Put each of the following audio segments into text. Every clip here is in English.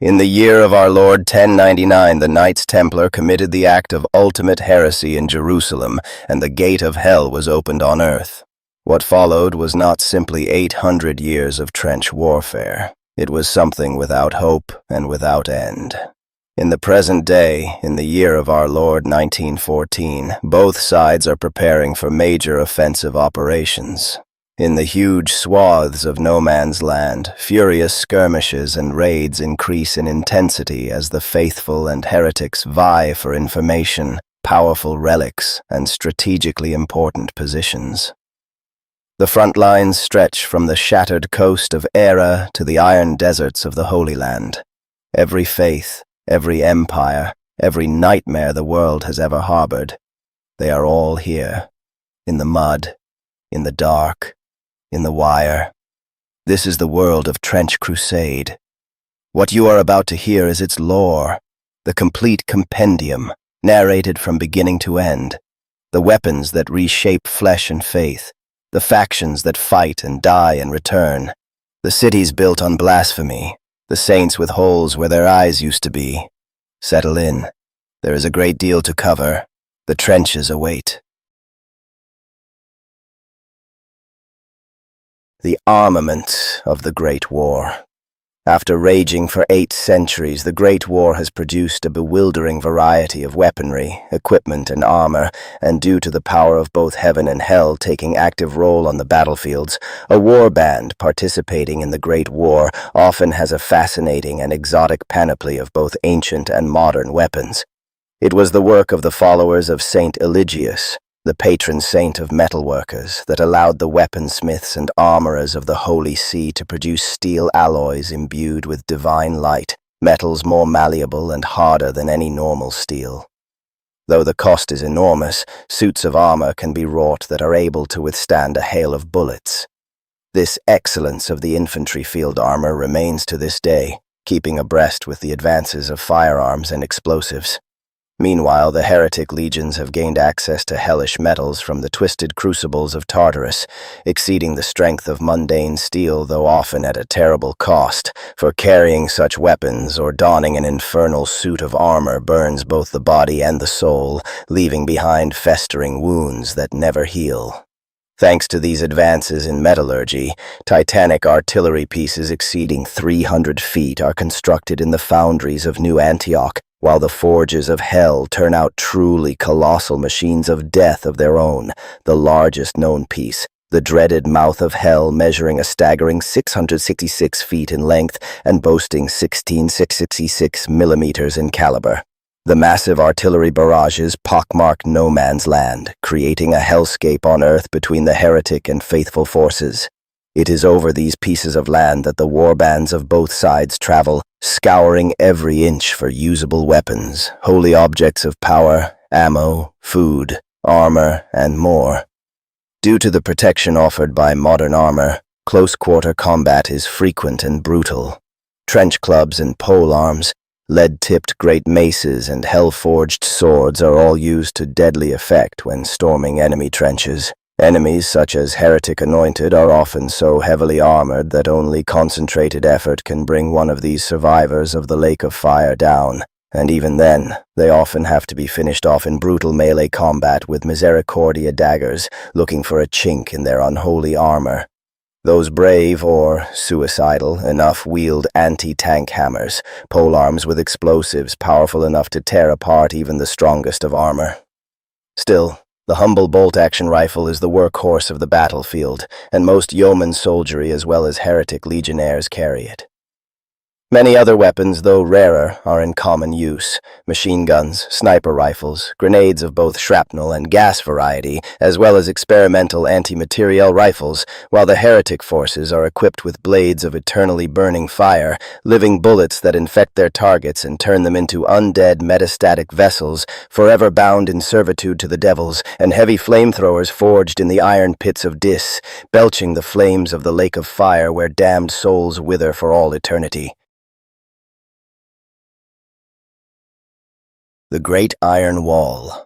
In the year of our Lord 1099, the Knights Templar committed the act of ultimate heresy in Jerusalem, and the gate of hell was opened on earth. What followed was not simply 800 years of trench warfare. It was something without hope and without end. In the present day, in the year of our Lord 1914, both sides are preparing for major offensive operations. In the huge swaths of no man's land, furious skirmishes and raids increase in intensity as the faithful and heretics vie for information, powerful relics, and strategically important positions. The front lines stretch from the shattered coast of Eire to the iron deserts of the Holy Land. Every faith, every empire, every nightmare the world has ever harbored, they are all here, in the mud, in the dark, in the wire. This is the world of Trench Crusade. What you are about to hear is its lore, the complete compendium, narrated from beginning to end, the weapons that reshape flesh and faith, the factions that fight and die and return, the cities built on blasphemy, the saints with holes where their eyes used to be. Settle in. There is a great deal to cover. The trenches await. The armament of the Great War. After raging for 8 centuries, the Great War has produced a bewildering variety of weaponry, equipment, and armor, and due to the power of both heaven and hell taking active role on the battlefields, a war band participating in the Great War often has a fascinating and exotic panoply of both ancient and modern weapons. It was the work of the followers of Saint Eligius, the patron saint of metalworkers, that allowed the weaponsmiths and armorers of the Holy See to produce steel alloys imbued with divine light, metals more malleable and harder than any normal steel. Though the cost is enormous, suits of armor can be wrought that are able to withstand a hail of bullets. This excellence of the infantry field armor remains to this day, keeping abreast with the advances of firearms and explosives. Meanwhile, the Heretic Legions have gained access to hellish metals from the twisted crucibles of Tartarus, exceeding the strength of mundane steel, though often at a terrible cost, for carrying such weapons or donning an infernal suit of armor burns both the body and the soul, leaving behind festering wounds that never heal. Thanks to these advances in metallurgy, titanic artillery pieces exceeding 300 feet are constructed in the foundries of New Antioch, while the forges of hell turn out truly colossal machines of death of their own. The largest known piece, the dreaded mouth of hell, measuring a staggering 666 feet in length and boasting 16,666 millimeters in caliber. The massive artillery barrages pockmark no man's land, creating a hellscape on earth between the heretic and faithful forces. It is over these pieces of land that the warbands of both sides travel, scouring every inch for usable weapons, holy objects of power, ammo, food, armor, and more. Due to the protection offered by modern armor, close-quarter combat is frequent and brutal. Trench clubs and pole arms, lead-tipped great maces, and hell-forged swords are all used to deadly effect when storming enemy trenches. Enemies such as Heretic Anointed are often so heavily armored that only concentrated effort can bring one of these survivors of the Lake of Fire down, and even then, they often have to be finished off in brutal melee combat with misericordia daggers, looking for a chink in their unholy armor. Those brave or suicidal enough wield anti-tank hammers, polearms with explosives powerful enough to tear apart even the strongest of armor. Still, the humble bolt-action rifle is the workhorse of the battlefield, and most yeoman soldiery as well as heretic legionnaires carry it. Many other weapons, though rarer, are in common use: machine guns, sniper rifles, grenades of both shrapnel and gas variety, as well as experimental anti-materiel rifles, while the heretic forces are equipped with blades of eternally burning fire, living bullets that infect their targets and turn them into undead metastatic vessels, forever bound in servitude to the devils, and heavy flamethrowers forged in the iron pits of Dis, belching the flames of the lake of fire where damned souls wither for all eternity. The Great Iron Wall.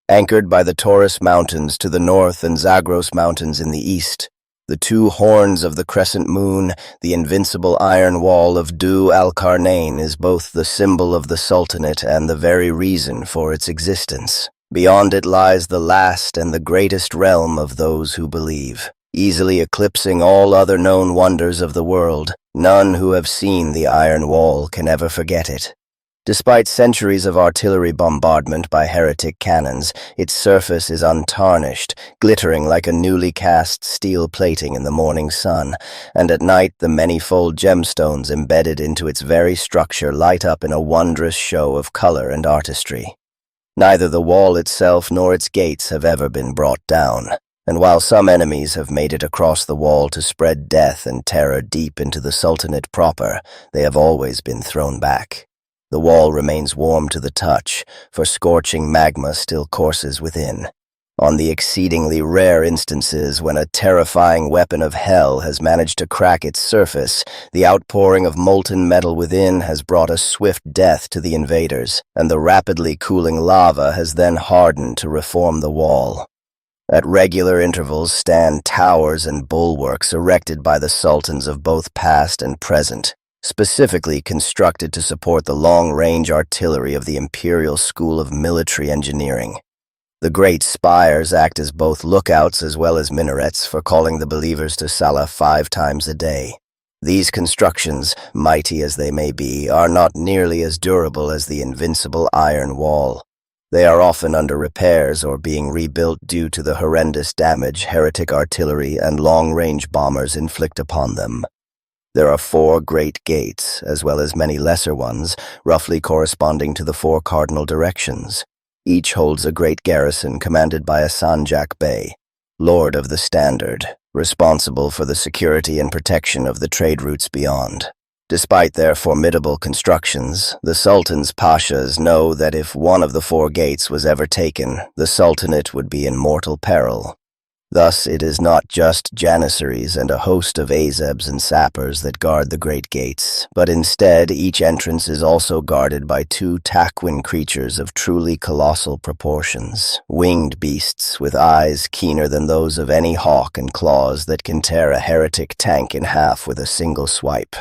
Anchored by the Taurus Mountains to the north and Zagros Mountains in the east, The two horns of the crescent moon, the invincible iron wall of Du al-Qarnayn, is both the symbol of the Sultanate and the very reason for its existence. Beyond it lies the last and the greatest realm of those who believe, easily eclipsing all other known wonders of the world. None who have seen the Iron Wall can ever forget it. Despite centuries of artillery bombardment by heretic cannons, its surface is untarnished, glittering like a newly cast steel plating in the morning sun, and at night the many-fold gemstones embedded into its very structure light up in a wondrous show of color and artistry. Neither the wall itself nor its gates have ever been brought down, and while some enemies have made it across the wall to spread death and terror deep into the Sultanate proper, they have always been thrown back. The wall remains warm to the touch, for scorching magma still courses within. On the exceedingly rare instances when a terrifying weapon of hell has managed to crack its surface, the outpouring of molten metal within has brought a swift death to the invaders, and the rapidly cooling lava has then hardened to reform the wall. At regular intervals stand towers and bulwarks erected by the sultans of both past and present, specifically constructed to support the long-range artillery of the Imperial School of Military Engineering. The great spires act as both lookouts as well as minarets for calling the believers to Salah 5 times a day. These constructions, mighty as they may be, are not nearly as durable as the invincible iron wall. They are often under repairs or being rebuilt due to the horrendous damage heretic artillery and long-range bombers inflict upon them. There are 4 great gates, as well as many lesser ones, roughly corresponding to the 4 cardinal directions. Each holds a great garrison commanded by a Sanjak Bey, Lord of the Standard, responsible for the security and protection of the trade routes beyond. Despite their formidable constructions, the Sultan's pashas know that if one of the 4 gates was ever taken, the Sultanate would be in mortal peril. Thus, it is not just janissaries and a host of Azebs and Sappers that guard the great gates, but instead each entrance is also guarded by 2 Takwin creatures of truly colossal proportions, winged beasts with eyes keener than those of any hawk and claws that can tear a heretic tank in half with a single swipe.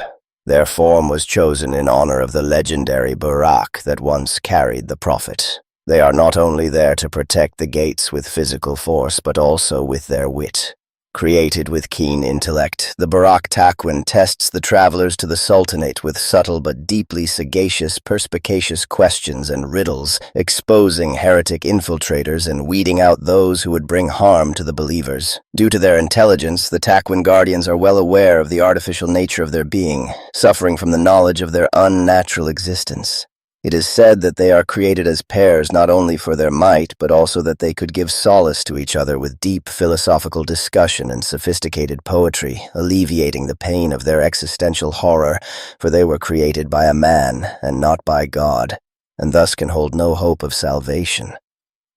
Their form was chosen in honor of the legendary Burak that once carried the Prophet. They are not only there to protect the gates with physical force, but also with their wit. Created with keen intellect, the Burak Takwin tests the travelers to the Sultanate with subtle but deeply sagacious, perspicacious questions and riddles, exposing heretic infiltrators and weeding out those who would bring harm to the believers. Due to their intelligence, the Takwin Guardians are well aware of the artificial nature of their being, suffering from the knowledge of their unnatural existence. It is said that they are created as pairs not only for their might, but also that they could give solace to each other with deep philosophical discussion and sophisticated poetry, alleviating the pain of their existential horror, for they were created by a man and not by God, and thus can hold no hope of salvation.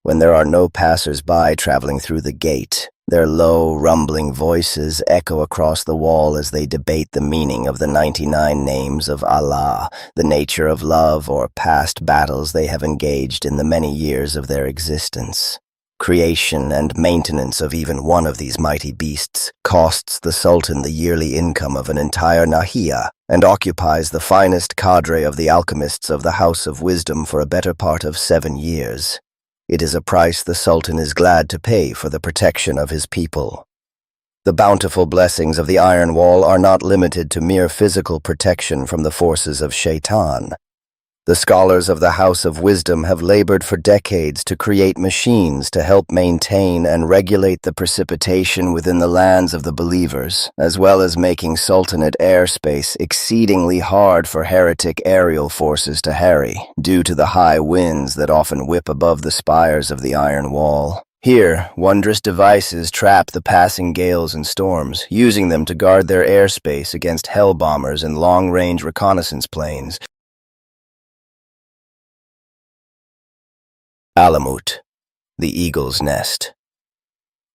When there are no passers-by traveling through the gate, their low, rumbling voices echo across the wall as they debate the meaning of the 99 names of Allah, the nature of love, or past battles they have engaged in the many years of their existence. Creation and maintenance of even one of these mighty beasts costs the Sultan the yearly income of an entire Nahia, and occupies the finest cadre of the alchemists of the House of Wisdom for a better part of 7 years. It is a price the Sultan is glad to pay for the protection of his people. The bountiful blessings of the Iron Wall are not limited to mere physical protection from the forces of Shaitan. The scholars of the House of Wisdom have labored for decades to create machines to help maintain and regulate the precipitation within the lands of the believers, as well as making Sultanate airspace exceedingly hard for heretic aerial forces to harry, due to the high winds that often whip above the spires of the Iron Wall. Here, wondrous devices trap the passing gales and storms, using them to guard their airspace against hell bombers and long-range reconnaissance planes. Alamut, the Eagle's Nest.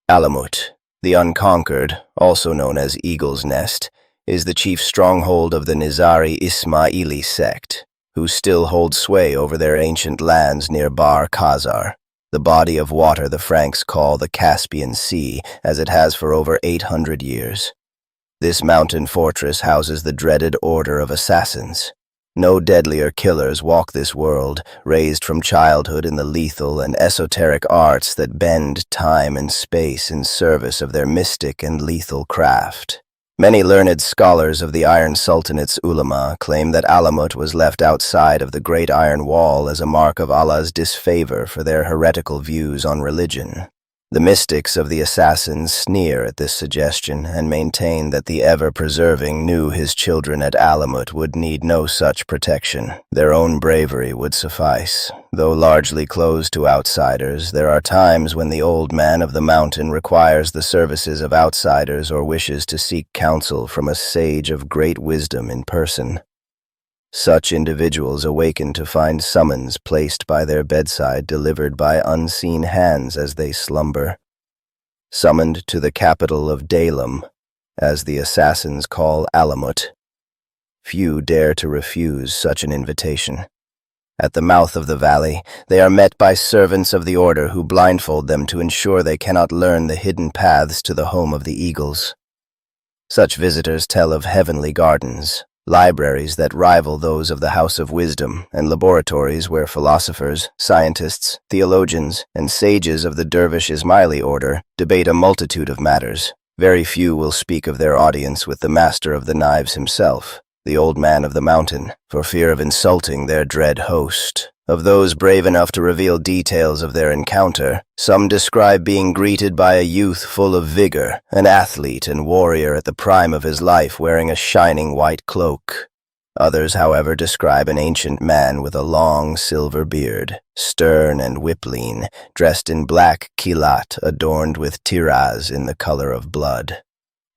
Alamut, the Unconquered, also known as Eagle's Nest, is the chief stronghold of the Nizari Ismaili sect, who still hold sway over their ancient lands near Bar Khazar. the body of water the Franks call the Caspian Sea, as it has for over 800 years. This mountain fortress houses the dreaded Order of Assassins. No deadlier killers walk this world, raised from childhood in the lethal and esoteric arts that bend time and space in service of their mystic and lethal craft. Many learned scholars of the Iron Sultanate's ulama claim that Alamut was left outside of the Great Iron Wall as a mark of Allah's disfavor for their heretical views on religion. The mystics of the Assassins sneer at this suggestion and maintain that the ever-preserving knew his children at Alamut would need no such protection. Their own bravery would suffice. Though largely closed to outsiders, there are times when the old man of the mountain requires the services of outsiders or wishes to seek counsel from a sage of great wisdom in person. Such individuals awaken to find summons placed by their bedside delivered by unseen hands as they slumber. Summoned to the capital of Dalam, as the assassins call Alamut. Few dare to refuse such an invitation. At the mouth of the valley, they are met by servants of the order who blindfold them to ensure they cannot learn the hidden paths to the home of the eagles. Such visitors tell of heavenly gardens, libraries that rival those of the House of Wisdom, and laboratories where philosophers, scientists, theologians, and sages of the Dervish Ismaili order debate a multitude of matters. Very few will speak of their audience with the master of the knives himself, the old man of the mountain, for fear of insulting their dread host. Of those brave enough to reveal details of their encounter, some describe being greeted by a youth full of vigor, an athlete and warrior at the prime of his life wearing a shining white cloak. Others, however, describe an ancient man with a long silver beard, stern and whip-lean, dressed in black kilat adorned with tiraz in the color of blood.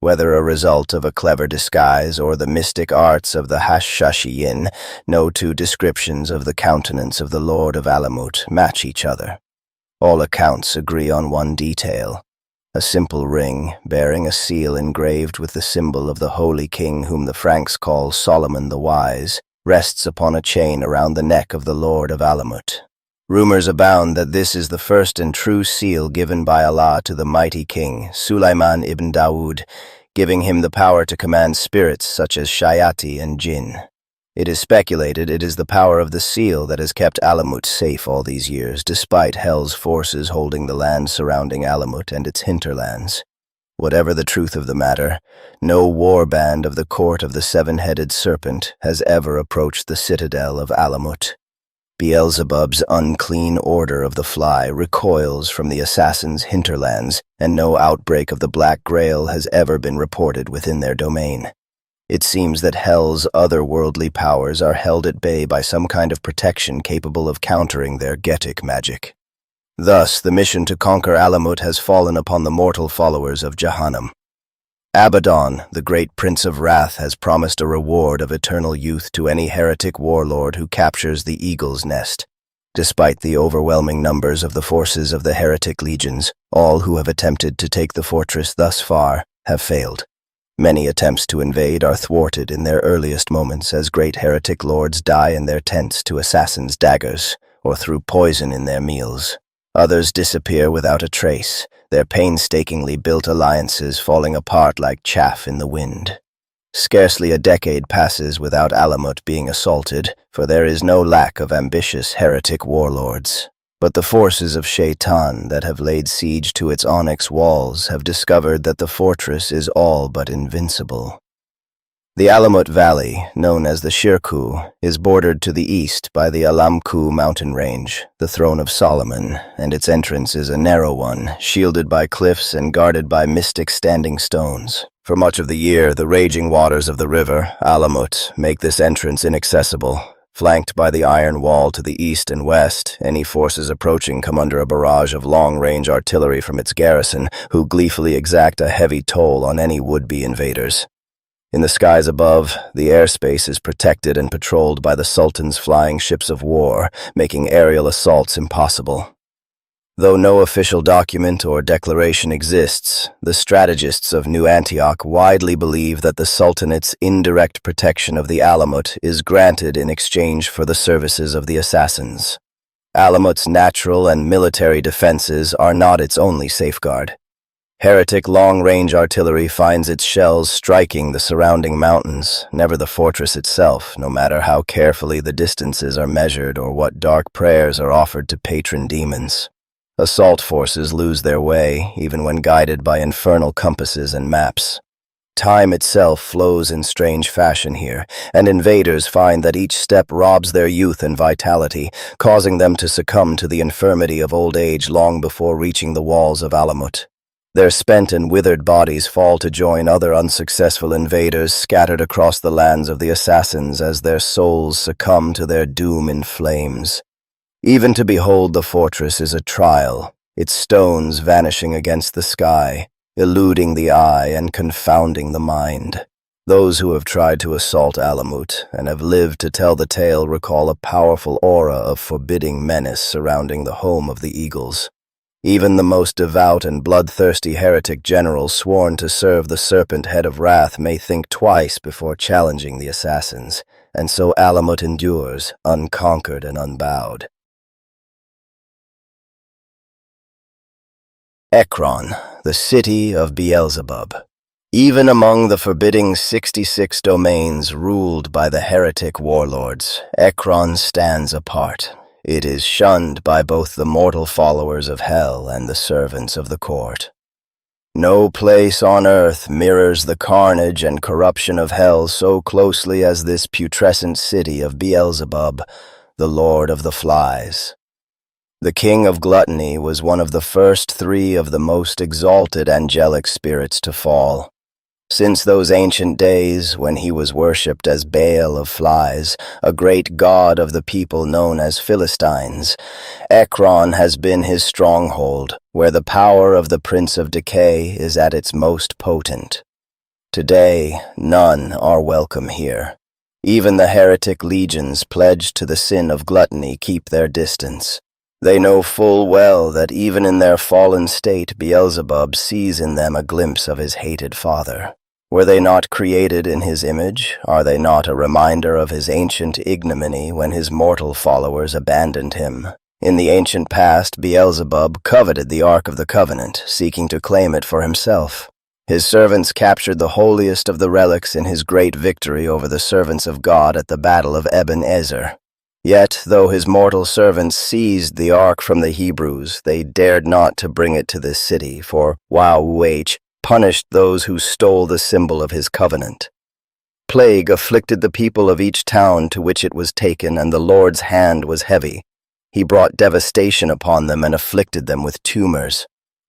Whether a result of a clever disguise or the mystic arts of the Hashashiyin, no two descriptions of the countenance of the Lord of Alamut match each other. All accounts agree on one detail: a simple ring bearing a seal engraved with the symbol of the holy king whom the Franks call Solomon the Wise, rests upon a chain around the neck of the Lord of Alamut. Rumors abound that this is the first and true seal given by Allah to the mighty king, Sulaiman ibn Dawood, giving him the power to command spirits such as Shayati and Jinn. It is speculated it is the power of the seal that has kept Alamut safe all these years, despite Hell's forces holding the land surrounding Alamut and its hinterlands. Whatever the truth of the matter, no war band of the court of the seven-headed serpent has ever approached the citadel of Alamut. Beelzebub's unclean order of the fly recoils from the assassins' hinterlands, and no outbreak of the Black Grail has ever been reported within their domain. It seems that Hell's otherworldly powers are held at bay by some kind of protection capable of countering their Getic magic. Thus, the mission to conquer Alamut has fallen upon the mortal followers of Jahannam. Abaddon, the great Prince of Wrath, has promised a reward of eternal youth to any heretic warlord who captures the Eagle's Nest. Despite the overwhelming numbers of the forces of the Heretic Legions, all who have attempted to take the fortress thus far have failed. Many attempts to invade are thwarted in their earliest moments as great heretic lords die in their tents to assassins' daggers, or through poison in their meals. Others disappear without a trace, their painstakingly built alliances falling apart like chaff in the wind. Scarcely a decade passes without Alamut being assaulted, for there is no lack of ambitious heretic warlords. But the forces of Shaitan that have laid siege to its onyx walls have discovered that the fortress is all but invincible. The Alamut Valley, known as the Shirkuh, is bordered to the east by the Alamku mountain range, the throne of Solomon, and its entrance is a narrow one, shielded by cliffs and guarded by mystic standing stones. For much of the year, the raging waters of the river, Alamut, make this entrance inaccessible. Flanked by the iron wall to the east and west, any forces approaching come under a barrage of long-range artillery from its garrison, who gleefully exact a heavy toll on any would-be invaders. In the skies above, the airspace is protected and patrolled by the Sultan's flying ships of war, making aerial assaults impossible. Though no official document or declaration exists, the strategists of New Antioch widely believe that the Sultanate's indirect protection of the Alamut is granted in exchange for the services of the assassins. Alamut's natural and military defenses are not its only safeguard. Heretic long-range artillery finds its shells striking the surrounding mountains, never the fortress itself, no matter how carefully the distances are measured or what dark prayers are offered to patron demons. Assault forces lose their way, even when guided by infernal compasses and maps. Time itself flows in strange fashion here, and invaders find that each step robs their youth and vitality, causing them to succumb to the infirmity of old age long before reaching the walls of Alamut. Their spent and withered bodies fall to join other unsuccessful invaders scattered across the lands of the assassins as their souls succumb to their doom in flames. Even to behold the fortress is a trial, its stones vanishing against the sky, eluding the eye and confounding the mind. Those who have tried to assault Alamut and have lived to tell the tale recall a powerful aura of forbidding menace surrounding the home of the Eagles. Even the most devout and bloodthirsty heretic general sworn to serve the serpent head of wrath may think twice before challenging the assassins, and so Alamut endures, unconquered and unbowed. Ekron, the city of Beelzebub. Even among the forbidding 66 domains ruled by the heretic warlords, Ekron stands apart. It is shunned by both the mortal followers of hell and the servants of the court. No place on earth mirrors the carnage and corruption of hell so closely as this putrescent city of Beelzebub, the Lord of the Flies. The king of gluttony was one of the first three of the most exalted angelic spirits to fall. Since those ancient days when he was worshipped as Baal of Flies, a great god of the people known as Philistines, Ekron has been his stronghold, where the power of the Prince of Decay is at its most potent. Today, none are welcome here. Even the Heretic Legions pledged to the sin of gluttony keep their distance. They know full well that even in their fallen state, Beelzebub sees in them a glimpse of his hated father. Were they not created in his image? Are they not a reminder of his ancient ignominy when his mortal followers abandoned him? In the ancient past, Beelzebub coveted the Ark of the Covenant, seeking to claim it for himself. His servants captured the holiest of the relics in his great victory over the servants of God at the Battle of Eben Ezer. Yet, though his mortal servants seized the ark from the Hebrews, they dared not to bring it to this city, for Wah-Wach punished those who stole the symbol of his covenant. Plague afflicted the people of each town to which it was taken, and the Lord's hand was heavy. He brought devastation upon them and afflicted them with tumors.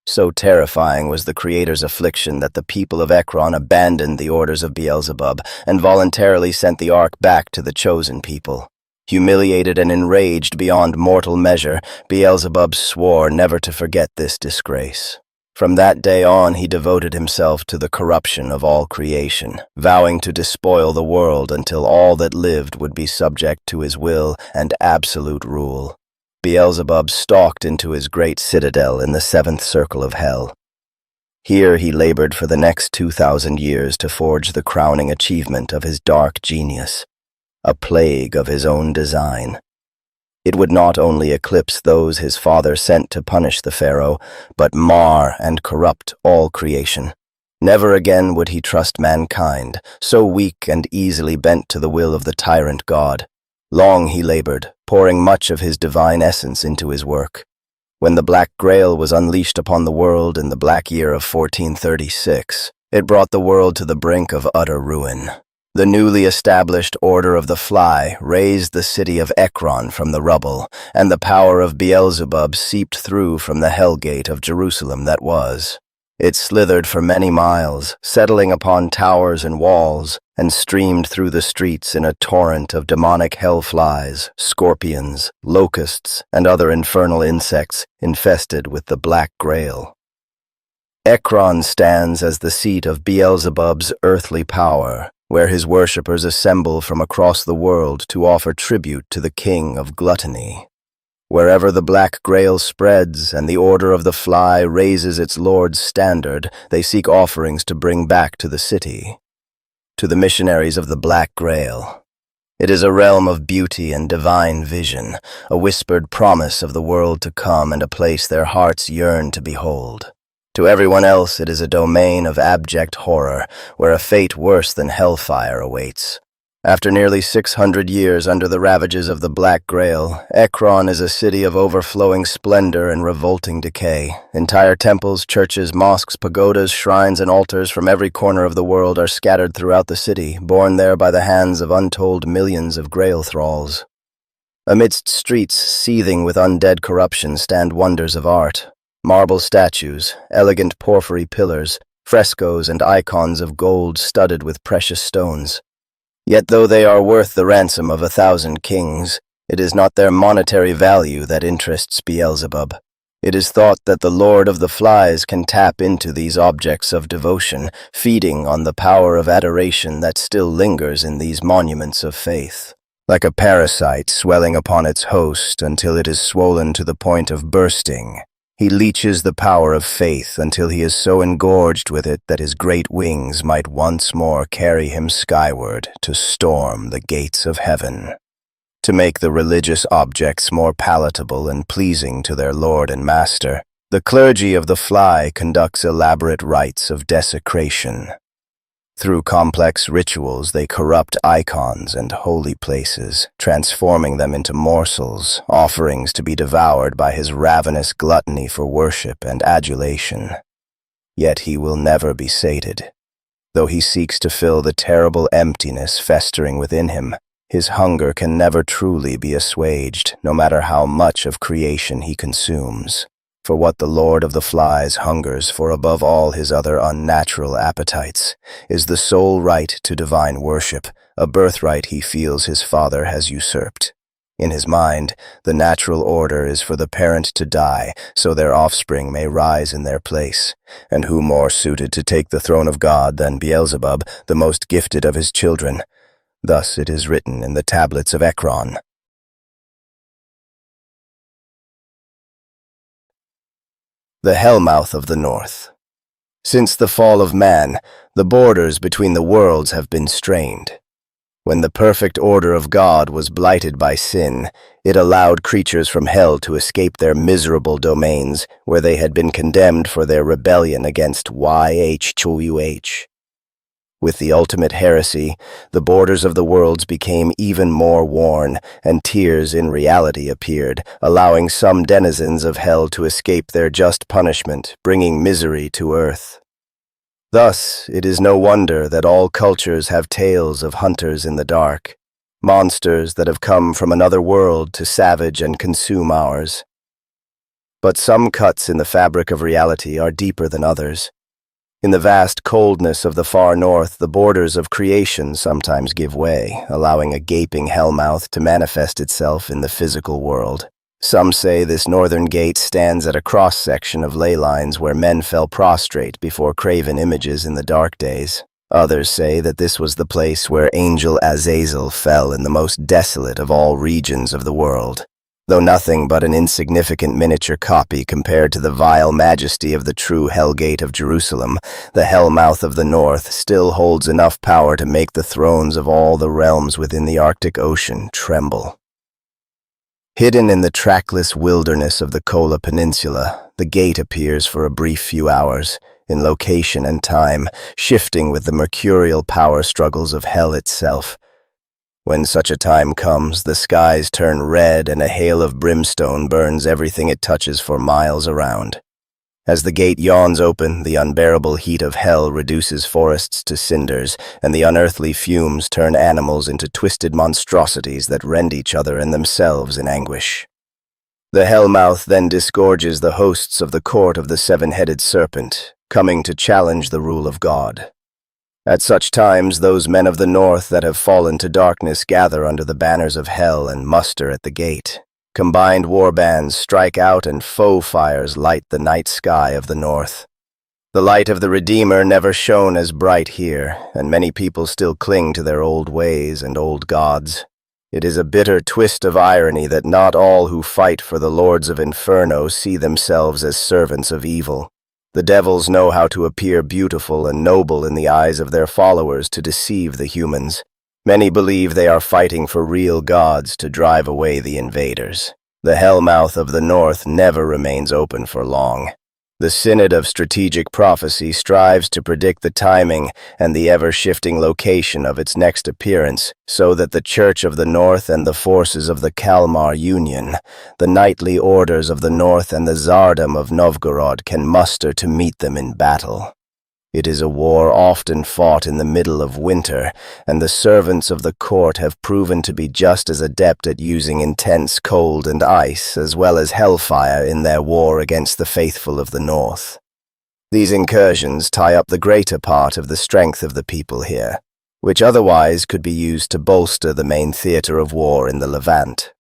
So terrifying was the Creator's affliction that the people of Ekron abandoned the orders of Beelzebub and voluntarily sent the ark back to the chosen people. Humiliated and enraged beyond mortal measure, Beelzebub swore never to forget this disgrace. From that day on, he devoted himself to the corruption of all creation, vowing to despoil the world until all that lived would be subject to his will and absolute rule. Beelzebub stalked into his great citadel in the seventh circle of hell. Here he labored for the next 2,000 years to forge the crowning achievement of his dark genius, a plague of his own design. It would not only eclipse those his father sent to punish the pharaoh, but mar and corrupt all creation. Never again would he trust mankind, so weak and easily bent to the will of the tyrant god. Long he labored, pouring much of his divine essence into his work. When the Black Grail was unleashed upon the world in the black year of 1436, it brought the world to the brink of utter ruin. The newly established Order of the Fly raised the city of Ekron from the rubble, and the power of Beelzebub seeped through from the hellgate of Jerusalem that was. It slithered for many miles, settling upon towers and walls, and streamed through the streets in a torrent of demonic hellflies, scorpions, locusts, and other infernal insects infested with the Black Grail. Ekron stands as the seat of Beelzebub's earthly power, where his worshippers assemble from across the world to offer tribute to the king of gluttony. Wherever the Black Grail spreads and the Order of the Fly raises its lord's standard, they seek offerings to bring back to the city. To the missionaries of the Black Grail, It is a realm of beauty and divine vision, a whispered promise of the world to come and a place their hearts yearn to behold. To everyone else, it is a domain of abject horror, where a fate worse than hellfire awaits. After nearly 600 years under the ravages of the Black Grail, Ekron is a city of overflowing splendor and revolting decay. Entire temples, churches, mosques, pagodas, shrines, and altars from every corner of the world are scattered throughout the city, borne there by the hands of untold millions of Grail thralls. Amidst streets seething with undead corruption stand wonders of art. Marble statues, elegant porphyry pillars, frescoes, and icons of gold studded with precious stones. Yet though they are worth the ransom of 1,000 kings, it is not their monetary value that interests Beelzebub. It is thought that the Lord of the Flies can tap into these objects of devotion, feeding on the power of adoration that still lingers in these monuments of faith. Like a parasite swelling upon its host until it is swollen to the point of bursting, he leeches the power of faith until he is so engorged with it that his great wings might once more carry him skyward to storm the gates of heaven. To make the religious objects more palatable and pleasing to their lord and master, the clergy of the Fly conducts elaborate rites of desecration. Through complex rituals, they corrupt icons and holy places, transforming them into morsels, offerings to be devoured by his ravenous gluttony for worship and adulation. Yet he will never be sated. Though he seeks to fill the terrible emptiness festering within him, his hunger can never truly be assuaged, no matter how much of creation he consumes. For what the Lord of the Flies hungers for above all his other unnatural appetites is the sole right to divine worship, a birthright he feels his father has usurped. In his mind, the natural order is for the parent to die so their offspring may rise in their place. And who more suited to take the throne of God than Beelzebub, the most gifted of his children? Thus it is written in the tablets of Ekron. The Hellmouth of the North. Since the fall of man, the borders between the worlds have been strained. When the perfect order of God was blighted by sin, it allowed creatures from hell to escape their miserable domains, where they had been condemned for their rebellion against YHWH. With the ultimate heresy, the borders of the worlds became even more worn, and tears in reality appeared, allowing some denizens of hell to escape their just punishment, bringing misery to earth. Thus, it is no wonder that all cultures have tales of hunters in the dark, monsters that have come from another world to savage and consume ours. But some cuts in the fabric of reality are deeper than others. In the vast coldness of the far north, the borders of creation sometimes give way, allowing a gaping hellmouth to manifest itself in the physical world. Some say this northern gate stands at a cross-section of ley lines where men fell prostrate before craven images in the dark days. Others say that this was the place where Angel Azazel fell in the most desolate of all regions of the world. Though nothing but an insignificant miniature copy compared to the vile majesty of the true Hellgate of Jerusalem, the Hellmouth of the North still holds enough power to make the thrones of all the realms within the Arctic Ocean tremble. Hidden in the trackless wilderness of the Kola Peninsula, the gate appears for a brief few hours, in location and time, shifting with the mercurial power struggles of hell itself. When such a time comes, the skies turn red and a hail of brimstone burns everything it touches for miles around. As the gate yawns open, the unbearable heat of hell reduces forests to cinders, and the unearthly fumes turn animals into twisted monstrosities that rend each other and themselves in anguish. The Hellmouth then disgorges the hosts of the court of the seven-headed serpent, coming to challenge the rule of God. At such times, those men of the north that have fallen to darkness gather under the banners of hell and muster at the gate. Combined war bands strike out and foe fires light the night sky of the north. The light of the Redeemer never shone as bright here, and many people still cling to their old ways and old gods. It is a bitter twist of irony that not all who fight for the lords of Inferno see themselves as servants of evil. The devils know how to appear beautiful and noble in the eyes of their followers to deceive the humans. Many believe they are fighting for real gods to drive away the invaders. The Hellmouth of the North never remains open for long. The Synod of Strategic Prophecy strives to predict the timing and the ever-shifting location of its next appearance, so that the Church of the North and the forces of the Kalmar Union, the knightly orders of the North and the Tsardom of Novgorod can muster to meet them in battle. It is a war often fought in the middle of winter, and the servants of the court have proven to be just as adept at using intense cold and ice as well as hellfire in their war against the faithful of the North. These incursions tie up the greater part of the strength of the people here, which otherwise could be used to bolster the main theater of war in the Levant.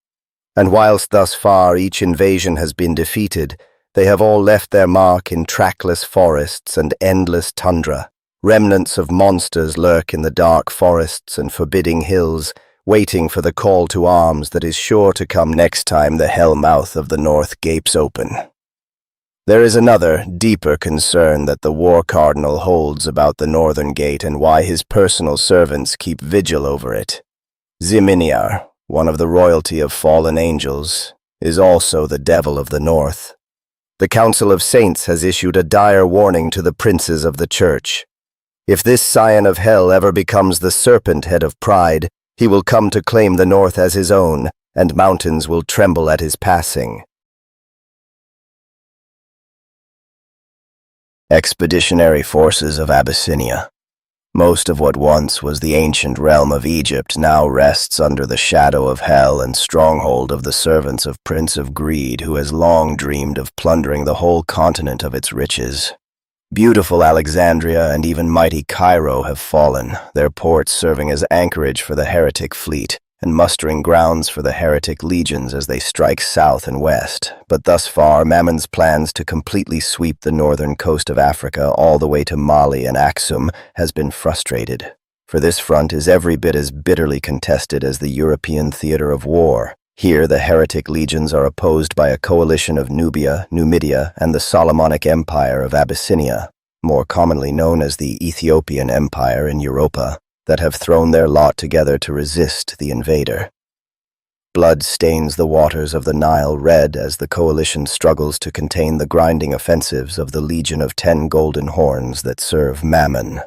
And whilst thus far each invasion has been defeated, they have all left their mark in trackless forests and endless tundra. Remnants of monsters lurk in the dark forests and forbidding hills, waiting for the call to arms that is sure to come next time the Hellmouth of the North gapes open. There is another, deeper concern that the War Cardinal holds about the Northern Gate and why his personal servants keep vigil over it. Ziminiar, one of the royalty of fallen angels, is also the devil of the North. The Council of Saints has issued a dire warning to the princes of the Church. If this scion of hell ever becomes the serpent head of pride, he will come to claim the North as his own, and mountains will tremble at his passing. Expeditionary forces of Abyssinia. Most of what once was the ancient realm of Egypt now rests under the shadow of hell and stronghold of the servants of Prince of Greed, who has long dreamed of plundering the whole continent of its riches. Beautiful Alexandria and even mighty Cairo have fallen, their ports serving as anchorage for the heretic fleet, and mustering grounds for the Heretic Legions as they strike south and west. But thus far, Mammon's plans to completely sweep the northern coast of Africa all the way to Mali and Aksum has been frustrated. For this front is every bit as bitterly contested as the European theater of war. Here, the Heretic Legions are opposed by a coalition of Nubia, Numidia, and the Solomonic Empire of Abyssinia, more commonly known as the Ethiopian Empire in Europa, that have thrown their lot together to resist the invader. Blood stains the waters of the Nile red as the coalition struggles to contain the grinding offensives of the Legion of 10 Golden Horns that serve Mammon.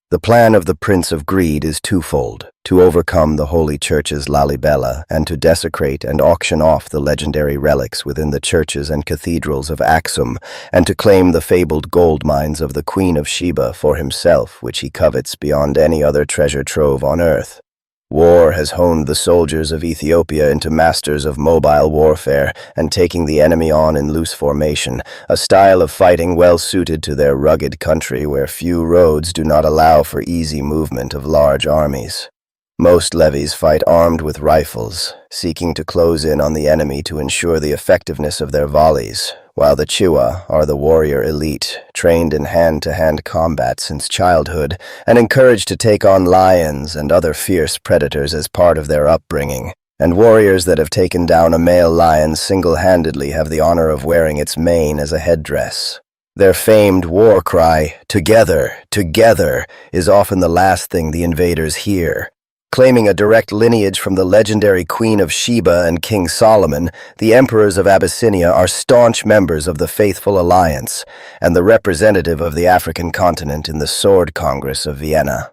The plan of the Prince of Greed is twofold: to overcome the Holy Church's Lalibela and to desecrate and auction off the legendary relics within the churches and cathedrals of Aksum, and to claim the fabled gold mines of the Queen of Sheba for himself, which he covets beyond any other treasure trove on earth. War has honed the soldiers of Ethiopia into masters of mobile warfare and taking the enemy on in loose formation, a style of fighting well suited to their rugged country where few roads do not allow for easy movement of large armies. Most levies fight armed with rifles, seeking to close in on the enemy to ensure the effectiveness of their volleys, while the Chiwa are the warrior elite, trained in hand-to-hand combat since childhood, and encouraged to take on lions and other fierce predators as part of their upbringing. And warriors that have taken down a male lion single-handedly have the honor of wearing its mane as a headdress. Their famed war cry, "Together, together," is often the last thing the invaders hear. Claiming a direct lineage from the legendary Queen of Sheba and King Solomon, the emperors of Abyssinia are staunch members of the Faithful Alliance and the representative of the African continent in the Sword Congress of Vienna.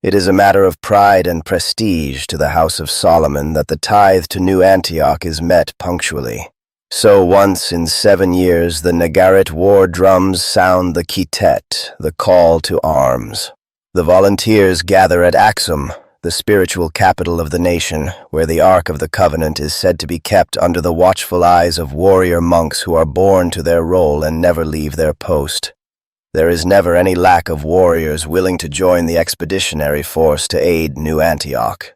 It is a matter of pride and prestige to the House of Solomon that the tithe to New Antioch is met punctually. So once in 7 years the Nagarit war drums sound the kitet, the call to arms. The volunteers gather at Aksum, the spiritual capital of the nation, where the Ark of the Covenant is said to be kept under the watchful eyes of warrior monks who are born to their role and never leave their post. There is never any lack of warriors willing to join the expeditionary force to aid New Antioch.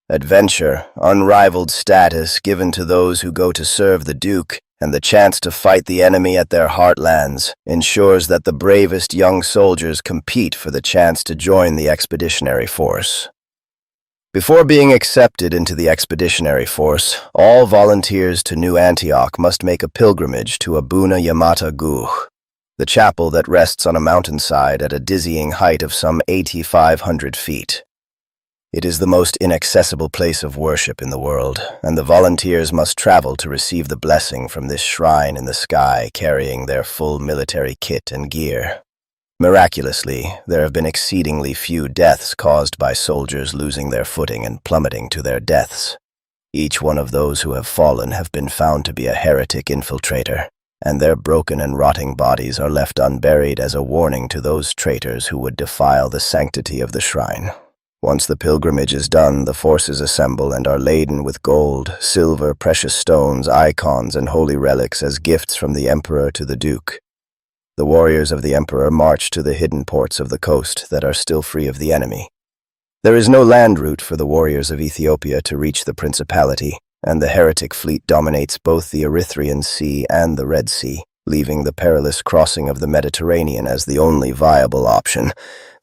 Adventure, unrivaled status given to those who go to serve the Duke, and the chance to fight the enemy at their heartlands ensures that the bravest young soldiers compete for the chance to join the expeditionary force. Before being accepted into the expeditionary force, all volunteers to New Antioch must make a pilgrimage to Abuna Yamata Guh, the chapel that rests on a mountainside at a dizzying height of some 8,500 feet. It is the most inaccessible place of worship in the world, and the volunteers must travel to receive the blessing from this shrine in the sky, carrying their full military kit and gear. Miraculously, there have been exceedingly few deaths caused by soldiers losing their footing and plummeting to their deaths. Each one of those who have fallen have been found to be a heretic infiltrator, and their broken and rotting bodies are left unburied as a warning to those traitors who would defile the sanctity of the shrine. Once the pilgrimage is done, the forces assemble and are laden with gold, silver, precious stones, icons, and holy relics as gifts from the emperor to the duke. The warriors of the emperor march to the hidden ports of the coast that are still free of the enemy. There is no land route for the warriors of Ethiopia to reach the Principality, and the heretic fleet dominates both the Erythraean Sea and the Red Sea, leaving the perilous crossing of the Mediterranean as the only viable option.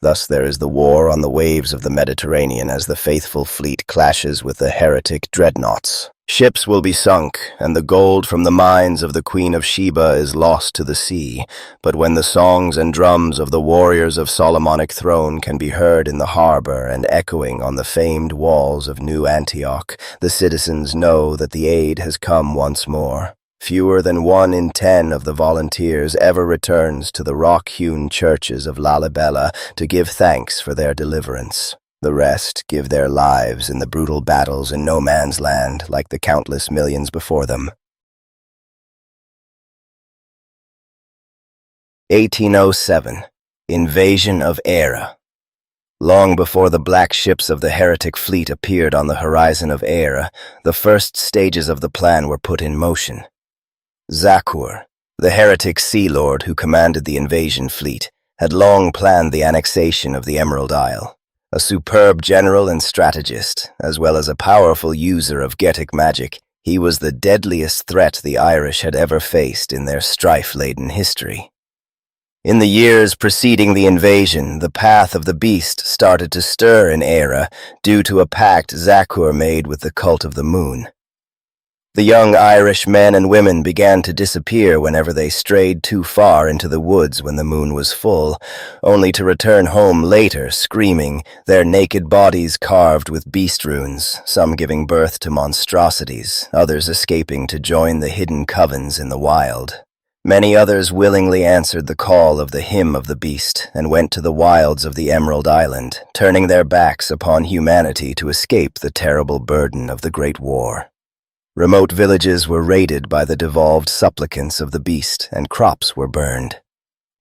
Thus there is the war on the waves of the Mediterranean as the faithful fleet clashes with the heretic dreadnoughts. Ships will be sunk, and the gold from the mines of the Queen of Sheba is lost to the sea. But when the songs and drums of the warriors of Solomonic throne can be heard in the harbor and echoing on the famed walls of New Antioch, the citizens know that the aid has come once more. Fewer than 1 in 10 of the volunteers ever returns to the rock-hewn churches of Lalibela to give thanks for their deliverance. The rest give their lives in the brutal battles in no man's land like the countless millions before them. 1807. Invasion of Eire. Long before the black ships of the heretic fleet appeared on the horizon of Eire, the first stages of the plan were put in motion. Zakur, the heretic sea lord who commanded the invasion fleet, had long planned the annexation of the Emerald Isle. A superb general and strategist, as well as a powerful user of Getic magic, he was the deadliest threat the Irish had ever faced in their strife-laden history. In the years preceding the invasion, the path of the beast started to stir in Eire due to a pact Zakur made with the cult of the moon. The young Irish men and women began to disappear whenever they strayed too far into the woods when the moon was full, only to return home later screaming, their naked bodies carved with beast runes, some giving birth to monstrosities, others escaping to join the hidden covens in the wild. Many others willingly answered the call of the hymn of the beast and went to the wilds of the Emerald Island, turning their backs upon humanity to escape the terrible burden of the Great War. Remote villages were raided by the devolved supplicants of the beast, and crops were burned.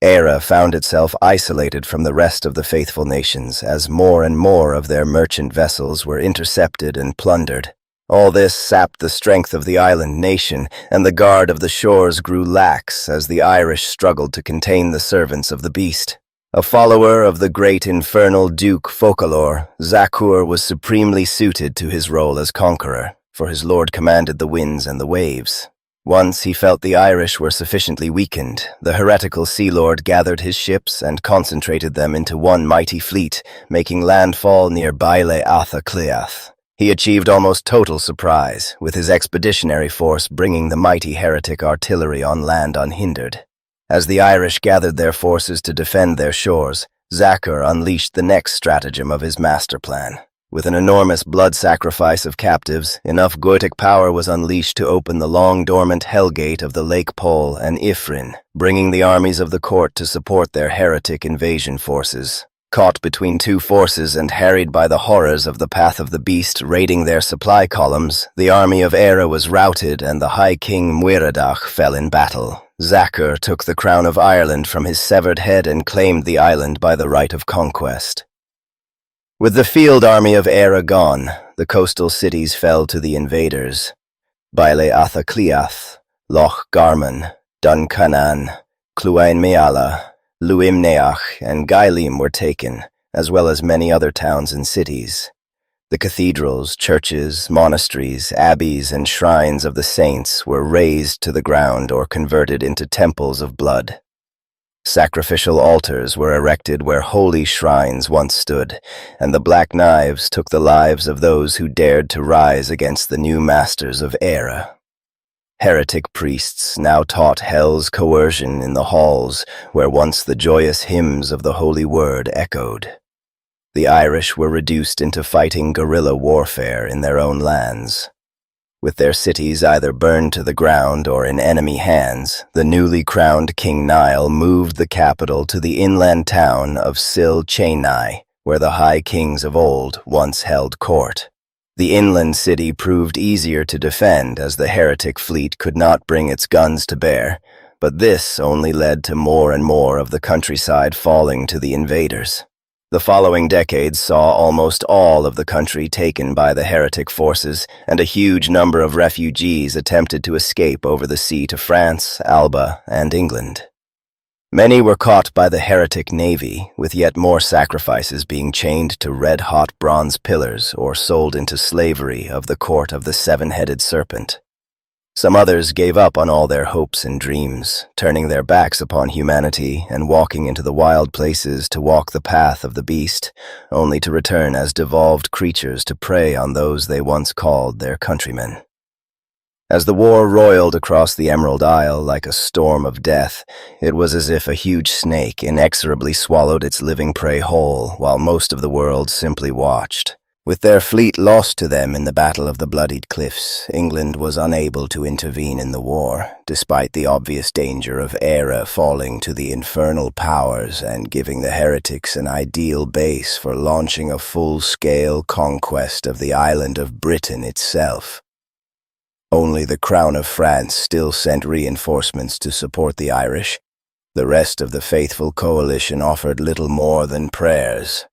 Eire found itself isolated from the rest of the faithful nations as more and more of their merchant vessels were intercepted and plundered. All this sapped the strength of the island nation, and the guard of the shores grew lax as the Irish struggled to contain the servants of the beast. A follower of the great infernal Duke Focalor, Zakur was supremely suited to his role as conqueror, for his lord commanded the winds and the waves. Once he felt the Irish were sufficiently weakened, the heretical sea lord gathered his ships and concentrated them into one mighty fleet, making landfall near Baile Atha Cleath. He achieved almost total surprise, with his expeditionary force bringing the mighty heretic artillery on land unhindered. As the Irish gathered their forces to defend their shores, Zakur unleashed the next stratagem of his master plan. With an enormous blood sacrifice of captives, enough Goetic power was unleashed to open the long-dormant Hellgate of the Lake Pole and Ifrin, bringing the armies of the court to support their heretic invasion forces. Caught between two forces and harried by the horrors of the Path of the Beast raiding their supply columns, the army of Eire was routed and the High King Muiredach fell in battle. Zakur took the crown of Ireland from his severed head and claimed the island by the right of conquest. With the field army of Eire gone, the coastal cities fell to the invaders. Baile Atha Cleath, Loch Garman, Duncannon, Cluain Meala, Luimneach, and Gailim were taken, as well as many other towns and cities. The cathedrals, churches, monasteries, abbeys, and shrines of the saints were razed to the ground or converted into temples of blood. Sacrificial altars were erected where holy shrines once stood, and the Black Knives took the lives of those who dared to rise against the new masters of Eire. Heretic priests now taught hell's coercion in the halls where once the joyous hymns of the holy word echoed. The Irish were reduced into fighting guerrilla warfare in their own lands. With their cities either burned to the ground or in enemy hands, the newly crowned King Niall moved the capital to the inland town of Sil-Cheinai, where the High Kings of old once held court. The inland city proved easier to defend as the heretic fleet could not bring its guns to bear, but this only led to more and more of the countryside falling to the invaders. The following decades saw almost all of the country taken by the heretic forces, and a huge number of refugees attempted to escape over the sea to France, Alba, and England. Many were caught by the heretic navy, with yet more sacrifices being chained to red-hot bronze pillars or sold into slavery of the court of the seven-headed serpent. Some others gave up on all their hopes and dreams, turning their backs upon humanity and walking into the wild places to walk the path of the beast, only to return as devolved creatures to prey on those they once called their countrymen. As the war roiled across the Emerald Isle like a storm of death, it was as if a huge snake inexorably swallowed its living prey whole, while most of the world simply watched. With their fleet lost to them in the Battle of the Bloodied Cliffs, England was unable to intervene in the war, despite the obvious danger of Eire falling to the infernal powers and giving the heretics an ideal base for launching a full-scale conquest of the island of Britain itself. Only the Crown of France still sent reinforcements to support the Irish. The rest of the faithful coalition offered little more than prayers.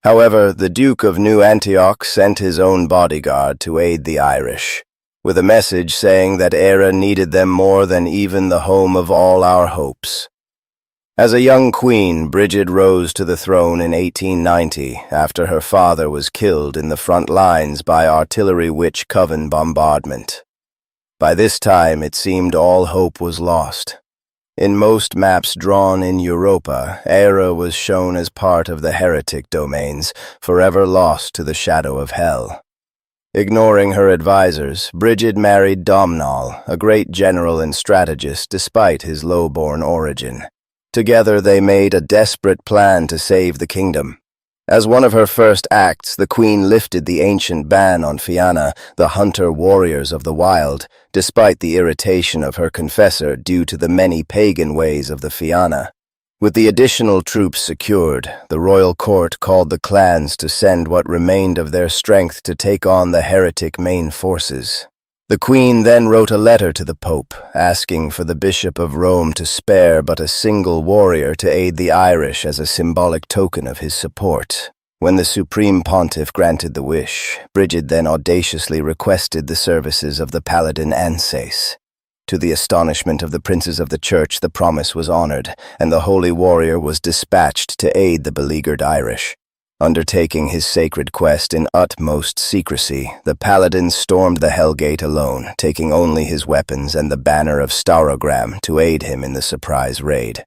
However, the Duke of New Antioch sent his own bodyguard to aid the Irish, with a message saying that Eire needed them more than even the home of all our hopes. As a young queen, Bridget rose to the throne in 1890 after her father was killed in the front lines by artillery witch coven bombardment. By this time, it seemed all hope was lost. In most maps drawn in Europa, Eire was shown as part of the heretic domains, forever lost to the shadow of hell. Ignoring her advisors, Bridget married Domhnall, a great general and strategist despite his low-born origin. Together they made a desperate plan to save the kingdom. As one of her first acts, the queen lifted the ancient ban on Fianna, the hunter-warriors of the wild, despite the irritation of her confessor due to the many pagan ways of the Fianna. With the additional troops secured, the royal court called the clans to send what remained of their strength to take on the heretic main forces. The queen then wrote a letter to the Pope, asking for the Bishop of Rome to spare but a single warrior to aid the Irish as a symbolic token of his support. When the Supreme Pontiff granted the wish, Bridget then audaciously requested the services of the paladin Ansace. To the astonishment of the princes of the church, the promise was honored, and the holy warrior was dispatched to aid the beleaguered Irish. Undertaking his sacred quest in utmost secrecy, the paladin stormed the Hellgate alone, taking only his weapons and the banner of Staurogram to aid him in the surprise raid.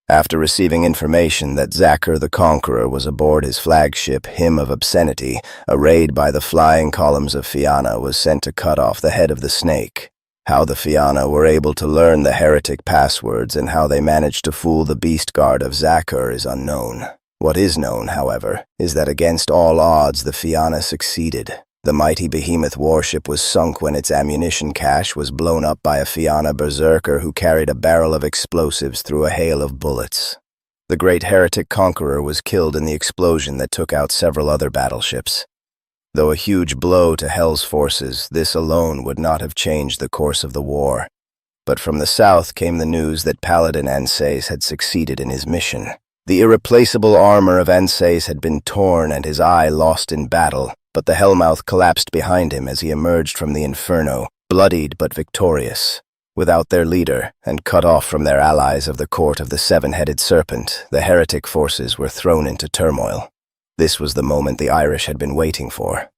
After receiving information that Zachar the Conqueror was aboard his flagship Hymn of Obscenity, a raid by the flying columns of Fianna was sent to cut off the head of the snake. How the Fianna were able to learn the heretic passwords and how they managed to fool the beast guard of Zachar is unknown. What is known, however, is that against all odds the Fianna succeeded. The mighty behemoth warship was sunk when its ammunition cache was blown up by a Fianna berserker who carried a barrel of explosives through a hail of bullets. The great heretic conqueror was killed in the explosion that took out several other battleships. Though a huge blow to Hell's forces, this alone would not have changed the course of the war. But from the south came the news that Paladin Ansace had succeeded in his mission. The irreplaceable armor of Ansace had been torn and his eye lost in battle, but the Hellmouth collapsed behind him as he emerged from the inferno, bloodied but victorious. Without their leader, and cut off from their allies of the court of the seven-headed serpent, the heretic forces were thrown into turmoil. This was the moment the Irish had been waiting for.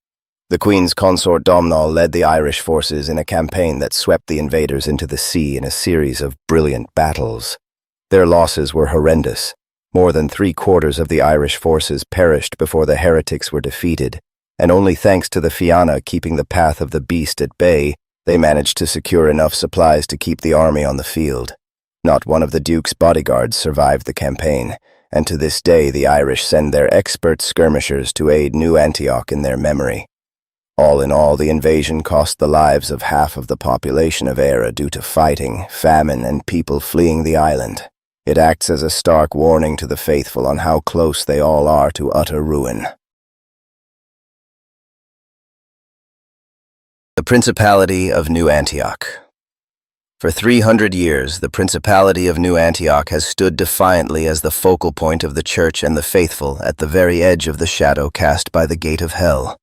The Queen's consort Domhnall led the Irish forces in a campaign that swept the invaders into the sea in a series of brilliant battles. Their losses were horrendous. More than 3/4 of the Irish forces perished before the heretics were defeated, and only thanks to the Fianna keeping the path of the beast at bay, they managed to secure enough supplies to keep the army on the field. Not one of the Duke's bodyguards survived the campaign, and to this day the Irish send their expert skirmishers to aid New Antioch in their memory. All in all, the invasion cost the lives of half of the population of Eire due to fighting, famine, and people fleeing the island. It acts as a stark warning to the faithful on how close they all are to utter ruin. The Principality of New Antioch. For 300 years, the Principality of New Antioch has stood defiantly as the focal point of the Church and the faithful at the very edge of the shadow cast by the gate of hell.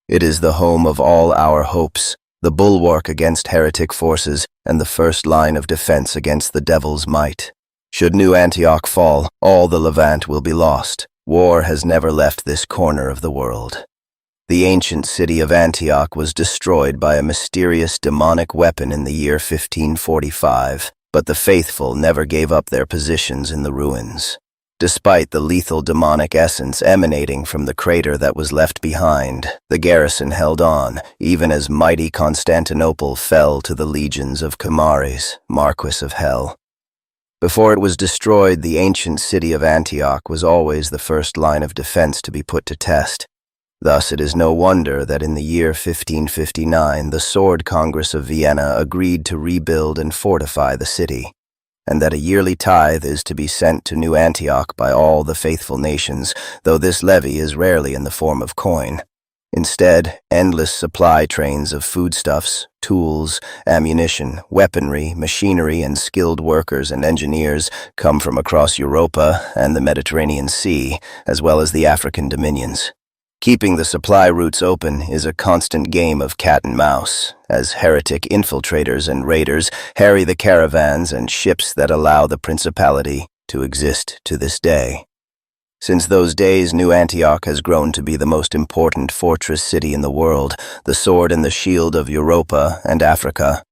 It is the home of all our hopes, the bulwark against heretic forces, and the first line of defense against the devil's might. Should New Antioch fall, all the Levant will be lost. War has never left this corner of the world. The ancient city of Antioch was destroyed by a mysterious demonic weapon in the year 1545, but the faithful never gave up their positions in the ruins. Despite the lethal demonic essence emanating from the crater that was left behind, the garrison held on, even as mighty Constantinople fell to the legions of Cammares, Marquis of Hell. Before it was destroyed, the ancient city of Antioch was always the first line of defense to be put to test. Thus, it is no wonder that in the year 1559, the Sword Congress of Vienna agreed to rebuild and fortify the city, and that a yearly tithe is to be sent to New Antioch by all the faithful nations, though this levy is rarely in the form of coin. Instead, endless supply trains of foodstuffs, tools, ammunition, weaponry, machinery, and skilled workers and engineers come from across Europa and the Mediterranean Sea, as well as the African dominions. Keeping the supply routes open is a constant game of cat and mouse, as heretic infiltrators and raiders harry the caravans and ships that allow the Principality to exist to this day. Since those days, New Antioch has grown to be the most important fortress city in the world, the sword and the shield of Europa and Africa.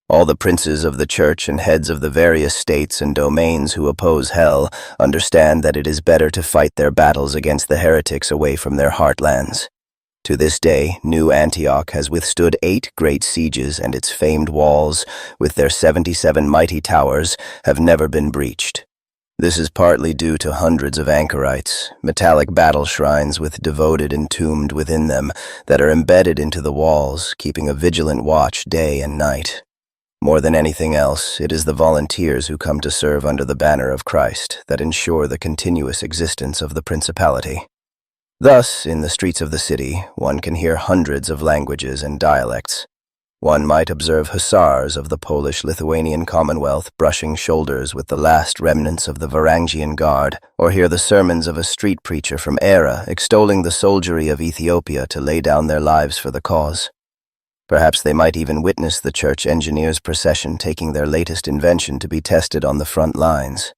All the princes of the Church and heads of the various states and domains who oppose hell understand that it is better to fight their battles against the heretics away from their heartlands. To this day, New Antioch has withstood 8 great sieges, and its famed walls, with their 77 mighty towers, have never been breached. This is partly due to hundreds of anchorites, metallic battle shrines with devoted entombed within them, that are embedded into the walls, keeping a vigilant watch day and night. More than anything else, it is the volunteers who come to serve under the banner of Christ that ensure the continuous existence of the Principality. Thus, in the streets of the city, one can hear hundreds of languages and dialects. One might observe hussars of the Polish-Lithuanian Commonwealth brushing shoulders with the last remnants of the Varangian Guard, or hear the sermons of a street preacher from Eire extolling the soldiery of Ethiopia to lay down their lives for the cause. Perhaps they might even witness the church engineers' procession taking their latest invention to be tested on the front lines.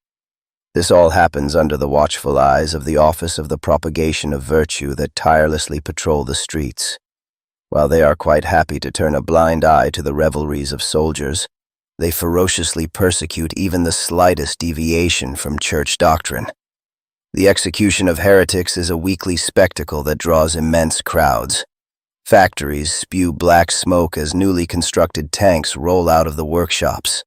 This all happens under the watchful eyes of the Office of the Propagation of Virtue that tirelessly patrol the streets. While they are quite happy to turn a blind eye to the revelries of soldiers, they ferociously persecute even the slightest deviation from church doctrine. The execution of heretics is a weekly spectacle that draws immense crowds. Factories spew black smoke as newly constructed tanks roll out of the workshops.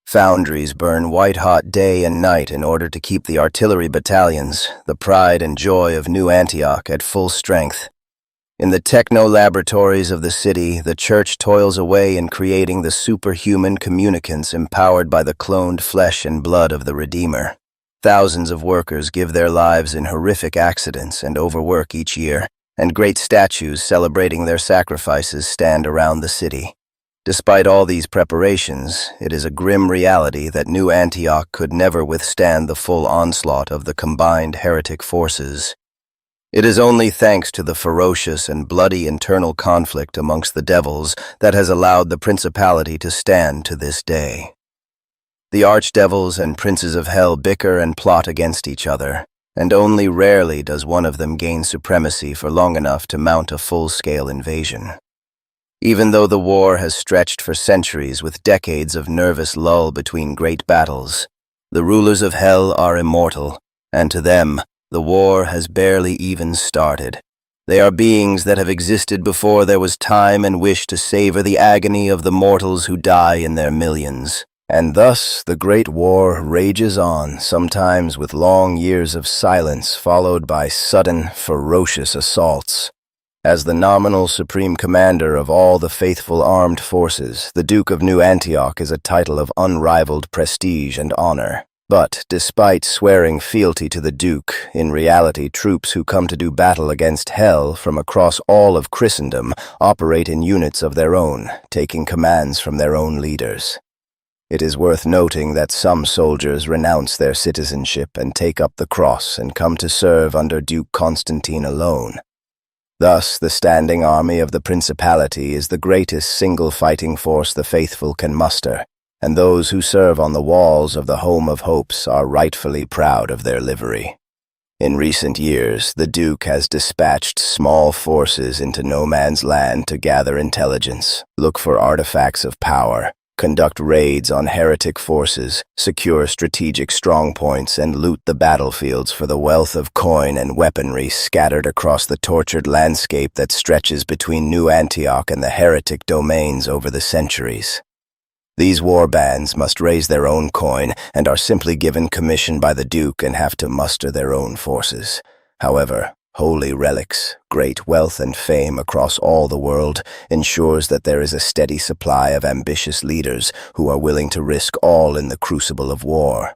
Foundries burn white-hot day and night in order to keep the artillery battalions, the pride and joy of New Antioch, at full strength. In the techno-laboratories of the city, the church toils away in creating the superhuman communicants empowered by the cloned flesh and blood of the Redeemer. Thousands of workers give their lives in horrific accidents and overwork each year, and great statues celebrating their sacrifices stand around the city. Despite all these preparations, it is a grim reality that New Antioch could never withstand the full onslaught of the combined heretic forces. It is only thanks to the ferocious and bloody internal conflict amongst the devils that has allowed the Principality to stand to this day. The archdevils and princes of hell bicker and plot against each other, and only rarely does one of them gain supremacy for long enough to mount a full-scale invasion. Even though the war has stretched for centuries with decades of nervous lull between great battles, the rulers of hell are immortal, and to them, the war has barely even started. They are beings that have existed before there was time and wish to savor the agony of the mortals who die in their millions. And thus the Great War rages on, sometimes with long years of silence followed by sudden, ferocious assaults. As the nominal supreme commander of all the faithful armed forces, the Duke of New Antioch is a title of unrivaled prestige and honor. But, despite swearing fealty to the Duke, in reality troops who come to do battle against Hell from across all of Christendom operate in units of their own, taking commands from their own leaders. It is worth noting that some soldiers renounce their citizenship and take up the cross and come to serve under Duke Constantine alone. Thus, the standing army of the Principality is the greatest single fighting force the faithful can muster, and those who serve on the walls of the Home of Hopes are rightfully proud of their livery. In recent years, the Duke has dispatched small forces into no man's land to gather intelligence, look for artifacts of power, conduct raids on heretic forces, secure strategic strongpoints, and loot the battlefields for the wealth of coin and weaponry scattered across the tortured landscape that stretches between New Antioch and the heretic domains over the centuries. These war bands must raise their own coin and are simply given commission by the Duke and have to muster their own forces. However, holy relics, great wealth and fame across all the world ensures that there is a steady supply of ambitious leaders who are willing to risk all in the crucible of war.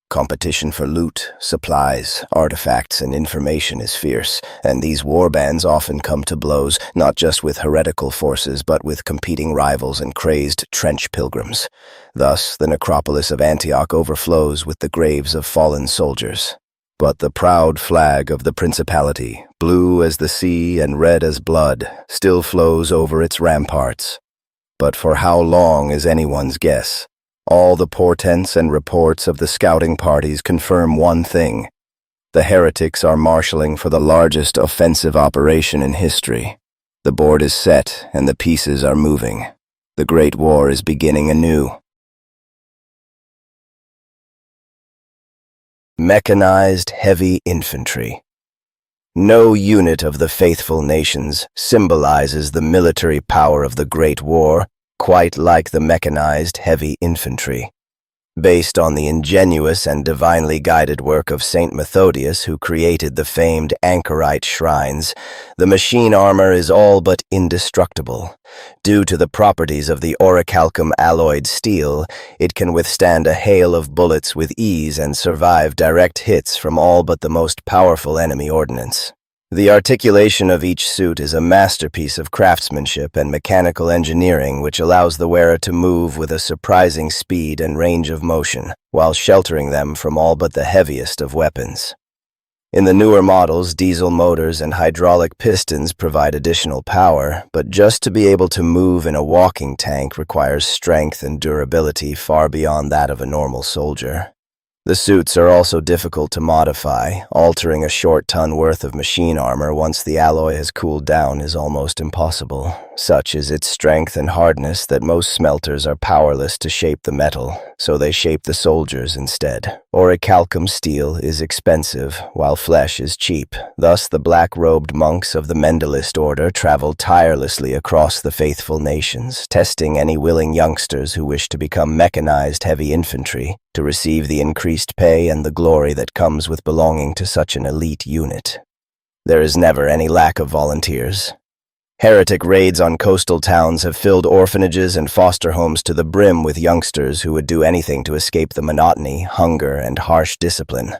Competition for loot, supplies, artifacts, and information is fierce, and these warbands often come to blows not just with heretical forces but with competing rivals and crazed trench pilgrims. Thus, the necropolis of Antioch overflows with the graves of fallen soldiers. But the proud flag of the Principality, blue as the sea and red as blood, still flows over its ramparts. But for how long is anyone's guess? All the portents and reports of the scouting parties confirm one thing. The heretics are marshalling for the largest offensive operation in history. The board is set and the pieces are moving. The Great War is beginning anew. Mechanized heavy infantry. No unit of the faithful nations symbolizes the military power of the Great War quite like the mechanized heavy infantry. Based on the ingenious and divinely guided work of Saint Methodius, who created the famed Anchorite Shrines, the machine armor is all but indestructible. Due to the properties of the orichalcum alloyed steel, it can withstand a hail of bullets with ease and survive direct hits from all but the most powerful enemy ordnance. The articulation of each suit is a masterpiece of craftsmanship and mechanical engineering which allows the wearer to move with a surprising speed and range of motion, while sheltering them from all but the heaviest of weapons. In the newer models, diesel motors and hydraulic pistons provide additional power, but just to be able to move in a walking tank requires strength and durability far beyond that of a normal soldier. The suits are also difficult to modify. Altering a short ton worth of machine armor once the alloy has cooled down is almost impossible. Such is its strength and hardness that most smelters are powerless to shape the metal, so they shape the soldiers instead. Orichalcum steel is expensive, while flesh is cheap. Thus, the black-robed monks of the Mentalist order travel tirelessly across the faithful nations, testing any willing youngsters who wish to become mechanized heavy infantry, to receive the increased pay and the glory that comes with belonging to such an elite unit. There is never any lack of volunteers. Heretic raids on coastal towns have filled orphanages and foster homes to the brim with youngsters who would do anything to escape the monotony, hunger, and harsh discipline.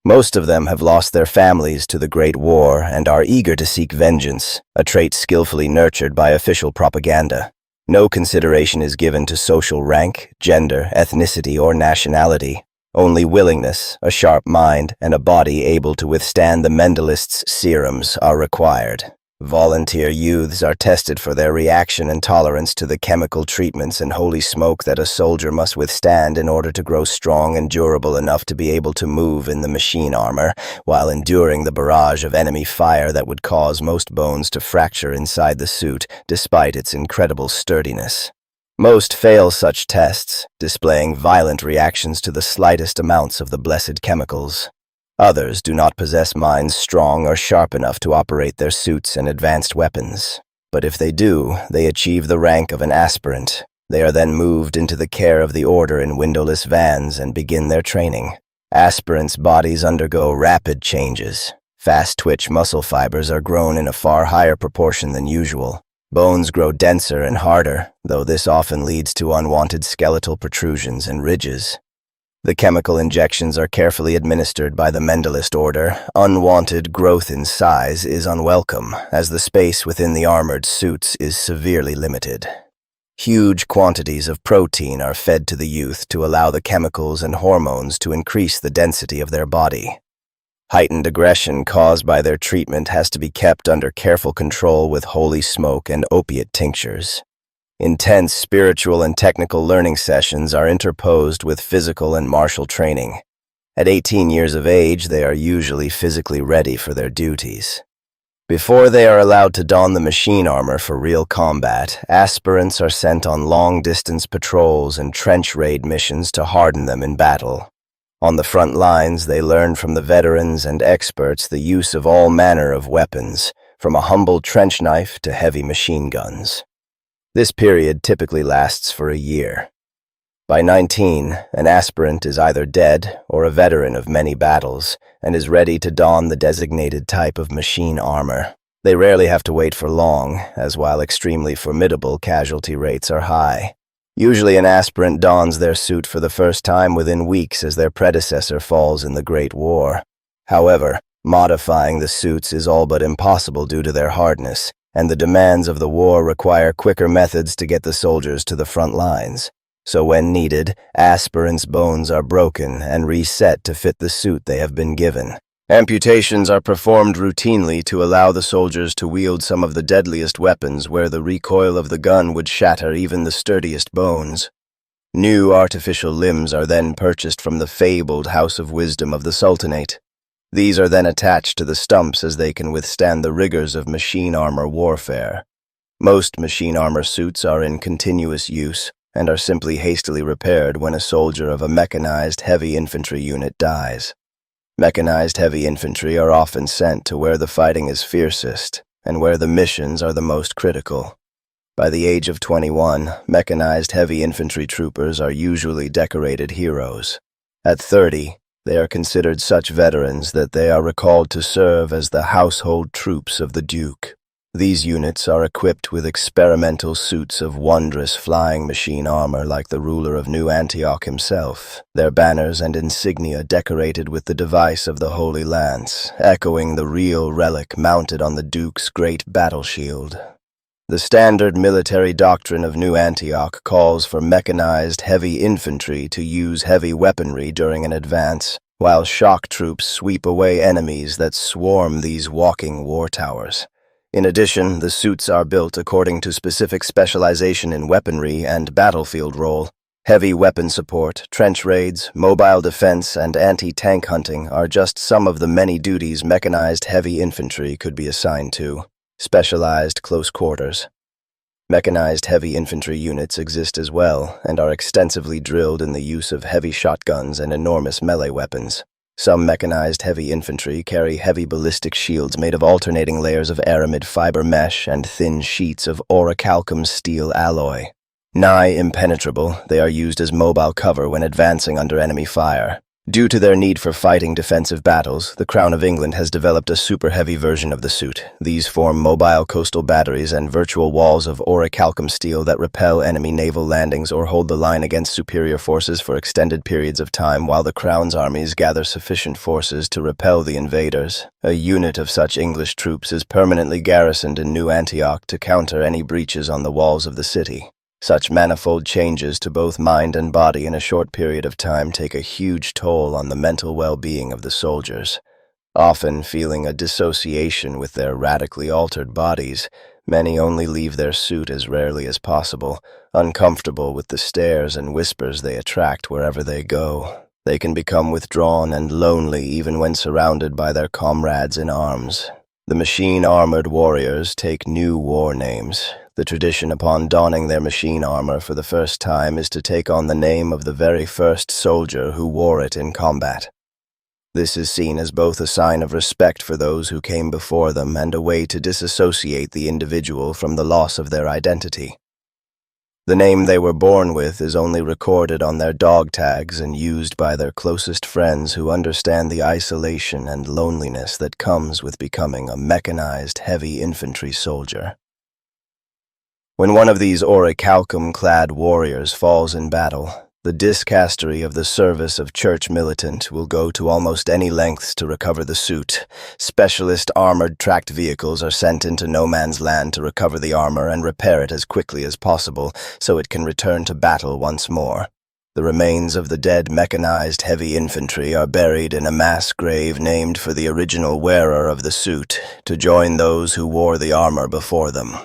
Most of them have lost their families to the Great War and are eager to seek vengeance, a trait skillfully nurtured by official propaganda. No consideration is given to social rank, gender, ethnicity, or nationality. Only willingness, a sharp mind, and a body able to withstand the Mentalist's serums are required. Volunteer youths are tested for their reaction and tolerance to the chemical treatments and holy smoke that a soldier must withstand in order to grow strong and durable enough to be able to move in the machine armor, while enduring the barrage of enemy fire that would cause most bones to fracture inside the suit, despite its incredible sturdiness. Most fail such tests, displaying violent reactions to the slightest amounts of the blessed chemicals. Others do not possess minds strong or sharp enough to operate their suits and advanced weapons. But if they do, they achieve the rank of an aspirant. They are then moved into the care of the Order in windowless vans and begin their training. Aspirants' bodies undergo rapid changes. Fast-twitch muscle fibers are grown in a far higher proportion than usual. Bones grow denser and harder, though this often leads to unwanted skeletal protrusions and ridges. The chemical injections are carefully administered by the Mendelist order. Unwanted growth in size is unwelcome, as the space within the armored suits is severely limited. Huge quantities of protein are fed to the youth to allow the chemicals and hormones to increase the density of their body. Heightened aggression caused by their treatment has to be kept under careful control with holy smoke and opiate tinctures. Intense spiritual and technical learning sessions are interposed with physical and martial training. At 18 years of age, they are usually physically ready for their duties. Before they are allowed to don the machine armor for real combat, aspirants are sent on long-distance patrols and trench raid missions to harden them in battle. On the front lines, they learn from the veterans and experts the use of all manner of weapons, from a humble trench knife to heavy machine guns. This period typically lasts for a year. By 19, an aspirant is either dead or a veteran of many battles and is ready to don the designated type of machine armor. They rarely have to wait for long, as while extremely formidable, casualty rates are high. Usually an aspirant dons their suit for the first time within weeks as their predecessor falls in the Great War. However, modifying the suits is all but impossible due to their hardness, and the demands of the war require quicker methods to get the soldiers to the front lines. So when needed, aspirants' bones are broken and reset to fit the suit they have been given. Amputations are performed routinely to allow the soldiers to wield some of the deadliest weapons where the recoil of the gun would shatter even the sturdiest bones. New artificial limbs are then purchased from the fabled House of Wisdom of the Sultanate. These are then attached to the stumps as they can withstand the rigors of machine armor warfare. Most machine armor suits are in continuous use and are simply hastily repaired when a soldier of a mechanized heavy infantry unit dies. Mechanized heavy infantry are often sent to where the fighting is fiercest and where the missions are the most critical. By the age of 21, mechanized heavy infantry troopers are usually decorated heroes. At 30, they are considered such veterans that they are recalled to serve as the household troops of the Duke. These units are equipped with experimental suits of wondrous flying machine armor like the ruler of New Antioch himself, their banners and insignia decorated with the device of the Holy Lance, echoing the real relic mounted on the Duke's great battle shield. The standard military doctrine of New Antioch calls for mechanized heavy infantry to use heavy weaponry during an advance, while shock troops sweep away enemies that swarm these walking war towers. In addition, the suits are built according to specific specialization in weaponry and battlefield role. Heavy weapon support, trench raids, mobile defense, and anti-tank hunting are just some of the many duties mechanized heavy infantry could be assigned to. Specialized close quarters. Mechanized heavy infantry units exist as well and are extensively drilled in the use of heavy shotguns and enormous melee weapons. Some mechanized heavy infantry carry heavy ballistic shields made of alternating layers of aramid fiber mesh and thin sheets of orichalcum steel alloy. Nigh impenetrable, they are used as mobile cover when advancing under enemy fire. Due to their need for fighting defensive battles, the Crown of England has developed a super-heavy version of the suit. These form mobile coastal batteries and virtual walls of orichalcum steel that repel enemy naval landings or hold the line against superior forces for extended periods of time while the Crown's armies gather sufficient forces to repel the invaders. A unit of such English troops is permanently garrisoned in New Antioch to counter any breaches on the walls of the city. Such manifold changes to both mind and body in a short period of time take a huge toll on the mental well-being of the soldiers. Often feeling a dissociation with their radically altered bodies, many only leave their suit as rarely as possible, uncomfortable with the stares and whispers they attract wherever they go. They can become withdrawn and lonely even when surrounded by their comrades in arms. The machine-armored warriors take new war names. The tradition upon donning their machine armor for the first time is to take on the name of the very first soldier who wore it in combat. This is seen as both a sign of respect for those who came before them and a way to disassociate the individual from the loss of their identity. The name they were born with is only recorded on their dog tags and used by their closest friends who understand the isolation and loneliness that comes with becoming a mechanized heavy infantry soldier. When one of these orichalcum-clad warriors falls in battle, the discastery of the service of church militant will go to almost any lengths to recover the suit. Specialist armored tracked vehicles are sent into no man's land to recover the armor and repair it as quickly as possible so it can return to battle once more. The remains of the dead mechanized heavy infantry are buried in a mass grave named for the original wearer of the suit to join those who wore the armor before them.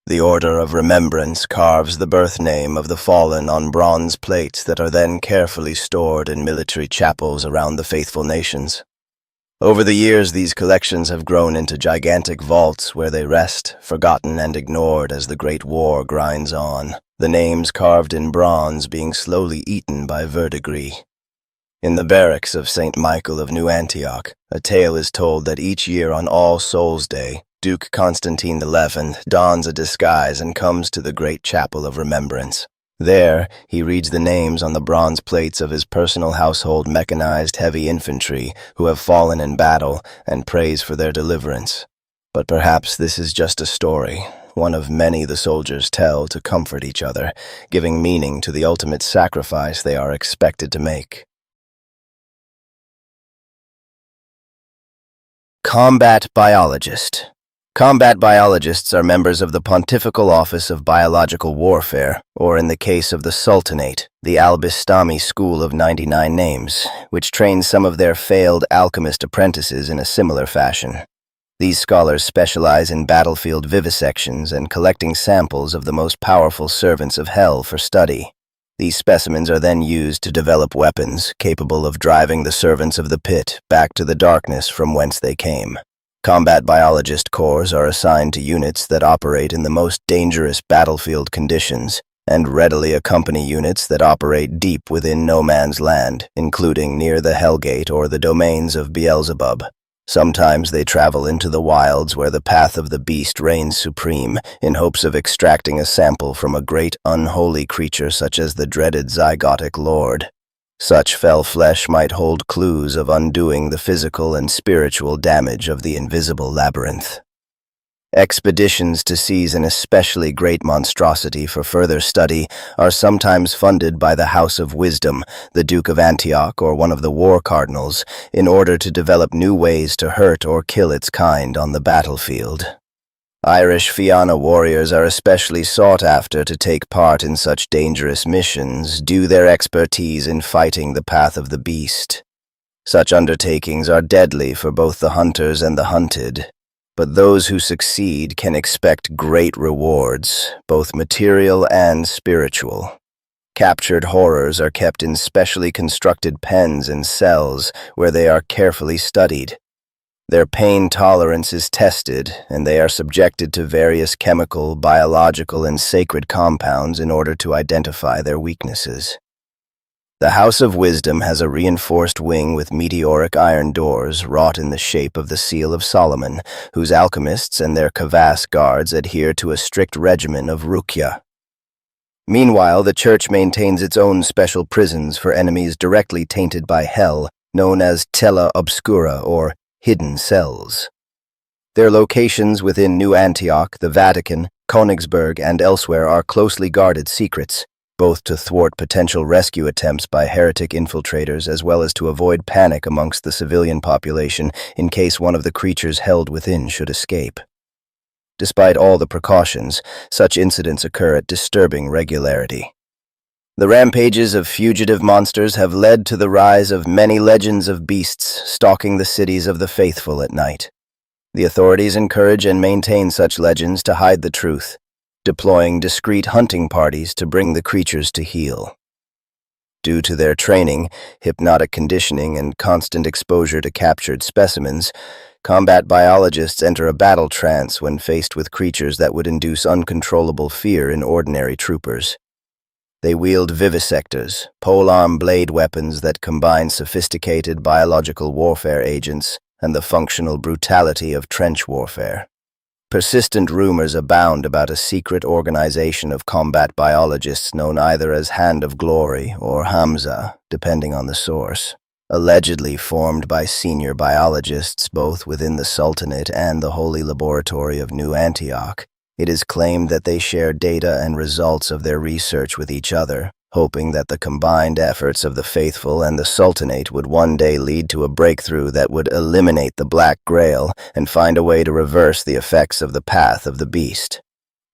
The Order of Remembrance carves the birth name of the fallen on bronze plates that are then carefully stored in military chapels around the faithful nations. Over the years, these collections have grown into gigantic vaults where they rest, forgotten and ignored as the Great War grinds on, the names carved in bronze being slowly eaten by verdigris. In the barracks of St. Michael of New Antioch, a tale is told that each year on All Souls' Day, Duke Constantine XI dons a disguise and comes to the great chapel of remembrance. There, he reads the names on the bronze plates of his personal household mechanized heavy infantry who have fallen in battle and prays for their deliverance. But perhaps this is just a story, one of many the soldiers tell to comfort each other, giving meaning to the ultimate sacrifice they are expected to make. Combat Biologist. Combat biologists are members of the Pontifical Office of Biological Warfare, or in the case of the Sultanate, the Al-Bistami School of 99 Names, which trains some of their failed alchemist apprentices in a similar fashion. These scholars specialize in battlefield vivisections and collecting samples of the most powerful servants of hell for study. These specimens are then used to develop weapons capable of driving the servants of the pit back to the darkness from whence they came. Combat biologist corps are assigned to units that operate in the most dangerous battlefield conditions and readily accompany units that operate deep within no man's land, including near the Hellgate or the domains of Beelzebub. Sometimes they travel into the wilds where the path of the beast reigns supreme, in hopes of extracting a sample from a great unholy creature such as the dreaded zygotic lord. Such fell flesh might hold clues of undoing the physical and spiritual damage of the invisible labyrinth. Expeditions to seize an especially great monstrosity for further study are sometimes funded by the House of Wisdom, the Duke of Antioch, or one of the war cardinals, in order to develop new ways to hurt or kill its kind on the battlefield. Irish Fianna warriors are especially sought after to take part in such dangerous missions, due their expertise in fighting the path of the beast. Such undertakings are deadly for both the hunters and the hunted, but those who succeed can expect great rewards, both material and spiritual. Captured horrors are kept in specially constructed pens and cells where they are carefully studied. Their pain tolerance is tested, and they are subjected to various chemical, biological, and sacred compounds in order to identify their weaknesses. The House of Wisdom has a reinforced wing with meteoric iron doors wrought in the shape of the Seal of Solomon, whose alchemists and their Kavass guards adhere to a strict regimen of ruqya. Meanwhile, the Church maintains its own special prisons for enemies directly tainted by hell, known as Tela Obscura, or hidden cells. Their locations within New Antioch, the Vatican, Königsberg, and elsewhere are closely guarded secrets, both to thwart potential rescue attempts by heretic infiltrators as well as to avoid panic amongst the civilian population in case one of the creatures held within should escape. Despite all the precautions, such incidents occur at disturbing regularity. The rampages of fugitive monsters have led to the rise of many legends of beasts stalking the cities of the faithful at night. The authorities encourage and maintain such legends to hide the truth, deploying discreet hunting parties to bring the creatures to heel. Due to their training, hypnotic conditioning, and constant exposure to captured specimens, combat biologists enter a battle trance when faced with creatures that would induce uncontrollable fear in ordinary troopers. They wield vivisectors, polearm blade weapons that combine sophisticated biological warfare agents and the functional brutality of trench warfare. Persistent rumors abound about a secret organization of combat biologists known either as Hand of Glory or Hamza, depending on the source. Allegedly formed by senior biologists both within the Sultanate and the Holy Laboratory of New Antioch, it is claimed that they share data and results of their research with each other, hoping that the combined efforts of the faithful and the Sultanate would one day lead to a breakthrough that would eliminate the Black Grail and find a way to reverse the effects of the path of the beast.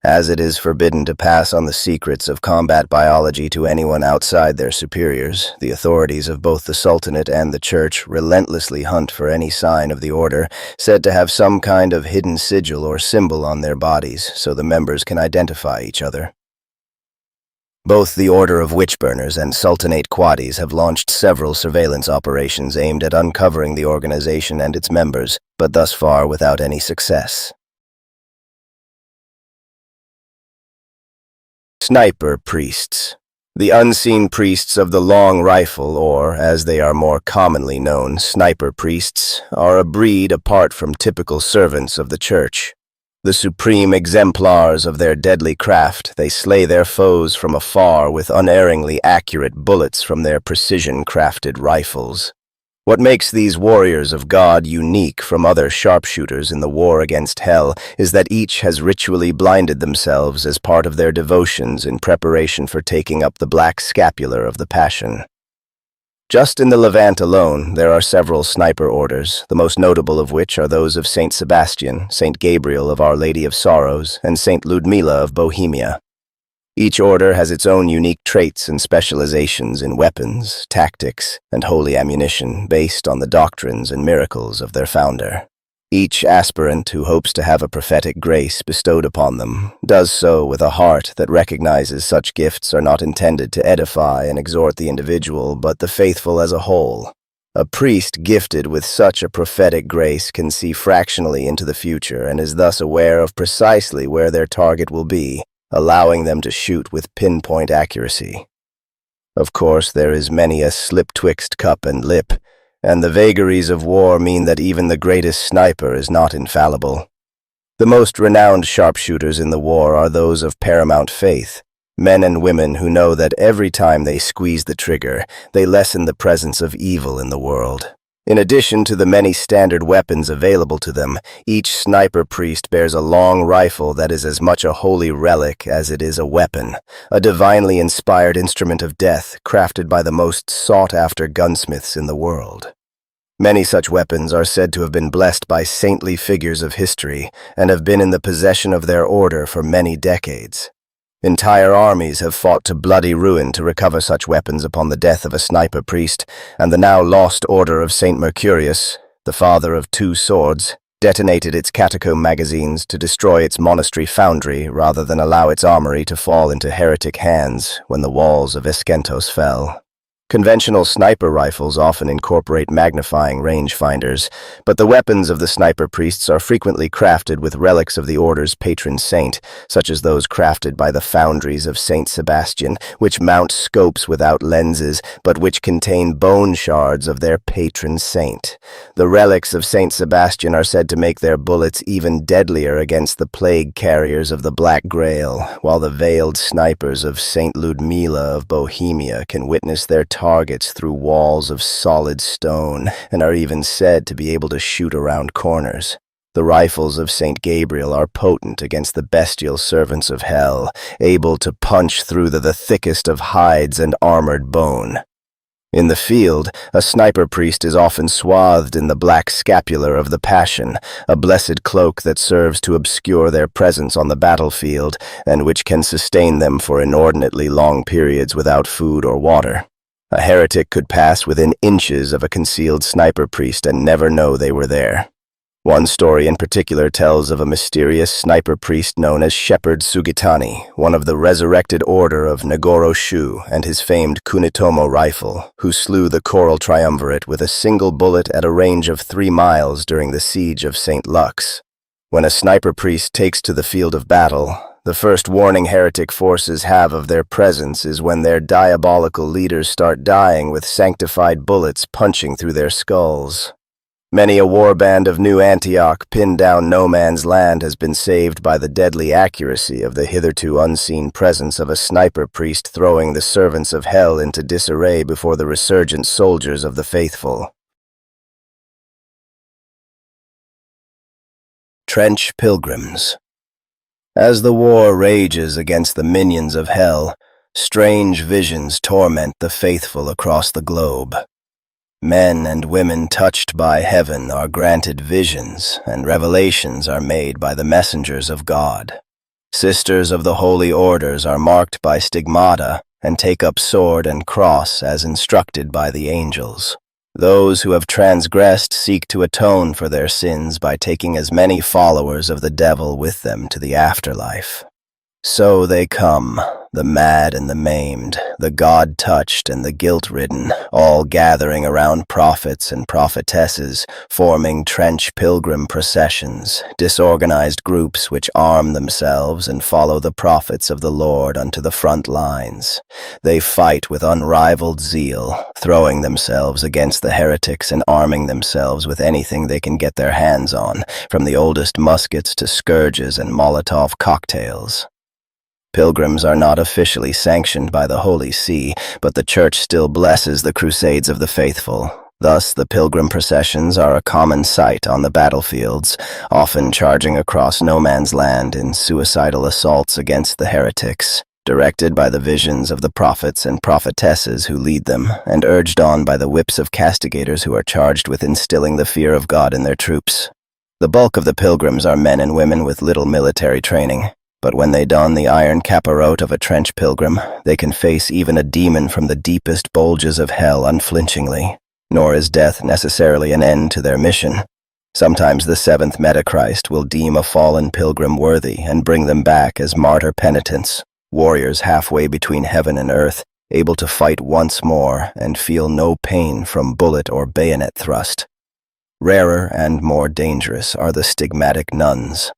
As it is forbidden to pass on the secrets of combat biology to anyone outside their superiors, the authorities of both the Sultanate and the Church relentlessly hunt for any sign of the order, said to have some kind of hidden sigil or symbol on their bodies so the members can identify each other. Both the Order of Witchburners and Sultanate Quadis have launched several surveillance operations aimed at uncovering the organization and its members, but thus far without any success. Sniper Priests. The unseen priests of the long rifle, or, as they are more commonly known, sniper priests, are a breed apart from typical servants of the Church. The supreme exemplars of their deadly craft, they slay their foes from afar with unerringly accurate bullets from their precision-crafted rifles. What makes these warriors of God unique from other sharpshooters in the war against Hell is that each has ritually blinded themselves as part of their devotions in preparation for taking up the black scapular of the Passion. Just in the Levant alone, there are several sniper orders, the most notable of which are those of Saint Sebastian, Saint Gabriel of Our Lady of Sorrows, and Saint Ludmila of Bohemia. Each order has its own unique traits and specializations in weapons, tactics, and holy ammunition based on the doctrines and miracles of their founder. Each aspirant who hopes to have a prophetic grace bestowed upon them does so with a heart that recognizes such gifts are not intended to edify and exhort the individual, but the faithful as a whole. A priest gifted with such a prophetic grace can see fractionally into the future and is thus aware of precisely where their target will be, allowing them to shoot with pinpoint accuracy. Of course, there is many a slip twixt cup and lip, and the vagaries of war mean that even the greatest sniper is not infallible. The most renowned sharpshooters in the war are those of paramount faith, men and women who know that every time they squeeze the trigger, they lessen the presence of evil in the world. In addition to the many standard weapons available to them, each sniper priest bears a long rifle that is as much a holy relic as it is a weapon, a divinely inspired instrument of death crafted by the most sought-after gunsmiths in the world. Many such weapons are said to have been blessed by saintly figures of history and have been in the possession of their order for many decades. Entire armies have fought to bloody ruin to recover such weapons upon the death of a sniper priest, and the now lost Order of St. Mercurius, the father of two swords, detonated its catacomb magazines to destroy its monastery foundry rather than allow its armory to fall into heretic hands when the walls of Eskentos fell. Conventional sniper rifles often incorporate magnifying rangefinders, but the weapons of the sniper priests are frequently crafted with relics of the order's patron saint, such as those crafted by the foundries of Saint Sebastian, which mount scopes without lenses, but which contain bone shards of their patron saint. The relics of Saint Sebastian are said to make their bullets even deadlier against the plague carriers of the Black Grail, while the veiled snipers of Saint Ludmila of Bohemia can witness their targets through walls of solid stone and are even said to be able to shoot around corners. The rifles of Saint Gabriel are potent against the bestial servants of hell, able to punch through the thickest of hides and armored bone. In the field, a sniper priest is often swathed in the black scapular of the Passion, a blessed cloak that serves to obscure their presence on the battlefield and which can sustain them for inordinately long periods without food or water. A heretic could pass within inches of a concealed sniper priest and never know they were there. One story in particular tells of a mysterious sniper priest known as Shepherd Sugitani, one of the resurrected order of Nagoro Shu and his famed Kunitomo rifle, who slew the Choral Triumvirate with a single bullet at a range of 3 miles during the siege of St. Lux. When a sniper priest takes to the field of battle, the first warning heretic forces have of their presence is when their diabolical leaders start dying with sanctified bullets punching through their skulls. Many a warband of New Antioch pinned down no man's land has been saved by the deadly accuracy of the hitherto unseen presence of a sniper priest throwing the servants of hell into disarray before the resurgent soldiers of the faithful. Trench Pilgrims. As the war rages against the minions of hell, strange visions torment the faithful across the globe. Men and women touched by heaven are granted visions, and revelations are made by the messengers of God. Sisters of the holy orders are marked by stigmata and take up sword and cross as instructed by the angels. Those who have transgressed seek to atone for their sins by taking as many followers of the devil with them to the afterlife. So they come, the mad and the maimed, the God-touched and the guilt-ridden, all gathering around prophets and prophetesses, forming trench pilgrim processions, disorganized groups which arm themselves and follow the prophets of the Lord unto the front lines. They fight with unrivaled zeal, throwing themselves against the heretics and arming themselves with anything they can get their hands on, from the oldest muskets to scourges and Molotov cocktails. Pilgrims are not officially sanctioned by the Holy See, but the Church still blesses the crusades of the faithful. Thus, the pilgrim processions are a common sight on the battlefields, often charging across no man's land in suicidal assaults against the heretics, directed by the visions of the prophets and prophetesses who lead them, and urged on by the whips of castigators who are charged with instilling the fear of God in their troops. The bulk of the pilgrims are men and women with little military training. But when they don the iron caparot of a trench pilgrim, they can face even a demon from the deepest bulges of hell unflinchingly, nor is death necessarily an end to their mission. Sometimes the seventh Metachrist will deem a fallen pilgrim worthy and bring them back as martyr penitents, warriors halfway between heaven and earth, able to fight once more and feel no pain from bullet or bayonet thrust. Rarer and more dangerous are the stigmatic nuns,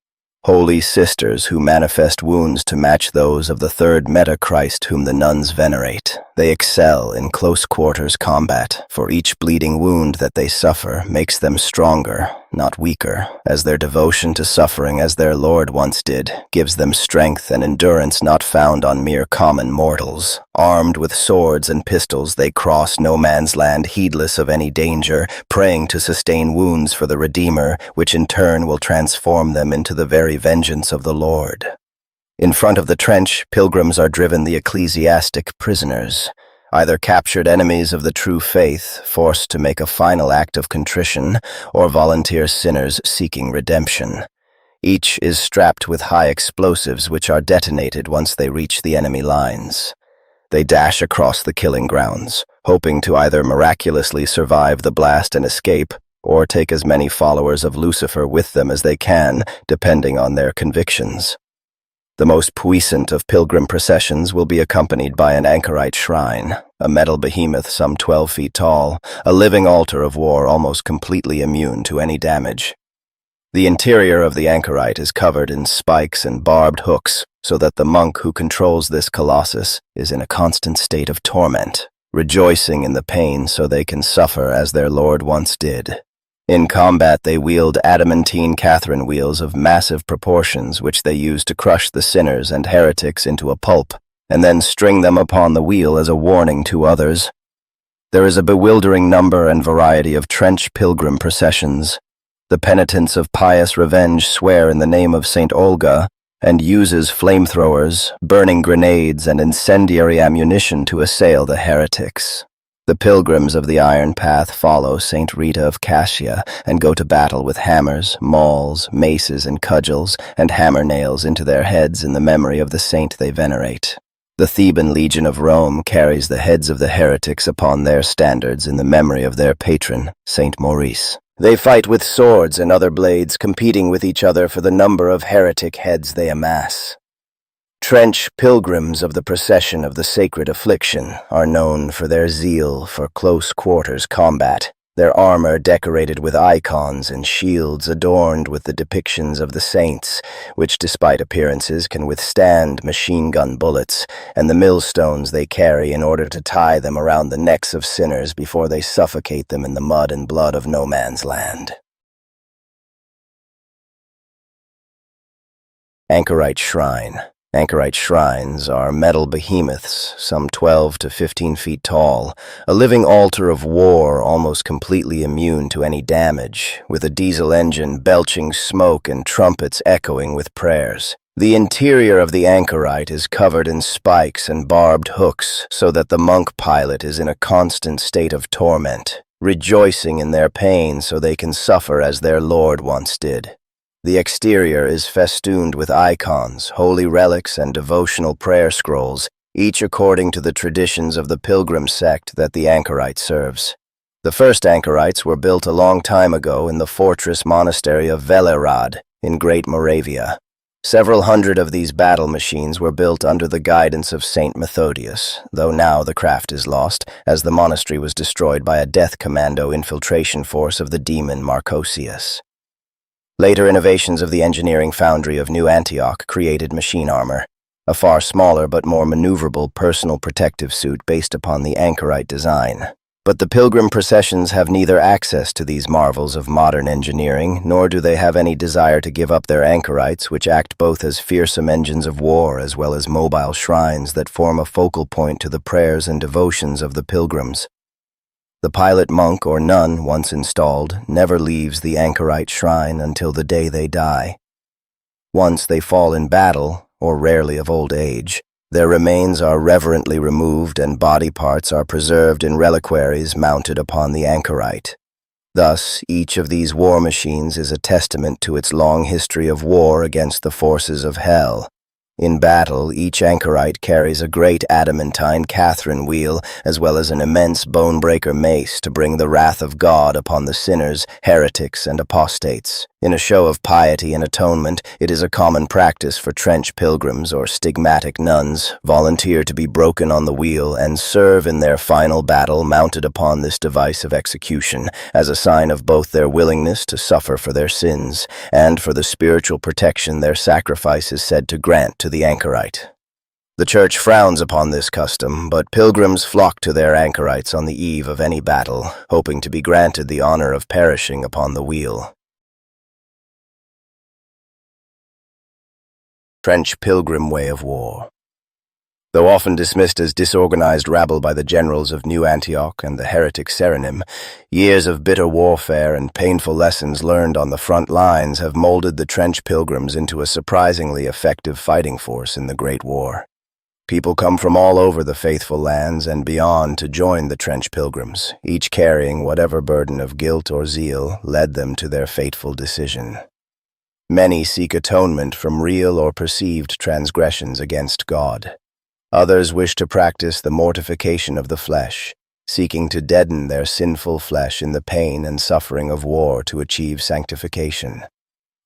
holy sisters who manifest wounds to match those of the third Metachrist whom the nuns venerate. They excel in close quarters combat, for each bleeding wound that they suffer makes them stronger, not weaker, as their devotion to suffering as their Lord once did gives them strength and endurance not found on mere common mortals. Armed with swords and pistols, they cross no man's land heedless of any danger, praying to sustain wounds for the Redeemer, which in turn will transform them into the very vengeance of the Lord. In front of the trench, pilgrims are driven the ecclesiastic prisoners, either captured enemies of the true faith, forced to make a final act of contrition, or volunteer sinners seeking redemption. Each is strapped with high explosives which are detonated once they reach the enemy lines. They dash across the killing grounds, hoping to either miraculously survive the blast and escape, or take as many followers of Lucifer with them as they can, depending on their convictions. The most puissant of pilgrim processions will be accompanied by an Anchorite Shrine, a metal behemoth some 12 feet tall, a living altar of war almost completely immune to any damage. The interior of the Anchorite is covered in spikes and barbed hooks, so that the monk who controls this colossus is in a constant state of torment, rejoicing in the pain so they can suffer as their Lord once did. In combat, they wield adamantine Catherine wheels of massive proportions which they use to crush the sinners and heretics into a pulp, and then string them upon the wheel as a warning to others. There is a bewildering number and variety of trench pilgrim processions. The penitents of pious revenge swear in the name of St. Olga, and uses flamethrowers, burning grenades, and incendiary ammunition to assail the heretics. The pilgrims of the Iron Path follow St. Rita of Cassia and go to battle with hammers, mauls, maces, and cudgels, and hammer nails into their heads in the memory of the saint they venerate. The Theban Legion of Rome carries the heads of the heretics upon their standards in the memory of their patron, St. Maurice. They fight with swords and other blades, competing with each other for the number of heretic heads they amass. Trench pilgrims of the procession of the Sacred Affliction are known for their zeal for close quarters combat, their armor decorated with icons and shields adorned with the depictions of the saints, which despite appearances can withstand machine gun bullets, and the millstones they carry in order to tie them around the necks of sinners before they suffocate them in the mud and blood of no man's land. Anchorite Shrine. Anchorite shrines are metal behemoths, some 12 to 15 feet tall, a living altar of war almost completely immune to any damage, with a diesel engine belching smoke and trumpets echoing with prayers. The interior of the anchorite is covered in spikes and barbed hooks, so that the monk pilot is in a constant state of torment, rejoicing in their pain so they can suffer as their Lord once did. The exterior is festooned with icons, holy relics, and devotional prayer scrolls, each according to the traditions of the Pilgrim sect that the Anchorite serves. The first Anchorites were built a long time ago in the fortress monastery of Vellerad in Great Moravia. Several hundred of these battle machines were built under the guidance of Saint Methodius, though now the craft is lost, as the monastery was destroyed by a death commando infiltration force of the demon Marcosius. Later innovations of the engineering foundry of New Antioch created machine armor, a far smaller but more maneuverable personal protective suit based upon the Anchorite design. But the pilgrim processions have neither access to these marvels of modern engineering, nor do they have any desire to give up their anchorites, which act both as fearsome engines of war as well as mobile shrines that form a focal point to the prayers and devotions of the pilgrims. The pilot monk or nun, once installed, never leaves the Anchorite shrine until the day they die. Once they fall in battle, or rarely of old age, their remains are reverently removed and body parts are preserved in reliquaries mounted upon the Anchorite. Thus, each of these war machines is a testament to its long history of war against the forces of hell. In battle, each Anchorite carries a great adamantine Catherine wheel, as well as an immense bone-breaker mace to bring the wrath of God upon the sinners, heretics, and apostates. In a show of piety and atonement, it is a common practice for trench pilgrims or stigmatic nuns volunteer to be broken on the wheel and serve in their final battle mounted upon this device of execution, as a sign of both their willingness to suffer for their sins and for the spiritual protection their sacrifice is said to grant to the Anchorite. The Church frowns upon this custom, but pilgrims flock to their Anchorites on the eve of any battle, hoping to be granted the honor of perishing upon the wheel. Trench Pilgrim Way of War. Though often dismissed as disorganized rabble by the generals of New Antioch and the Heretic Chorister, years of bitter warfare and painful lessons learned on the front lines have molded the Trench Pilgrims into a surprisingly effective fighting force in the Great War. People come from all over the faithful lands and beyond to join the Trench Pilgrims, each carrying whatever burden of guilt or zeal led them to their fateful decision. Many seek atonement from real or perceived transgressions against God. Others wish to practice the mortification of the flesh, seeking to deaden their sinful flesh in the pain and suffering of war to achieve sanctification.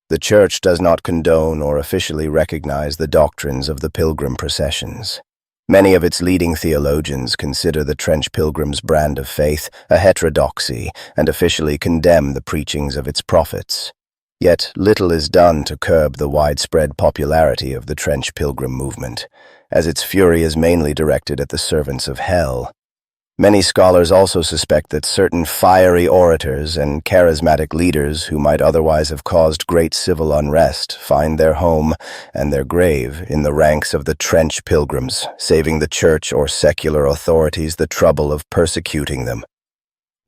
The Church does not condone or officially recognize the doctrines of the pilgrim processions. Many of its leading theologians consider the Trench Pilgrims' brand of faith a heterodoxy and officially condemn the preachings of its prophets. Yet little is done to curb the widespread popularity of the Trench Pilgrim movement, as its fury is mainly directed at the servants of hell. Many scholars also suspect that certain fiery orators and charismatic leaders who might otherwise have caused great civil unrest find their home and their grave in the ranks of the Trench Pilgrims, saving the church or secular authorities the trouble of persecuting them.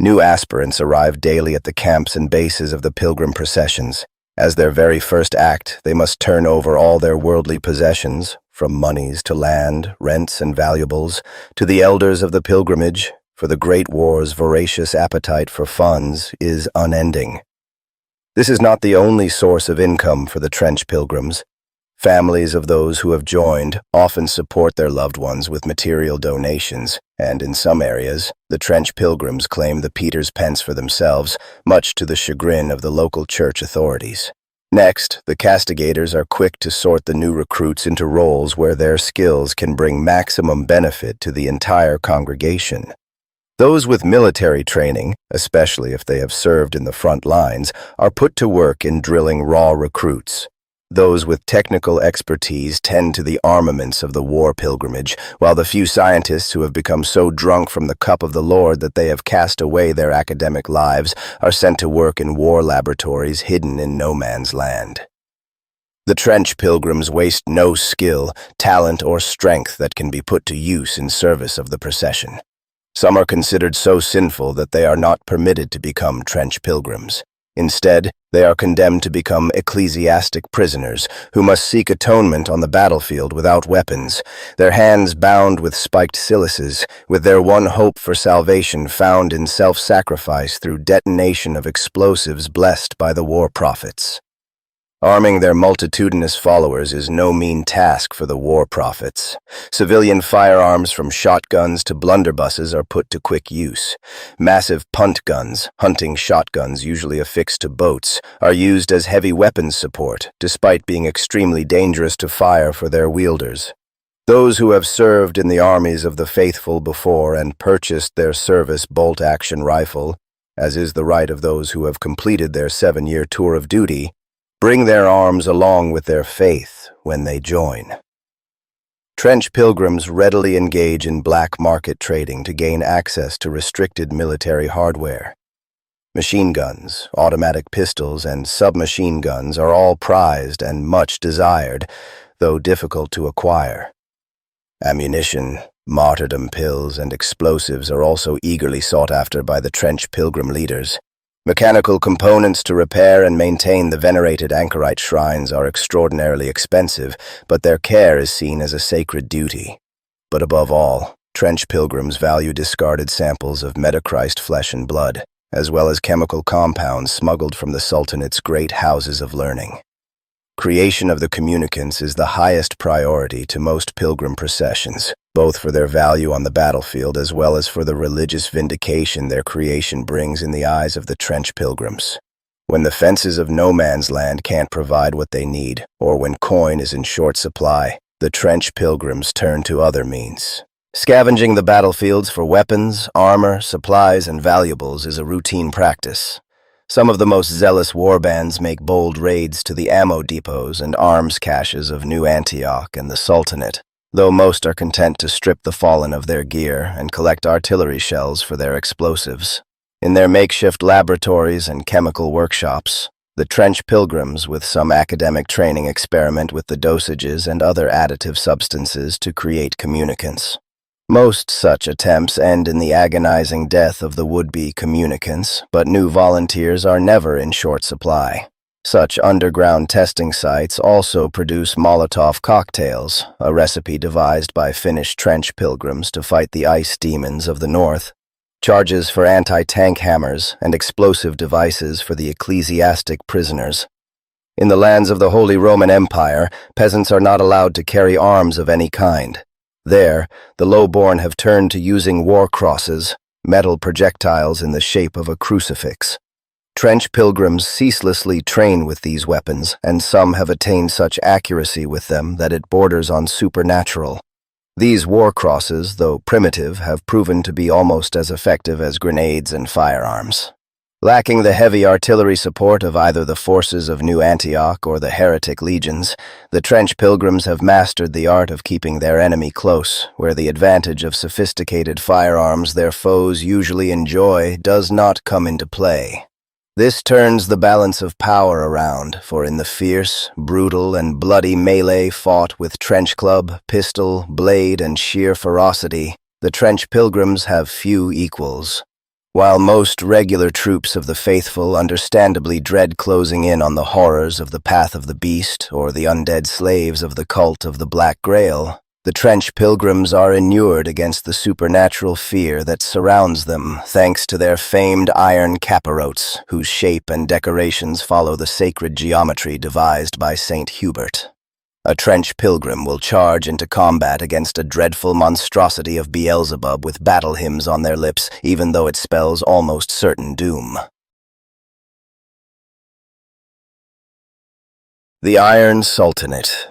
New aspirants arrive daily at the camps and bases of the pilgrim processions. As their very first act, they must turn over all their worldly possessions, from moneys to land, rents and valuables, to the elders of the pilgrimage, for the Great War's voracious appetite for funds is unending. This is not the only source of income for the Trench Pilgrims. Families of those who have joined often support their loved ones with material donations, and in some areas, the Trench Pilgrims claim the Peter's pence for themselves, much to the chagrin of the local church authorities. Next, the castigators are quick to sort the new recruits into roles where their skills can bring maximum benefit to the entire congregation. Those with military training, especially if they have served in the front lines, are put to work in drilling raw recruits. Those with technical expertise tend to the armaments of the war pilgrimage, while the few scientists who have become so drunk from the cup of the Lord that they have cast away their academic lives are sent to work in war laboratories hidden in no man's land. The trench pilgrims waste no skill, talent, or strength that can be put to use in service of the procession. Some are considered so sinful that they are not permitted to become trench pilgrims. Instead, they are condemned to become ecclesiastic prisoners who must seek atonement on the battlefield without weapons, their hands bound with spiked cilices, with their one hope for salvation found in self-sacrifice through detonation of explosives blessed by the war prophets. Arming their multitudinous followers is no mean task for the war prophets. Civilian firearms from shotguns to blunderbusses are put to quick use. Massive punt guns, hunting shotguns usually affixed to boats, are used as heavy weapons support, despite being extremely dangerous to fire for their wielders. Those who have served in the armies of the faithful before and purchased their service bolt-action rifle, as is the right of those who have completed their 7-year tour of duty, bring their arms along with their faith when they join. Trench pilgrims readily engage in black market trading to gain access to restricted military hardware. Machine guns, automatic pistols, and submachine guns are all prized and much desired, though difficult to acquire. Ammunition, martyrdom pills, and explosives are also eagerly sought after by the trench pilgrim leaders. Mechanical components to repair and maintain the venerated Anchorite shrines are extraordinarily expensive, but their care is seen as a sacred duty. But above all, trench pilgrims value discarded samples of Metachrist flesh and blood, as well as chemical compounds smuggled from the Sultanate's great houses of learning. Creation of the communicants is the highest priority to most pilgrim processions, both for their value on the battlefield as well as for the religious vindication their creation brings in the eyes of the trench pilgrims. When the fences of no man's land can't provide what they need, or when coin is in short supply, the trench pilgrims turn to other means. Scavenging the battlefields for weapons, armor, supplies, and valuables is a routine practice. Some of the most zealous warbands make bold raids to the ammo depots and arms caches of New Antioch and the Sultanate, though most are content to strip the fallen of their gear and collect artillery shells for their explosives. In their makeshift laboratories and chemical workshops, the trench pilgrims with some academic training experiment with the dosages and other additive substances to create communicants. Most such attempts end in the agonizing death of the would-be communicants, but new volunteers are never in short supply. Such underground testing sites also produce Molotov cocktails, a recipe devised by Finnish trench pilgrims to fight the ice demons of the north, charges for anti-tank hammers, and explosive devices for the ecclesiastic prisoners. In the lands of the Holy Roman Empire, peasants are not allowed to carry arms of any kind. There, the low-born have turned to using war crosses, metal projectiles in the shape of a crucifix. Trench pilgrims ceaselessly train with these weapons, and some have attained such accuracy with them that it borders on supernatural. These war crosses, though primitive, have proven to be almost as effective as grenades and firearms. Lacking the heavy artillery support of either the forces of New Antioch or the Heretic Legions, the trench pilgrims have mastered the art of keeping their enemy close, where the advantage of sophisticated firearms their foes usually enjoy does not come into play. This turns the balance of power around, for in the fierce, brutal, and bloody melee fought with trench club, pistol, blade, and sheer ferocity, the trench pilgrims have few equals. While most regular troops of the faithful understandably dread closing in on the horrors of the Path of the Beast or the undead slaves of the cult of the Black Grail, the trench pilgrims are inured against the supernatural fear that surrounds them thanks to their famed iron capirotes, whose shape and decorations follow the sacred geometry devised by Saint Hubert. A trench pilgrim will charge into combat against a dreadful monstrosity of Beelzebub with battle hymns on their lips, even though it spells almost certain doom. The Iron Sultanate.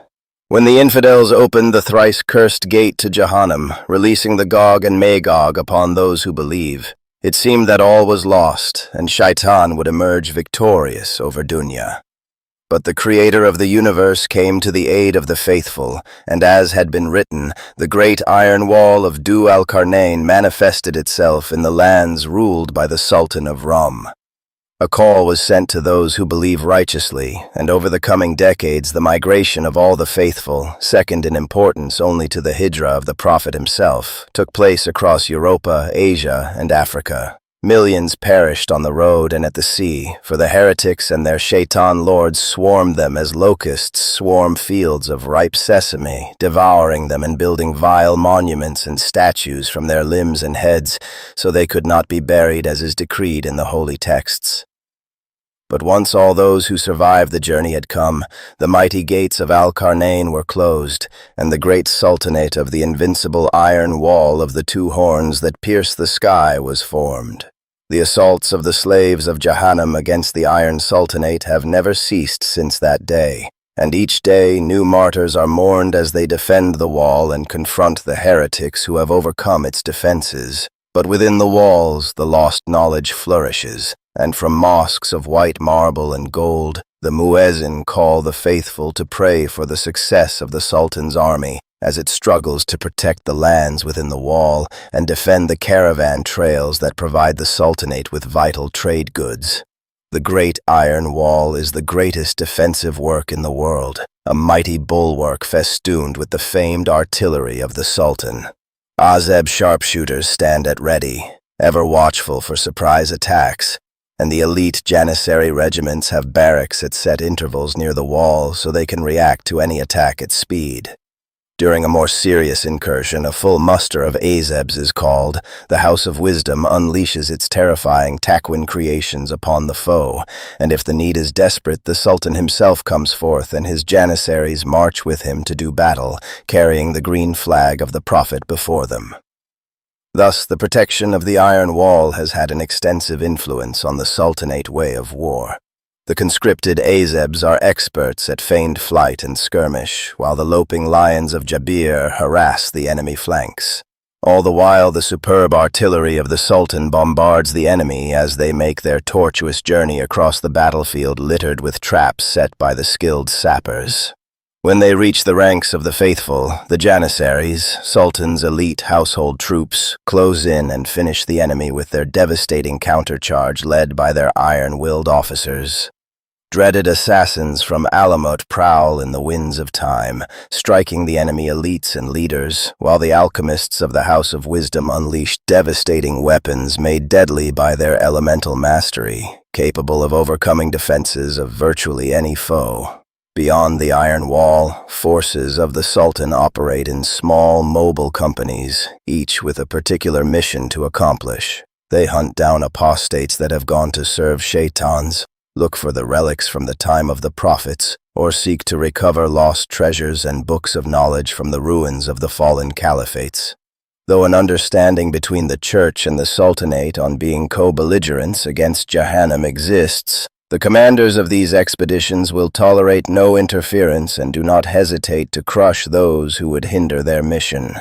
When the infidels opened the thrice-cursed gate to Jahannam, releasing the Gog and Magog upon those who believe, it seemed that all was lost, and Shaitan would emerge victorious over Dunya. But the Creator of the universe came to the aid of the faithful, and as had been written, the great iron wall of Du al-Qarnayn manifested itself in the lands ruled by the Sultan of Rum. A call was sent to those who believe righteously, and over the coming decades the migration of all the faithful, second in importance only to the Hijra of the Prophet himself, took place across Europa, Asia, and Africa. Millions perished on the road and at the sea, for the heretics and their shaitan lords swarmed them as locusts swarm fields of ripe sesame, devouring them and building vile monuments and statues from their limbs and heads, so they could not be buried as is decreed in the holy texts. But once all those who survived the journey had come, the mighty gates of Al-Qarnayn were closed, and the great sultanate of the invincible iron wall of the two horns that pierced the sky was formed. The assaults of the slaves of Jahannam against the Iron Sultanate have never ceased since that day, and each day new martyrs are mourned as they defend the wall and confront the heretics who have overcome its defenses. But within the walls the lost knowledge flourishes, and from mosques of white marble and gold, the muezzin call the faithful to pray for the success of the Sultan's army as it struggles to protect the lands within the wall and defend the caravan trails that provide the Sultanate with vital trade goods. The Great Iron Wall is the greatest defensive work in the world, a mighty bulwark festooned with the famed artillery of the Sultan. Azeb sharpshooters stand at ready, ever watchful for surprise attacks, and the elite Janissary regiments have barracks at set intervals near the wall so they can react to any attack at speed. During a more serious incursion, a full muster of Azebs is called. The House of Wisdom unleashes its terrifying Takwin creations upon the foe, and if the need is desperate, the Sultan himself comes forth and his Janissaries march with him to do battle, carrying the green flag of the Prophet before them. Thus, the protection of the Iron Wall has had an extensive influence on the Sultanate way of war. The conscripted Azebs are experts at feigned flight and skirmish, while the loping lions of Jabir harass the enemy flanks. All the while, the superb artillery of the Sultan bombards the enemy as they make their tortuous journey across the battlefield littered with traps set by the skilled Sappers. When they reach the ranks of the faithful, the Janissaries, Sultan's elite household troops, close in and finish the enemy with their devastating countercharge led by their iron-willed officers. Dreaded assassins from Alamut prowl in the winds of time, striking the enemy elites and leaders, while the alchemists of the House of Wisdom unleash devastating weapons made deadly by their elemental mastery, capable of overcoming defenses of virtually any foe. Beyond the Iron Wall, forces of the Sultan operate in small, mobile companies, each with a particular mission to accomplish. They hunt down apostates that have gone to serve shaitans, look for the relics from the time of the prophets, or seek to recover lost treasures and books of knowledge from the ruins of the fallen caliphates. Though an understanding between the Church and the Sultanate on being co-belligerents against Jahannam exists, the commanders of these expeditions will tolerate no interference and do not hesitate to crush those who would hinder their mission.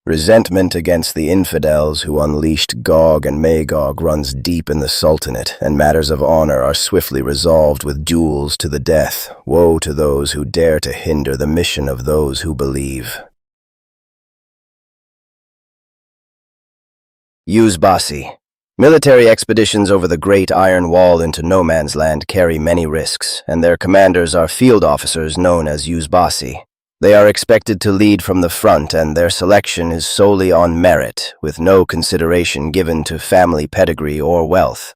Resentment against the infidels who unleashed Gog and Magog runs deep in the Sultanate, and matters of honor are swiftly resolved with duels to the death. Woe to those who dare to hinder the mission of those who believe. Yuzbasi. Military expeditions over the Great Iron Wall into no man's land carry many risks, and their commanders are field officers known as Yuzbasi. They are expected to lead from the front, and their selection is solely on merit, with no consideration given to family pedigree or wealth.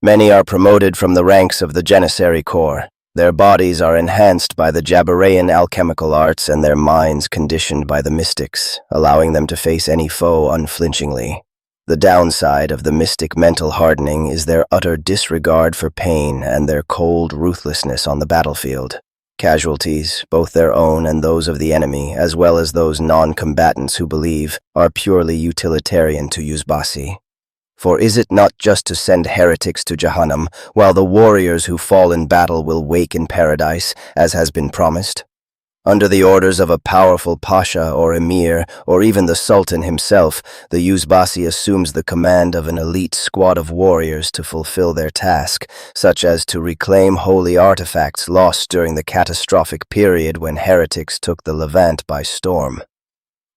Many are promoted from the ranks of the Janissary Corps. Their bodies are enhanced by the Jabirean alchemical arts and their minds conditioned by the mystics, allowing them to face any foe unflinchingly. The downside of the mystic mental hardening is their utter disregard for pain and their cold ruthlessness on the battlefield. Casualties, both their own and those of the enemy, as well as those non-combatants who believe, are purely utilitarian to Yuzbasi. For is it not just to send heretics to Jahannam, while the warriors who fall in battle will wake in paradise, as has been promised? Under the orders of a powerful pasha or emir, or even the sultan himself, the Yuzbasi assumes the command of an elite squad of warriors to fulfill their task, such as to reclaim holy artifacts lost during the catastrophic period when heretics took the Levant by storm.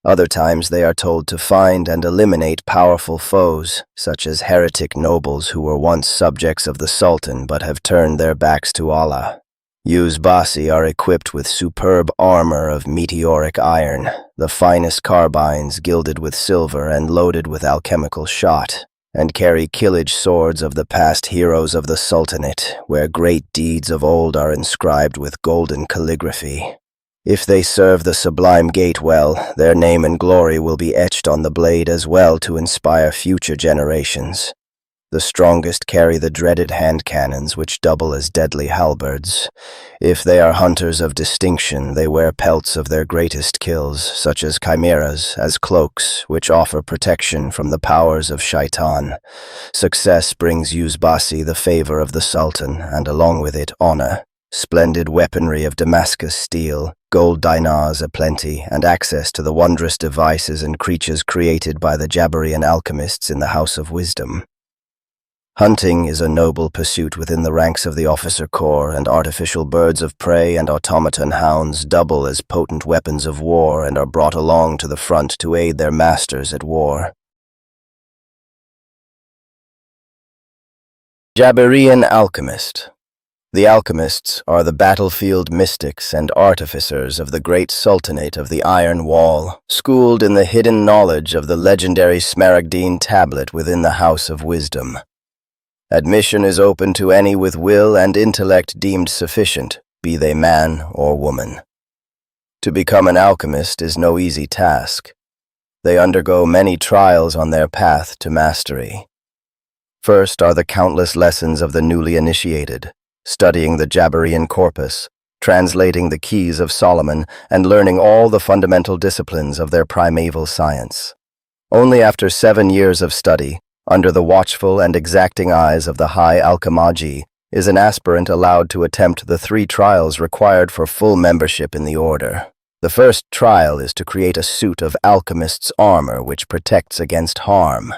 Other times they are told to find and eliminate powerful foes, such as heretic nobles who were once subjects of the Sultan but have turned their backs to Allah. Yuzbasi are equipped with superb armor of meteoric iron, the finest carbines gilded with silver and loaded with alchemical shot, and carry killage swords of the past heroes of the Sultanate, where great deeds of old are inscribed with golden calligraphy. If they serve the Sublime Gate well, their name and glory will be etched on the blade as well to inspire future generations. The strongest carry the dreaded hand cannons, which double as deadly halberds. If they are hunters of distinction, they wear pelts of their greatest kills, such as chimeras, as cloaks, which offer protection from the powers of Shaitan. Success brings Yuzbasi the favor of the Sultan, and along with it, honor. Splendid weaponry of Damascus steel, gold dinars aplenty, and access to the wondrous devices and creatures created by the Jabirean Alchemists in the House of Wisdom. Hunting is a noble pursuit within the ranks of the officer corps, and artificial birds of prey and automaton hounds double as potent weapons of war and are brought along to the front to aid their masters at war. Jabirean Alchemist. The alchemists are the battlefield mystics and artificers of the great Sultanate of the Iron Wall, schooled in the hidden knowledge of the legendary Smaragdine tablet within the House of Wisdom. Admission is open to any with will and intellect deemed sufficient, be they man or woman. To become an alchemist is no easy task. They undergo many trials on their path to mastery. First are the countless lessons of the newly initiated, studying the Jabirean corpus, translating the keys of Solomon, and learning all the fundamental disciplines of their primeval science. Only after 7 years of study, under the watchful and exacting eyes of the High Alchemagi, is an aspirant allowed to attempt the 3 trials required for full membership in the order. The first trial is to create a suit of alchemist's armor which protects against harm.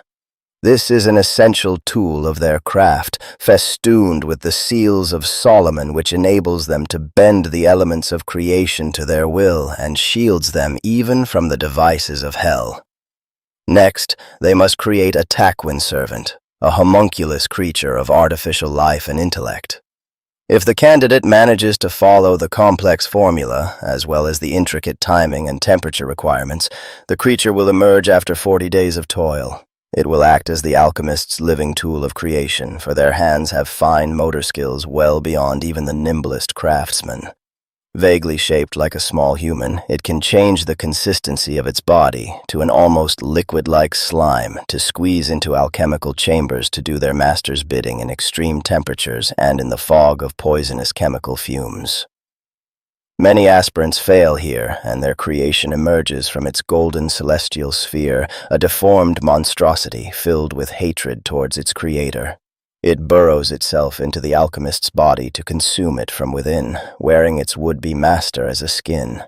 This is an essential tool of their craft, festooned with the seals of Solomon, which enables them to bend the elements of creation to their will and shields them even from the devices of hell. Next, they must create a Taquin servant, a homunculus creature of artificial life and intellect. If the candidate manages to follow the complex formula, as well as the intricate timing and temperature requirements, the creature will emerge after 40 days of toil. It will act as the alchemist's living tool of creation, for their hands have fine motor skills well beyond even the nimblest craftsman. Vaguely shaped like a small human, it can change the consistency of its body to an almost liquid-like slime to squeeze into alchemical chambers to do their master's bidding in extreme temperatures and in the fog of poisonous chemical fumes. Many aspirants fail here, and their creation emerges from its golden celestial sphere, a deformed monstrosity filled with hatred towards its creator. It burrows itself into the alchemist's body to consume it from within, wearing its would-be master as a skin.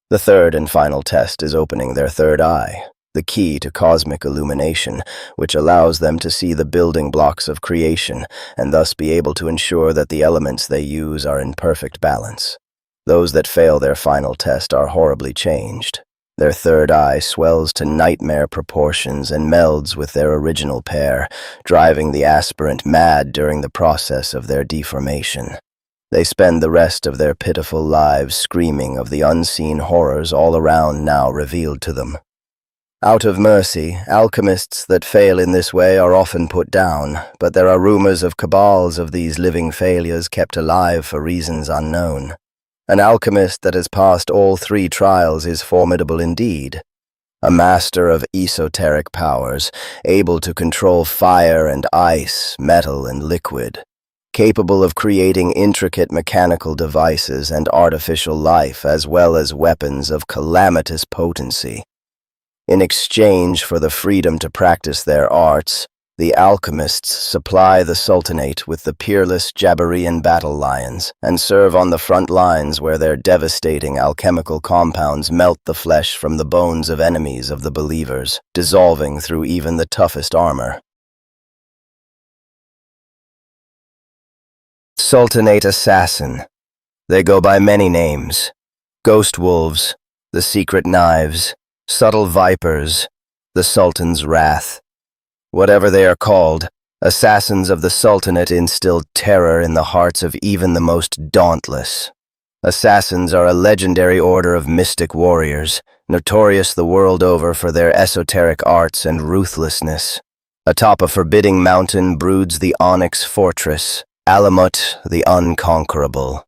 The third and final test is opening their third eye, the key to cosmic illumination, which allows them to see the building blocks of creation, and thus be able to ensure that the elements they use are in perfect balance. Those that fail their final test are horribly changed. Their third eye swells to nightmare proportions and melds with their original pair, driving the aspirant mad during the process of their deformation. They spend the rest of their pitiful lives screaming of the unseen horrors all around now revealed to them. Out of mercy, alchemists that fail in this way are often put down, but there are rumors of cabals of these living failures kept alive for reasons unknown. An alchemist that has passed all 3 trials is formidable indeed. A master of esoteric powers, able to control fire and ice, metal and liquid, capable of creating intricate mechanical devices and artificial life as well as weapons of calamitous potency. In exchange for the freedom to practice their arts, The alchemists supply the Sultanate with the peerless Jabirean battle lions and serve on the front lines where their devastating alchemical compounds melt the flesh from the bones of enemies of the believers, dissolving through even the toughest armor. Sultanate Assassin. They go by many names: Ghost Wolves, the Secret Knives, Subtle Vipers, the Sultan's Wrath. Whatever they are called, assassins of the Sultanate instill terror in the hearts of even the most dauntless. Assassins are a legendary order of mystic warriors, notorious the world over for their esoteric arts and ruthlessness. Atop a forbidding mountain broods the Onyx Fortress, Alamut the Unconquerable.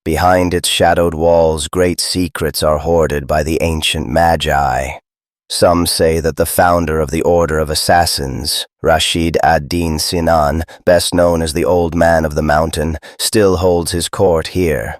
Behind its shadowed walls, great secrets are hoarded by the ancient Magi. Some say that the founder of the Order of Assassins, Rashid ad-Din Sinan, best known as the Old Man of the Mountain, still holds his court here.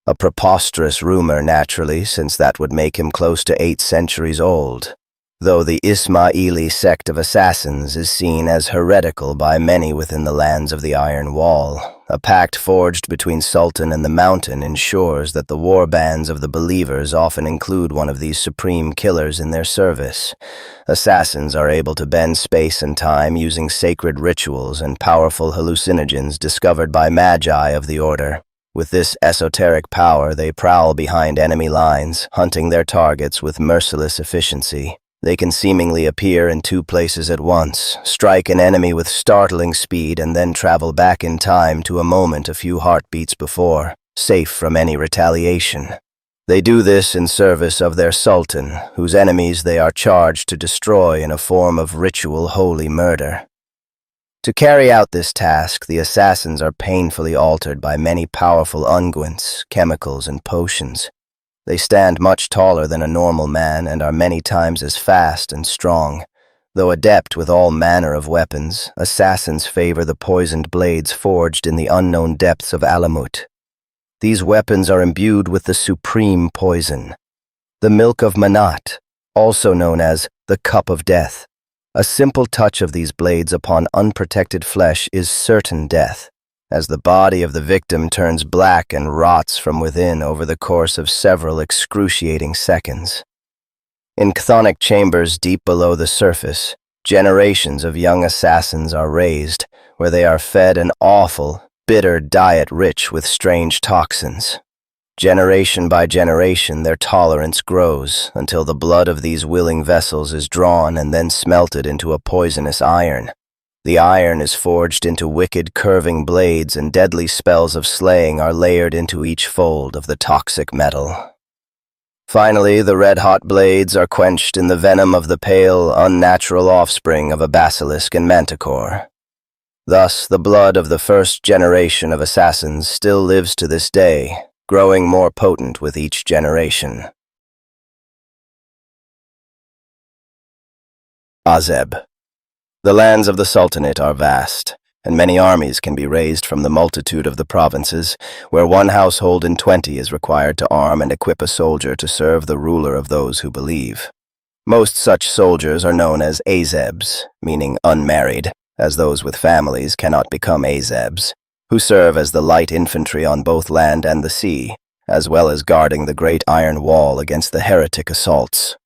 A preposterous rumor, naturally, since that would make him close to 8 centuries old. Though the Ismaili sect of assassins is seen as heretical by many within the lands of the Iron Wall, a pact forged between Sultan and the Mountain ensures that the war bands of the believers often include one of these supreme killers in their service. Assassins are able to bend space and time using sacred rituals and powerful hallucinogens discovered by Magi of the Order. With this esoteric power, they prowl behind enemy lines, hunting their targets with merciless efficiency. They can seemingly appear in 2 places at once, strike an enemy with startling speed, and then travel back in time to a moment a few heartbeats before, safe from any retaliation. They do this in service of their Sultan, whose enemies they are charged to destroy in a form of ritual holy murder. To carry out this task, the assassins are painfully altered by many powerful unguents, chemicals, and potions. They stand much taller than a normal man and are many times as fast and strong. Though adept with all manner of weapons, assassins favor the poisoned blades forged in the unknown depths of Alamut. These weapons are imbued with the supreme poison, the Milk of Manat, also known as the Cup of Death. A simple touch of these blades upon unprotected flesh is certain death, as the body of the victim turns black and rots from within over the course of several excruciating seconds. In chthonic chambers deep below the surface, generations of young assassins are raised, where they are fed an awful, bitter diet rich with strange toxins. Generation by generation, their tolerance grows, until the blood of these willing vessels is drawn and then smelted into a poisonous iron. The iron is forged into wicked curving blades, and deadly spells of slaying are layered into each fold of the toxic metal. Finally, the red-hot blades are quenched in the venom of the pale, unnatural offspring of a basilisk and manticore. Thus, the blood of the first generation of assassins still lives to this day, growing more potent with each generation. Azeb. The lands of the Sultanate are vast, and many armies can be raised from the multitude of the provinces, where 1 household in 20 is required to arm and equip a soldier to serve the ruler of those who believe. Most such soldiers are known as Azebs, meaning unmarried, as those with families cannot become Azebs, who serve as the light infantry on both land and the sea, as well as guarding the great iron wall against the heretic assaults.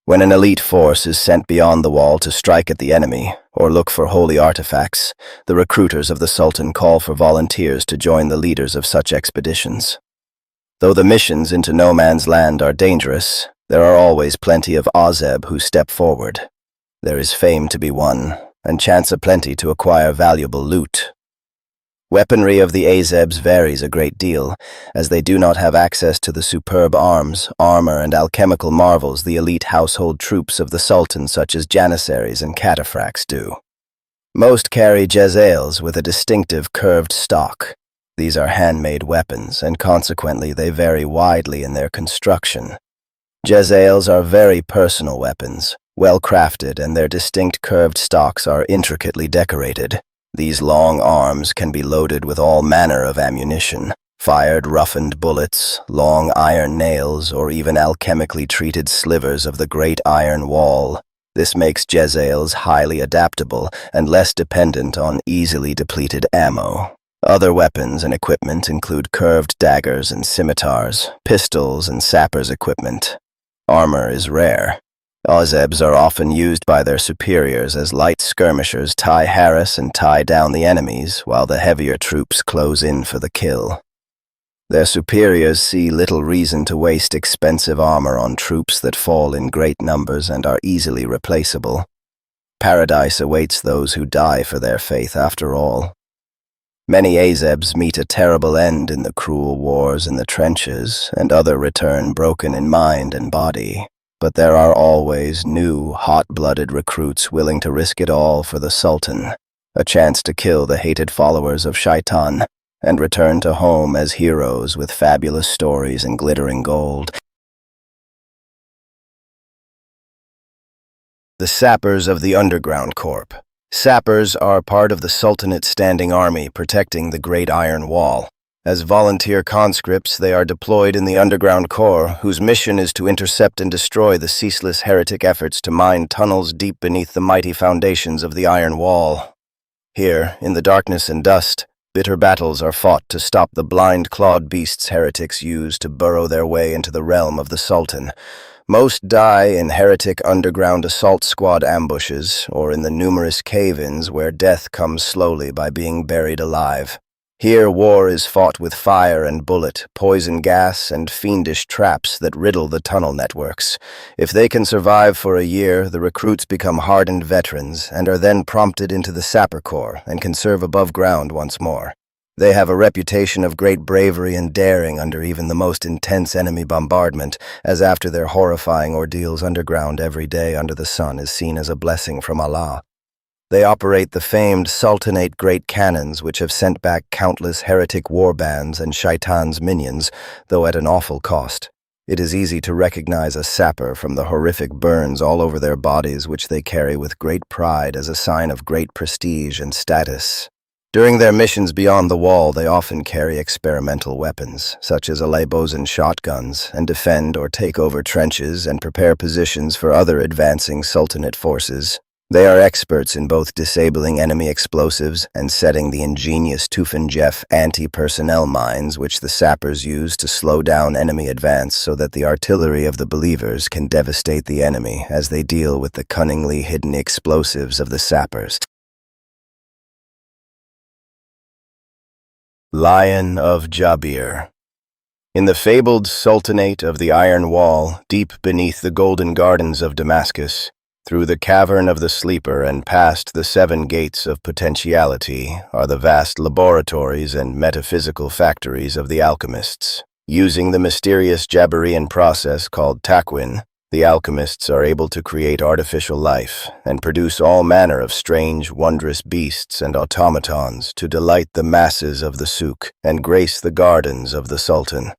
When an elite force is sent beyond the wall to strike at the enemy, or look for holy artifacts, the recruiters of the Sultan call for volunteers to join the leaders of such expeditions. Though the missions into no man's land are dangerous, there are always plenty of Azeb who step forward. There is fame to be won, and chance aplenty to acquire valuable loot. Weaponry of the Azebs varies a great deal, as they do not have access to the superb arms, armor, and alchemical marvels the elite household troops of the Sultan such as Janissaries and cataphracts do. Most carry jezzails with a distinctive curved stock. These are handmade weapons, and consequently they vary widely in their construction. Jezzails are very personal weapons, well crafted, and their distinct curved stocks are intricately decorated. These long arms can be loaded with all manner of ammunition, fired roughened bullets, long iron nails, or even alchemically treated slivers of the great iron wall. This makes Jezzails highly adaptable and less dependent on easily depleted ammo. Other weapons and equipment include curved daggers and scimitars, pistols and sappers equipment. Armor is rare. Azebs are often used by their superiors as light skirmishers harass and tie down the enemies, while the heavier troops close in for the kill. Their superiors see little reason to waste expensive armor on troops that fall in great numbers and are easily replaceable. Paradise awaits those who die for their faith after all. Many Azebs meet a terrible end in the cruel wars in the trenches, and others return broken in mind and body. But there are always new, hot-blooded recruits willing to risk it all for the Sultan, a chance to kill the hated followers of Shaitan, and return to home as heroes with fabulous stories and glittering gold. The Sappers of the Underground Corp. Sappers are part of the Sultanate's standing army protecting the Great Iron Wall. As volunteer conscripts, they are deployed in the Underground Corps, whose mission is to intercept and destroy the ceaseless heretic efforts to mine tunnels deep beneath the mighty foundations of the Iron Wall. Here, in the darkness and dust, bitter battles are fought to stop the blind-clawed beasts heretics use to burrow their way into the realm of the Sultan. Most die in heretic underground assault squad ambushes, or in the numerous cave-ins where death comes slowly by being buried alive. Here war is fought with fire and bullet, poison gas, and fiendish traps that riddle the tunnel networks. If they can survive for a year, the recruits become hardened veterans and are then prompted into the Sapper Corps and can serve above ground once more. They have a reputation of great bravery and daring under even the most intense enemy bombardment, as after their horrifying ordeals underground every day under the sun is seen as a blessing from Allah. They operate the famed Sultanate great cannons, which have sent back countless heretic warbands and Shaitan's minions, though at an awful cost. It is easy to recognize a sapper from the horrific burns all over their bodies, which they carry with great pride as a sign of great prestige and status. During their missions beyond the wall, they often carry experimental weapons, such as Alebosan shotguns, and defend or take over trenches and prepare positions for other advancing Sultanate forces. They are experts in both disabling enemy explosives and setting the ingenious Tufanjef anti-personnel mines which the sappers use to slow down enemy advance so that the artillery of the believers can devastate the enemy as they deal with the cunningly hidden explosives of the sappers. Lion of Jabir. In the fabled Sultanate of the Iron Wall, deep beneath the golden gardens of Damascus, through the cavern of the sleeper and past the 7 gates of potentiality are the vast laboratories and metaphysical factories of the alchemists. Using the mysterious Jabirean process called takwin, the alchemists are able to create artificial life and produce all manner of strange, wondrous beasts and automatons to delight the masses of the souk and grace the gardens of the Sultan.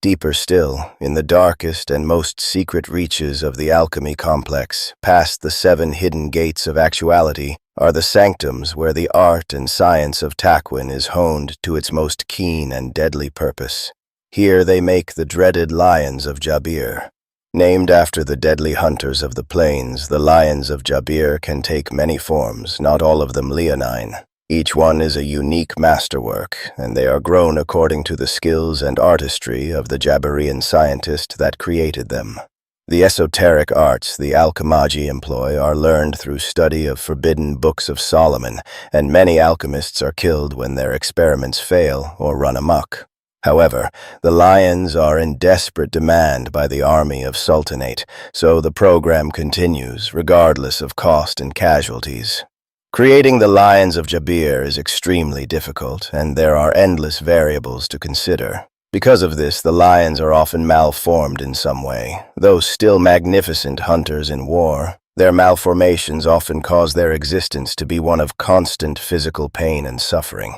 Deeper still, in the darkest and most secret reaches of the alchemy complex, past the 7 hidden gates of actuality, are the sanctums where the art and science of takwin is honed to its most keen and deadly purpose. Here they make the dreaded Lions of Jabir. Named after the deadly hunters of the plains, the Lions of Jabir can take many forms, not all of them leonine. Each one is a unique masterwork, and they are grown according to the skills and artistry of the Jabirean scientist that created them. The esoteric arts the alchemaji employ are learned through study of forbidden books of Solomon, and many alchemists are killed when their experiments fail or run amok. However, the Lions are in desperate demand by the army of Sultanate, so the program continues, regardless of cost and casualties. Creating the Lions of Jabir is extremely difficult, and there are endless variables to consider. Because of this, the Lions are often malformed in some way. Though still magnificent hunters in war, their malformations often cause their existence to be one of constant physical pain and suffering.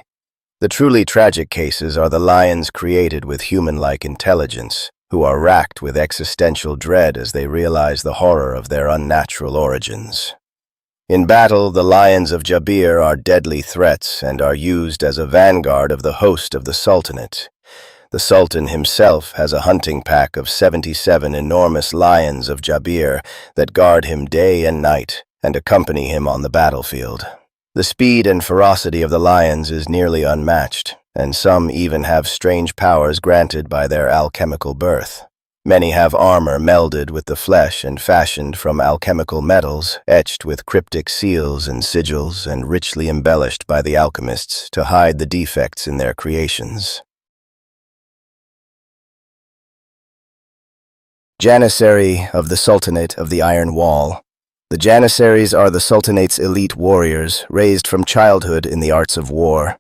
The truly tragic cases are the Lions created with human-like intelligence, who are racked with existential dread as they realize the horror of their unnatural origins. In battle, the Lions of Jabir are deadly threats and are used as a vanguard of the host of the Sultanate. The Sultan himself has a hunting pack of 77 enormous lions of Jabir that guard him day and night and accompany him on the battlefield. The speed and ferocity of the lions is nearly unmatched, and some even have strange powers granted by their alchemical birth. Many have armor melded with the flesh and fashioned from alchemical metals, etched with cryptic seals and sigils, and richly embellished by the alchemists to hide the defects in their creations. Janissary of the Sultanate of the Iron Wall. The Janissaries are the Sultanate's elite warriors, raised from childhood in the arts of war.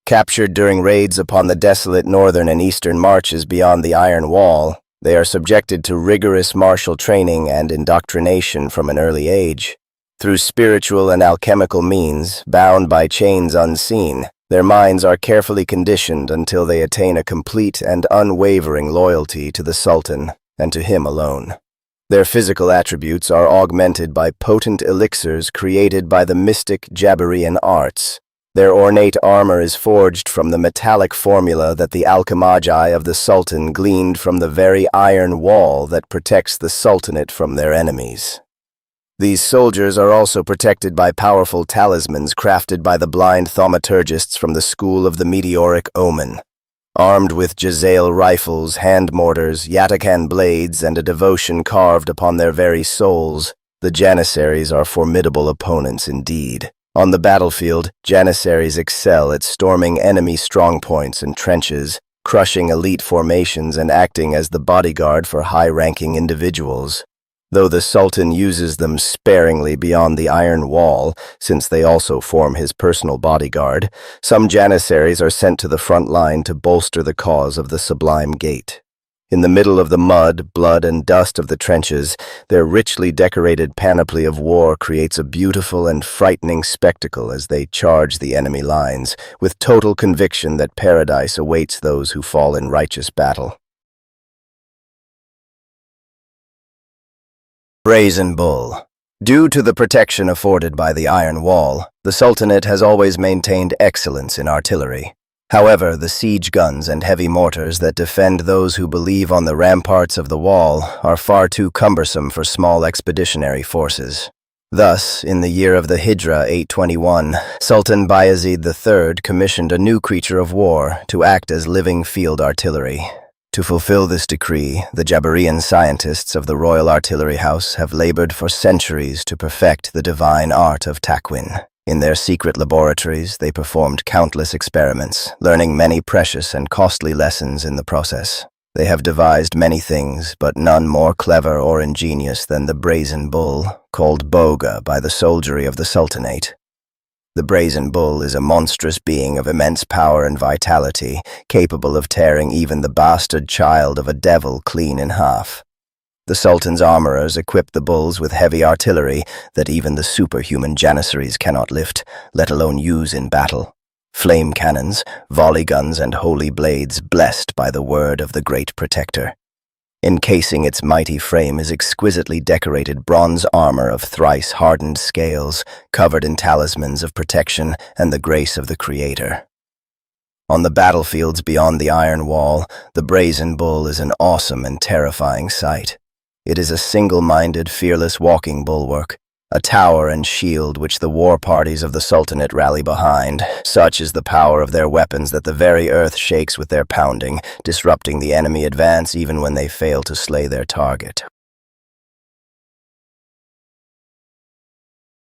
Captured during raids upon the desolate northern and eastern marches beyond the Iron Wall, they are subjected to rigorous martial training and indoctrination from an early age. Through spiritual and alchemical means, bound by chains unseen, their minds are carefully conditioned until they attain a complete and unwavering loyalty to the Sultan and to him alone. Their physical attributes are augmented by potent elixirs created by the mystic Jabirean arts. Their ornate armor is forged from the metallic formula that the alchemagi of the Sultan gleaned from the very iron wall that protects the Sultanate from their enemies. These soldiers are also protected by powerful talismans crafted by the blind thaumaturgists from the school of the meteoric omen. Armed with Jazail rifles, hand mortars, Yatakan blades, and a devotion carved upon their very souls, the Janissaries are formidable opponents indeed. On the battlefield, Janissaries excel at storming enemy strongpoints and trenches, crushing elite formations and acting as the bodyguard for high-ranking individuals. Though the Sultan uses them sparingly beyond the Iron Wall, since they also form his personal bodyguard, some Janissaries are sent to the front line to bolster the cause of the Sublime Gate. In the middle of the mud, blood, and dust of the trenches, their richly decorated panoply of war creates a beautiful and frightening spectacle as they charge the enemy lines, with total conviction that paradise awaits those who fall in righteous battle. Brazen Bull. Due to the protection afforded by the Iron Wall, the Sultanate has always maintained excellence in artillery. However, the siege guns and heavy mortars that defend those who believe on the ramparts of the wall are far too cumbersome for small expeditionary forces. Thus, in the year of the Hijra 821, Sultan Bayezid III commissioned a new creature of war to act as living field artillery. To fulfill this decree, the Jabirean scientists of the Royal Artillery House have labored for centuries to perfect the divine art of Takwin. In their secret laboratories, they performed countless experiments, learning many precious and costly lessons in the process. They have devised many things, but none more clever or ingenious than the Brazen Bull, called Boga by the soldiery of the Sultanate. The Brazen Bull is a monstrous being of immense power and vitality, capable of tearing even the bastard child of a devil clean in half. The Sultan's armorers equip the bulls with heavy artillery that even the superhuman Janissaries cannot lift, let alone use in battle. Flame cannons, volley guns, and holy blades blessed by the word of the Great Protector. Encasing its mighty frame is exquisitely decorated bronze armor of thrice-hardened scales, covered in talismans of protection and the grace of the Creator. On the battlefields beyond the Iron Wall, the Brazen Bull is an awesome and terrifying sight. It is a single-minded, fearless walking bulwark, a tower and shield which the war parties of the Sultanate rally behind. Such is the power of their weapons that the very earth shakes with their pounding, disrupting the enemy advance even when they fail to slay their target.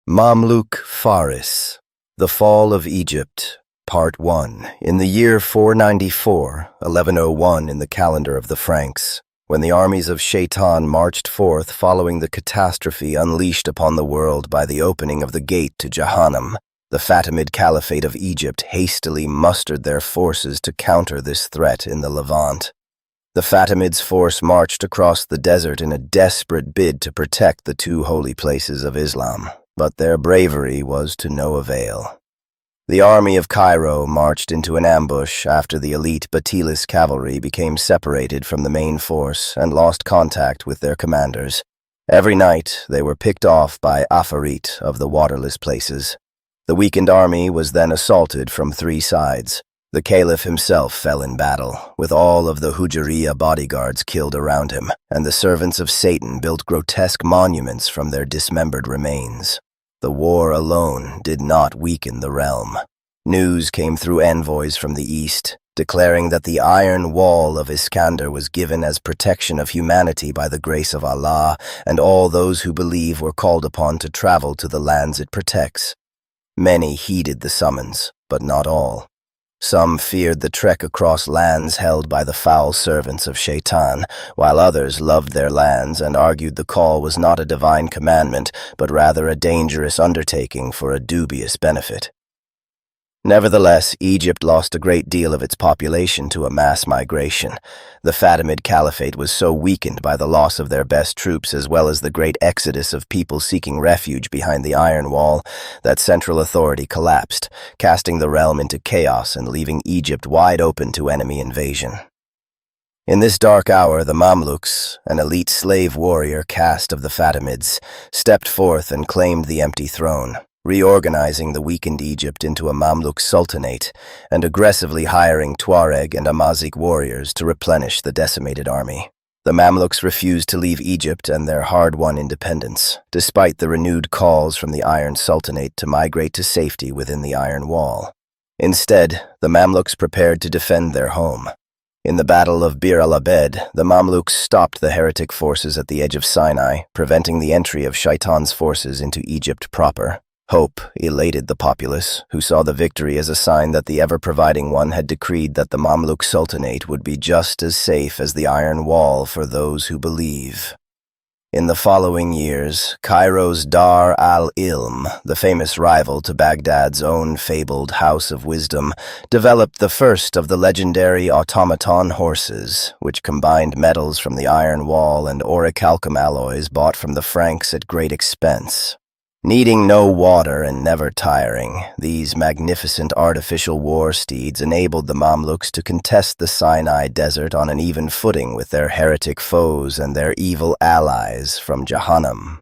Mamluk Faris. The Fall of Egypt, Part 1. In the year 494, 1101 in the calendar of the Franks, when the armies of Shaitan marched forth following the catastrophe unleashed upon the world by the opening of the gate to Jahannam, the Fatimid Caliphate of Egypt hastily mustered their forces to counter this threat in the Levant. The Fatimids' force marched across the desert in a desperate bid to protect the two holy places of Islam, but their bravery was to no avail. The army of Cairo marched into an ambush after the elite Batilis cavalry became separated from the main force and lost contact with their commanders. Every night, they were picked off by Afarit of the waterless places. The weakened army was then assaulted from three sides. The Caliph himself fell in battle, with all of the Hujariya bodyguards killed around him, and the servants of Satan built grotesque monuments from their dismembered remains. The war alone did not weaken the realm. News came through envoys from the east, declaring that the iron wall of Iskander was given as protection of humanity by the grace of Allah, and all those who believe were called upon to travel to the lands it protects. Many heeded the summons, but not all. Some feared the trek across lands held by the foul servants of Shaitan, while others loved their lands and argued the call was not a divine commandment, but rather a dangerous undertaking for a dubious benefit. Nevertheless, Egypt lost a great deal of its population to a mass migration. The Fatimid Caliphate was so weakened by the loss of their best troops as well as the great exodus of people seeking refuge behind the Iron Wall that central authority collapsed, casting the realm into chaos and leaving Egypt wide open to enemy invasion. In this dark hour, the Mamluks, an elite slave warrior caste of the Fatimids, stepped forth and claimed the empty throne, reorganizing the weakened Egypt into a Mamluk Sultanate and aggressively hiring Tuareg and Amazigh warriors to replenish the decimated army. The Mamluks refused to leave Egypt and their hard-won independence, despite the renewed calls from the Iron Sultanate to migrate to safety within the Iron Wall. Instead, the Mamluks prepared to defend their home. In the Battle of Bir al-Abed, the Mamluks stopped the heretic forces at the edge of Sinai, preventing the entry of Shaitan's forces into Egypt proper. Hope elated the populace, who saw the victory as a sign that the ever-providing one had decreed that the Mamluk Sultanate would be just as safe as the Iron Wall for those who believe. In the following years, Cairo's Dar al-Ilm, the famous rival to Baghdad's own fabled House of Wisdom, developed the first of the legendary automaton horses, which combined metals from the Iron Wall and orichalcum alloys bought from the Franks at great expense. Needing no water and never tiring, these magnificent artificial war steeds enabled the Mamluks to contest the Sinai Desert on an even footing with their heretic foes and their evil allies from Jahannam.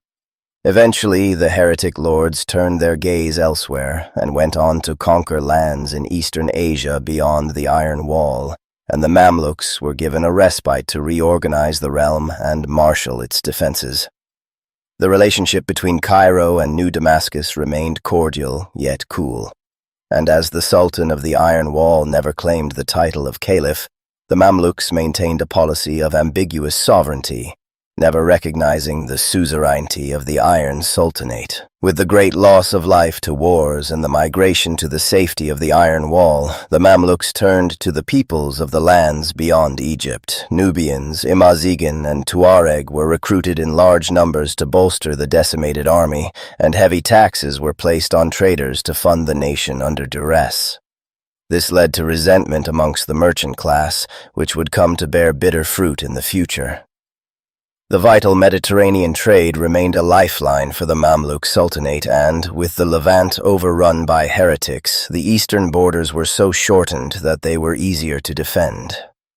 Eventually, the heretic lords turned their gaze elsewhere and went on to conquer lands in eastern Asia beyond the Iron Wall, and the Mamluks were given a respite to reorganize the realm and marshal its defenses. The relationship between Cairo and New Damascus remained cordial, yet cool, and as the Sultan of the Iron Wall never claimed the title of Caliph, the Mamluks maintained a policy of ambiguous sovereignty, never recognizing the suzerainty of the Iron Sultanate. With the great loss of life to wars and the migration to the safety of the Iron Wall, the Mamluks turned to the peoples of the lands beyond Egypt. Nubians, Amazighan, and Tuareg were recruited in large numbers to bolster the decimated army, and heavy taxes were placed on traders to fund the nation under duress. This led to resentment amongst the merchant class, which would come to bear bitter fruit in the future. The vital Mediterranean trade remained a lifeline for the Mamluk Sultanate, and, with the Levant overrun by heretics, the eastern borders were so shortened that they were easier to defend.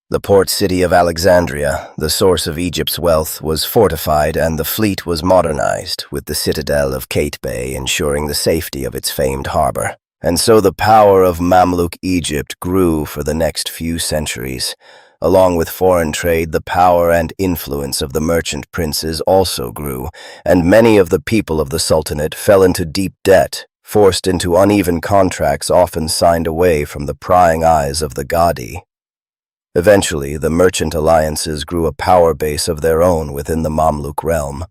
The port city of Alexandria, the source of Egypt's wealth, was fortified and the fleet was modernized, with the citadel of Kate Bay ensuring the safety of its famed harbor. And so the power of Mamluk Egypt grew for the next few centuries. Along with foreign trade, the power and influence of the merchant princes also grew, and many of the people of the Sultanate fell into deep debt, forced into uneven contracts often signed away from the prying eyes of the Gadi. Eventually, the merchant alliances grew a power base of their own within the Mamluk realm.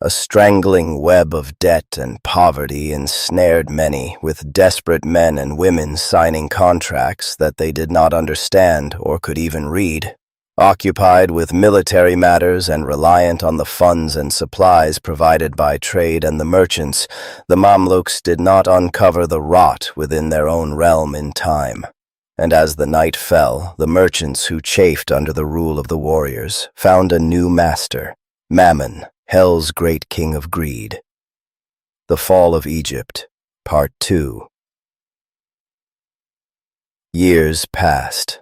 A strangling web of debt and poverty ensnared many, with desperate men and women signing contracts that they did not understand or could even read. Occupied with military matters and reliant on the funds and supplies provided by trade and the merchants, the Mamluks did not uncover the rot within their own realm in time. And as the night fell, the merchants who chafed under the rule of the warriors found a new master, Mammon, Hell's great king of greed. The Fall of Egypt, Part 2. Years passed.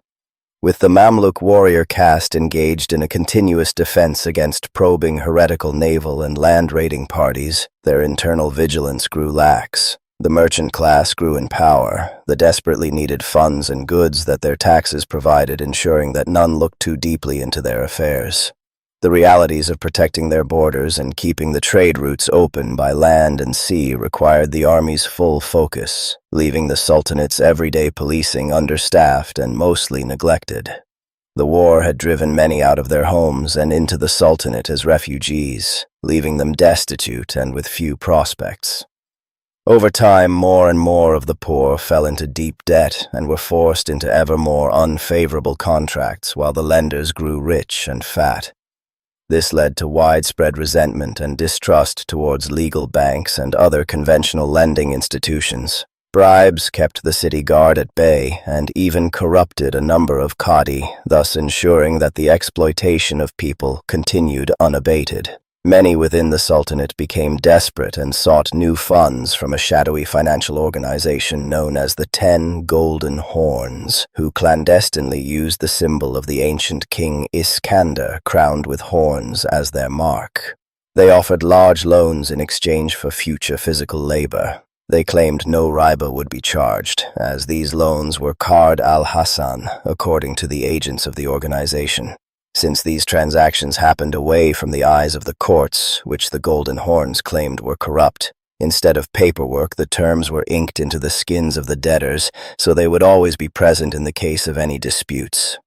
With the Mamluk warrior caste engaged in a continuous defense against probing heretical naval and land-raiding parties, their internal vigilance grew lax. The merchant class grew in power, the desperately needed funds and goods that their taxes provided, ensuring that none looked too deeply into their affairs. The realities of protecting their borders and keeping the trade routes open by land and sea required the army's full focus, leaving the Sultanate's everyday policing understaffed and mostly neglected. The war had driven many out of their homes and into the Sultanate as refugees, leaving them destitute and with few prospects. Over time, more and more of the poor fell into deep debt and were forced into ever more unfavorable contracts while the lenders grew rich and fat. This led to widespread resentment and distrust towards legal banks and other conventional lending institutions. Bribes kept the city guard at bay and even corrupted a number of Qadi, thus ensuring that the exploitation of people continued unabated. Many within the Sultanate became desperate and sought new funds from a shadowy financial organization known as the 10 Golden Horns, who clandestinely used the symbol of the ancient king Iskander crowned with horns as their mark. They offered large loans in exchange for future physical labor. They claimed no riba would be charged, as these loans were Qard al-Hassan, according to the agents of the organization. Since these transactions happened away from the eyes of the courts, which the Golden Horns claimed were corrupt, instead of paperwork, the terms were inked into the skins of the debtors, so they would always be present in the case of any disputes.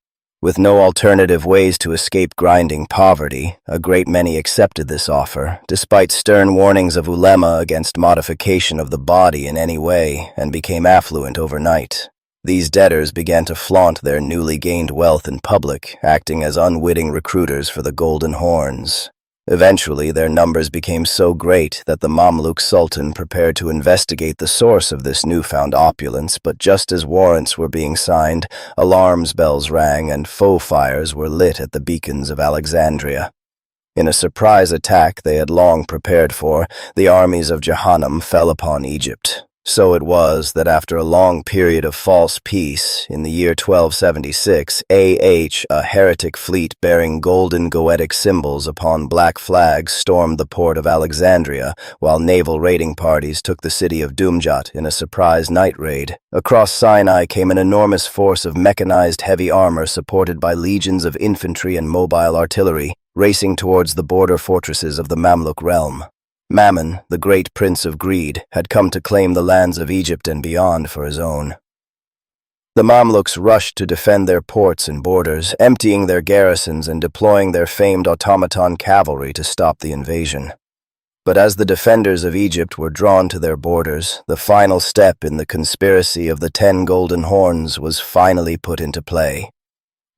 With no alternative ways to escape grinding poverty, a great many accepted this offer, despite stern warnings of ulema against modification of the body in any way, and became affluent overnight. These debtors began to flaunt their newly gained wealth in public, acting as unwitting recruiters for the Golden Horns. Eventually, their numbers became so great that the Mamluk Sultan prepared to investigate the source of this newfound opulence, but just as warrants were being signed, alarms bells rang and faux fires were lit at the beacons of Alexandria. In a surprise attack they had long prepared for, the armies of Jahannam fell upon Egypt. So it was that after a long period of false peace, in the year 1276, a heretic fleet bearing golden goetic symbols upon black flags stormed the port of Alexandria, while naval raiding parties took the city of Dumjat in a surprise night raid. Across Sinai came an enormous force of mechanized heavy armor supported by legions of infantry and mobile artillery, racing towards the border fortresses of the Mamluk realm. Mammon, the great prince of greed, had come to claim the lands of Egypt and beyond for his own. The Mamluks rushed to defend their ports and borders, emptying their garrisons and deploying their famed automaton cavalry to stop the invasion. But as the defenders of Egypt were drawn to their borders, the final step in the conspiracy of the 10 Golden Horns was finally put into play.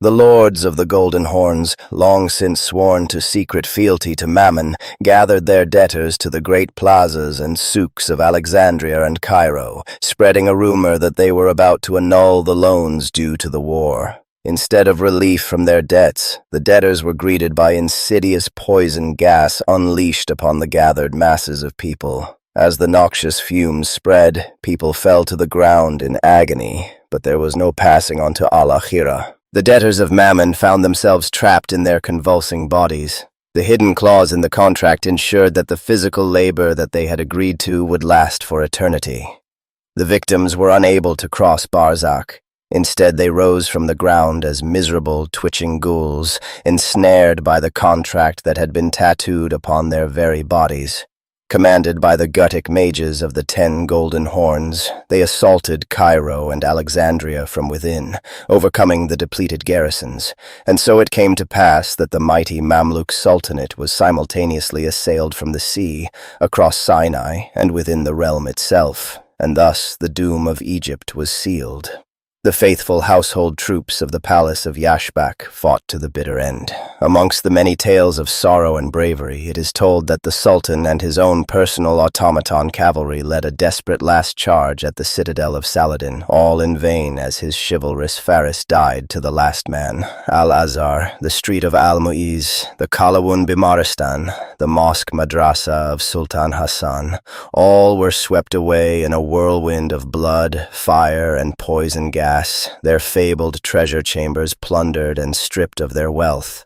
The lords of the Golden Horns, long since sworn to secret fealty to Mammon, gathered their debtors to the great plazas and souks of Alexandria and Cairo, spreading a rumor that they were about to annul the loans due to the war. Instead of relief from their debts, the debtors were greeted by insidious poison gas unleashed upon the gathered masses of people. As the noxious fumes spread, people fell to the ground in agony, but there was no passing on to Al-Akhirah. The debtors of Mammon found themselves trapped in their convulsing bodies. The hidden clause in the contract ensured that the physical labor that they had agreed to would last for eternity. The victims were unable to cross Barzakh. Instead, they rose from the ground as miserable, twitching ghouls, ensnared by the contract that had been tattooed upon their very bodies. Commanded by the Guttic mages of the 10 Golden Horns, they assaulted Cairo and Alexandria from within, overcoming the depleted garrisons, and so it came to pass that the mighty Mamluk Sultanate was simultaneously assailed from the sea, across Sinai, and within the realm itself, and thus the doom of Egypt was sealed. The faithful household troops of the palace of Yashbak fought to the bitter end. Amongst the many tales of sorrow and bravery, it is told that the Sultan and his own personal automaton cavalry led a desperate last charge at the citadel of Saladin, all in vain as his chivalrous Faris died to the last man. Al-Azhar, the street of Al-Mu'iz, the Kalawun Bimaristan, the mosque madrasa of Sultan Hassan, all were swept away in a whirlwind of blood, fire, and poison gas, their fabled treasure chambers plundered and stripped of their wealth.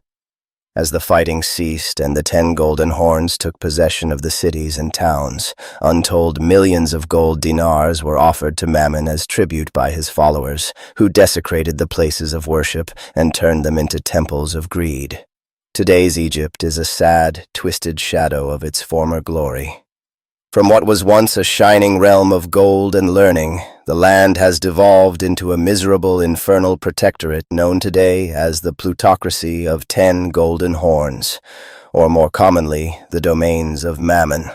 As the fighting ceased and the 10 golden horns took possession of the cities and towns, untold millions of gold dinars were offered to Mammon as tribute by his followers, who desecrated the places of worship and turned them into temples of greed. Today's Egypt is a sad, twisted shadow of its former glory. From what was once a shining realm of gold and learning, the land has devolved into a miserable infernal protectorate known today as the plutocracy of 10 golden horns, or more commonly, the domains of Mammon.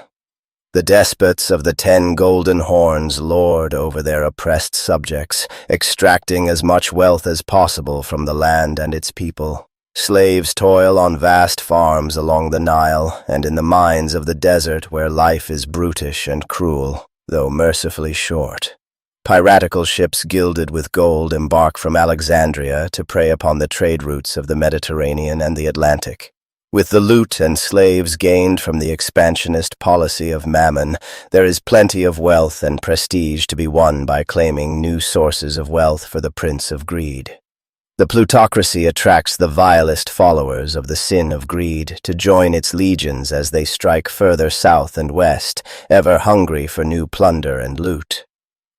The despots of the 10 golden horns lord over their oppressed subjects, extracting as much wealth as possible from the land and its people. Slaves toil on vast farms along the Nile and in the mines of the desert where life is brutish and cruel, though mercifully short. Piratical ships gilded with gold embark from Alexandria to prey upon the trade routes of the Mediterranean and the Atlantic. With the loot and slaves gained from the expansionist policy of Mammon, there is plenty of wealth and prestige to be won by claiming new sources of wealth for the Prince of Greed. The plutocracy attracts the vilest followers of the sin of greed to join its legions as they strike further south and west, ever hungry for new plunder and loot.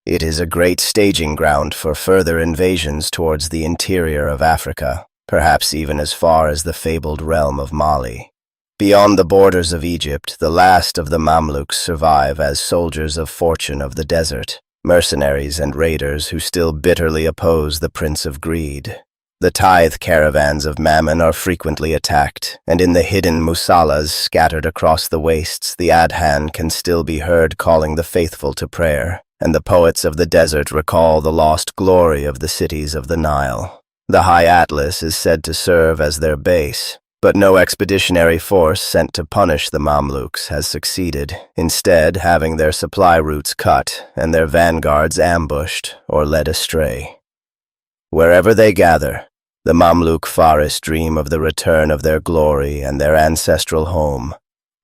It is a great staging ground for further invasions towards the interior of Africa, perhaps even as far as the fabled realm of Mali. Beyond the borders of Egypt, the last of the Mamluks survive as soldiers of fortune of the desert, mercenaries and raiders who still bitterly oppose the Prince of Greed. The tithe caravans of Mammon are frequently attacked, and in the hidden musallas scattered across the wastes, the Adhan can still be heard calling the faithful to prayer, and the poets of the desert recall the lost glory of the cities of the Nile. The High Atlas is said to serve as their base, but no expeditionary force sent to punish the Mamluks has succeeded, instead having their supply routes cut and their vanguards ambushed or led astray. Wherever they gather, the Mamluk Faris dream of the return of their glory and their ancestral home,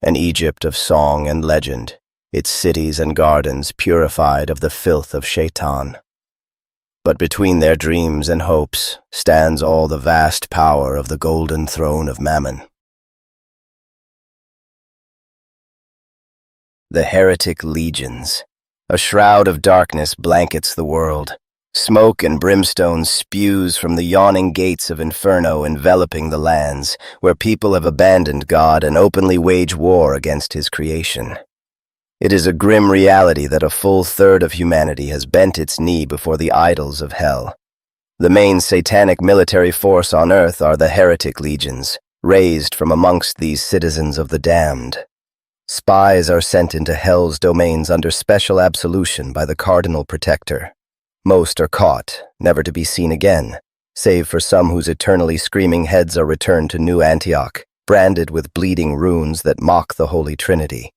an Egypt of song and legend, its cities and gardens purified of the filth of Shaitan. But between their dreams and hopes stands all the vast power of the golden throne of Mammon. The Heretic Legions. A shroud of darkness blankets the world. Smoke and brimstone spews from the yawning gates of Inferno, enveloping the lands, where people have abandoned God and openly wage war against his creation. It is a grim reality that a full third of humanity has bent its knee before the idols of hell. The main satanic military force on earth are the Heretic Legions, raised from amongst these citizens of the damned. Spies are sent into hell's domains under special absolution by the Cardinal Protector. Most are caught, never to be seen again, save for some whose eternally screaming heads are returned to New Antioch, branded with bleeding runes that mock the Holy Trinity.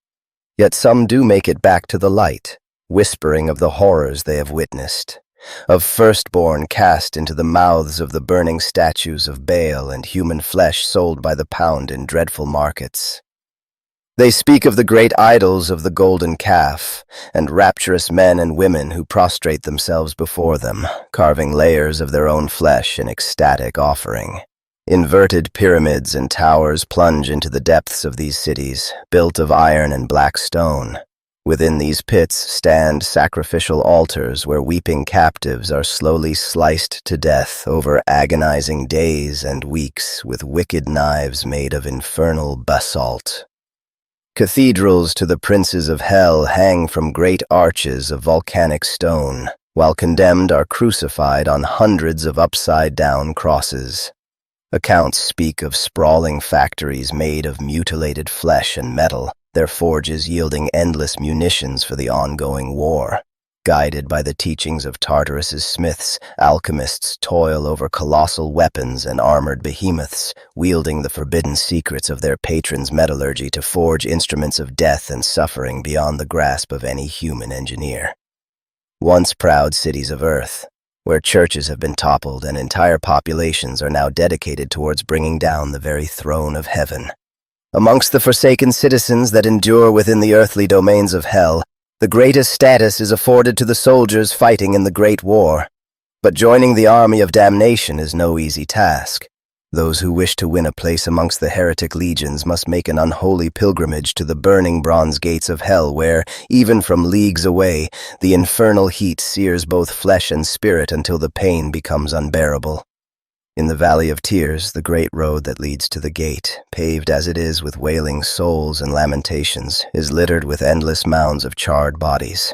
Yet some do make it back to the light, whispering of the horrors they have witnessed, of firstborn cast into the mouths of the burning statues of Baal and human flesh sold by the pound in dreadful markets. They speak of the great idols of the golden calf, and rapturous men and women who prostrate themselves before them, carving layers of their own flesh in ecstatic offering. Inverted pyramids and towers plunge into the depths of these cities, built of iron and black stone. Within these pits stand sacrificial altars where weeping captives are slowly sliced to death over agonizing days and weeks with wicked knives made of infernal basalt. Cathedrals to the princes of hell hang from great arches of volcanic stone, while condemned are crucified on hundreds of upside-down crosses. Accounts speak of sprawling factories made of mutilated flesh and metal, their forges yielding endless munitions for the ongoing war. Guided by the teachings of Tartarus's smiths, alchemists toil over colossal weapons and armored behemoths, wielding the forbidden secrets of their patron's metallurgy to forge instruments of death and suffering beyond the grasp of any human engineer. Once proud cities of earth, where churches have been toppled and entire populations are now dedicated towards bringing down the very throne of heaven. Amongst the forsaken citizens that endure within the earthly domains of hell, the greatest status is afforded to the soldiers fighting in the Great War. But joining the army of damnation is no easy task. Those who wish to win a place amongst the Heretic Legions must make an unholy pilgrimage to the burning bronze gates of hell where, even from leagues away, the infernal heat sears both flesh and spirit until the pain becomes unbearable. In the Valley of Tears, the great road that leads to the gate, paved as it is with wailing souls and lamentations, is littered with endless mounds of charred bodies.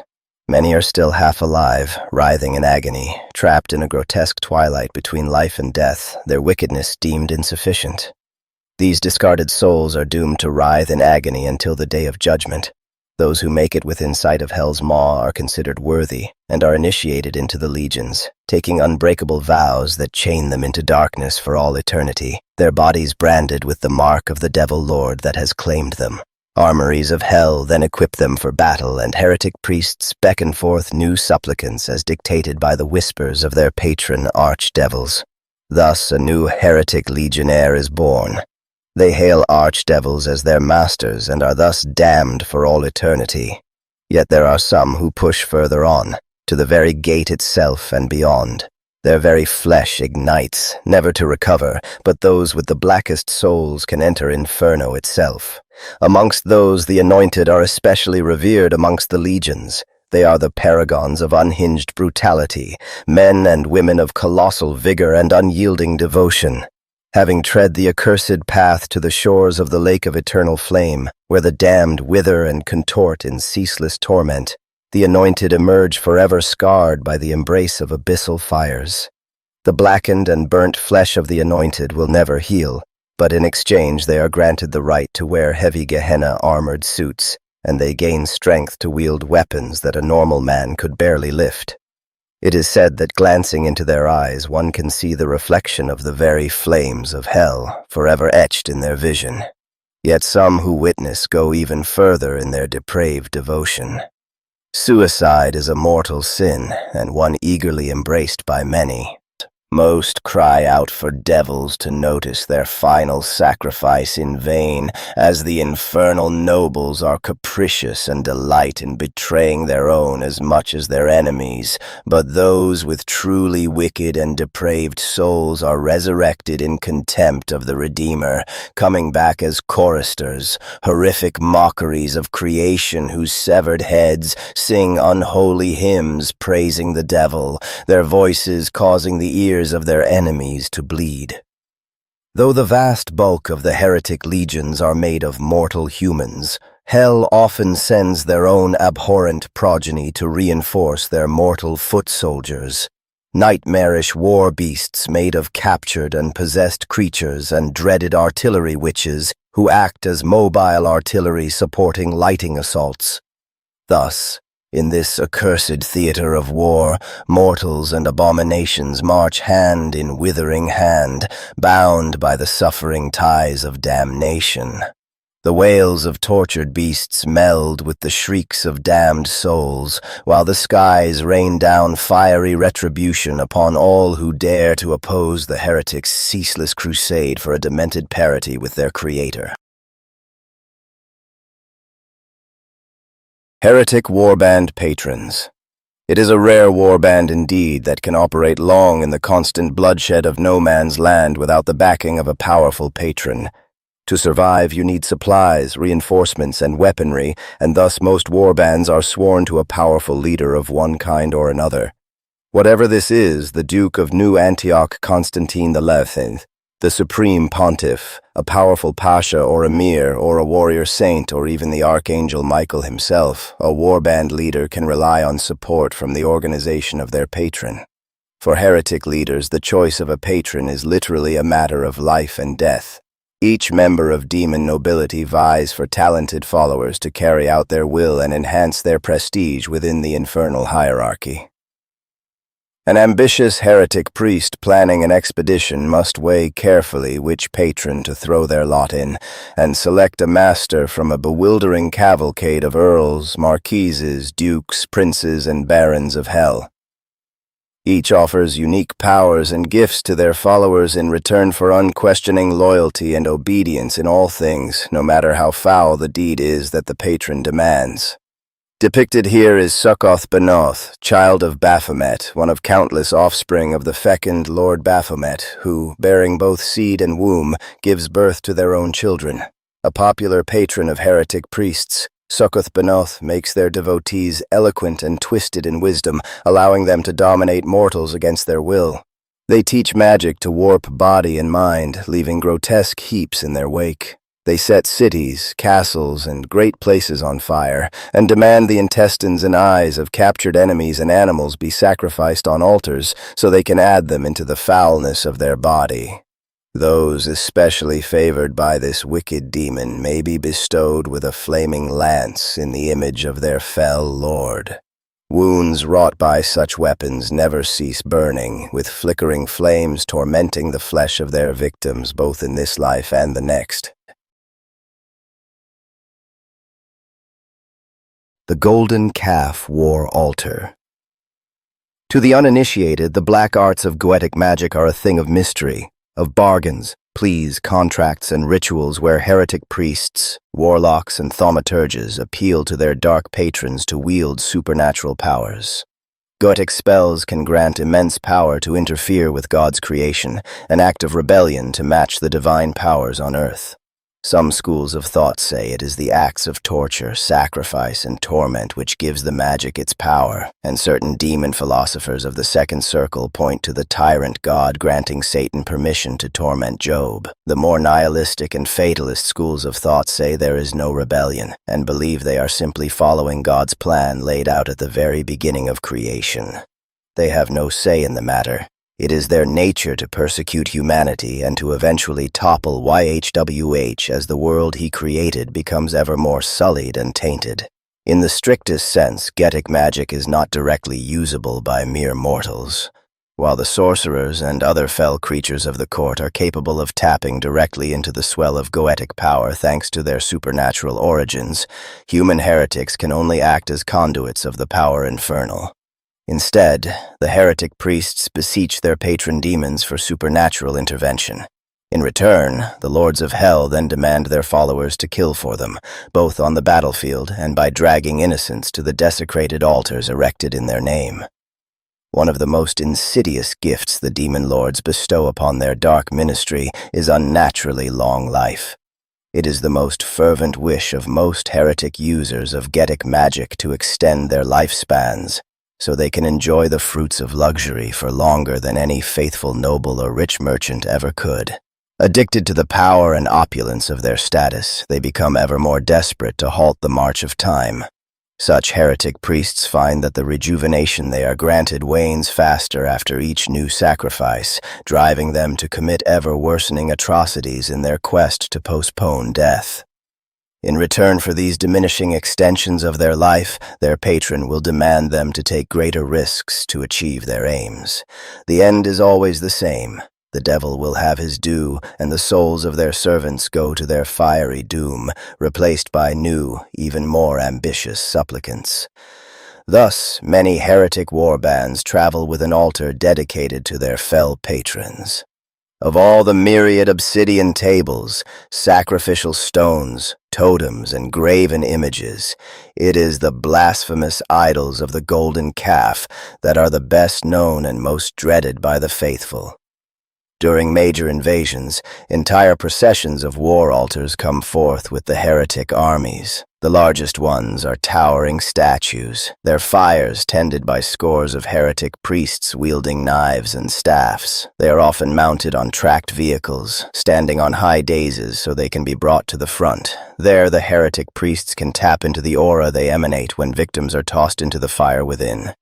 Many are still half alive, writhing in agony, trapped in a grotesque twilight between life and death, their wickedness deemed insufficient. These discarded souls are doomed to writhe in agony until the day of judgment. Those who make it within sight of hell's maw are considered worthy and are initiated into the legions, taking unbreakable vows that chain them into darkness for all eternity, their bodies branded with the mark of the devil lord that has claimed them. Armories of hell then equip them for battle, and heretic priests beckon forth new supplicants as dictated by the whispers of their patron archdevils. Thus a new heretic legionnaire is born. They hail archdevils as their masters and are thus damned for all eternity. Yet there are some who push further on, to the very gate itself and beyond. Their very flesh ignites, never to recover, but those with the blackest souls can enter inferno itself. Amongst those, the anointed are especially revered amongst the legions. They are the paragons of unhinged brutality, men and women of colossal vigor and unyielding devotion. Having tread the accursed path to the shores of the lake of eternal flame, where the damned wither and contort in ceaseless torment, the anointed emerge forever scarred by the embrace of abyssal fires. The blackened and burnt flesh of the anointed will never heal, but in exchange they are granted the right to wear heavy Gehenna armored suits, and they gain strength to wield weapons that a normal man could barely lift. It is said that glancing into their eyes one can see the reflection of the very flames of hell, forever etched in their vision. Yet some who witness go even further in their depraved devotion. Suicide is a mortal sin, and one eagerly embraced by many. Most cry out for devils to notice their final sacrifice in vain, as the infernal nobles are capricious and delight in betraying their own as much as their enemies. But those with truly wicked and depraved souls are resurrected in contempt of the Redeemer, coming back as choristers, horrific mockeries of creation whose severed heads sing unholy hymns praising the devil, their voices causing the ears of their enemies to bleed. Though the vast bulk of the heretic legions are made of mortal humans, hell often sends their own abhorrent progeny to reinforce their mortal foot soldiers. Nightmarish war beasts made of captured and possessed creatures and dreaded artillery witches who act as mobile artillery supporting lighting assaults. Thus, in this accursed theater of war, mortals and abominations march hand in withering hand, bound by the suffering ties of damnation. The wails of tortured beasts meld with the shrieks of damned souls, while the skies rain down fiery retribution upon all who dare to oppose the heretics' ceaseless crusade for a demented parity with their creator. Heretic Warband Patrons. It is a rare warband indeed that can operate long in the constant bloodshed of no man's land without the backing of a powerful patron. To survive, you need supplies, reinforcements, and weaponry, and thus most warbands are sworn to a powerful leader of one kind or another. Whatever this is, the Duke of New Antioch Constantine XI, the Supreme Pontiff, a powerful Pasha or Emir, or a warrior saint, or even the Archangel Michael himself, a warband leader can rely on support from the organization of their patron. For heretic leaders, the choice of a patron is literally a matter of life and death. Each member of demon nobility vies for talented followers to carry out their will and enhance their prestige within the infernal hierarchy. An ambitious heretic priest planning an expedition must weigh carefully which patron to throw their lot in, and select a master from a bewildering cavalcade of earls, marquises, dukes, princes, and barons of hell. Each offers unique powers and gifts to their followers in return for unquestioning loyalty and obedience in all things, no matter how foul the deed is that the patron demands. Depicted here is Succoth Benoth, child of Baphomet, one of countless offspring of the fecund Lord Baphomet, who, bearing both seed and womb, gives birth to their own children. A popular patron of heretic priests, Succoth Benoth makes their devotees eloquent and twisted in wisdom, allowing them to dominate mortals against their will. They teach magic to warp body and mind, leaving grotesque heaps in their wake. They set cities, castles, and great places on fire, and demand the intestines and eyes of captured enemies and animals be sacrificed on altars so they can add them into the foulness of their body. Those especially favored by this wicked demon may be bestowed with a flaming lance in the image of their fell lord. Wounds wrought by such weapons never cease burning, with flickering flames tormenting the flesh of their victims both in this life and the next. The Golden Calf War Altar. To the uninitiated, the black arts of Goetic magic are a thing of mystery, of bargains, pleas, contracts, and rituals where heretic priests, warlocks, and thaumaturges appeal to their dark patrons to wield supernatural powers. Goetic spells can grant immense power to interfere with God's creation, an act of rebellion to match the divine powers on earth. Some schools of thought say it is the acts of torture, sacrifice, and torment which gives the magic its power, and certain demon philosophers of the Second Circle point to the tyrant god granting Satan permission to torment Job. The more nihilistic and fatalist schools of thought say there is no rebellion, and believe they are simply following God's plan laid out at the very beginning of creation. They have no say in the matter. It is their nature to persecute humanity and to eventually topple YHWH as the world he created becomes ever more sullied and tainted. In the strictest sense, Goetic magic is not directly usable by mere mortals. While the sorcerers and other fell creatures of the court are capable of tapping directly into the swell of Goetic power thanks to their supernatural origins, human heretics can only act as conduits of the power infernal. Instead, the heretic priests beseech their patron demons for supernatural intervention. In return, the lords of hell then demand their followers to kill for them, both on the battlefield and by dragging innocents to the desecrated altars erected in their name. One of the most insidious gifts the demon lords bestow upon their dark ministry is unnaturally long life. It is the most fervent wish of most heretic users of Goetic magic to extend their lifespans, so they can enjoy the fruits of luxury for longer than any faithful noble or rich merchant ever could. Addicted to the power and opulence of their status, they become ever more desperate to halt the march of time. Such heretic priests find that the rejuvenation they are granted wanes faster after each new sacrifice, driving them to commit ever-worsening atrocities in their quest to postpone death. In return for these diminishing extensions of their life, their patron will demand them to take greater risks to achieve their aims. The end is always the same. The devil will have his due, and the souls of their servants go to their fiery doom, replaced by new, even more ambitious supplicants. Thus, many heretic warbands travel with an altar dedicated to their fell patrons. Of all the myriad obsidian tables, sacrificial stones, totems, and graven images, it is the blasphemous idols of the golden calf that are the best known and most dreaded by the faithful. During major invasions, entire processions of war altars come forth with the heretic armies. The largest ones are towering statues, their fires tended by scores of heretic priests wielding knives and staffs. They are often mounted on tracked vehicles, standing on high daïses so they can be brought to the front. There, the heretic priests can tap into the aura they emanate when victims are tossed into the fire within.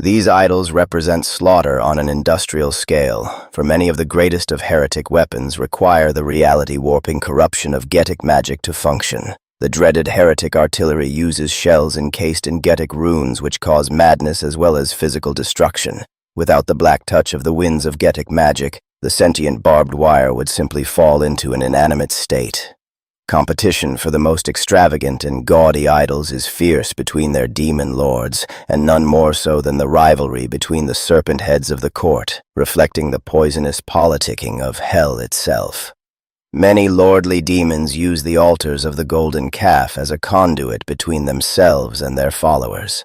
These idols represent slaughter on an industrial scale, for many of the greatest of heretic weapons require the reality-warping corruption of Goetic magic to function. The dreaded heretic artillery uses shells encased in Goetic runes which cause madness as well as physical destruction. Without the black touch of the winds of Goetic magic, the sentient barbed wire would simply fall into an inanimate state. Competition for the most extravagant and gaudy idols is fierce between their demon lords, and none more so than the rivalry between the serpent heads of the court, reflecting the poisonous politicking of hell itself. Many lordly demons use the altars of the golden calf as a conduit between themselves and their followers.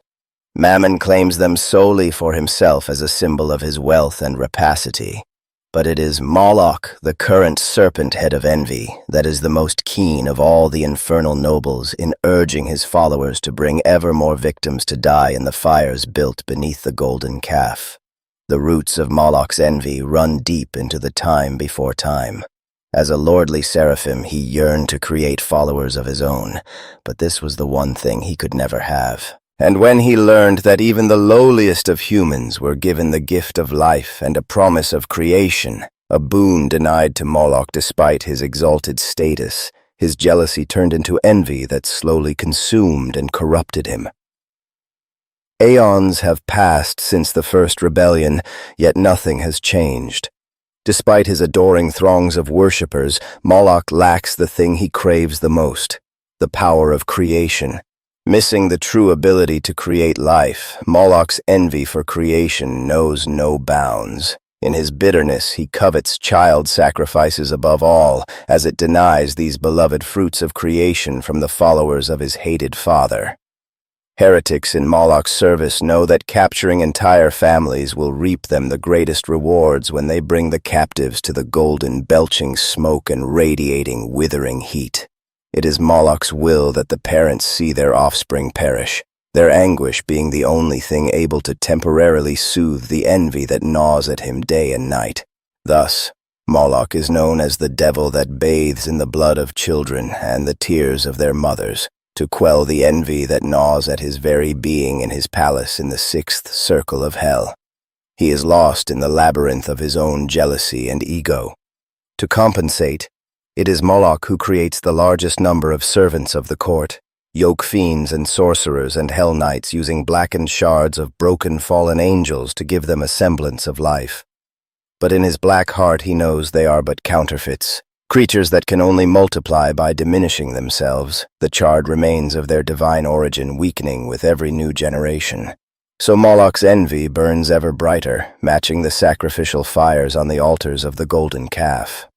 Mammon claims them solely for himself as a symbol of his wealth and rapacity. But it is Moloch, the current serpent head of envy, that is the most keen of all the infernal nobles in urging his followers to bring ever more victims to die in the fires built beneath the golden calf. The roots of Moloch's envy run deep into the time before time. As a lordly seraphim, he yearned to create followers of his own, but this was the one thing he could never have. And when he learned that even the lowliest of humans were given the gift of life and a promise of creation, a boon denied to Moloch despite his exalted status, his jealousy turned into envy that slowly consumed and corrupted him. Aeons have passed since the first rebellion, yet nothing has changed. Despite his adoring throngs of worshippers, Moloch lacks the thing he craves the most, the power of creation. Missing the true ability to create life, Moloch's envy for creation knows no bounds. In his bitterness, he covets child sacrifices above all, as it denies these beloved fruits of creation from the followers of his hated father. Heretics in Moloch's service know that capturing entire families will reap them the greatest rewards when they bring the captives to the golden, belching smoke and radiating, withering heat. It is Moloch's will that the parents see their offspring perish, their anguish being the only thing able to temporarily soothe the envy that gnaws at him day and night. Thus, Moloch is known as the devil that bathes in the blood of children and the tears of their mothers, to quell the envy that gnaws at his very being in his palace in the sixth circle of hell. He is lost in the labyrinth of his own jealousy and ego. To compensate, it is Moloch who creates the largest number of servants of the court, Yoke Fiends and Sorcerers and Hell Knights using blackened shards of broken fallen angels to give them a semblance of life. But in his black heart he knows they are but counterfeits, creatures that can only multiply by diminishing themselves, the charred remains of their divine origin weakening with every new generation. So Moloch's envy burns ever brighter, matching the sacrificial fires on the altars of the golden calf.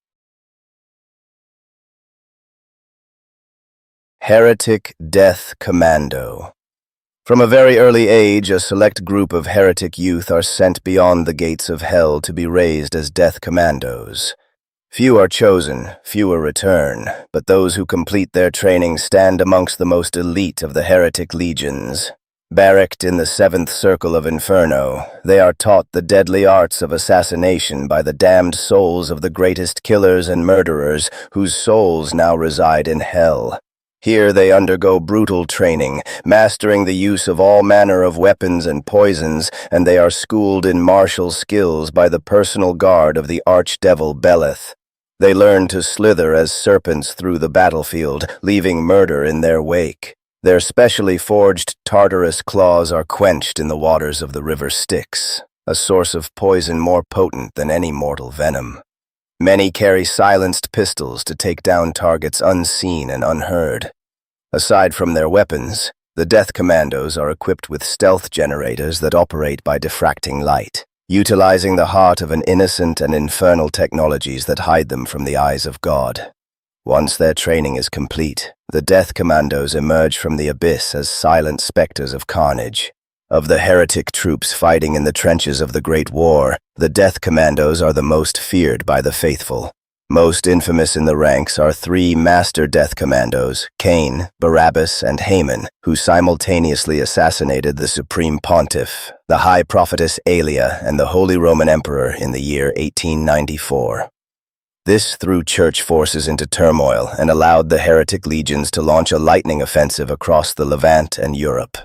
Heretic Death Commando. From a very early age, a select group of heretic youth are sent beyond the gates of hell to be raised as death commandos. Few are chosen, fewer return, but those who complete their training stand amongst the most elite of the Heretic Legions. Barracked in the seventh circle of Inferno, they are taught the deadly arts of assassination by the damned souls of the greatest killers and murderers whose souls now reside in hell. Here they undergo brutal training, mastering the use of all manner of weapons and poisons, and they are schooled in martial skills by the personal guard of the archdevil Beleth. They learn to slither as serpents through the battlefield, leaving murder in their wake. Their specially forged Tartarus claws are quenched in the waters of the river Styx, a source of poison more potent than any mortal venom. Many carry silenced pistols to take down targets unseen and unheard. Aside from their weapons, the Death Commandos are equipped with stealth generators that operate by diffracting light, utilizing the heart of an innocent and infernal technologies that hide them from the eyes of God. Once their training is complete, the Death Commandos emerge from the abyss as silent specters of carnage. Of the heretic troops fighting in the trenches of the Great War, the Death Commandos are the most feared by the faithful. Most infamous in the ranks are three master Death Commandos, Cain, Barabbas, and Haman, who simultaneously assassinated the Supreme Pontiff, the High Prophetess Aelia, and the Holy Roman Emperor in the year 1894. This threw church forces into turmoil and allowed the Heretic Legions to launch a lightning offensive across the Levant and Europe.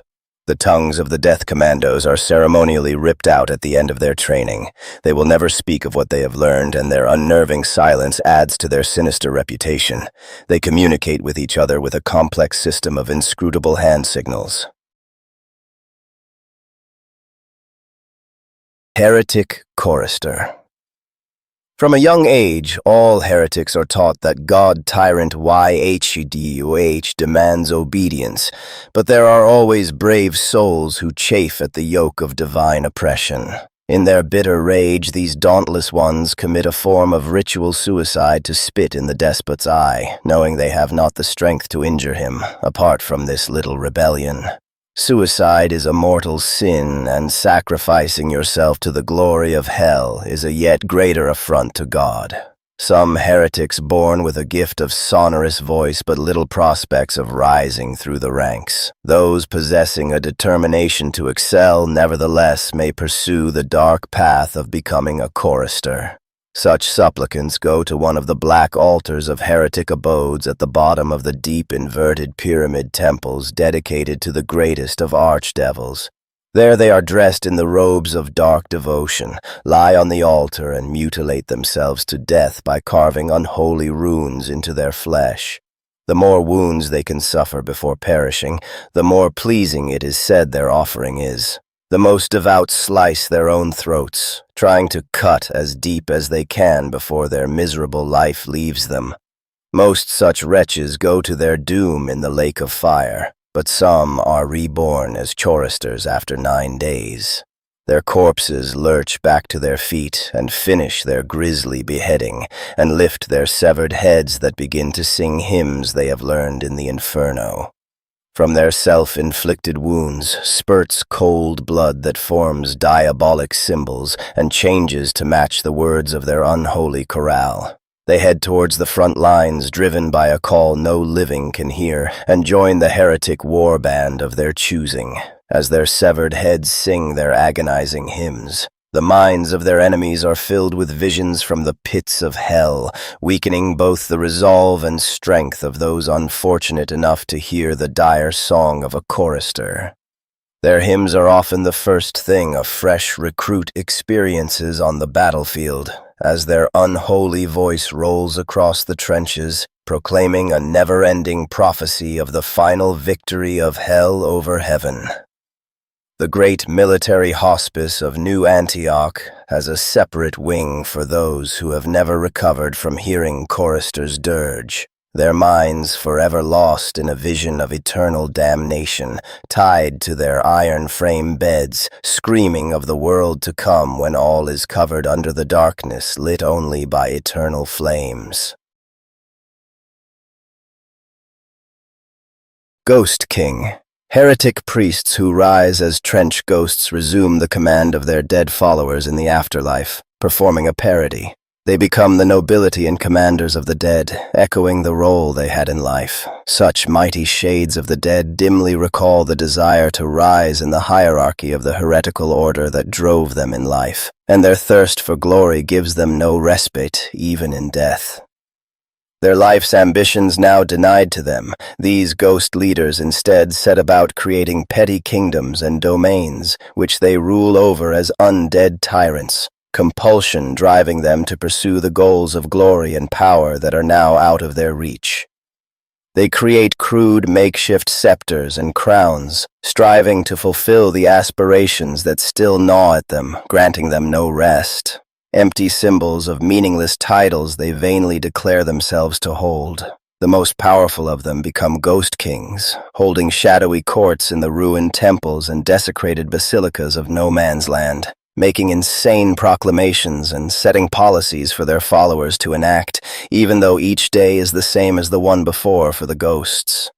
The tongues of the Death Commandos are ceremonially ripped out at the end of their training. They will never speak of what they have learned, and their unnerving silence adds to their sinister reputation. They communicate with each other with a complex system of inscrutable hand signals. Heretic Chorister. From a young age, all heretics are taught that God Tyrant YHDUH demands obedience, but there are always brave souls who chafe at the yoke of divine oppression. In their bitter rage, these dauntless ones commit a form of ritual suicide to spit in the despot's eye, knowing they have not the strength to injure him, apart from this little rebellion. Suicide is a mortal sin, and sacrificing yourself to the glory of hell is a yet greater affront to God. Some heretics born with a gift of sonorous voice but little prospects of rising through the ranks. Those possessing a determination to excel nevertheless may pursue the dark path of becoming a chorister. Such supplicants go to one of the black altars of heretic abodes at the bottom of the deep inverted pyramid temples dedicated to the greatest of archdevils. There they are dressed in the robes of dark devotion, lie on the altar and mutilate themselves to death by carving unholy runes into their flesh. The more wounds they can suffer before perishing, the more pleasing it is said their offering is. The most devout slice their own throats, trying to cut as deep as they can before their miserable life leaves them. Most such wretches go to their doom in the lake of fire. But some are reborn as choristers after 9 days. Their corpses lurch back to their feet and finish their grisly beheading, and lift their severed heads that begin to sing hymns they have learned in the inferno. From their self-inflicted wounds spurts cold blood that forms diabolic symbols and changes to match the words of their unholy chorale. They head towards the front lines, driven by a call no living can hear, and join the heretic war band of their choosing. As their severed heads sing their agonizing hymns, the minds of their enemies are filled with visions from the pits of hell, weakening both the resolve and strength of those unfortunate enough to hear the dire song of a chorister. Their hymns are often the first thing a fresh recruit experiences on the battlefield, as their unholy voice rolls across the trenches, proclaiming a never-ending prophecy of the final victory of hell over heaven. The great military hospice of New Antioch has a separate wing for those who have never recovered from hearing choristers' dirge, their minds forever lost in a vision of eternal damnation, tied to their iron frame beds, screaming of the world to come when all is covered under the darkness lit only by eternal flames. Ghost King. Heretic priests who rise as trench ghosts resume the command of their dead followers in the afterlife, performing a parody. They become the nobility and commanders of the dead, echoing the role they had in life. Such mighty shades of the dead dimly recall the desire to rise in the hierarchy of the heretical order that drove them in life, and their thirst for glory gives them no respite, even in death. Their life's ambitions now denied to them, these ghost leaders instead set about creating petty kingdoms and domains, which they rule over as undead tyrants, compulsion driving them to pursue the goals of glory and power that are now out of their reach. They create crude makeshift scepters and crowns, striving to fulfill the aspirations that still gnaw at them, granting them no rest. Empty symbols of meaningless titles they vainly declare themselves to hold. The most powerful of them become ghost kings, holding shadowy courts in the ruined temples and desecrated basilicas of no man's land, making insane proclamations and setting policies for their followers to enact, even though each day is the same as the one before for the ghosts.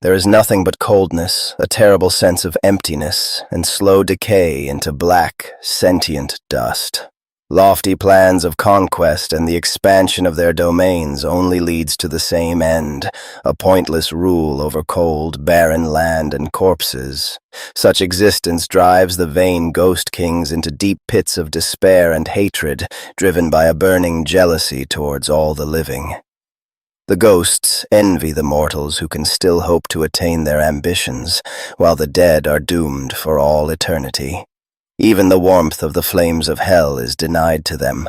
There is nothing but coldness, a terrible sense of emptiness, and slow decay into black, sentient dust. Lofty plans of conquest and the expansion of their domains only leads to the same end, a pointless rule over cold, barren land and corpses. Such existence drives the vain ghost kings into deep pits of despair and hatred, driven by a burning jealousy towards all the living. The ghosts envy the mortals who can still hope to attain their ambitions, while the dead are doomed for all eternity. Even the warmth of the flames of hell is denied to them.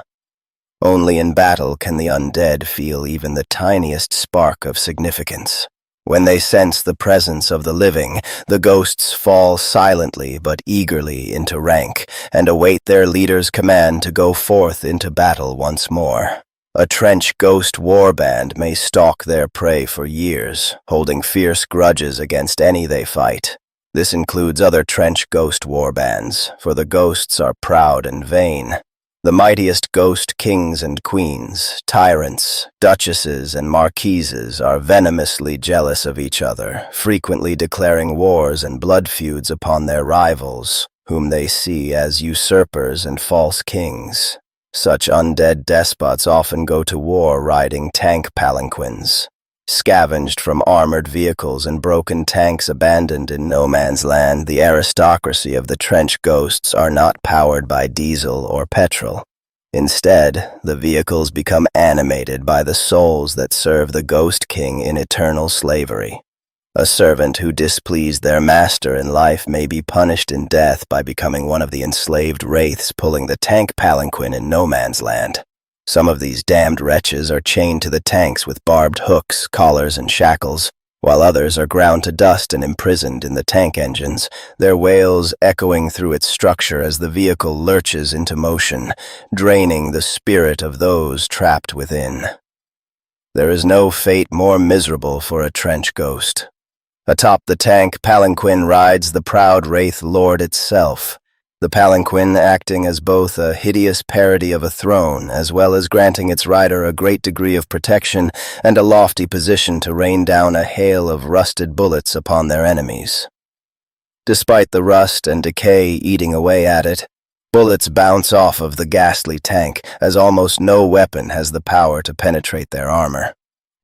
Only in battle can the undead feel even the tiniest spark of significance. When they sense the presence of the living, the ghosts fall silently but eagerly into rank and await their leader's command to go forth into battle once more. A trench ghost warband may stalk their prey for years, holding fierce grudges against any they fight. This includes other trench ghost warbands, for the ghosts are proud and vain. The mightiest ghost kings and queens, tyrants, duchesses, and marquises are venomously jealous of each other, frequently declaring wars and blood feuds upon their rivals, whom they see as usurpers and false kings. Such undead despots often go to war riding tank palanquins, scavenged from armored vehicles and broken tanks abandoned in no man's land. The aristocracy of the trench ghosts are not powered by diesel or petrol. Instead, the vehicles become animated by the souls that serve the Ghost King in eternal slavery. A servant who displeased their master in life may be punished in death by becoming one of the enslaved wraiths pulling the tank palanquin in no man's land. Some of these damned wretches are chained to the tanks with barbed hooks, collars, and shackles, while others are ground to dust and imprisoned in the tank engines, their wails echoing through its structure as the vehicle lurches into motion, draining the spirit of those trapped within. There is no fate more miserable for a trench ghost. Atop the tank palanquin rides the proud wraith lord itself, the palanquin acting as both a hideous parody of a throne, as well as granting its rider a great degree of protection and a lofty position to rain down a hail of rusted bullets upon their enemies. Despite the rust and decay eating away at it, bullets bounce off of the ghastly tank, as almost no weapon has the power to penetrate their armor.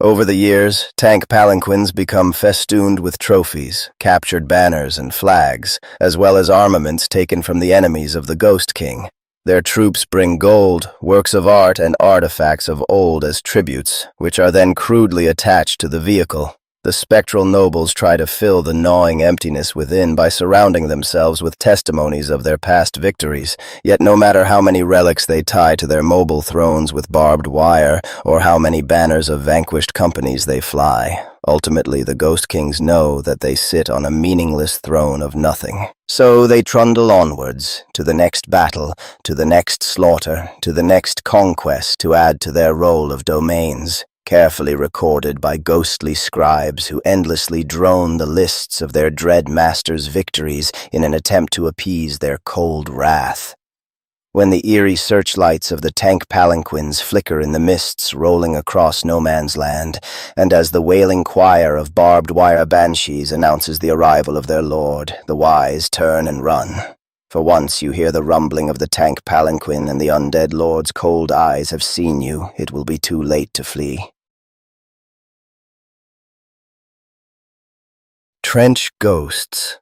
Over the years, tank palanquins become festooned with trophies, captured banners and flags, as well as armaments taken from the enemies of the Ghost King. Their troops bring gold, works of art, and artifacts of old as tributes, which are then crudely attached to the vehicle. The spectral nobles try to fill the gnawing emptiness within by surrounding themselves with testimonies of their past victories, yet no matter how many relics they tie to their mobile thrones with barbed wire, or how many banners of vanquished companies they fly, ultimately the Ghost Kings know that they sit on a meaningless throne of nothing. So they trundle onwards, to the next battle, to the next slaughter, to the next conquest to add to their roll of domains, carefully recorded by ghostly scribes who endlessly drone the lists of their dread master's victories in an attempt to appease their cold wrath. When the eerie searchlights of the tank palanquins flicker in the mists rolling across no man's land, and as the wailing choir of barbed wire banshees announces the arrival of their lord, the wise turn and run. For once you hear the rumbling of the tank palanquin and the undead lord's cold eyes have seen you, it will be too late to flee. Trench ghosts.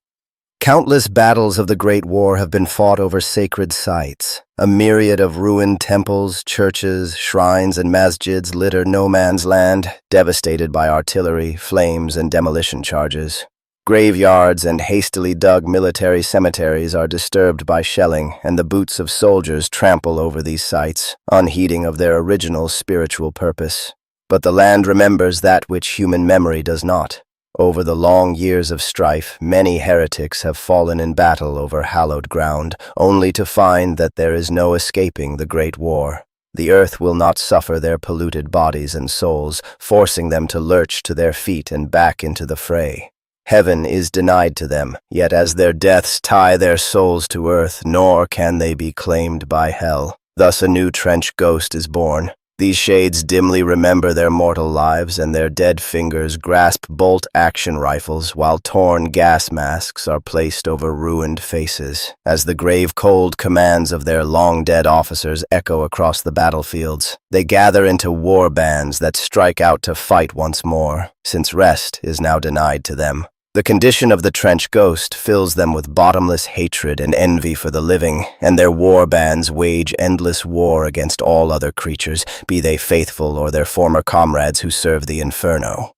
Countless battles of the Great War have been fought over sacred sites. A myriad of ruined temples, churches, shrines, and masjids litter no man's land, devastated by artillery, flames, and demolition charges. Graveyards and hastily dug military cemeteries are disturbed by shelling, and the boots of soldiers trample over these sites, unheeding of their original spiritual purpose. But the land remembers that which human memory does not. Over the long years of strife, many heretics have fallen in battle over hallowed ground, only to find that there is no escaping the Great War. The earth will not suffer their polluted bodies and souls, forcing them to lurch to their feet and back into the fray. Heaven is denied to them, yet as their deaths tie their souls to earth, nor can they be claimed by hell. Thus a new trench ghost is born. These shades dimly remember their mortal lives, and their dead fingers grasp bolt-action rifles while torn gas masks are placed over ruined faces, as the grave-cold commands of their long-dead officers echo across the battlefields. They gather into war bands that strike out to fight once more, since rest is now denied to them. The condition of the trench ghost fills them with bottomless hatred and envy for the living, and their war bands wage endless war against all other creatures, be they faithful or their former comrades who serve the inferno.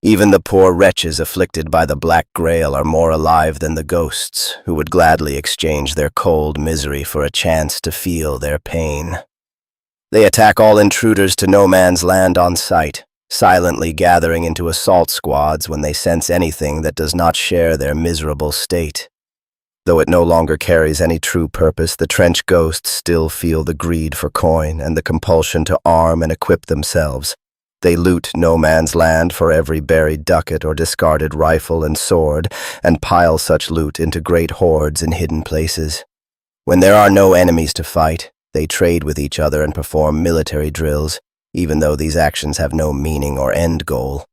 Even the poor wretches afflicted by the Black Grail are more alive than the ghosts, who would gladly exchange their cold misery for a chance to feel their pain. They attack all intruders to no man's land on sight, silently gathering into assault squads when they sense anything that does not share their miserable state. Though it no longer carries any true purpose, the trench ghosts still feel the greed for coin and the compulsion to arm and equip themselves. They loot no man's land for every buried ducat or discarded rifle and sword, and pile such loot into great hoards in hidden places. When there are no enemies to fight, they trade with each other and perform military drills, even though these actions have no meaning or end goal.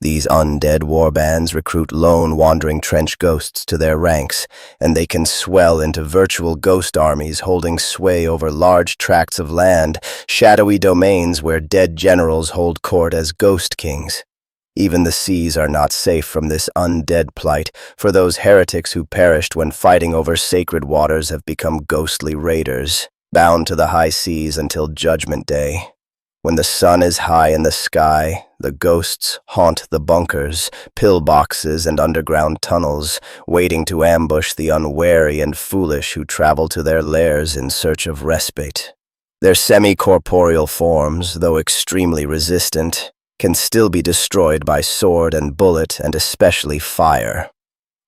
These undead warbands recruit lone wandering trench ghosts to their ranks, and they can swell into virtual ghost armies holding sway over large tracts of land, shadowy domains where dead generals hold court as ghost kings. Even the seas are not safe from this undead plight, for those heretics who perished when fighting over sacred waters have become ghostly raiders, bound to the high seas until Judgment Day. When the sun is high in the sky, the ghosts haunt the bunkers, pillboxes, and underground tunnels, waiting to ambush the unwary and foolish who travel to their lairs in search of respite. Their semi-corporeal forms, though extremely resistant, can still be destroyed by sword and bullet, and especially fire.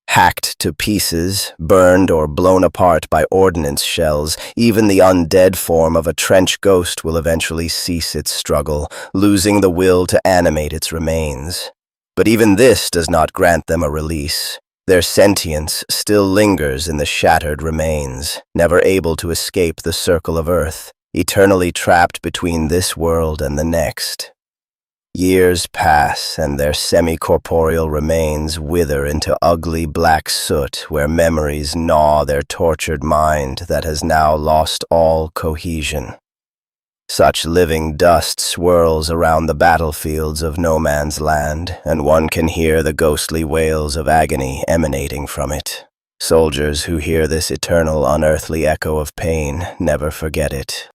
Hacked to pieces, burned or blown apart by ordnance shells, even the undead form of a trench ghost will eventually cease its struggle, losing the will to animate its remains. But even this does not grant them a release. Their sentience still lingers in the shattered remains, never able to escape the circle of earth, eternally trapped between this world and the next. Years pass, and their semi-corporeal remains wither into ugly black soot where memories gnaw their tortured mind that has now lost all cohesion. Such living dust swirls around the battlefields of no man's land, and one can hear the ghostly wails of agony emanating from it. Soldiers who hear this eternal, unearthly echo of pain never forget it.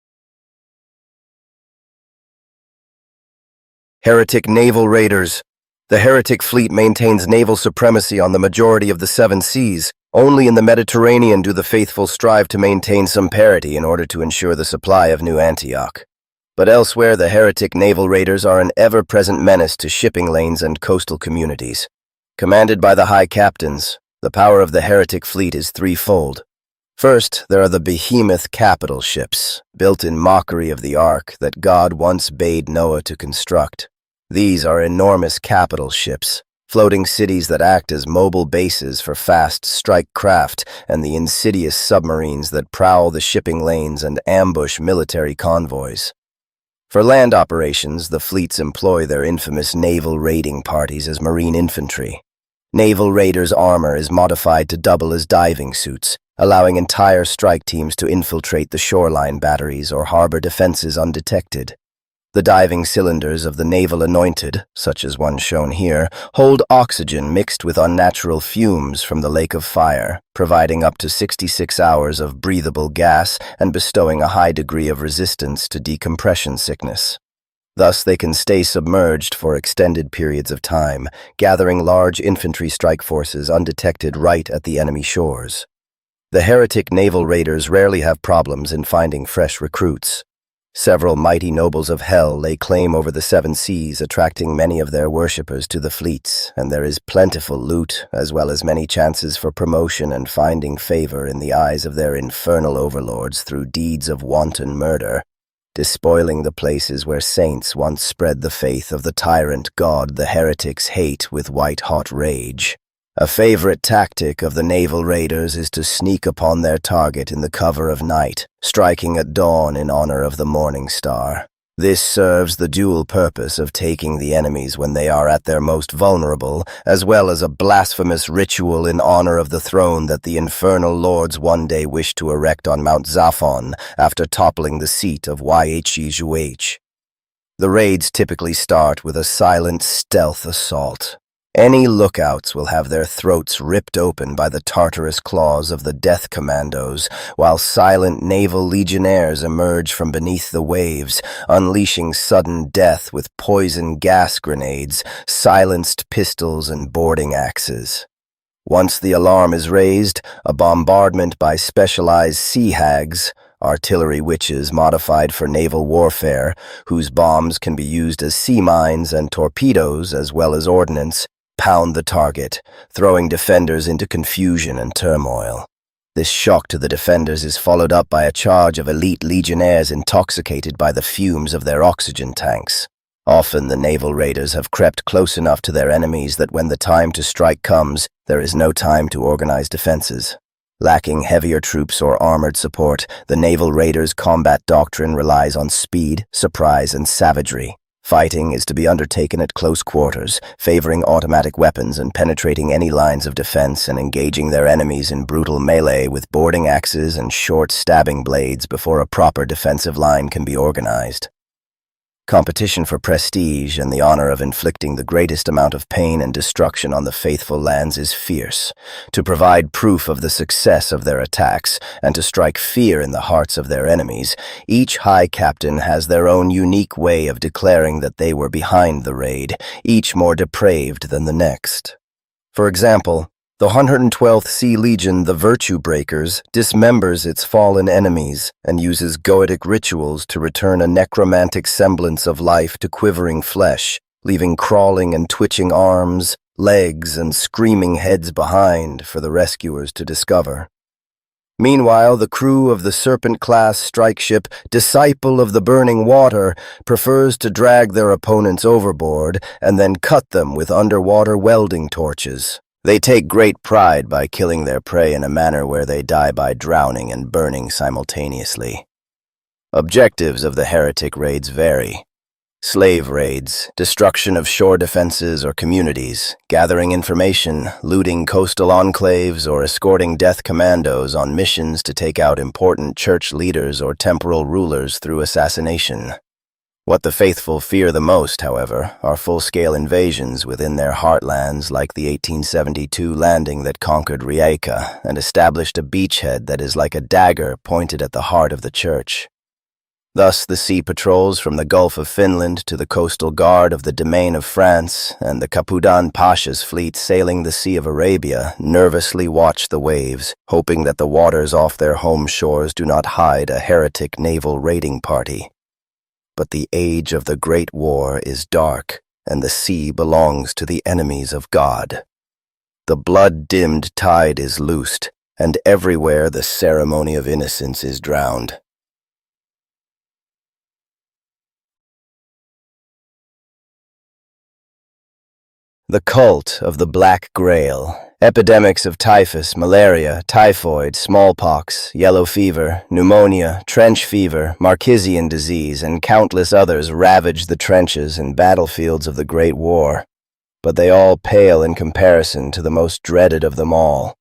Heretic naval raiders. The heretic fleet maintains naval supremacy on the majority of the seven seas. Only in the Mediterranean do the faithful strive to maintain some parity in order to ensure the supply of New Antioch. But elsewhere, the heretic naval raiders are an ever-present menace to shipping lanes and coastal communities. Commanded by the high captains, the power of the heretic fleet is threefold. First, there are the behemoth capital ships, built in mockery of the ark that God once bade Noah to construct. These are enormous capital ships, floating cities that act as mobile bases for fast strike craft and the insidious submarines that prowl the shipping lanes and ambush military convoys. For land operations, the fleets employ their infamous naval raiding parties as marine infantry. Naval raiders' armor is modified to double as diving suits, allowing entire strike teams to infiltrate the shoreline batteries or harbor defenses undetected. The diving cylinders of the naval anointed, such as one shown here, hold oxygen mixed with unnatural fumes from the lake of fire, providing up to 66 hours of breathable gas and bestowing a high degree of resistance to decompression sickness. Thus, they can stay submerged for extended periods of time, gathering large infantry strike forces undetected right at the enemy shores. The heretic naval raiders rarely have problems in finding fresh recruits. Several mighty nobles of hell lay claim over the seven seas, attracting many of their worshippers to the fleets, and there is plentiful loot, as well as many chances for promotion and finding favor in the eyes of their infernal overlords through deeds of wanton murder, despoiling the places where saints once spread the faith of the tyrant god the heretics hate with white-hot rage. A favorite tactic of the naval raiders is to sneak upon their target in the cover of night, striking at dawn in honor of the morning star. This serves the dual purpose of taking the enemies when they are at their most vulnerable, as well as a blasphemous ritual in honor of the throne that the infernal lords one day wish to erect on Mount Zaphon after toppling the seat of Yhezhuh. The raids typically start with a silent stealth assault. Any lookouts will have their throats ripped open by the Tartarus claws of the death commandos, while silent naval legionnaires emerge from beneath the waves, unleashing sudden death with poison gas grenades, silenced pistols, and boarding axes. Once the alarm is raised, a bombardment by specialized sea hags, artillery witches modified for naval warfare, whose bombs can be used as sea mines and torpedoes as well as ordnance, pound the target, throwing defenders into confusion and turmoil. This shock to the defenders is followed up by a charge of elite legionnaires intoxicated by the fumes of their oxygen tanks. Often the naval raiders have crept close enough to their enemies that when the time to strike comes, there is no time to organize defenses. Lacking heavier troops or armored support, the naval raiders' combat doctrine relies on speed, surprise, and savagery. Fighting is to be undertaken at close quarters, favoring automatic weapons and penetrating any lines of defense and engaging their enemies in brutal melee with boarding axes and short stabbing blades before a proper defensive line can be organized. Competition for prestige and the honor of inflicting the greatest amount of pain and destruction on the faithful lands is fierce. To provide proof of the success of their attacks and to strike fear in the hearts of their enemies, each high captain has their own unique way of declaring that they were behind the raid, each more depraved than the next. For example, the 112th Sea Legion, the Virtue Breakers, dismembers its fallen enemies and uses goetic rituals to return a necromantic semblance of life to quivering flesh, leaving crawling and twitching arms, legs, and screaming heads behind for the rescuers to discover. Meanwhile, the crew of the Serpent-class strike ship, Disciple of the Burning Water, prefers to drag their opponents overboard and then cut them with underwater welding torches. They take great pride by killing their prey in a manner where they die by drowning and burning simultaneously. Objectives of the heretic raids vary. Slave raids, destruction of shore defenses or communities, gathering information, looting coastal enclaves, or escorting death commandos on missions to take out important church leaders or temporal rulers through assassination. What the faithful fear the most, however, are full-scale invasions within their heartlands like the 1872 landing that conquered Rijeka and established a beachhead that is like a dagger pointed at the heart of the church. Thus, the sea patrols from the Gulf of Finland to the coastal guard of the Domain of France and the Capudan Pasha's fleet sailing the Sea of Arabia nervously watch the waves, hoping that the waters off their home shores do not hide a heretic naval raiding party. But the age of the Great War is dark, and the sea belongs to the enemies of God. The blood-dimmed tide is loosed, and everywhere the ceremony of innocence is drowned. The cult of the Black Grail. Epidemics of typhus, malaria, typhoid, smallpox, yellow fever, pneumonia, trench fever, Marquisian disease, and countless others ravaged the trenches and battlefields of the Great War. But they all pale in comparison to the most dreaded of them all,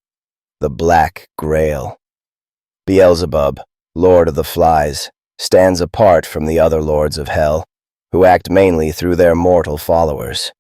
the Black Grail. Beelzebub, Lord of the Flies, stands apart from the other lords of hell, who act mainly through their mortal followers.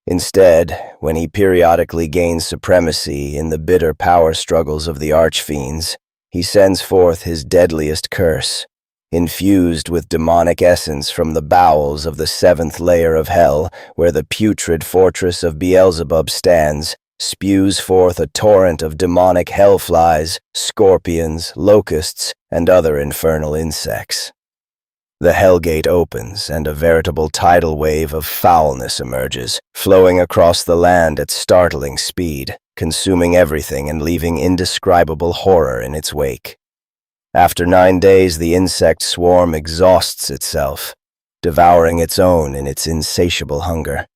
Instead, when he periodically gains supremacy in the bitter power struggles of the archfiends, he sends forth his deadliest curse, infused with demonic essence from the bowels of the seventh layer of hell, where the putrid fortress of Beelzebub stands, spews forth a torrent of demonic hellflies, scorpions, locusts, and other infernal insects. The Hellgate opens, and a veritable tidal wave of foulness emerges, flowing across the land at startling speed, consuming everything and leaving indescribable horror in its wake. After 9 days, the insect swarm exhausts itself, devouring its own in its insatiable hunger.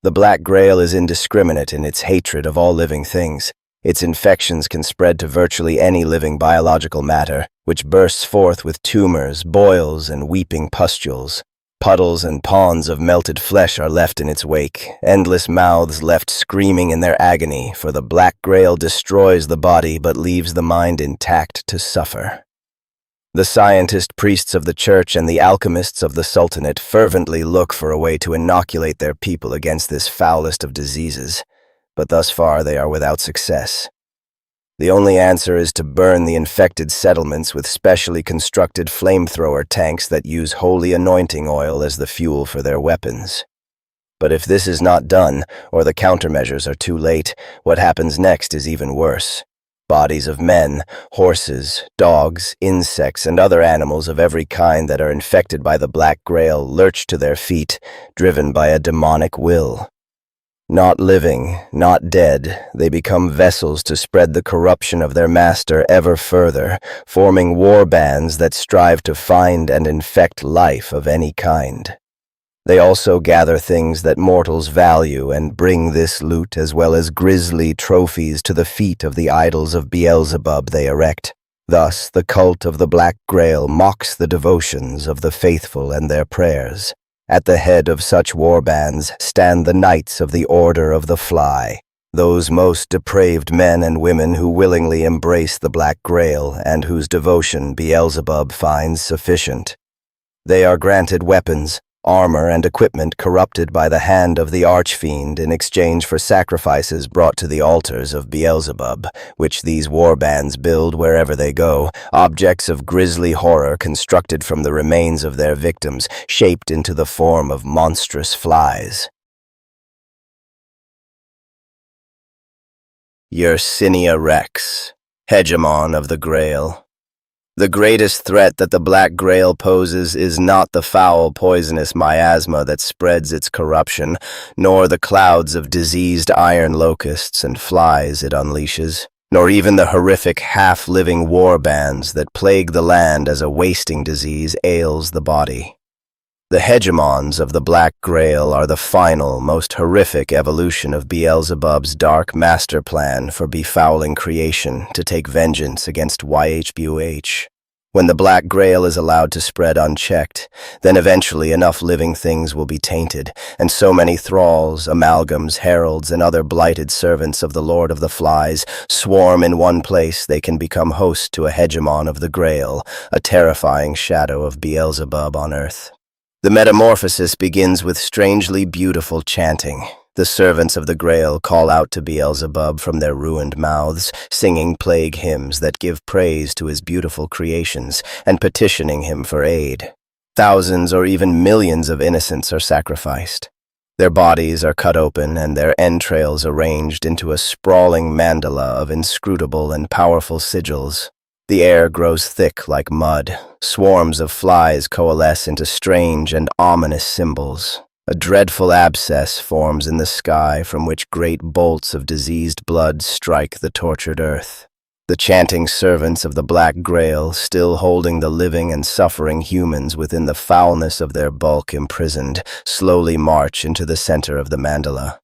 The Black Grail is indiscriminate in its hatred of all living things. Its infections can spread to virtually any living biological matter, which bursts forth with tumors, boils, and weeping pustules. Puddles and ponds of melted flesh are left in its wake, endless mouths left screaming in their agony, for the Black Grail destroys the body but leaves the mind intact to suffer. The scientist priests of the church and the alchemists of the Sultanate fervently look for a way to inoculate their people against this foulest of diseases, but thus far they are without success. The only answer is to burn the infected settlements with specially constructed flamethrower tanks that use holy anointing oil as the fuel for their weapons. But if this is not done, or the countermeasures are too late, what happens next is even worse. Bodies of men, horses, dogs, insects, and other animals of every kind that are infected by the Black Grail lurch to their feet, driven by a demonic will. Not living, not dead, they become vessels to spread the corruption of their master ever further, forming war bands that strive to find and infect life of any kind. They also gather things that mortals value and bring this loot as well as grisly trophies to the feet of the idols of Beelzebub they erect. Thus, the cult of the Black Grail mocks the devotions of the faithful and their prayers. At the head of such warbands stand the Knights of the Order of the Fly, those most depraved men and women who willingly embrace the Black Grail and whose devotion Beelzebub finds sufficient. They are granted weapons, armor, and equipment corrupted by the hand of the Archfiend in exchange for sacrifices brought to the altars of Beelzebub, which these warbands build wherever they go, objects of grisly horror constructed from the remains of their victims, shaped into the form of monstrous flies. Yersinia Rex, Hegemon of the Grail. The greatest threat that the Black Grail poses is not the foul, poisonous miasma that spreads its corruption, nor the clouds of diseased iron locusts and flies it unleashes, nor even the horrific half-living warbands that plague the land as a wasting disease ails the body. The hegemons of the Black Grail are the final, most horrific evolution of Beelzebub's dark master plan for befouling creation to take vengeance against YHBUH. When the Black Grail is allowed to spread unchecked, then eventually enough living things will be tainted, and so many thralls, amalgams, heralds, and other blighted servants of the Lord of the Flies swarm in one place they can become host to a hegemon of the Grail, a terrifying shadow of Beelzebub on earth. The metamorphosis begins with strangely beautiful chanting. The servants of the Grail call out to Beelzebub from their ruined mouths, singing plague hymns that give praise to his beautiful creations and petitioning him for aid. Thousands or even millions of innocents are sacrificed. Their bodies are cut open and their entrails arranged into a sprawling mandala of inscrutable and powerful sigils. The air grows thick like mud. Swarms of flies coalesce into strange and ominous symbols. A dreadful abscess forms in the sky from which great bolts of diseased blood strike the tortured earth. The chanting servants of the Black Grail, still holding the living and suffering humans within the foulness of their bulk imprisoned, slowly march into the center of the mandala.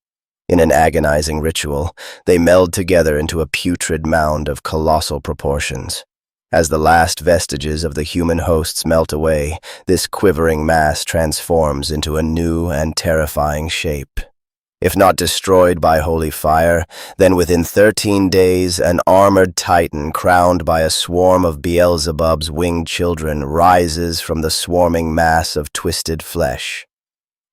In an agonizing ritual, they meld together into a putrid mound of colossal proportions. As the last vestiges of the human hosts melt away, this quivering mass transforms into a new and terrifying shape. If not destroyed by holy fire, then within 13 days an armored titan crowned by a swarm of Beelzebub's winged children rises from the swarming mass of twisted flesh.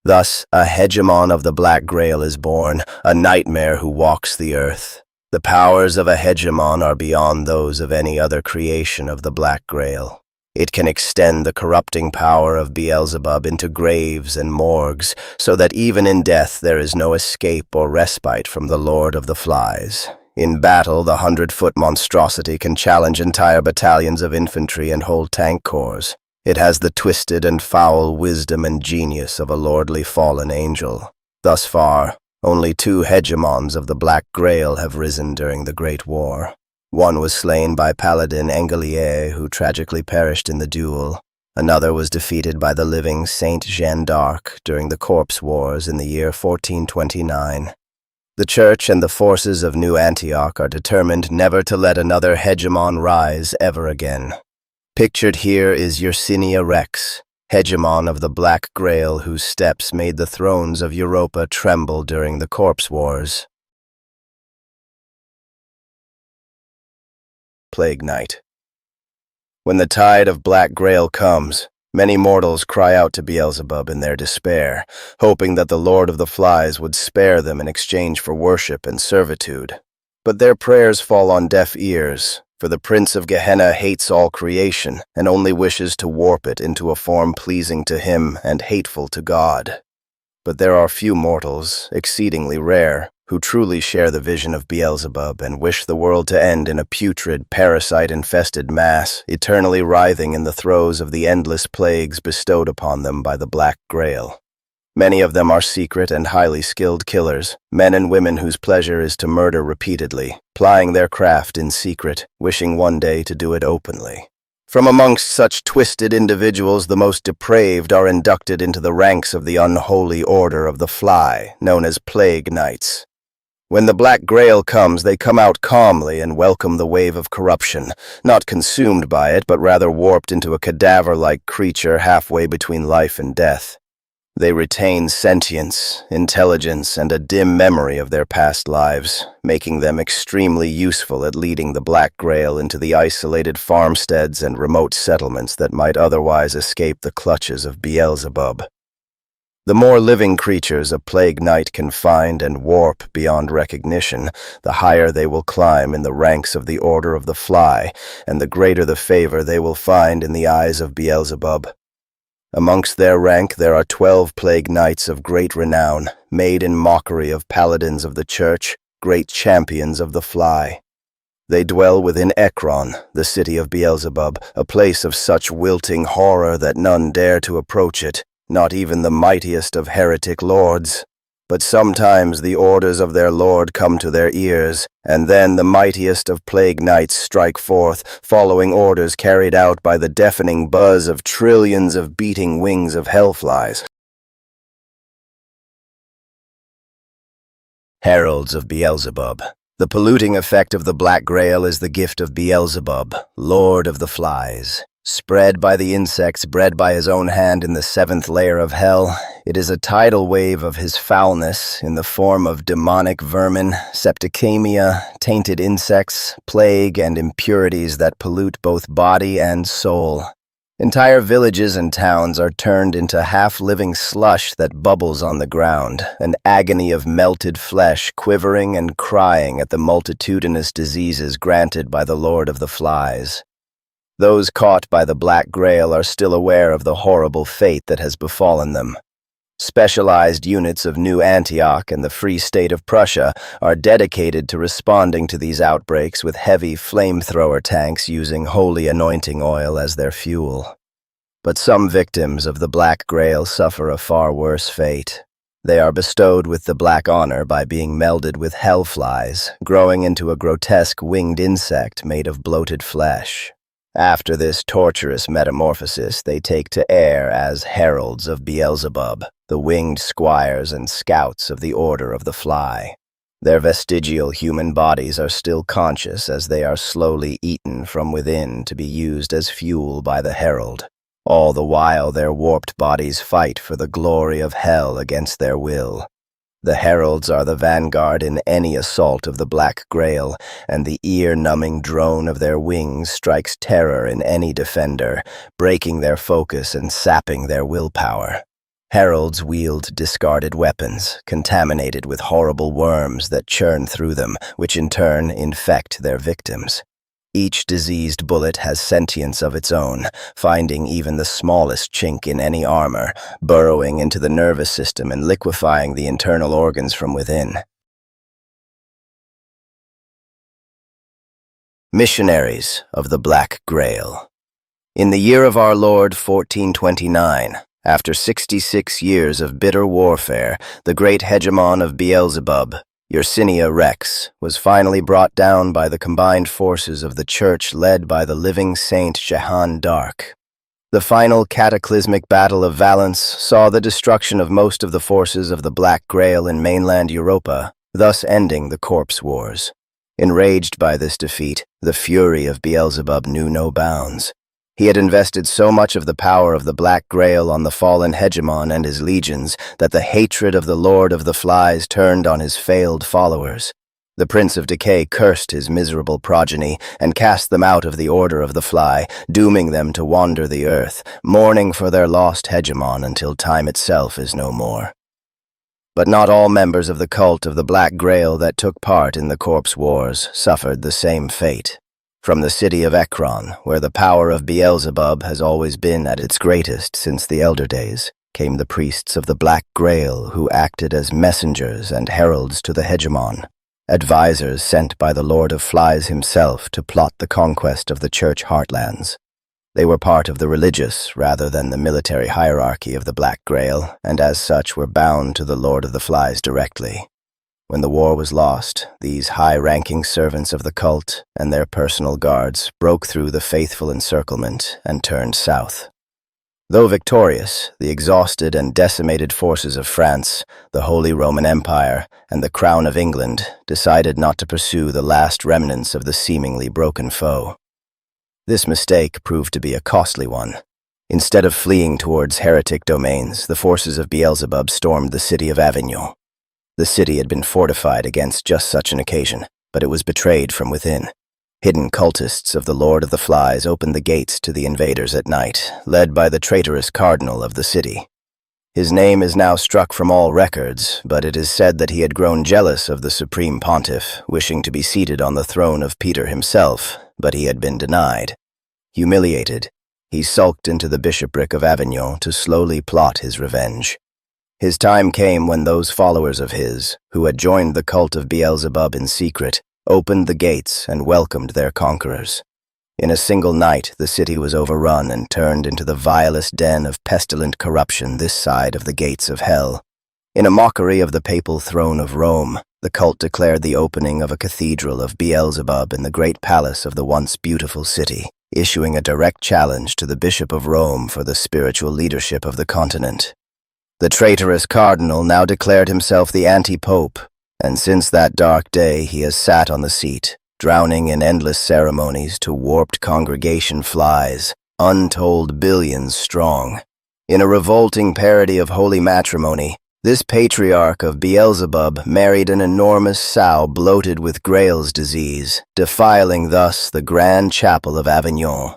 Thus, a hegemon of the Black Grail is born, a nightmare who walks the earth. The powers of a hegemon are beyond those of any other creation of the Black Grail. It can extend the corrupting power of Beelzebub into graves and morgues, so that even in death there is no escape or respite from the Lord of the Flies. In battle, the 100-foot monstrosity can challenge entire battalions of infantry and whole tank corps. It has the twisted and foul wisdom and genius of a lordly fallen angel. Thus far, only 2 hegemons of the Black Grail have risen during the Great War. One was slain by Paladin Engelier, who tragically perished in the duel. Another was defeated by the living Saint Jeanne d'Arc during the Corps Wars in the year 1429. The Church and the forces of New Antioch are determined never to let another hegemon rise ever again. Pictured here is Yersinia Rex, hegemon of the Black Grail whose steps made the thrones of Europa tremble during the Corps Wars. Plague Night. When the tide of Black Grail comes, many mortals cry out to Beelzebub in their despair, hoping that the Lord of the Flies would spare them in exchange for worship and servitude. But their prayers fall on deaf ears, for the Prince of Gehenna hates all creation and only wishes to warp it into a form pleasing to him and hateful to God. But there are few mortals, exceedingly rare, who truly share the vision of Beelzebub and wish the world to end in a putrid, parasite-infested mass, eternally writhing in the throes of the endless plagues bestowed upon them by the Black Grail. Many of them are secret and highly skilled killers, men and women whose pleasure is to murder repeatedly, plying their craft in secret, wishing one day to do it openly. From amongst such twisted individuals, the most depraved are inducted into the ranks of the unholy order of the Fly, known as Plague Knights. When the Black Grail comes, they come out calmly and welcome the wave of corruption, not consumed by it, but rather warped into a cadaver-like creature halfway between life and death. They retain sentience, intelligence, and a dim memory of their past lives, making them extremely useful at leading the Black Grail into the isolated farmsteads and remote settlements that might otherwise escape the clutches of Beelzebub. The more living creatures a Plague Knight can find and warp beyond recognition, the higher they will climb in the ranks of the Order of the Fly, and the greater the favor they will find in the eyes of Beelzebub. Amongst their rank there are 12 Plague Knights of great renown, made in mockery of paladins of the Church, great champions of the Fly. They dwell within Ekron, the city of Beelzebub, a place of such wilting horror that none dare to approach it, not even the mightiest of heretic lords. But sometimes the orders of their lord come to their ears, and then the mightiest of Plague Knights strike forth, following orders carried out by the deafening buzz of trillions of beating wings of hellflies. Heralds of Beelzebub. The polluting effect of the Black Grail is the gift of Beelzebub, Lord of the Flies. Spread by the insects bred by his own hand in the 7th layer of hell, it is a tidal wave of his foulness in the form of demonic vermin, septicemia, tainted insects, plague, and impurities that pollute both body and soul. Entire villages and towns are turned into half-living slush that bubbles on the ground, an agony of melted flesh quivering and crying at the multitudinous diseases granted by the Lord of the Flies. Those caught by the Black Grail are still aware of the horrible fate that has befallen them. Specialized units of New Antioch and the Free State of Prussia are dedicated to responding to these outbreaks with heavy flamethrower tanks using holy anointing oil as their fuel. But some victims of the Black Grail suffer a far worse fate. They are bestowed with the Black Honor by being melded with hellflies, growing into a grotesque winged insect made of bloated flesh. After this torturous metamorphosis, they take to air as Heralds of Beelzebub, the winged squires and scouts of the Order of the Fly. Their vestigial human bodies are still conscious as they are slowly eaten from within to be used as fuel by the Herald. All the while their warped bodies fight for the glory of hell against their will. The Heralds are the vanguard in any assault of the Black Grail, and the ear-numbing drone of their wings strikes terror in any defender, breaking their focus and sapping their willpower. Heralds wield discarded weapons, contaminated with horrible worms that churn through them, which in turn infect their victims. Each diseased bullet has sentience of its own, finding even the smallest chink in any armor, burrowing into the nervous system and liquefying the internal organs from within. Missionaries of the Black Grail. In the year of our Lord 1429, after 66 years of bitter warfare, the great hegemon of Beelzebub, Yersinia Rex, was finally brought down by the combined forces of the Church led by the living Saint Jehan d'Arc. The final cataclysmic Battle of Valence saw the destruction of most of the forces of the Black Grail in mainland Europa, thus ending the Corpse Wars. Enraged by this defeat, the fury of Beelzebub knew no bounds. He had invested so much of the power of the Black Grail on the fallen hegemon and his legions that the hatred of the Lord of the Flies turned on his failed followers. The Prince of Decay cursed his miserable progeny and cast them out of the Order of the Fly, dooming them to wander the earth, mourning for their lost hegemon until time itself is no more. But not all members of the cult of the Black Grail that took part in the Corpse Wars suffered the same fate. From the city of Ekron, where the power of Beelzebub has always been at its greatest since the elder days, came the priests of the Black Grail who acted as messengers and heralds to the hegemon, advisors sent by the Lord of Flies himself to plot the conquest of the Church heartlands. They were part of the religious rather than the military hierarchy of the Black Grail, and as such were bound to the Lord of the Flies directly. When the war was lost, these high-ranking servants of the cult and their personal guards broke through the faithful encirclement and turned south. Though victorious, the exhausted and decimated forces of France, the Holy Roman Empire, and the Crown of England decided not to pursue the last remnants of the seemingly broken foe. This mistake proved to be a costly one. Instead of fleeing towards heretic domains, the forces of Beelzebub stormed the city of Avignon. The city had been fortified against just such an occasion, but it was betrayed from within. Hidden cultists of the Lord of the Flies opened the gates to the invaders at night, led by the traitorous cardinal of the city. His name is now struck from all records, but it is said that he had grown jealous of the supreme pontiff, wishing to be seated on the throne of Peter himself, but he had been denied. Humiliated, he sulked into the bishopric of Avignon to slowly plot his revenge. His time came when those followers of his, who had joined the cult of Beelzebub in secret, opened the gates and welcomed their conquerors. In a single night, the city was overrun and turned into the vilest den of pestilent corruption this side of the gates of hell. In a mockery of the papal throne of Rome, the cult declared the opening of a cathedral of Beelzebub in the great palace of the once beautiful city, issuing a direct challenge to the Bishop of Rome for the spiritual leadership of the continent. The traitorous cardinal now declared himself the anti-pope, and since that dark day he has sat on the seat, drowning in endless ceremonies to warped congregation flies, untold billions strong. In a revolting parody of holy matrimony, this patriarch of Beelzebub married an enormous sow bloated with Grail's disease, defiling thus the grand chapel of Avignon.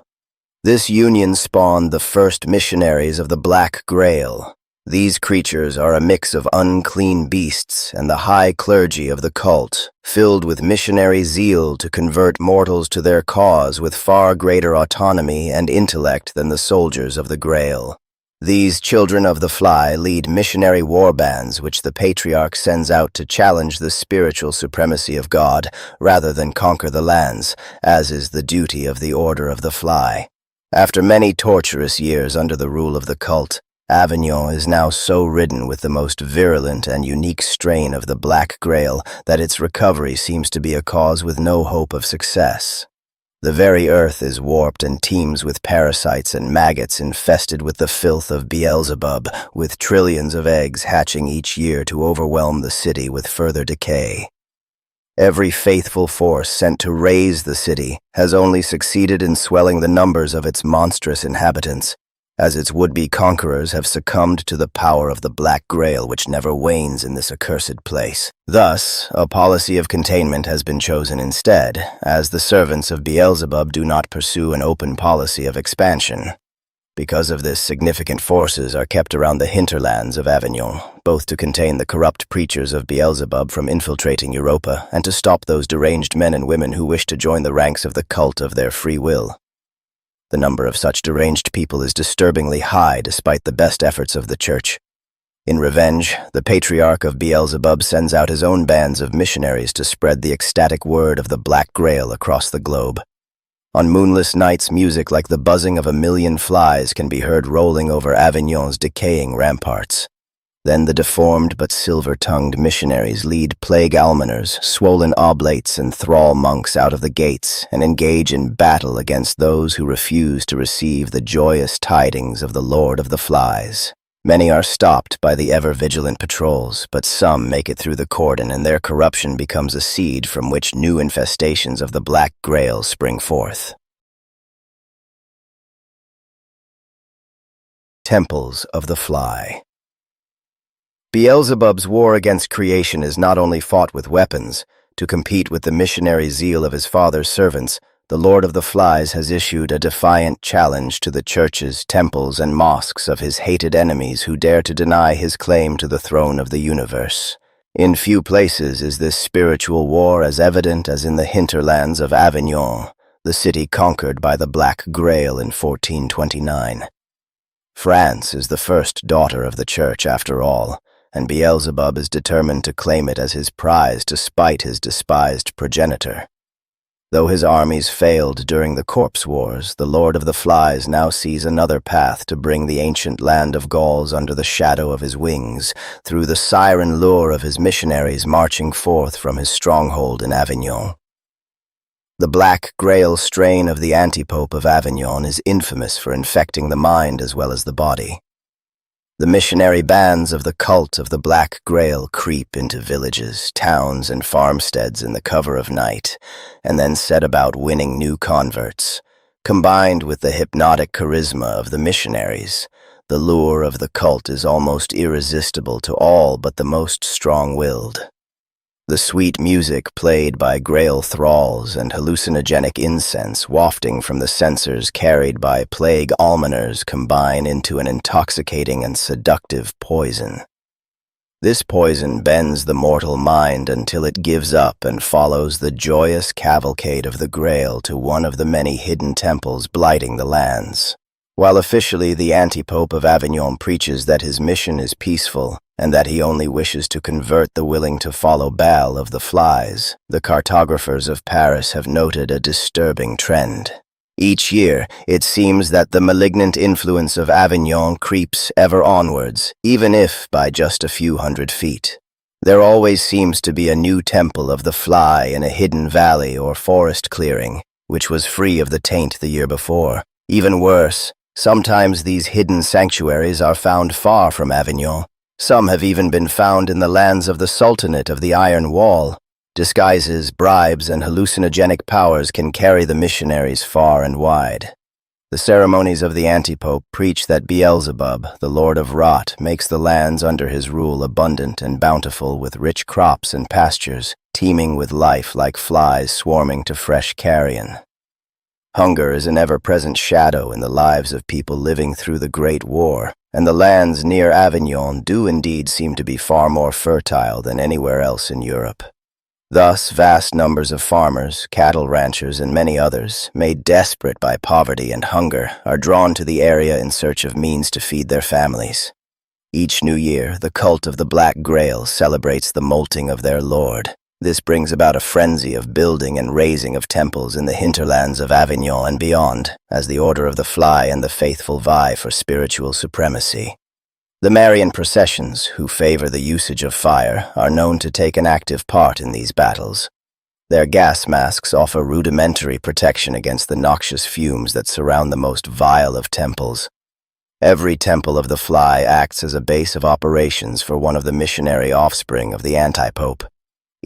This union spawned the first missionaries of the Black Grail. These creatures are a mix of unclean beasts and the high clergy of the cult, filled with missionary zeal to convert mortals to their cause with far greater autonomy and intellect than the soldiers of the Grail. These children of the Fly lead missionary war bands which the Patriarch sends out to challenge the spiritual supremacy of God rather than conquer the lands, as is the duty of the Order of the Fly. After many torturous years under the rule of the cult, Avignon is now so ridden with the most virulent and unique strain of the Black Grail that its recovery seems to be a cause with no hope of success. The very earth is warped and teems with parasites and maggots infested with the filth of Beelzebub, with trillions of eggs hatching each year to overwhelm the city with further decay. Every faithful force sent to raise the city has only succeeded in swelling the numbers of its monstrous inhabitants, as its would-be conquerors have succumbed to the power of the Black Grail which never wanes in this accursed place. Thus, a policy of containment has been chosen instead, as the servants of Beelzebub do not pursue an open policy of expansion. Because of this, significant forces are kept around the hinterlands of Avignon, both to contain the corrupt preachers of Beelzebub from infiltrating Europa and to stop those deranged men and women who wish to join the ranks of the cult of their free will. The number of such deranged people is disturbingly high despite the best efforts of the Church. In revenge, the Patriarch of Beelzebub sends out his own bands of missionaries to spread the ecstatic word of the Black Grail across the globe. On moonless nights, music like the buzzing of a million flies can be heard rolling over Avignon's decaying ramparts. Then the deformed but silver-tongued missionaries lead plague almoners, swollen oblates, and thrall monks out of the gates and engage in battle against those who refuse to receive the joyous tidings of the Lord of the Flies. Many are stopped by the ever-vigilant patrols, but some make it through the cordon and their corruption becomes a seed from which new infestations of the Black Grail spring forth. Temples of the Fly. Beelzebub's war against creation is not only fought with weapons. To compete with the missionary zeal of his father's servants, the Lord of the Flies has issued a defiant challenge to the churches, temples, and mosques of his hated enemies who dare to deny his claim to the throne of the universe. In few places is this spiritual war as evident as in the hinterlands of Avignon, the city conquered by the Black Grail in 1429. France is the first daughter of the Church after all, and Beelzebub is determined to claim it as his prize to spite his despised progenitor. Though his armies failed during the Corpse Wars, the Lord of the Flies now sees another path to bring the ancient land of Gauls under the shadow of his wings, through the siren lure of his missionaries marching forth from his stronghold in Avignon. The Black Grail strain of the antipope of Avignon is infamous for infecting the mind as well as the body. The missionary bands of the cult of the Black Grail creep into villages, towns, and farmsteads in the cover of night, and then set about winning new converts. Combined with the hypnotic charisma of the missionaries, the lure of the cult is almost irresistible to all but the most strong-willed. The sweet music played by Grail thralls and hallucinogenic incense wafting from the censers carried by plague almoners combine into an intoxicating and seductive poison. This poison bends the mortal mind until it gives up and follows the joyous cavalcade of the Grail to one of the many hidden temples blighting the lands. While officially the antipope of Avignon preaches that his mission is peaceful and that he only wishes to convert the willing to follow Baal of the Flies, the cartographers of Paris have noted a disturbing trend. Each year, it seems that the malignant influence of Avignon creeps ever onwards, even if by just a few hundred feet. There always seems to be a new temple of the Fly in a hidden valley or forest clearing, which was free of the taint the year before. Even worse, sometimes these hidden sanctuaries are found far from Avignon. Some have even been found in the lands of the Sultanate of the Iron Wall. Disguises, bribes, and hallucinogenic powers can carry the missionaries far and wide. The ceremonies of the antipope preach that Beelzebub, the Lord of Rot, makes the lands under his rule abundant and bountiful with rich crops and pastures, teeming with life like flies swarming to fresh carrion. Hunger is an ever-present shadow in the lives of people living through the Great War, and the lands near Avignon do indeed seem to be far more fertile than anywhere else in Europe. Thus, vast numbers of farmers, cattle ranchers, and many others, made desperate by poverty and hunger, are drawn to the area in search of means to feed their families. Each new year, the cult of the Black Grail celebrates the molting of their lord. This brings about a frenzy of building and raising of temples in the hinterlands of Avignon and beyond, as the Order of the Fly and the faithful vie for spiritual supremacy. The Marian processions, who favor the usage of fire, are known to take an active part in these battles. Their gas masks offer rudimentary protection against the noxious fumes that surround the most vile of temples. Every temple of the Fly acts as a base of operations for one of the missionary offspring of the antipope.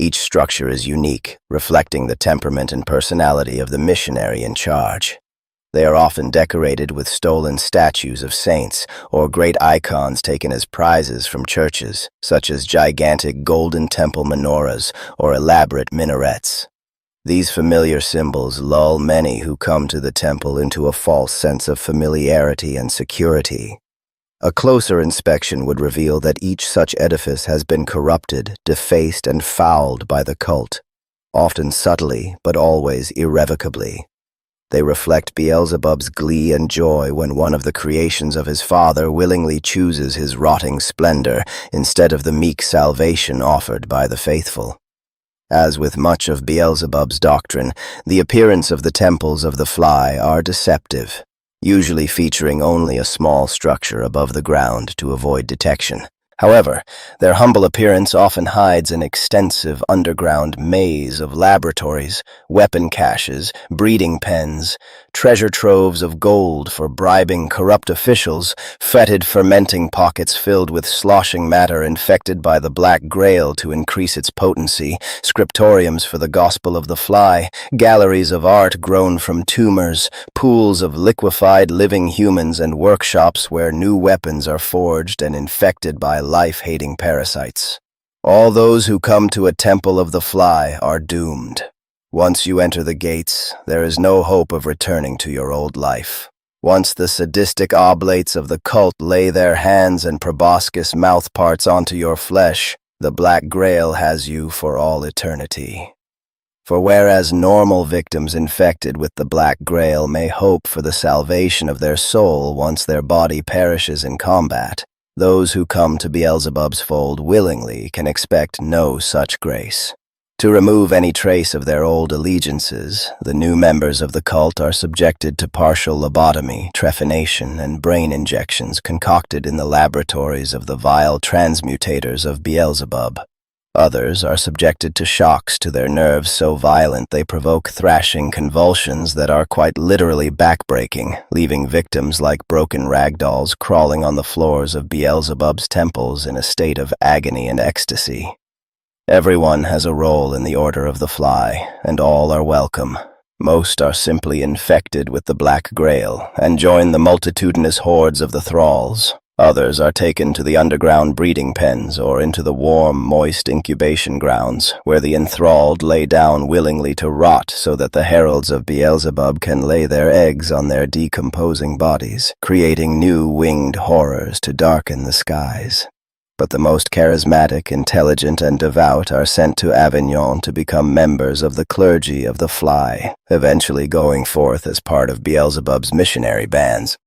Each structure is unique, reflecting the temperament and personality of the missionary in charge. They are often decorated with stolen statues of saints or great icons taken as prizes from churches, such as gigantic golden temple menorahs or elaborate minarets. These familiar symbols lull many who come to the temple into a false sense of familiarity and security. A closer inspection would reveal that each such edifice has been corrupted, defaced, and fouled by the cult, often subtly but always irrevocably. They reflect Beelzebub's glee and joy when one of the creations of his father willingly chooses his rotting splendor instead of the meek salvation offered by the faithful. As with much of Beelzebub's doctrine, the appearance of the temples of the Fly are deceptive, usually featuring only a small structure above the ground to avoid detection. However, their humble appearance often hides an extensive underground maze of laboratories, weapon caches, breeding pens, treasure troves of gold for bribing corrupt officials, fetid fermenting pockets filled with sloshing matter infected by the Black Grail to increase its potency, scriptoriums for the Gospel of the Fly, galleries of art grown from tumors, pools of liquefied living humans, and workshops where new weapons are forged and infected by life-hating parasites. All those who come to a temple of the Fly are doomed. Once you enter the gates, there is no hope of returning to your old life. Once the sadistic oblates of the cult lay their hands and proboscis mouthparts onto your flesh, the Black Grail has you for all eternity. For whereas normal victims infected with the Black Grail may hope for the salvation of their soul once their body perishes in combat, those who come to Beelzebub's fold willingly can expect no such grace. To remove any trace of their old allegiances, the new members of the cult are subjected to partial lobotomy, trephination, and brain injections concocted in the laboratories of the vile transmutators of Beelzebub. Others are subjected to shocks to their nerves so violent they provoke thrashing convulsions that are quite literally backbreaking, leaving victims like broken ragdolls crawling on the floors of Beelzebub's temples in a state of agony and ecstasy. Everyone has a role in the Order of the Fly, and all are welcome. Most are simply infected with the Black Grail and join the multitudinous hordes of the thralls. Others are taken to the underground breeding pens or into the warm, moist incubation grounds, where the enthralled lay down willingly to rot so that the Heralds of Beelzebub can lay their eggs on their decomposing bodies, creating new winged horrors to darken the skies. But the most charismatic, intelligent, and devout are sent to Avignon to become members of the clergy of the Fly, eventually going forth as part of Beelzebub's missionary bands.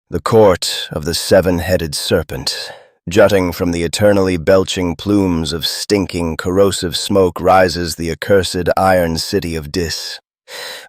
The Court of the Seven-Headed Serpent. Jutting from the eternally belching plumes of stinking, corrosive smoke rises the accursed iron city of Dis.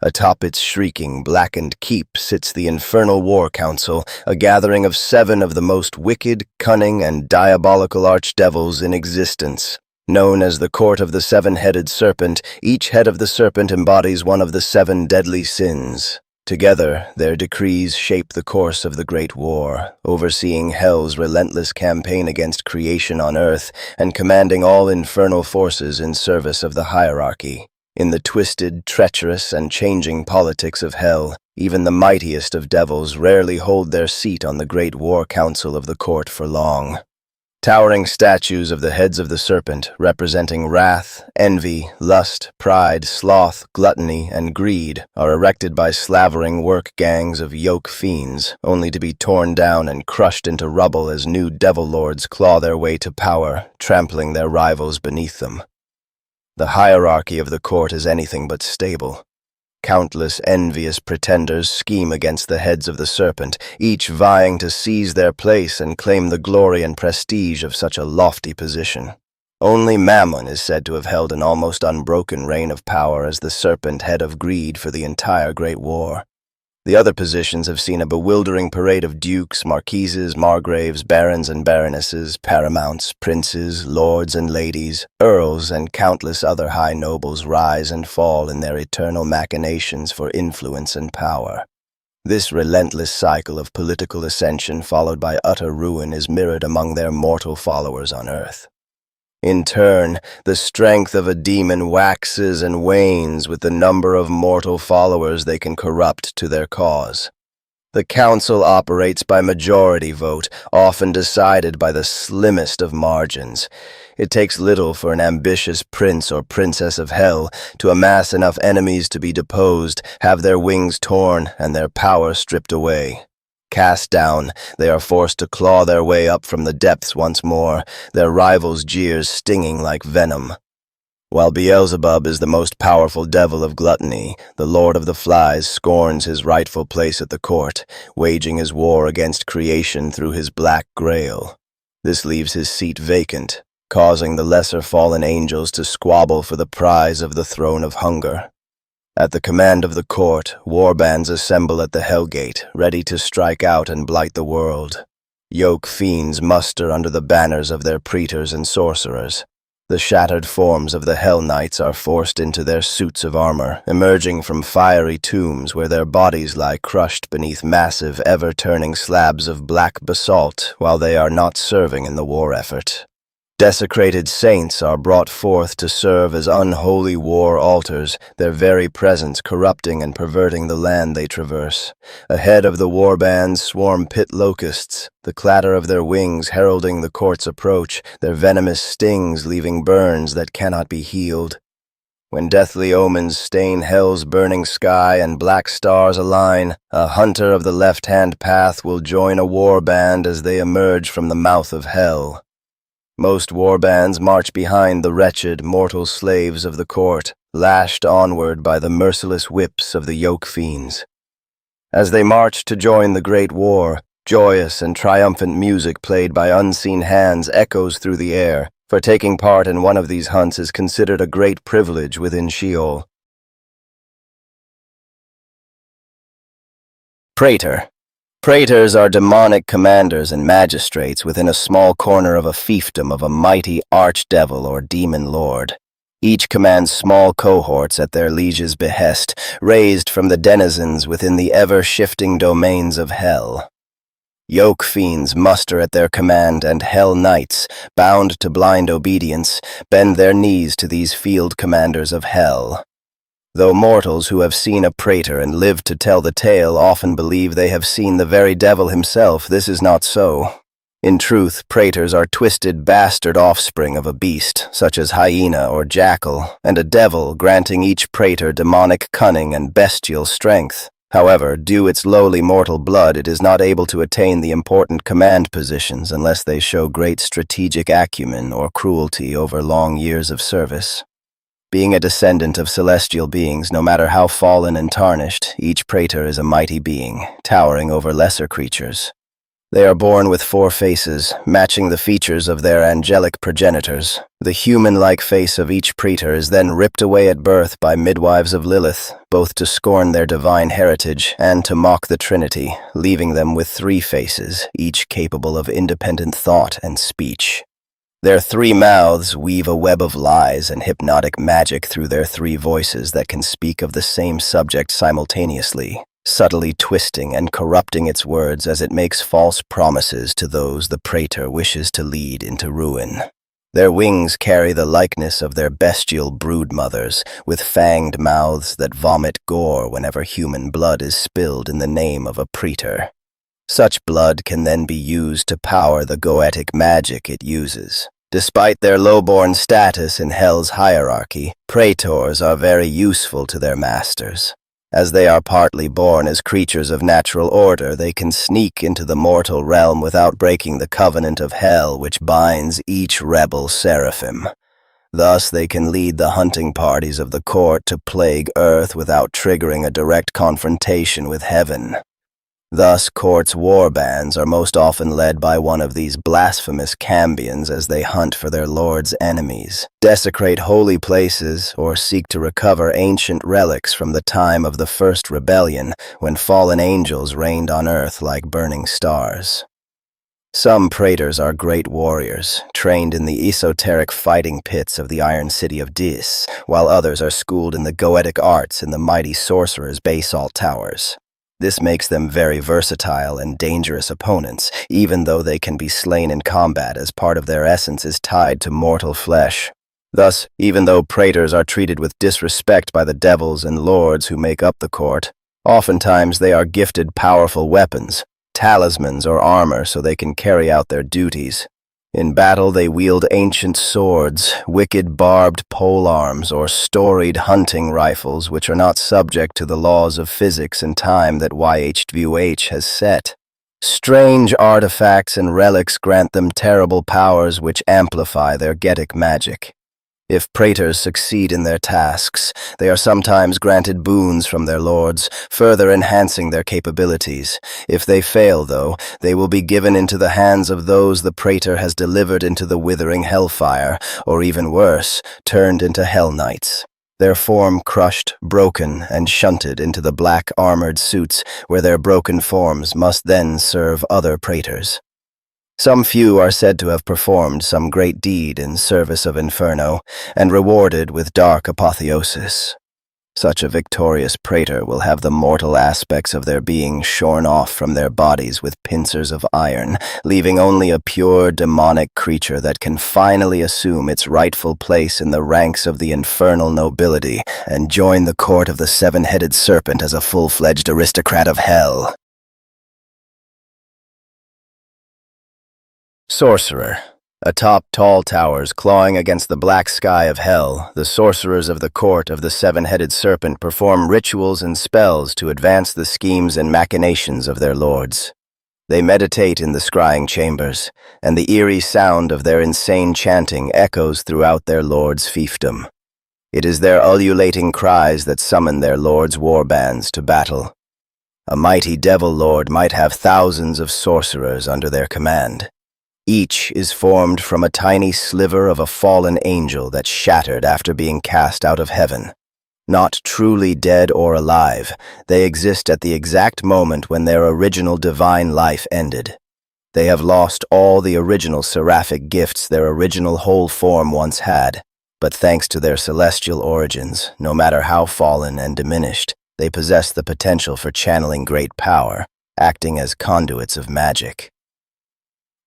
Atop its shrieking, blackened keep sits the infernal war council, a gathering of 7 of the most wicked, cunning, and diabolical archdevils in existence. Known as the Court of the Seven-Headed Serpent, each head of the serpent embodies one of the 7 deadly sins. Together, their decrees shape the course of the Great War, overseeing Hell's relentless campaign against creation on Earth and commanding all infernal forces in service of the hierarchy. In the twisted, treacherous, and changing politics of Hell, even the mightiest of devils rarely hold their seat on the Great War Council of the Court for long. Towering statues of the heads of the serpent, representing wrath, envy, lust, pride, sloth, gluttony, and greed, are erected by slavering work gangs of Yoke Fiends, only to be torn down and crushed into rubble as new devil lords claw their way to power, trampling their rivals beneath them. The hierarchy of the court is anything but stable. Countless envious pretenders scheme against the heads of the serpent, each vying to seize their place and claim the glory and prestige of such a lofty position. Only Mammon is said to have held an almost unbroken reign of power as the serpent head of greed for the entire Great War. The other positions have seen a bewildering parade of dukes, marquises, margraves, barons and baronesses, paramounts, princes, lords and ladies, earls, and countless other high nobles rise and fall in their eternal machinations for influence and power. This relentless cycle of political ascension followed by utter ruin is mirrored among their mortal followers on Earth. In turn, the strength of a demon waxes and wanes with the number of mortal followers they can corrupt to their cause. The council operates by majority vote, often decided by the slimmest of margins. It takes little for an ambitious prince or princess of hell to amass enough enemies to be deposed, have their wings torn, and their power stripped away. Cast down, they are forced to claw their way up from the depths once more, their rivals' jeers stinging like venom. While Beelzebub is the most powerful devil of gluttony, the Lord of the Flies scorns his rightful place at the court, waging his war against creation through his Black Grail. This leaves his seat vacant, causing the lesser fallen angels to squabble for the prize of the Throne of Hunger. At the command of the court, warbands assemble at the Hellgate, ready to strike out and blight the world. Yoke Fiends muster under the banners of their praetors and sorcerers. The shattered forms of the Hell Knights are forced into their suits of armor, emerging from fiery tombs where their bodies lie crushed beneath massive, ever-turning slabs of black basalt while they are not serving in the war effort. Desecrated Saints are brought forth to serve as unholy war altars, their very presence corrupting and perverting the land they traverse. Ahead of the warbands swarm pit locusts, the clatter of their wings heralding the court's approach, their venomous stings leaving burns that cannot be healed. When deathly omens stain hell's burning sky and black stars align, a hunter of the left-hand path will join a warband as they emerge from the mouth of hell. Most warbands march behind the wretched, mortal slaves of the court, lashed onward by the merciless whips of the Yoke Fiends. As they march to join the Great War, Joyous and triumphant music played by unseen hands echoes through the air, for taking part in one of these hunts is considered a great privilege within Sheol. Praetor. Praetors are demonic commanders and magistrates within a small corner of a fiefdom of a mighty archdevil or demon lord. Each commands small cohorts at their liege's behest, raised from the denizens within the ever-shifting domains of hell. Yoke Fiends muster at their command, and Hell Knights, bound to blind obedience, bend their knees to these field commanders of hell. Though mortals who have seen a praetor and lived to tell the tale often believe they have seen the very devil himself, this is not so. In truth, praetors are twisted bastard offspring of a beast, such as hyena or jackal, and a devil granting each praetor demonic cunning and bestial strength. However, due its lowly mortal blood, it is not able to attain the important command positions unless they show great strategic acumen or cruelty over long years of service. Being a descendant of celestial beings, no matter how fallen and tarnished, each praetor is a mighty being, towering over lesser creatures. They are born with 4 faces, matching the features of their angelic progenitors. The human-like face of each praetor is then ripped away at birth by midwives of Lilith, both to scorn their divine heritage and to mock the Trinity, leaving them with 3 faces, each capable of independent thought and speech. Their 3 mouths weave a web of lies and hypnotic magic through their 3 voices that can speak of the same subject simultaneously, subtly twisting and corrupting its words as it makes false promises to those the praetor wishes to lead into ruin. Their wings carry the likeness of their bestial brood-mothers, with fanged mouths that vomit gore whenever human blood is spilled in the name of a praetor. Such blood can then be used to power the goetic magic it uses. Despite their low-born status in Hell's hierarchy, praetors are very useful to their masters. As they are partly born as creatures of natural order, they can sneak into the mortal realm without breaking the covenant of hell which binds each rebel seraphim. Thus, they can lead the hunting parties of the court to plague Earth without triggering a direct confrontation with heaven. Thus, court's war bands are most often led by one of these blasphemous cambions as they hunt for their lord's enemies, desecrate holy places, or seek to recover ancient relics from the time of the first rebellion, when fallen angels reigned on earth like burning stars. Some praetors are great warriors, trained in the esoteric fighting pits of the Iron City of Dis, while others are schooled in the goetic arts in the mighty Sorcerer's basalt towers. This makes them very versatile and dangerous opponents, even though they can be slain in combat as part of their essence is tied to mortal flesh. Thus, even though praetors are treated with disrespect by the devils and lords who make up the court, oftentimes they are gifted powerful weapons, talismans or armor so they can carry out their duties. In battle, they wield ancient swords, wicked barbed polearms, or storied hunting rifles which are not subject to the laws of physics and time that YHWH has set. Strange artifacts and relics grant them terrible powers which amplify their Getic magic. If praetors succeed in their tasks, they are sometimes granted boons from their lords, further enhancing their capabilities. If they fail, though, they will be given into the hands of those the praetor has delivered into the withering hellfire, or even worse, turned into Hell Knights. Their form crushed, broken, and shunted into the black armored suits, where their broken forms must then serve other praetors. Some few are said to have performed some great deed in service of Inferno, and rewarded with dark apotheosis. Such a victorious praetor will have the mortal aspects of their being shorn off from their bodies with pincers of iron, leaving only a pure demonic creature that can finally assume its rightful place in the ranks of the infernal nobility and join the court of the 7-headed serpent as a full-fledged aristocrat of hell. Sorcerer. Atop tall towers clawing against the black sky of hell, the sorcerers of the court of the 7-headed serpent perform rituals and spells to advance the schemes and machinations of their lords. They meditate in the scrying chambers, and the eerie sound of their insane chanting echoes throughout their lord's fiefdom. It is their ululating cries that summon their lord's war bands to battle. A mighty devil lord might have thousands of sorcerers under their command. Each is formed from a tiny sliver of a fallen angel that shattered after being cast out of heaven. Not truly dead or alive, they exist at the exact moment when their original divine life ended. They have lost all the original seraphic gifts their original whole form once had, but thanks to their celestial origins, no matter how fallen and diminished, they possess the potential for channeling great power, acting as conduits of magic.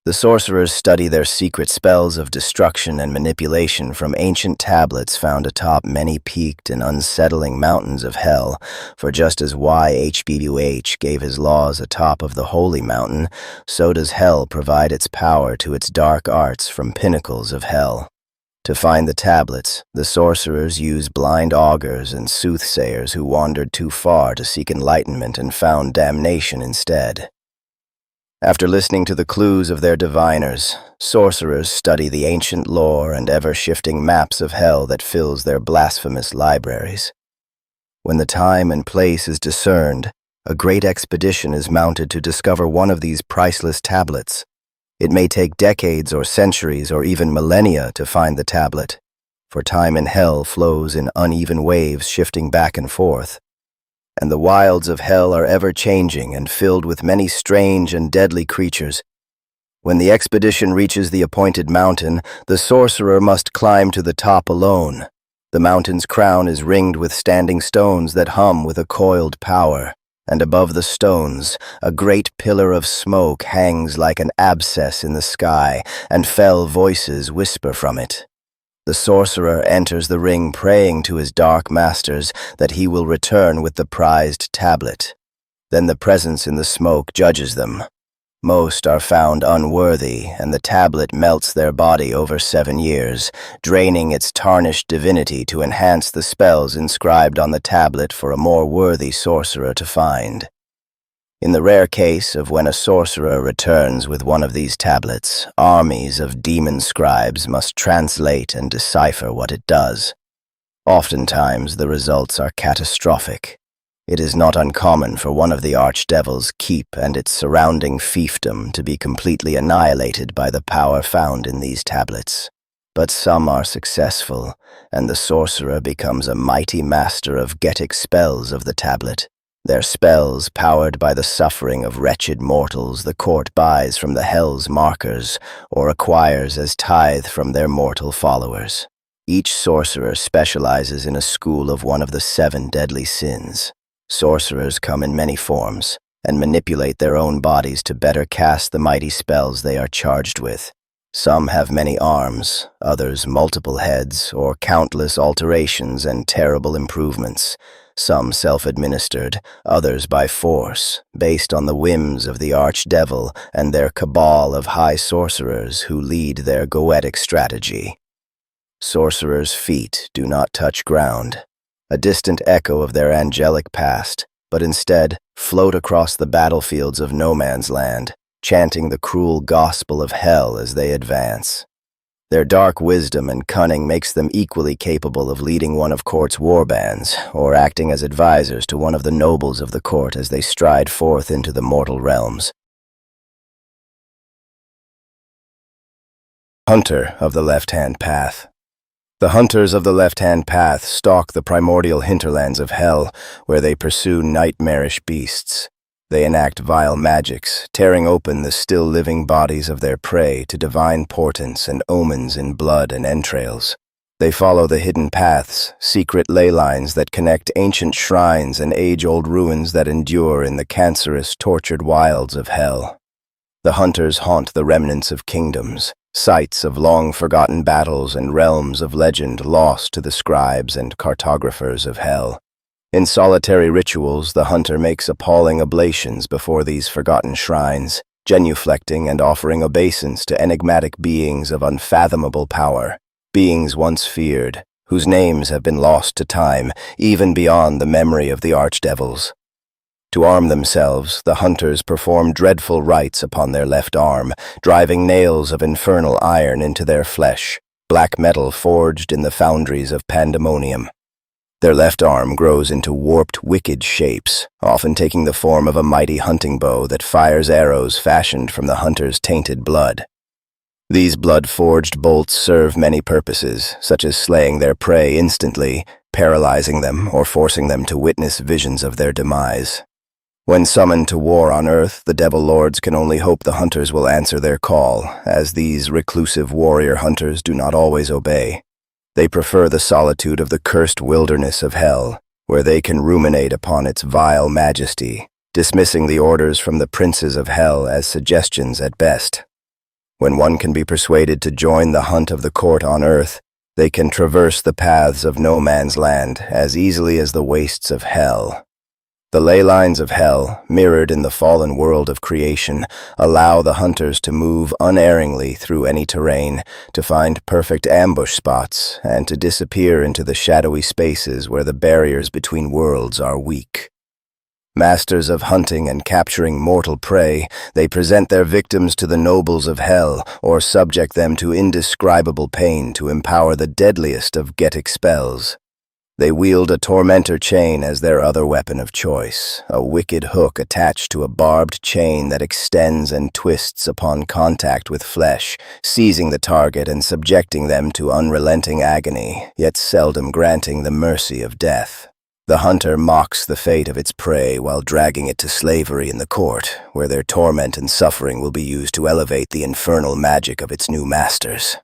The sorcerers study their secret spells of destruction and manipulation from ancient tablets found atop many peaked and unsettling mountains of hell, for just as YHBUH gave his laws atop of the holy mountain, so does hell provide its power to its dark arts from pinnacles of hell. To find the tablets, the sorcerers use blind augurs and soothsayers who wandered too far to seek enlightenment and found damnation instead. After listening to the clues of their diviners, sorcerers study the ancient lore and ever-shifting maps of hell that fills their blasphemous libraries. When the time and place is discerned, a great expedition is mounted to discover one of these priceless tablets. It may take decades or centuries or even millennia to find the tablet, for time in hell flows in uneven waves shifting back and forth. And the wilds of hell are ever-changing and filled with many strange and deadly creatures. When the expedition reaches the appointed mountain, the sorcerer must climb to the top alone. The mountain's crown is ringed with standing stones that hum with a coiled power, and above the stones, a great pillar of smoke hangs like an abscess in the sky, and fell voices whisper from it. The sorcerer enters the ring praying to his dark masters that he will return with the prized tablet. Then the presence in the smoke judges them. Most are found unworthy, and the tablet melts their body over 7 years, draining its tarnished divinity to enhance the spells inscribed on the tablet for a more worthy sorcerer to find. In the rare case of when a sorcerer returns with one of these tablets, armies of demon scribes must translate and decipher what it does. Oftentimes, the results are catastrophic. It is not uncommon for one of the archdevils' keep and its surrounding fiefdom to be completely annihilated by the power found in these tablets. But some are successful, and the sorcerer becomes a mighty master of getting spells of the tablet. Their spells, powered by the suffering of wretched mortals, the court buys from the hell's markers, or acquires as tithe from their mortal followers. Each sorcerer specializes in a school of one of the 7 deadly sins. Sorcerers come in many forms, and manipulate their own bodies to better cast the mighty spells they are charged with. Some have many arms, others multiple heads, or countless alterations and terrible improvements. Some self-administered, others by force, based on the whims of the archdevil and their cabal of high sorcerers who lead their goetic strategy. Sorcerers' feet do not touch ground, a distant echo of their angelic past, but instead float across the battlefields of no man's land, chanting the cruel gospel of hell as they advance. Their dark wisdom and cunning makes them equally capable of leading one of court's warbands, or acting as advisors to one of the nobles of the court as they stride forth into the mortal realms. Hunter of the Left-Hand Path. The Hunters of the Left-Hand Path stalk the primordial hinterlands of hell, where they pursue nightmarish beasts. They enact vile magics, tearing open the still-living bodies of their prey to divine portents and omens in blood and entrails. They follow the hidden paths, secret ley lines that connect ancient shrines and age-old ruins that endure in the cancerous, tortured wilds of hell. The hunters haunt the remnants of kingdoms, sites of long-forgotten battles and realms of legend lost to the scribes and cartographers of hell. In solitary rituals, the hunter makes appalling oblations before these forgotten shrines, genuflecting and offering obeisance to enigmatic beings of unfathomable power, beings once feared, whose names have been lost to time, even beyond the memory of the archdevils. To arm themselves, the hunters perform dreadful rites upon their left arm, driving nails of infernal iron into their flesh, black metal forged in the foundries of pandemonium. Their left arm grows into warped, wicked shapes, often taking the form of a mighty hunting bow that fires arrows fashioned from the hunter's tainted blood. These blood-forged bolts serve many purposes, such as slaying their prey instantly, paralyzing them, or forcing them to witness visions of their demise. When summoned to war on Earth, the Devil Lords can only hope the hunters will answer their call, as these reclusive warrior hunters do not always obey. They prefer the solitude of the cursed wilderness of hell, where they can ruminate upon its vile majesty, dismissing the orders from the princes of hell as suggestions at best. When one can be persuaded to join the hunt of the court on Earth, they can traverse the paths of no man's land as easily as the wastes of hell. The ley lines of hell, mirrored in the fallen world of creation, allow the hunters to move unerringly through any terrain, to find perfect ambush spots, and to disappear into the shadowy spaces where the barriers between worlds are weak. Masters of hunting and capturing mortal prey, they present their victims to the nobles of hell, or subject them to indescribable pain to empower the deadliest of Getic spells. They wield a tormentor chain as their other weapon of choice, a wicked hook attached to a barbed chain that extends and twists upon contact with flesh, seizing the target and subjecting them to unrelenting agony, yet seldom granting the mercy of death. The hunter mocks the fate of its prey while dragging it to slavery in the court, where their torment and suffering will be used to elevate the infernal magic of its new masters.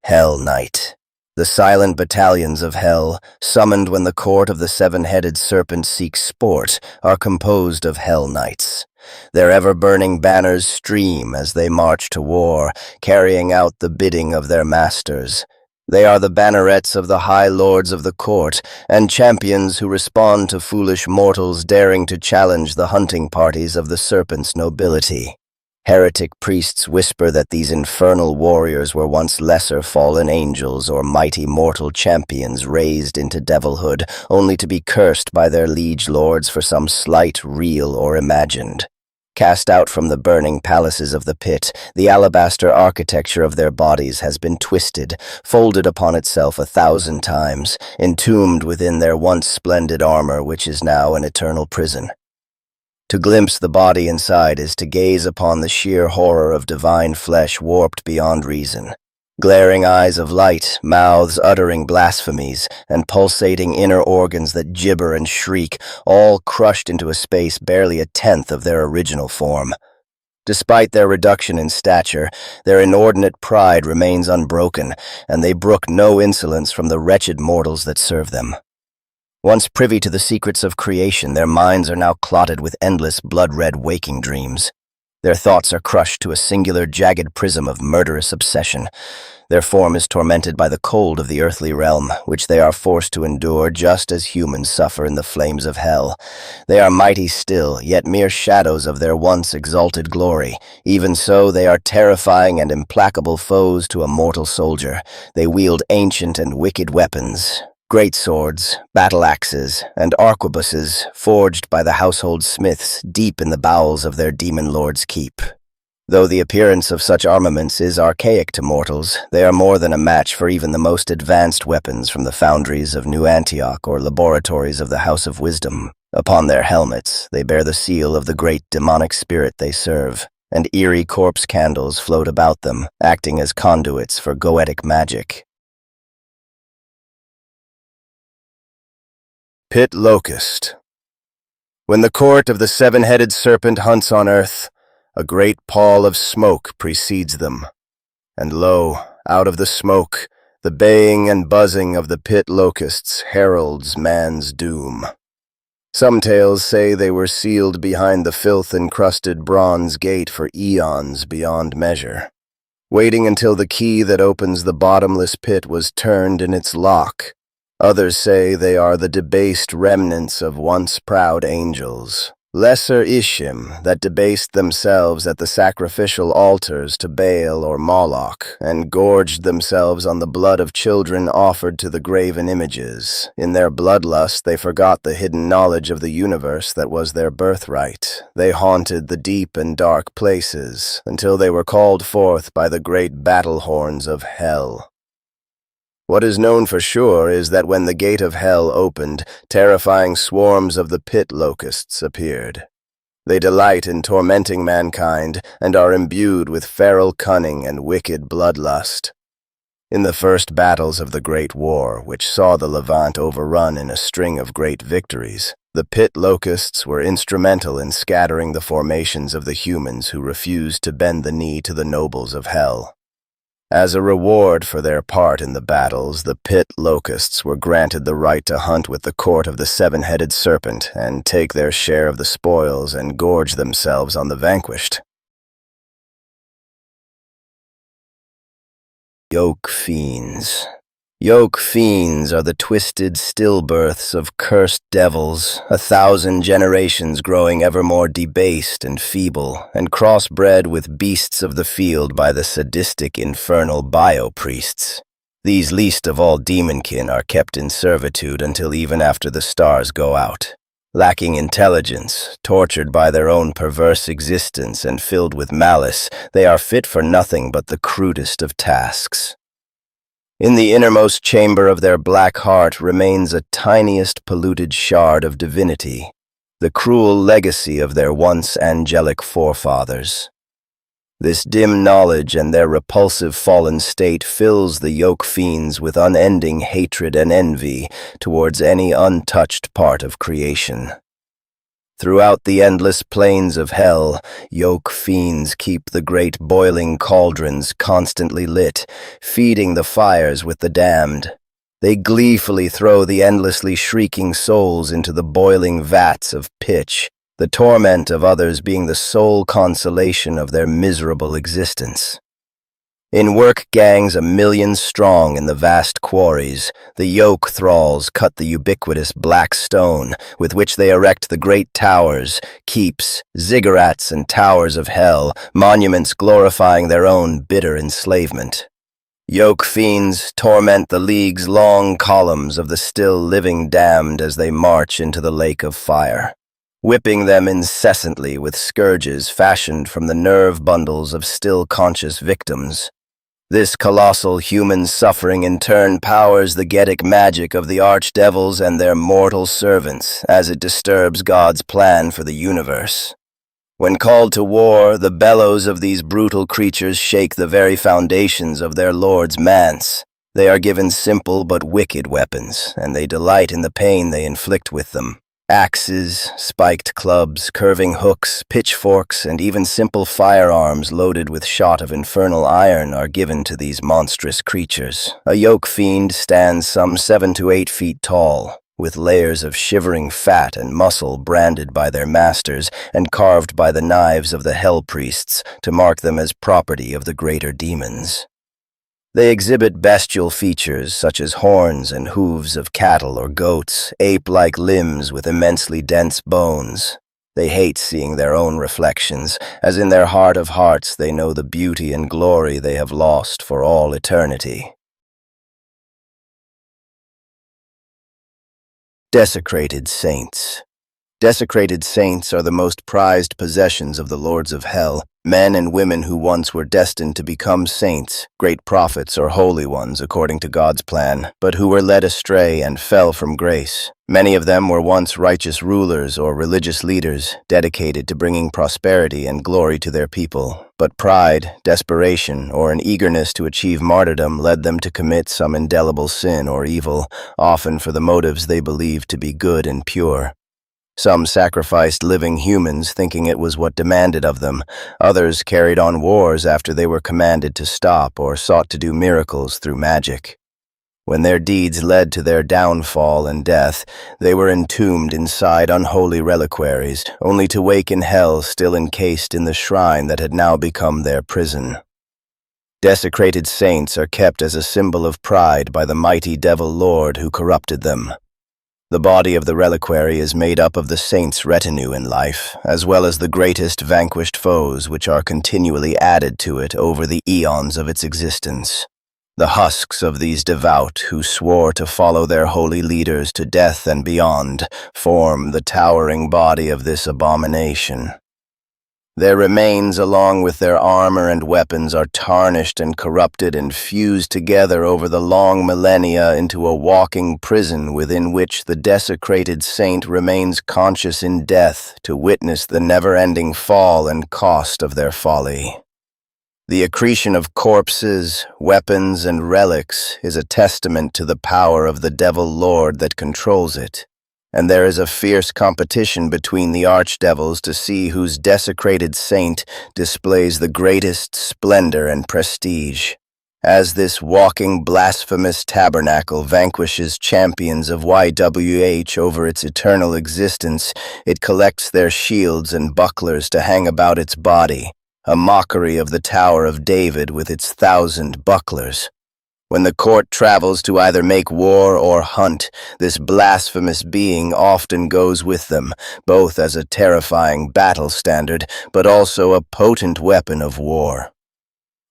Hell Knight. The silent battalions of hell, summoned when the court of the seven-headed serpent seeks sport, are composed of Hell Knights. Their ever-burning banners stream as they march to war, carrying out the bidding of their masters. They are the bannerets of the high lords of the court, and champions who respond to foolish mortals daring to challenge the hunting parties of the serpent's nobility. Heretic priests whisper that these infernal warriors were once lesser fallen angels or mighty mortal champions raised into devilhood, only to be cursed by their liege lords for some slight real or imagined. Cast out from the burning palaces of the pit, the alabaster architecture of their bodies has been twisted, folded upon itself 1,000 times, entombed within their once splendid armor, which is now an eternal prison. To glimpse the body inside is to gaze upon the sheer horror of divine flesh warped beyond reason. Glaring eyes of light, mouths uttering blasphemies, and pulsating inner organs that gibber and shriek, all crushed into a space barely 1/10 of their original form. Despite their reduction in stature, their inordinate pride remains unbroken, and they brook no insolence from the wretched mortals that serve them. Once privy to the secrets of creation, their minds are now clotted with endless blood-red waking dreams. Their thoughts are crushed to a singular jagged prism of murderous obsession. Their form is tormented by the cold of the earthly realm, which they are forced to endure just as humans suffer in the flames of hell. They are mighty still, yet mere shadows of their once exalted glory. Even so, they are terrifying and implacable foes to a mortal soldier. They wield ancient and wicked weapons. Great swords, battle axes, and arquebuses forged by the household smiths deep in the bowels of their demon lord's keep. Though the appearance of such armaments is archaic to mortals, they are more than a match for even the most advanced weapons from the foundries of New Antioch or laboratories of the House of Wisdom. Upon their helmets, they bear the seal of the great demonic spirit they serve, and eerie corpse candles float about them, acting as conduits for goetic magic. Pit Locust. When the court of the seven-headed serpent hunts on earth, a great pall of smoke precedes them. And lo, out of the smoke, the baying and buzzing of the pit locusts heralds man's doom. Some tales say they were sealed behind the filth-encrusted bronze gate for eons beyond measure, waiting until the key that opens the bottomless pit was turned in its lock. Others say they are the debased remnants of once proud angels, lesser Ishim, that debased themselves at the sacrificial altars to Baal or Moloch, and gorged themselves on the blood of children offered to the graven images. In their bloodlust they forgot the hidden knowledge of the universe that was their birthright. They haunted the deep and dark places, until they were called forth by the great battle horns of hell. What is known for sure is that when the gate of hell opened, terrifying swarms of the pit locusts appeared. They delight in tormenting mankind and are imbued with feral cunning and wicked bloodlust. In the first battles of the Great War, which saw the Levant overrun in a string of great victories, the pit locusts were instrumental in scattering the formations of the humans who refused to bend the knee to the nobles of hell. As a reward for their part in the battles, the pit locusts were granted the right to hunt with the court of the seven-headed serpent and take their share of the spoils and gorge themselves on the vanquished. Yoke Fiends. Yoke Fiends are the twisted stillbirths of cursed devils, 1,000 generations growing ever more debased and feeble, and crossbred with beasts of the field by the sadistic infernal bio-priests. These least of all demonkin are kept in servitude until even after the stars go out. Lacking intelligence, tortured by their own perverse existence and filled with malice, they are fit for nothing but the crudest of tasks. In the innermost chamber of their black heart remains a tiniest polluted shard of divinity, the cruel legacy of their once angelic forefathers. This dim knowledge and their repulsive fallen state fills the Yoke Fiends with unending hatred and envy towards any untouched part of creation. Throughout the endless plains of hell, Yoke Fiends keep the great boiling cauldrons constantly lit, feeding the fires with the damned. They gleefully throw the endlessly shrieking souls into the boiling vats of pitch, the torment of others being the sole consolation of their miserable existence. In work gangs 1,000,000 strong in the vast quarries, the yoke thralls cut the ubiquitous black stone with which they erect the great towers, keeps, ziggurats, and towers of hell, monuments glorifying their own bitter enslavement. Yoke Fiends torment the League's long columns of the still living damned as they march into the lake of fire, whipping them incessantly with scourges fashioned from the nerve bundles of still conscious victims. This colossal human suffering in turn powers the Getic magic of the archdevils and their mortal servants as it disturbs God's plan for the universe. When called to war, the bellows of these brutal creatures shake the very foundations of their Lord's manse. They are given simple but wicked weapons, and they delight in the pain they inflict with them. Axes, spiked clubs, curving hooks, pitchforks, and even simple firearms loaded with shot of infernal iron are given to these monstrous creatures. A Yoke Fiend stands some 7 to 8 feet tall, with layers of shivering fat and muscle branded by their masters and carved by the knives of the hell priests to mark them as property of the greater demons. They exhibit bestial features such as horns and hooves of cattle or goats, ape-like limbs with immensely dense bones. They hate seeing their own reflections, as in their heart of hearts they know the beauty and glory they have lost for all eternity. Desecrated Saints. Desecrated Saints are the most prized possessions of the Lords of Hell, men and women who once were destined to become saints, great prophets or holy ones according to God's plan, but who were led astray and fell from grace. Many of them were once righteous rulers or religious leaders, dedicated to bringing prosperity and glory to their people. But pride, desperation, or an eagerness to achieve martyrdom led them to commit some indelible sin or evil, often for the motives they believed to be good and pure. Some sacrificed living humans thinking it was what demanded of them. Others carried on wars after they were commanded to stop or sought to do miracles through magic. When their deeds led to their downfall and death, they were entombed inside unholy reliquaries, only to wake in hell still encased in the shrine that had now become their prison. Desecrated saints are kept as a symbol of pride by the mighty devil lord who corrupted them. The body of the reliquary is made up of the saints' retinue in life, as well as the greatest vanquished foes which are continually added to it over the eons of its existence. The husks of these devout who swore to follow their holy leaders to death and beyond form the towering body of this abomination. Their remains, along with their armor and weapons, are tarnished and corrupted and fused together over the long millennia into a walking prison within which the desecrated saint remains conscious in death to witness the never-ending fall and cost of their folly. The accretion of corpses, weapons, and relics is a testament to the power of the Devil Lord that controls it, and there is a fierce competition between the archdevils to see whose desecrated saint displays the greatest splendor and prestige. As this walking blasphemous tabernacle vanquishes champions of YWH over its eternal existence, it collects their shields and bucklers to hang about its body, a mockery of the Tower of David with its 1,000 bucklers. When the court travels to either make war or hunt, this blasphemous being often goes with them, both as a terrifying battle standard, but also a potent weapon of war.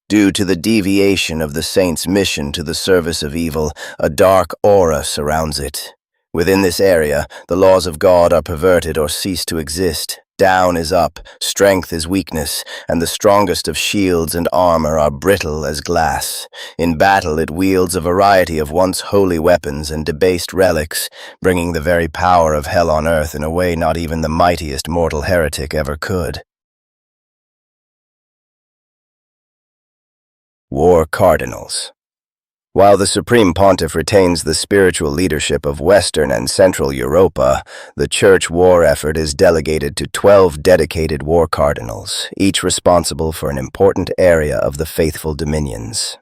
Due to the deviation of the saint's mission to the service of evil, a dark aura surrounds it. Within this area, the laws of God are perverted or cease to exist. Down is up, strength is weakness, and the strongest of shields and armor are brittle as glass. In battle it wields a variety of once holy weapons and debased relics, bringing the very power of hell on earth in a way not even the mightiest mortal heretic ever could. War Cardinals. While the Supreme Pontiff retains the spiritual leadership of Western and Central Europa, the Church war effort is delegated to 12 dedicated war cardinals, each responsible for an important area of the faithful dominions.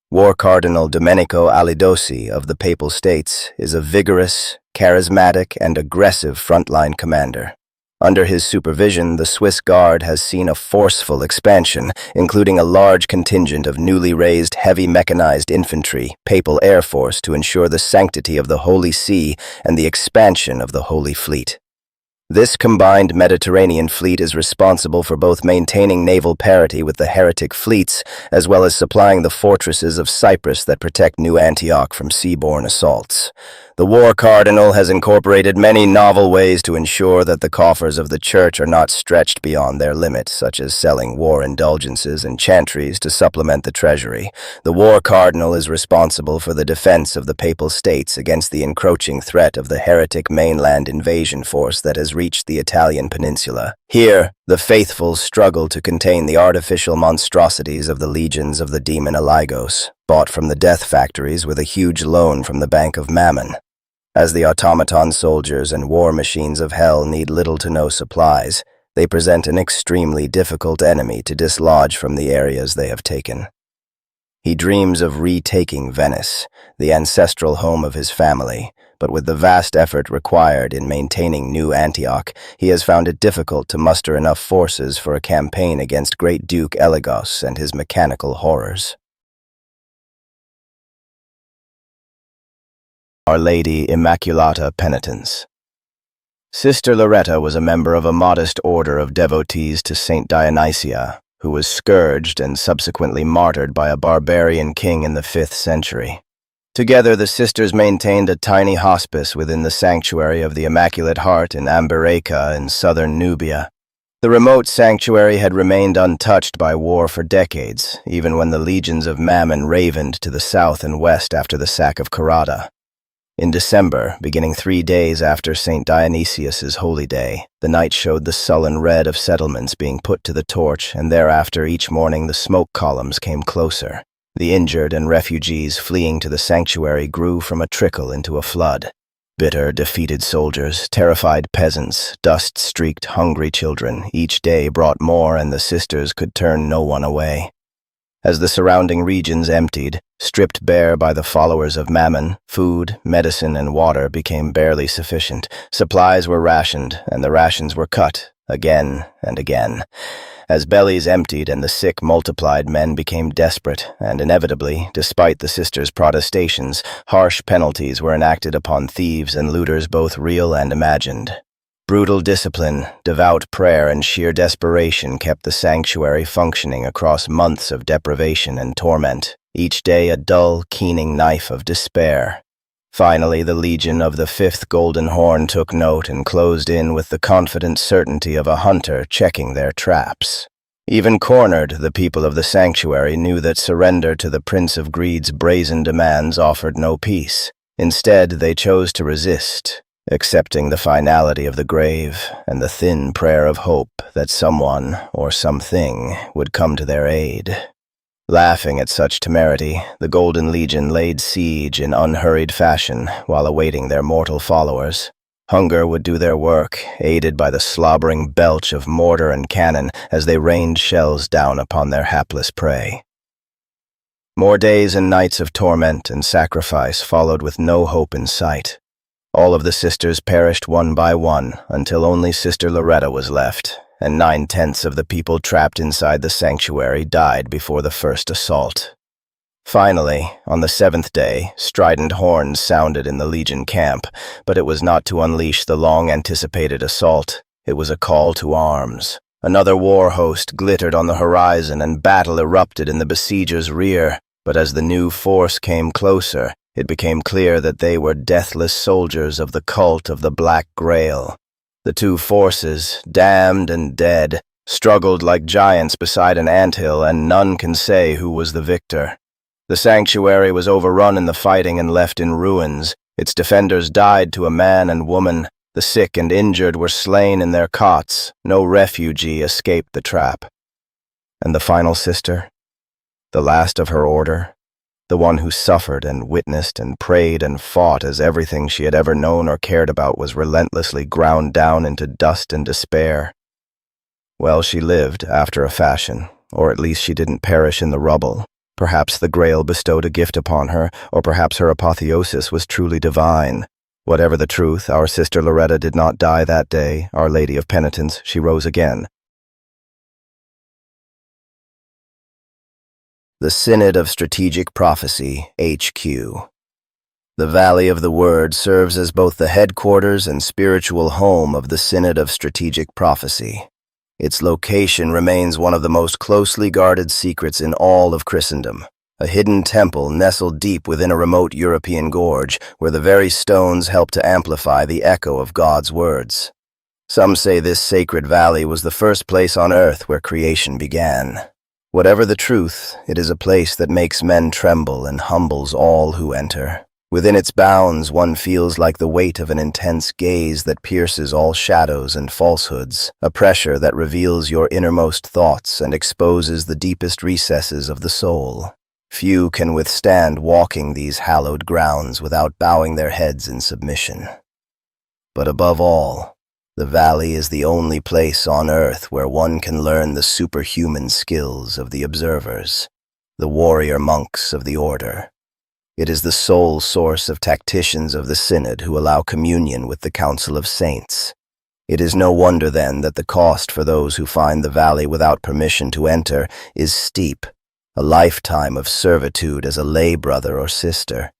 War Cardinal Domenico Alidosi of the Papal States is a vigorous, charismatic, and aggressive frontline commander. Under his supervision, the Swiss Guard has seen a forceful expansion, including a large contingent of newly raised heavy mechanized infantry, Papal Air Force to ensure the sanctity of the Holy See and the expansion of the Holy Fleet. This combined Mediterranean fleet is responsible for both maintaining naval parity with the heretic fleets, as well as supplying the fortresses of Cyprus that protect New Antioch from seaborne assaults. The War Cardinal has incorporated many novel ways to ensure that the coffers of the Church are not stretched beyond their limit, such as selling war indulgences and chantries to supplement the treasury. The War Cardinal is responsible for the defense of the Papal States against the encroaching threat of the heretic mainland invasion force that has reached the Italian peninsula. Here, the faithful struggle to contain the artificial monstrosities of the legions of the demon Aligos, bought from the death factories with a huge loan from the Bank of Mammon. As the automaton soldiers and war machines of hell need little to no supplies, they present an extremely difficult enemy to dislodge from the areas they have taken. He dreams of retaking Venice, the ancestral home of his family, but with the vast effort required in maintaining New Antioch, he has found it difficult to muster enough forces for a campaign against Great Duke Eligos and his mechanical horrors. Our Lady Immaculata Penitence. Sister Loretta was a member of a modest order of devotees to Saint Dionysia, who was scourged and subsequently martyred by a barbarian king in the 5th century. Together, the sisters maintained a tiny hospice within the sanctuary of the Immaculate Heart in Ambereka in southern Nubia. The remote sanctuary had remained untouched by war for decades, even when the legions of Mammon ravened to the south and west after the sack of Carrara. In December, beginning 3 days after St. Dionysius's holy day, the night showed the sullen red of settlements being put to the torch, and thereafter each morning the smoke columns came closer. The injured and refugees fleeing to the sanctuary grew from a trickle into a flood. Bitter, defeated soldiers, terrified peasants, dust-streaked, hungry children, each day brought more, and the sisters could turn no one away. As the surrounding regions emptied, stripped bare by the followers of Mammon, food, medicine, and water became barely sufficient. Supplies were rationed, and the rations were cut, again and again. As bellies emptied and the sick multiplied, men became desperate, and inevitably, despite the sisters' protestations, harsh penalties were enacted upon thieves and looters, both real and imagined. Brutal discipline, devout prayer, and sheer desperation kept the sanctuary functioning across months of deprivation and torment, each day a dull, keening knife of despair. Finally, the Legion of the Fifth Golden Horn took note and closed in with the confident certainty of a hunter checking their traps. Even cornered, the people of the sanctuary knew that surrender to the Prince of Greed's brazen demands offered no peace. Instead, they chose to resist, accepting the finality of the grave and the thin prayer of hope that someone or something would come to their aid. Laughing at such temerity, the Golden Legion laid siege in unhurried fashion while awaiting their mortal followers. Hunger would do their work, aided by the slobbering belch of mortar and cannon as they rained shells down upon their hapless prey. More days and nights of torment and sacrifice followed with no hope in sight. All of the sisters perished one by one until only Sister Loretta was left, and 9/10 of the people trapped inside the sanctuary died before the first assault. Finally, on the 7th day, strident horns sounded in the Legion camp, but it was not to unleash the long-anticipated assault. It was a call to arms. Another war host glittered on the horizon and battle erupted in the besiegers' rear, but as the new force came closer, it became clear that they were deathless soldiers of the cult of the Black Grail. The two forces, damned and dead, struggled like giants beside an anthill, and none can say who was the victor. The sanctuary was overrun in the fighting and left in ruins. Its defenders died to a man and woman. The sick and injured were slain in their cots. No refugee escaped the trap. And the final sister? The last of her order? The one who suffered and witnessed and prayed and fought as everything she had ever known or cared about was relentlessly ground down into dust and despair. Well, she lived, after a fashion, or at least she didn't perish in the rubble. Perhaps the Grail bestowed a gift upon her, or perhaps her apotheosis was truly divine. Whatever the truth, our Sister Loretta did not die that day. Our Lady of Penitence, she rose again. The Synod of Strategic Prophecy, HQ. The Valley of the Word serves as both the headquarters and spiritual home of the Synod of Strategic Prophecy. Its location remains one of the most closely guarded secrets in all of Christendom, a hidden temple nestled deep within a remote European gorge where the very stones help to amplify the echo of God's words. Some say this sacred valley was the first place on earth where creation began. Whatever the truth, it is a place that makes men tremble and humbles all who enter. Within its bounds, one feels like the weight of an intense gaze that pierces all shadows and falsehoods, a pressure that reveals your innermost thoughts and exposes the deepest recesses of the soul. Few can withstand walking these hallowed grounds without bowing their heads in submission. But above all, the valley is the only place on earth where one can learn the superhuman skills of the observers, the warrior monks of the order. It is the sole source of tacticians of the Synod who allow communion with the Council of Saints. It is no wonder, then, that the cost for those who find the valley without permission to enter is steep, a lifetime of servitude as a lay brother or sister.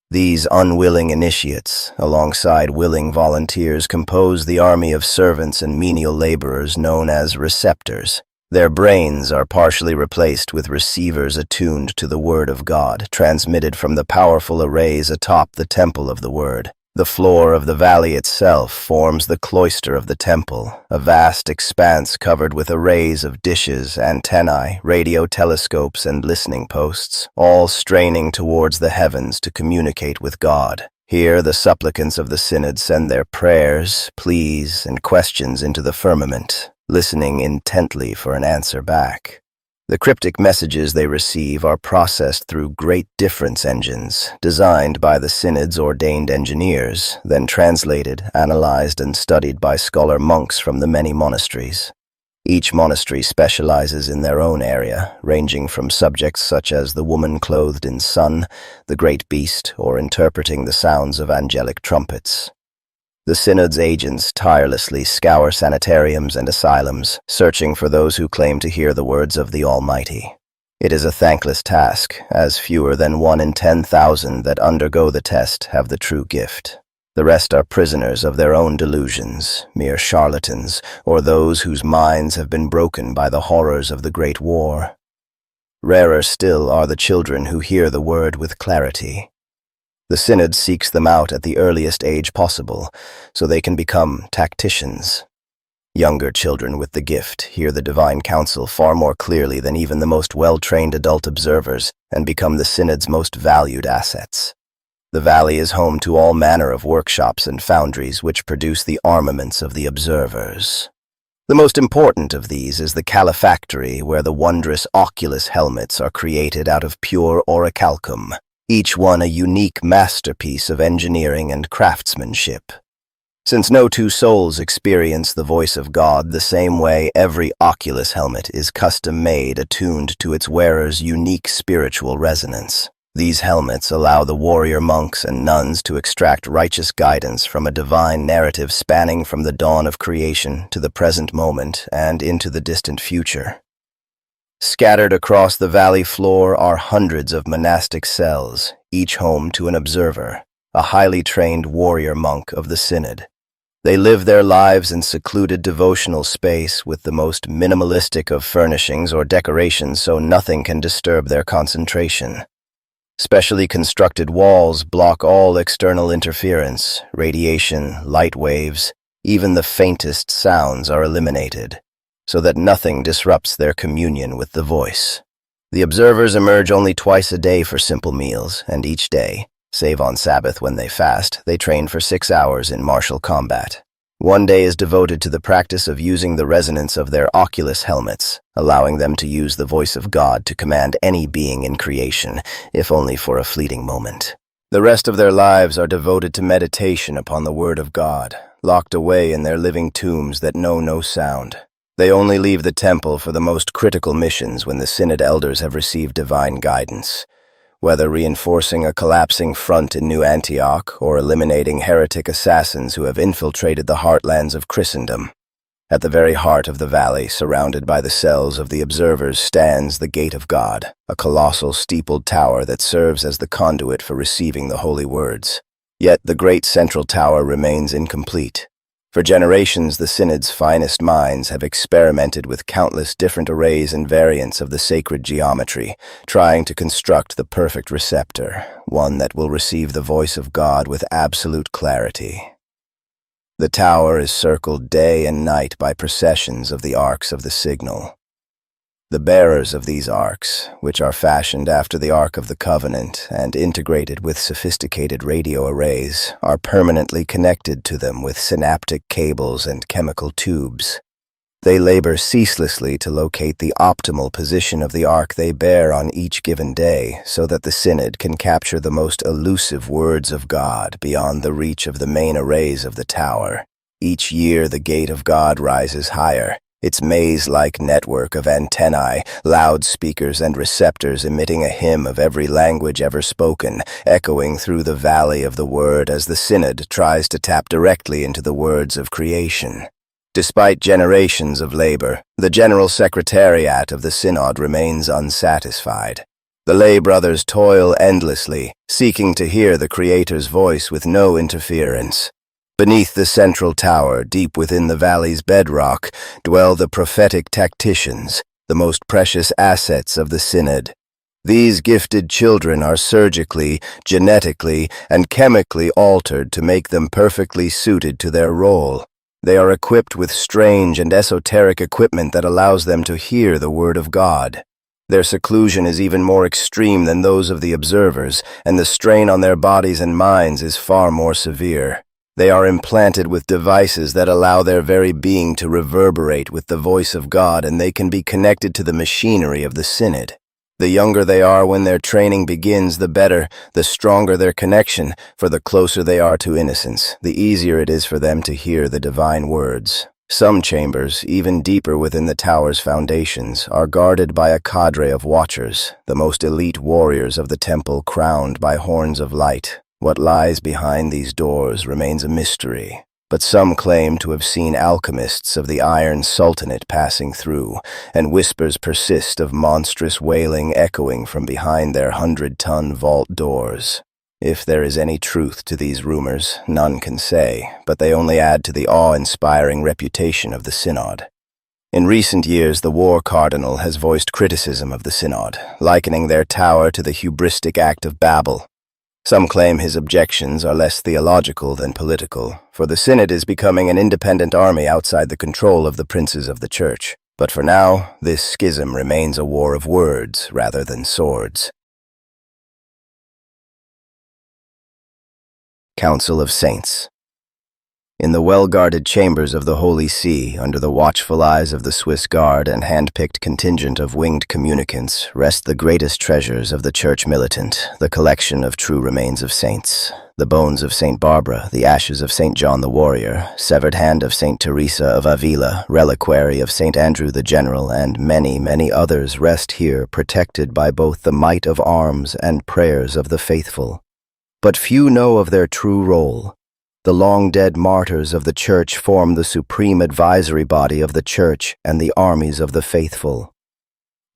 These unwilling initiates, alongside willing volunteers, compose the army of servants and menial laborers known as receptors. Their brains are partially replaced with receivers attuned to the Word of God, transmitted from the powerful arrays atop the Temple of the Word. The floor of the valley itself forms the cloister of the temple, a vast expanse covered with arrays of dishes, antennae, radio telescopes, and listening posts, all straining towards the heavens to communicate with God. Here, the supplicants of the Synod send their prayers, pleas, and questions into the firmament, listening intently for an answer back. The cryptic messages they receive are processed through great difference engines, designed by the Synod's ordained engineers, then translated, analyzed, and studied by scholar monks from the many monasteries. Each monastery specializes in their own area, ranging from subjects such as the woman clothed in sun, the great beast, or interpreting the sounds of angelic trumpets. The Synod's agents tirelessly scour sanitariums and asylums, searching for those who claim to hear the words of the Almighty. It is a thankless task, as fewer than 1 in 10,000 that undergo the test have the true gift. The rest are prisoners of their own delusions, mere charlatans, or those whose minds have been broken by the horrors of the Great War. Rarer still are the children who hear the word with clarity. The Synod seeks them out at the earliest age possible, so they can become tacticians. Younger children with the gift hear the divine counsel far more clearly than even the most well-trained adult observers and become the Synod's most valued assets. The Valley is home to all manner of workshops and foundries which produce the armaments of the observers. The most important of these is the Califactory, where the wondrous Oculus helmets are created out of pure orichalcum, each one a unique masterpiece of engineering and craftsmanship. Since no two souls experience the voice of God the same way, every Oculus helmet is custom-made, attuned to its wearer's unique spiritual resonance. These helmets allow the warrior monks and nuns to extract righteous guidance from a divine narrative spanning from the dawn of creation to the present moment and into the distant future. Scattered across the valley floor are hundreds of monastic cells, each home to an observer, a highly trained warrior monk of the Synod. They live their lives in secluded devotional space with the most minimalistic of furnishings or decorations so nothing can disturb their concentration. Specially constructed walls block all external interference, radiation, light waves, even the faintest sounds are eliminated, so that nothing disrupts their communion with the voice. The observers emerge only twice a day for simple meals, and each day, save on Sabbath when they fast, they train for 6 hours in martial combat. One day is devoted to the practice of using the resonance of their Oculus helmets, allowing them to use the voice of God to command any being in creation, if only for a fleeting moment. The rest of their lives are devoted to meditation upon the Word of God, locked away in their living tombs that know no sound. They only leave the temple for the most critical missions when the Synod elders have received divine guidance. Whether reinforcing a collapsing front in New Antioch or eliminating heretic assassins who have infiltrated the heartlands of Christendom. At the very heart of the valley, surrounded by the cells of the observers, stands the Gate of God, a colossal steepled tower that serves as the conduit for receiving the holy words. Yet the great central tower remains incomplete. For generations, the Synod's finest minds have experimented with countless different arrays and variants of the sacred geometry, trying to construct the perfect receptor, one that will receive the voice of God with absolute clarity. The tower is circled day and night by processions of the arcs of the signal. The bearers of these arcs, which are fashioned after the Ark of the Covenant and integrated with sophisticated radio arrays, are permanently connected to them with synaptic cables and chemical tubes. They labor ceaselessly to locate the optimal position of the ark they bear on each given day, so that the Synod can capture the most elusive words of God beyond the reach of the main arrays of the tower. Each year the Gate of God rises higher, its maze-like network of antennae, loudspeakers, and receptors emitting a hymn of every language ever spoken, echoing through the valley of the Word as the Synod tries to tap directly into the words of creation. Despite generations of labor, the General Secretariat of the Synod remains unsatisfied. The lay brothers toil endlessly, seeking to hear the Creator's voice with no interference. Beneath the central tower, deep within the valley's bedrock, dwell the prophetic tacticians, the most precious assets of the Synod. These gifted children are surgically, genetically, and chemically altered to make them perfectly suited to their role. They are equipped with strange and esoteric equipment that allows them to hear the Word of God. Their seclusion is even more extreme than those of the observers, and the strain on their bodies and minds is far more severe. They are implanted with devices that allow their very being to reverberate with the voice of God, and they can be connected to the machinery of the Synod. The younger they are when their training begins, the better, the stronger their connection, for the closer they are to innocence, the easier it is for them to hear the divine words. Some chambers, even deeper within the tower's foundations, are guarded by a cadre of watchers, the most elite warriors of the temple crowned by horns of light. What lies behind these doors remains a mystery, but some claim to have seen alchemists of the Iron Sultanate passing through, and whispers persist of monstrous wailing echoing from behind their 100-ton vault doors. If there is any truth to these rumors, none can say, but they only add to the awe-inspiring reputation of the Synod. In recent years, the War Cardinal has voiced criticism of the Synod, likening their tower to the hubristic act of Babel. Some claim his objections are less theological than political, for the Synod is becoming an independent army outside the control of the princes of the Church. But for now, this schism remains a war of words rather than swords. Council of Saints. In the well-guarded chambers of the Holy See, under the watchful eyes of the Swiss Guard and hand-picked contingent of winged communicants, rest the greatest treasures of the Church militant, the collection of true remains of saints. The bones of Saint Barbara, the ashes of Saint John the Warrior, severed hand of Saint Teresa of Avila, reliquary of Saint Andrew the General, and many, many others rest here, protected by both the might of arms and prayers of the faithful. But few know of their true role. The long-dead martyrs of the Church form the supreme advisory body of the Church and the armies of the faithful.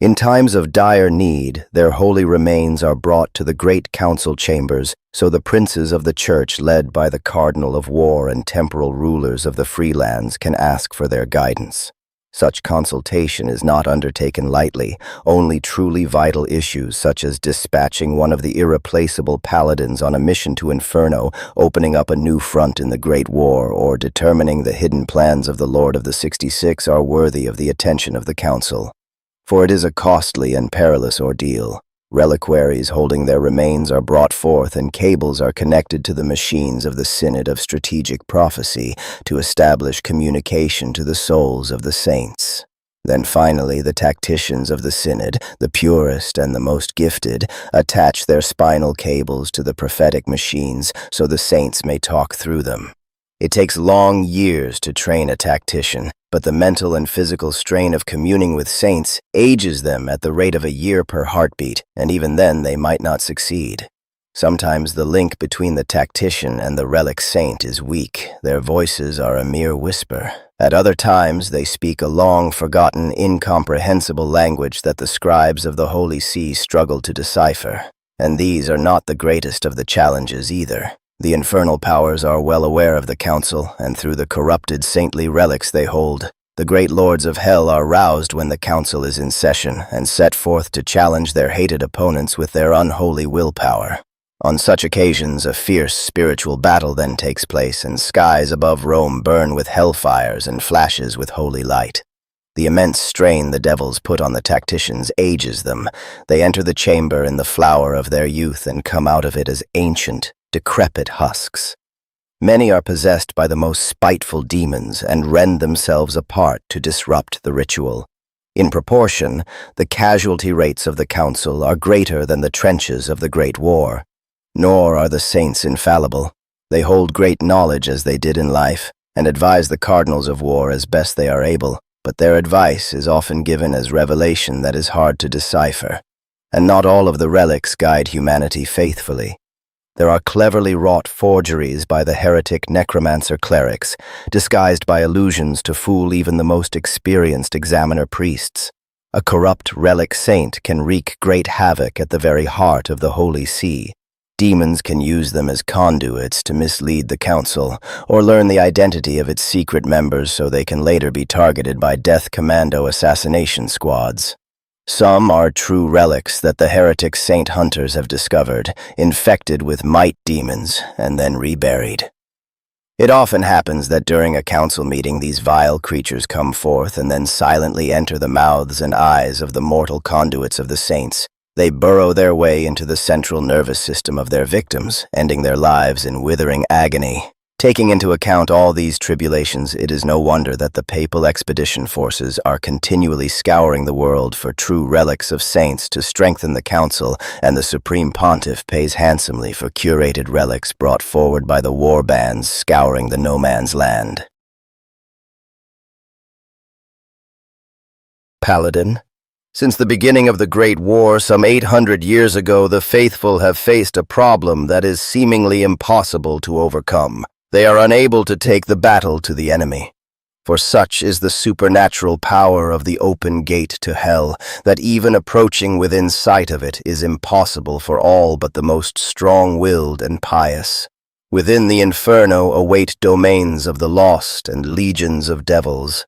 In times of dire need, their holy remains are brought to the great council chambers, so the princes of the Church, led by the Cardinal of War and temporal rulers of the free lands, can ask for their guidance. Such consultation is not undertaken lightly. Only truly vital issues, such as dispatching one of the irreplaceable paladins on a mission to Inferno, opening up a new front in the Great War, or determining the hidden plans of the Lord of the 66, are worthy of the attention of the Council. For it is a costly and perilous ordeal. Reliquaries holding their remains are brought forth, and cables are connected to the machines of the Synod of Strategic Prophecy to establish communication to the souls of the saints. Then finally, the tacticians of the Synod, the purest and the most gifted, attach their spinal cables to the prophetic machines so the saints may talk through them. It takes long years to train a tactician, but the mental and physical strain of communing with saints ages them at the rate of a year per heartbeat, and even then they might not succeed. Sometimes the link between the tactician and the relic saint is weak. Their voices are a mere whisper. At other times they speak a long-forgotten, incomprehensible language that the scribes of the Holy See struggle to decipher. And these are not the greatest of the challenges either. The infernal powers are well aware of the Council, and through the corrupted saintly relics they hold, the great lords of hell are roused when the Council is in session and set forth to challenge their hated opponents with their unholy willpower. On such occasions, a fierce spiritual battle then takes place, and skies above Rome burn with hellfires and flashes with holy light. The immense strain the devils put on the tacticians ages them. They enter the chamber in the flower of their youth and come out of it as ancient, decrepit husks. Many are possessed by the most spiteful demons and rend themselves apart to disrupt the ritual. In proportion, the casualty rates of the Council are greater than the trenches of the Great War. Nor are the saints infallible. They hold great knowledge as they did in life, and advise the cardinals of war as best they are able, but their advice is often given as revelation that is hard to decipher, and not all of the relics guide humanity faithfully. There are cleverly wrought forgeries by the heretic necromancer clerics, disguised by illusions to fool even the most experienced examiner priests. A corrupt relic saint can wreak great havoc at the very heart of the Holy See. Demons can use them as conduits to mislead the Council, or learn the identity of its secret members so they can later be targeted by death commando assassination squads. Some are true relics that the heretic saint hunters have discovered, infected with might demons, and then reburied. It often happens that during a council meeting these vile creatures come forth and then silently enter the mouths and eyes of the mortal conduits of the saints. They burrow their way into the central nervous system of their victims, ending their lives in withering agony. Taking into account all these tribulations, it is no wonder that the papal expedition forces are continually scouring the world for true relics of saints to strengthen the Council, and the Supreme Pontiff pays handsomely for curated relics brought forward by the war bands scouring the no-man's land. Paladin. Since the beginning of the Great War, some 800 years ago, the faithful have faced a problem that is seemingly impossible to overcome. They are unable to take the battle to the enemy. For such is the supernatural power of the open gate to hell, that even approaching within sight of it is impossible for all but the most strong-willed and pious. Within the inferno await domains of the lost and legions of devils.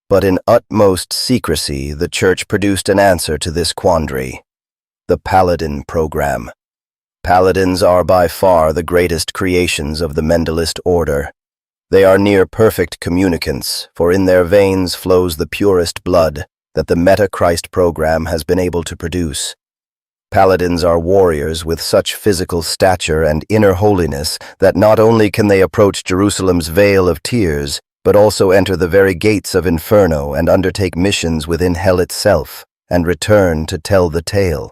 But in utmost secrecy, the Church produced an answer to this quandary: the Paladin Program. Paladins are by far the greatest creations of the Mentalist order. They are near-perfect communicants, for in their veins flows the purest blood that the Meta-Christ program has been able to produce. Paladins are warriors with such physical stature and inner holiness that not only can they approach Jerusalem's Vale of Tears, but also enter the very gates of Inferno and undertake missions within hell itself, and return to tell the tale.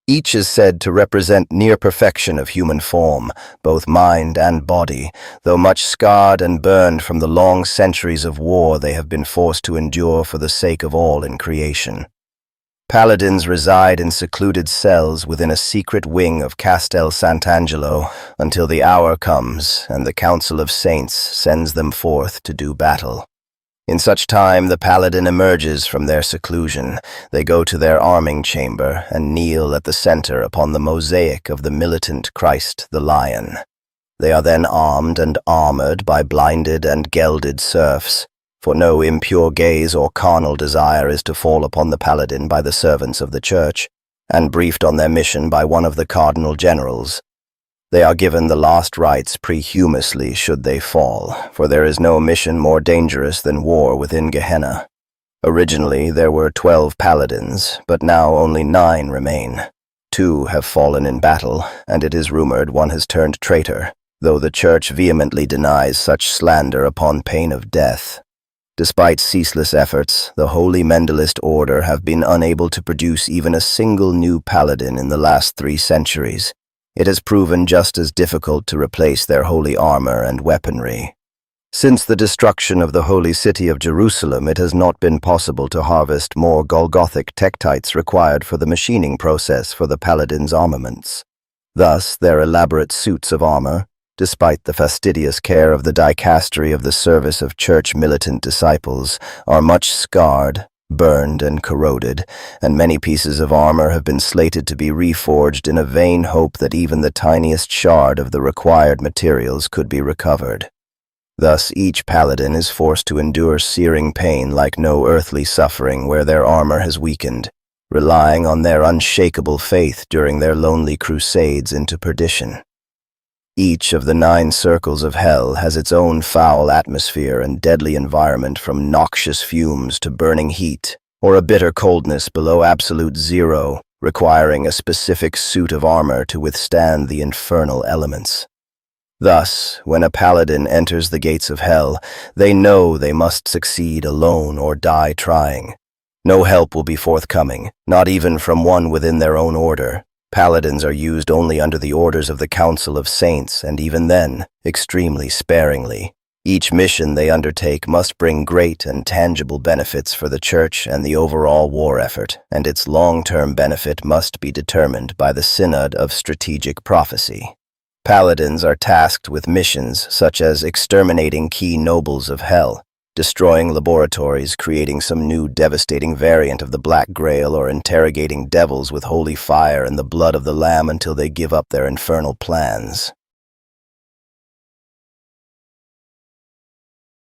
Each is said to represent near perfection of human form, both mind and body, though much scarred and burned from the long centuries of war they have been forced to endure for the sake of all in creation. Paladins reside in secluded cells within a secret wing of Castel Sant'Angelo until the hour comes and the Council of Saints sends them forth to do battle. In such time, the Paladin emerges from their seclusion. They go to their arming chamber and kneel at the center upon the mosaic of the militant Christ the Lion. They are then armed and armored by blinded and gelded serfs, for no impure gaze or carnal desire is to fall upon the Paladin by the servants of the Church, and briefed on their mission by one of the cardinal generals. They are given the last rites prehumously should they fall, for there is no mission more dangerous than war within Gehenna. Originally there were 12 paladins, but now only 9 remain. 2 have fallen in battle, and it is rumored one has turned traitor, though the Church vehemently denies such slander upon pain of death. Despite ceaseless efforts, the Holy Mentalist Order have been unable to produce even a single new paladin in the last 3 centuries. It has proven just as difficult to replace their holy armor and weaponry. Since the destruction of the holy city of Jerusalem, it has not been possible to harvest more Golgothic tektites required for the machining process for the paladins' armaments. Thus, their elaborate suits of armor, despite the fastidious care of the dicastery of the service of church militant disciples, are much scarred, burned and corroded, and many pieces of armor have been slated to be reforged in a vain hope that even the tiniest shard of the required materials could be recovered. Thus each paladin is forced to endure searing pain like no earthly suffering where their armor has weakened, relying on their unshakable faith during their lonely crusades into perdition. Each of the 9 circles of hell has its own foul atmosphere and deadly environment, from noxious fumes to burning heat, or a bitter coldness below absolute zero, requiring a specific suit of armor to withstand the infernal elements. Thus, when a paladin enters the gates of hell, they know they must succeed alone or die trying. No help will be forthcoming, not even from one within their own order. Paladins are used only under the orders of the Council of Saints, and even then, extremely sparingly. Each mission they undertake must bring great and tangible benefits for the Church and the overall war effort, and its long-term benefit must be determined by the Synod of Strategic Prophecy. Paladins are tasked with missions such as exterminating key nobles of hell, destroying laboratories, creating some new devastating variant of the Black Grail, or interrogating devils with holy fire and the blood of the Lamb until they give up their infernal plans.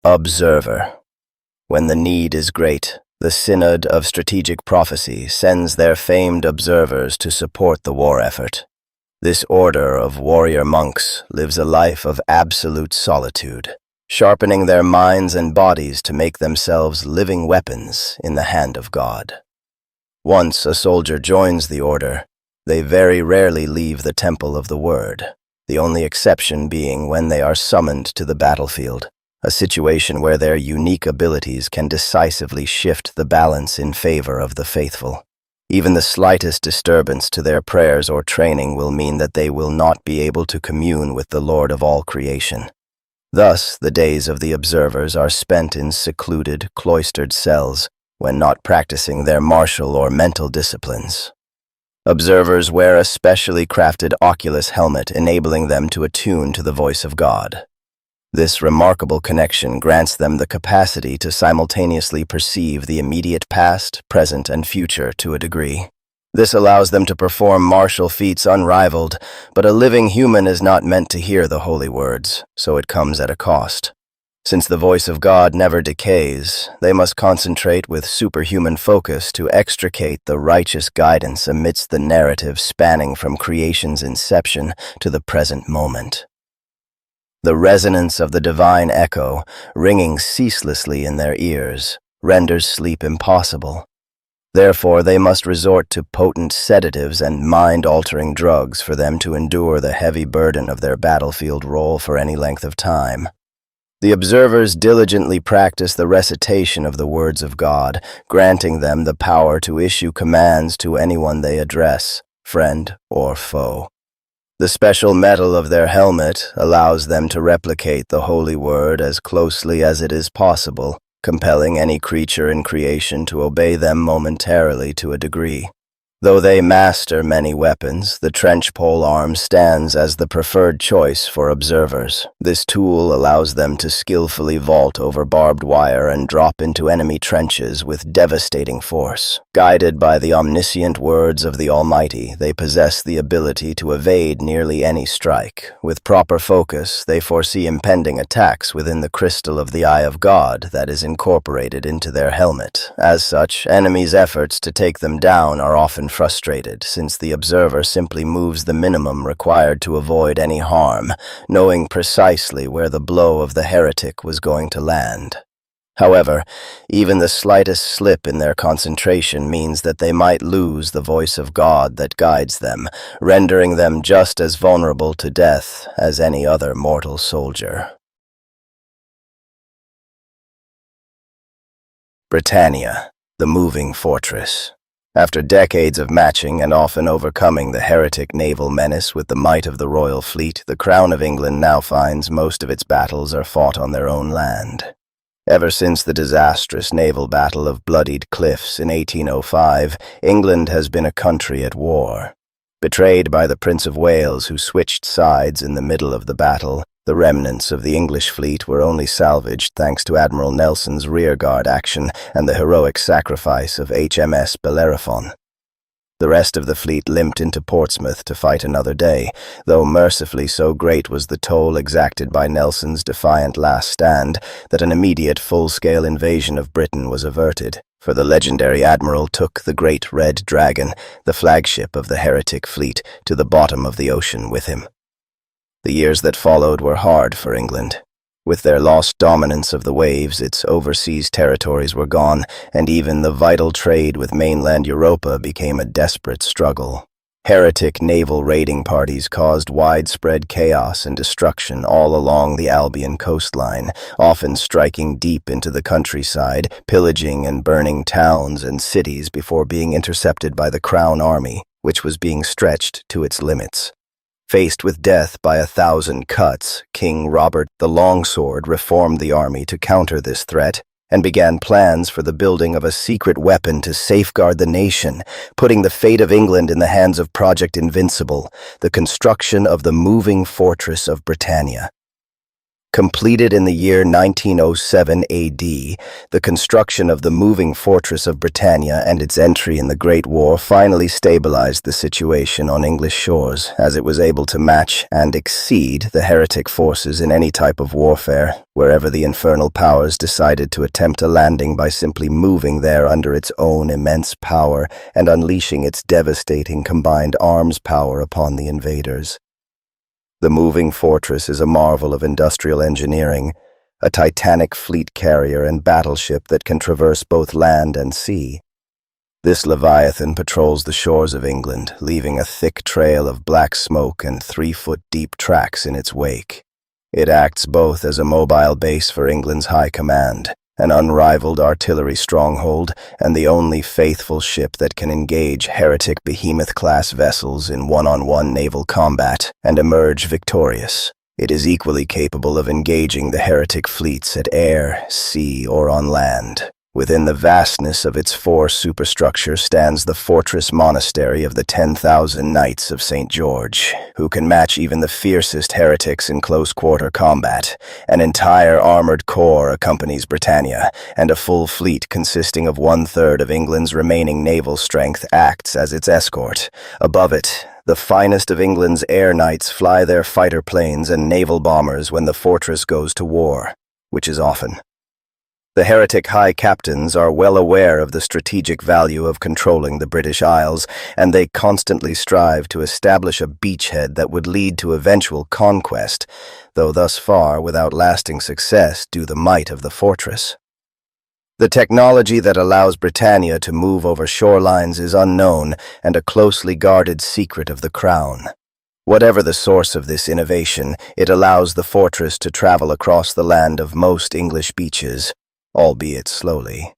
Observer. When the need is great, the Synod of Strategic Prophecy sends their famed observers to support the war effort. This order of warrior monks lives a life of absolute solitude, sharpening their minds and bodies to make themselves living weapons in the hand of God. Once a soldier joins the order, they very rarely leave the Temple of the Word, the only exception being when they are summoned to the battlefield, a situation where their unique abilities can decisively shift the balance in favor of the faithful. Even the slightest disturbance to their prayers or training will mean that they will not be able to commune with the Lord of all creation. Thus, the days of the observers are spent in secluded, cloistered cells when not practicing their martial or mental disciplines. Observers wear a specially crafted oculus helmet, enabling them to attune to the voice of God. This remarkable connection grants them the capacity to simultaneously perceive the immediate past, present, and future to a degree. This allows them to perform martial feats unrivaled, but a living human is not meant to hear the holy words, so it comes at a cost. Since the voice of God never decays, they must concentrate with superhuman focus to extricate the righteous guidance amidst the narrative spanning from creation's inception to the present moment. The resonance of the divine echo, ringing ceaselessly in their ears, renders sleep impossible. Therefore, they must resort to potent sedatives and mind-altering drugs for them to endure the heavy burden of their battlefield role for any length of time. The observers diligently practice the recitation of the words of God, granting them the power to issue commands to anyone they address, friend or foe. The special metal of their helmet allows them to replicate the holy word as closely as it is possible, compelling any creature in creation to obey them momentarily to a degree. Though they master many weapons, the trench pole arm stands as the preferred choice for observers. This tool allows them to skillfully vault over barbed wire and drop into enemy trenches with devastating force. Guided by the omniscient words of the Almighty, they possess the ability to evade nearly any strike. With proper focus, they foresee impending attacks within the crystal of the Eye of God that is incorporated into their helmet. As such, enemies' efforts to take them down are often frustrated, since the observer simply moves the minimum required to avoid any harm, knowing precisely where the blow of the heretic was going to land. However, even the slightest slip in their concentration means that they might lose the voice of God that guides them, rendering them just as vulnerable to death as any other mortal soldier. Britannia, the moving fortress. After decades of matching and often overcoming the heretic naval menace with the might of the royal fleet, the Crown of England now finds most of its battles are fought on their own land. Ever since the disastrous naval battle of Bloodied Cliffs in 1805, England has been a country at war. Betrayed by the Prince of Wales, who switched sides in the middle of the battle, the remnants of the English fleet were only salvaged thanks to Admiral Nelson's rearguard action and the heroic sacrifice of HMS Bellerophon. The rest of the fleet limped into Portsmouth to fight another day, though mercifully so great was the toll exacted by Nelson's defiant last stand that an immediate full-scale invasion of Britain was averted, for the legendary admiral took the Great Red Dragon, the flagship of the heretic fleet, to the bottom of the ocean with him. The years that followed were hard for England. With their lost dominance of the waves, its overseas territories were gone, and even the vital trade with mainland Europa became a desperate struggle. Heretic naval raiding parties caused widespread chaos and destruction all along the Albion coastline, often striking deep into the countryside, pillaging and burning towns and cities before being intercepted by the Crown Army, which was being stretched to its limits. Faced with death by 1,000 cuts, King Robert the Longsword reformed the army to counter this threat and began plans for the building of a secret weapon to safeguard the nation, putting the fate of England in the hands of Project Invincible, the construction of the moving fortress of Britannia. Completed in the year 1907 AD, the construction of the moving fortress of Britannia and its entry in the Great War finally stabilized the situation on English shores, as it was able to match and exceed the heretic forces in any type of warfare, wherever the infernal powers decided to attempt a landing by simply moving there under its own immense power and unleashing its devastating combined arms power upon the invaders. The moving fortress is a marvel of industrial engineering, a titanic fleet carrier and battleship that can traverse both land and sea. This Leviathan patrols the shores of England, leaving a thick trail of black smoke and 3-foot-deep tracks in its wake. It acts both as a mobile base for England's high command, an unrivaled artillery stronghold, and the only faithful ship that can engage heretic behemoth-class vessels in one-on-one naval combat and emerge victorious. It is equally capable of engaging the heretic fleets at air, sea, or on land. Within the vastness of its 4 superstructures stands the fortress monastery of the 10,000 Knights of St. George, who can match even the fiercest heretics in close-quarter combat. An entire armored corps accompanies Britannia, and a full fleet consisting of 1/3 of England's remaining naval strength acts as its escort. Above it, the finest of England's air knights fly their fighter planes and naval bombers when the fortress goes to war. which is often. The heretic high captains are well aware of the strategic value of controlling the British Isles, and they constantly strive to establish a beachhead that would lead to eventual conquest, though thus far without lasting success due the might of the fortress. The technology that allows Britannia to move over shorelines is unknown and a closely guarded secret of the Crown. Whatever the source of this innovation, it allows the fortress to travel across the land of most English beaches, albeit slowly.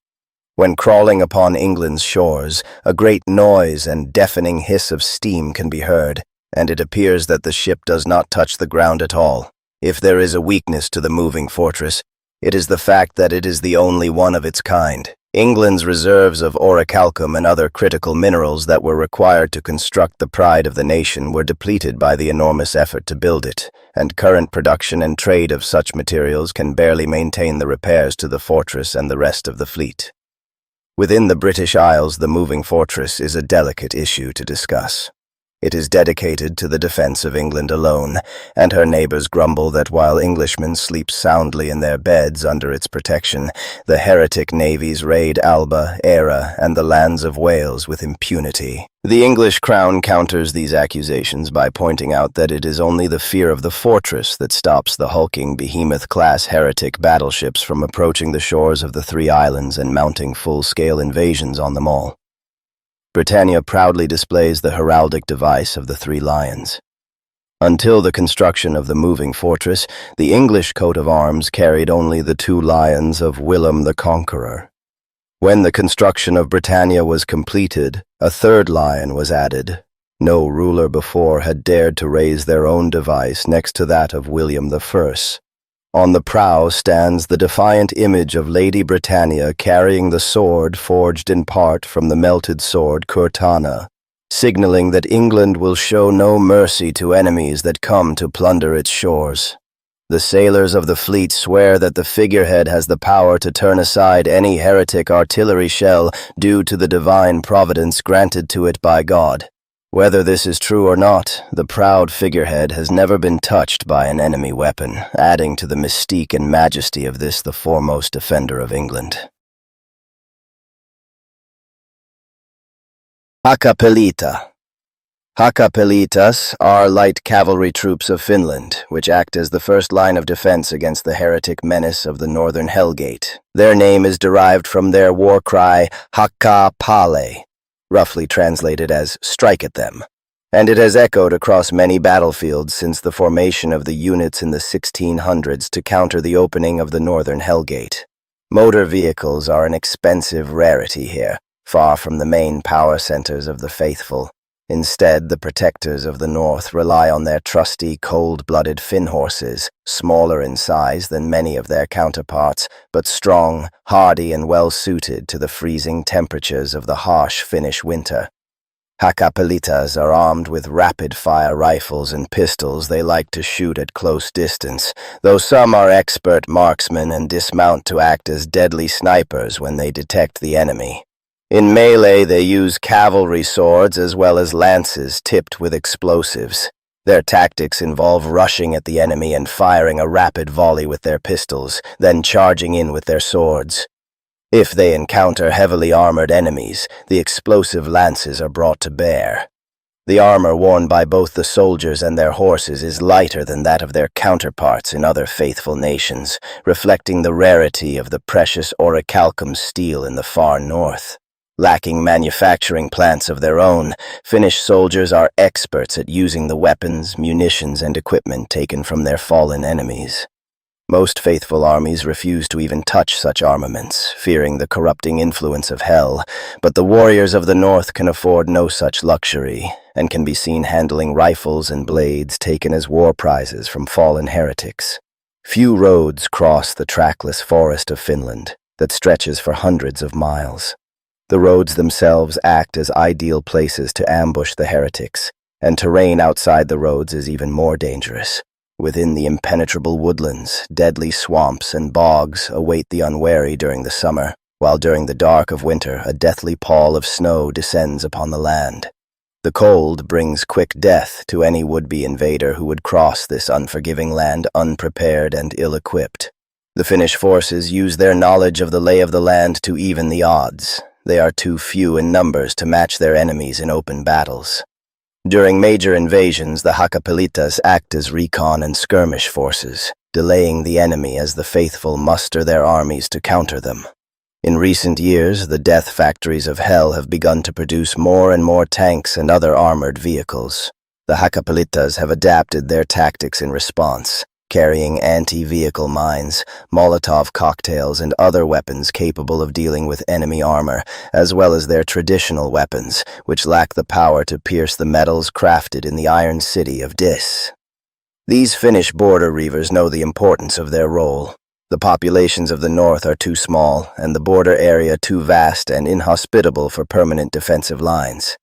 When crawling upon England's shores, a great noise and deafening hiss of steam can be heard, and it appears that the ship does not touch the ground at all. If there is a weakness to the moving fortress, it is the fact that it is the only one of its kind. England's reserves of orichalcum and other critical minerals that were required to construct the pride of the nation were depleted by the enormous effort to build it, and current production and trade of such materials can barely maintain the repairs to the fortress and the rest of the fleet. Within the British Isles, the moving fortress is a delicate issue to discuss. It is dedicated to the defense of England alone, and her neighbors grumble that while Englishmen sleep soundly in their beds under its protection, the heretic navies raid Alba, Eire, and the lands of Wales with impunity. The English crown counters these accusations by pointing out that it is only the fear of the fortress that stops the hulking behemoth-class heretic battleships from approaching the shores of the three islands and mounting full-scale invasions on them all. Britannia proudly displays the heraldic device of the three lions. Until the construction of the moving fortress, the English coat of arms carried only the two lions of Willem the Conqueror. When the construction of Britannia was completed, a third lion was added. No ruler before had dared to raise their own device next to that of William I. On the prow stands the defiant image of Lady Britannia carrying the sword forged in part from the melted sword Cortana, signaling that England will show no mercy to enemies that come to plunder its shores. The sailors of the fleet swear that the figurehead has the power to turn aside any heretic artillery shell due to the divine providence granted to it by God. Whether this is true or not, the proud figurehead has never been touched by an enemy weapon, adding to the mystique and majesty of this the foremost defender of England. Hakapelita. Hakapelitas are light cavalry troops of Finland, which act as the first line of defense against the heretic menace of the northern Hellgate. Their name is derived from their war cry, Hakapale, roughly translated as "strike at them," and it has echoed across many battlefields since the formation of the units in the 1600s to counter the opening of the northern Hellgate. Motor vehicles are an expensive rarity here, far from the main power centers of the faithful. Instead, the protectors of the north rely on their trusty, cold-blooded Finn horses, smaller in size than many of their counterparts, but strong, hardy, and well-suited to the freezing temperatures of the harsh Finnish winter. Hakapelitas are armed with rapid-fire rifles and pistols they like to shoot at close distance, though some are expert marksmen and dismount to act as deadly snipers when they detect the enemy. In melee, they use cavalry swords as well as lances tipped with explosives. Their tactics involve rushing at the enemy and firing a rapid volley with their pistols, then charging in with their swords. If they encounter heavily armored enemies, the explosive lances are brought to bear. The armor worn by both the soldiers and their horses is lighter than that of their counterparts in other faithful nations, reflecting the rarity of the precious orichalcum steel in the far north. Lacking manufacturing plants of their own, Finnish soldiers are experts at using the weapons, munitions, and equipment taken from their fallen enemies. Most faithful armies refuse to even touch such armaments, fearing the corrupting influence of hell, but the warriors of the north can afford no such luxury, and can be seen handling rifles and blades taken as war prizes from fallen heretics. Few roads cross the trackless forest of Finland that stretches for hundreds of miles. The roads themselves act as ideal places to ambush the heretics, and terrain outside the roads is even more dangerous. Within the impenetrable woodlands, deadly swamps and bogs await the unwary during the summer, while during the dark of winter a deathly pall of snow descends upon the land. The cold brings quick death to any would-be invader who would cross this unforgiving land unprepared and ill-equipped. The Finnish forces use their knowledge of the lay of the land to even the odds. They are too few in numbers to match their enemies in open battles. During major invasions, the Hakapelitas act as recon and skirmish forces, delaying the enemy as the faithful muster their armies to counter them. In recent years, the death factories of hell have begun to produce more and more tanks and other armored vehicles. The Hakapelitas have adapted their tactics in response, carrying anti-vehicle mines, Molotov cocktails, and other weapons capable of dealing with enemy armor, as well as their traditional weapons, which lack the power to pierce the metals crafted in the iron city of Dis. These Finnish border reavers know the importance of their role. The populations of the north are too small, and the border area too vast and inhospitable for permanent defensive lines.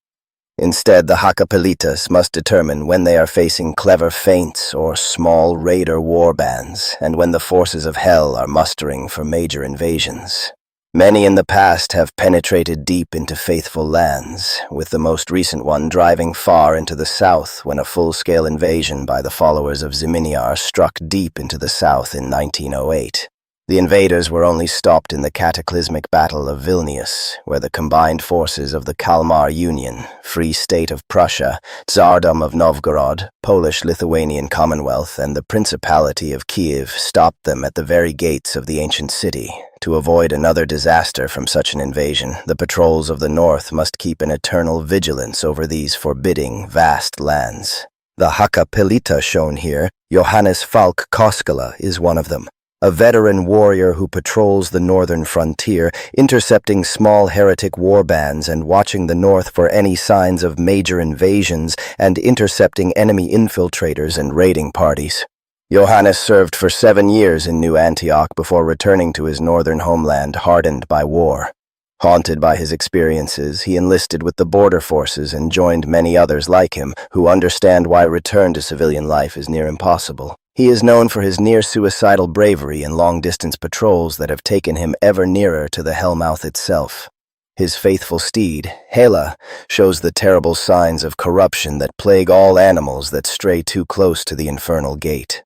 Instead, the Hakapelitas must determine when they are facing clever feints or small raider warbands, and when the forces of hell are mustering for major invasions. Many in the past have penetrated deep into faithful lands, with the most recent one driving far into the south when a full-scale invasion by the followers of Ziminiar struck deep into the south in 1908. The invaders were only stopped in the cataclysmic Battle of Vilnius, where the combined forces of the Kalmar Union, Free State of Prussia, Tsardom of Novgorod, Polish-Lithuanian Commonwealth, and the Principality of Kiev stopped them at the very gates of the ancient city. To avoid another disaster from such an invasion, the patrols of the north must keep an eternal vigilance over these forbidding, vast lands. The Hakapelita shown here, Johannes Falk Koskela, is one of them. A veteran warrior who patrols the northern frontier, intercepting small heretic warbands and watching the north for any signs of major invasions and intercepting enemy infiltrators and raiding parties. Johannes served for 7 years in New Antioch before returning to his northern homeland hardened by war. Haunted by his experiences, he enlisted with the border forces and joined many others like him who understand why return to civilian life is near impossible. He is known for his near-suicidal bravery in long-distance patrols that have taken him ever nearer to the Hellmouth itself. His faithful steed, Hela, shows the terrible signs of corruption that plague all animals that stray too close to the infernal gate.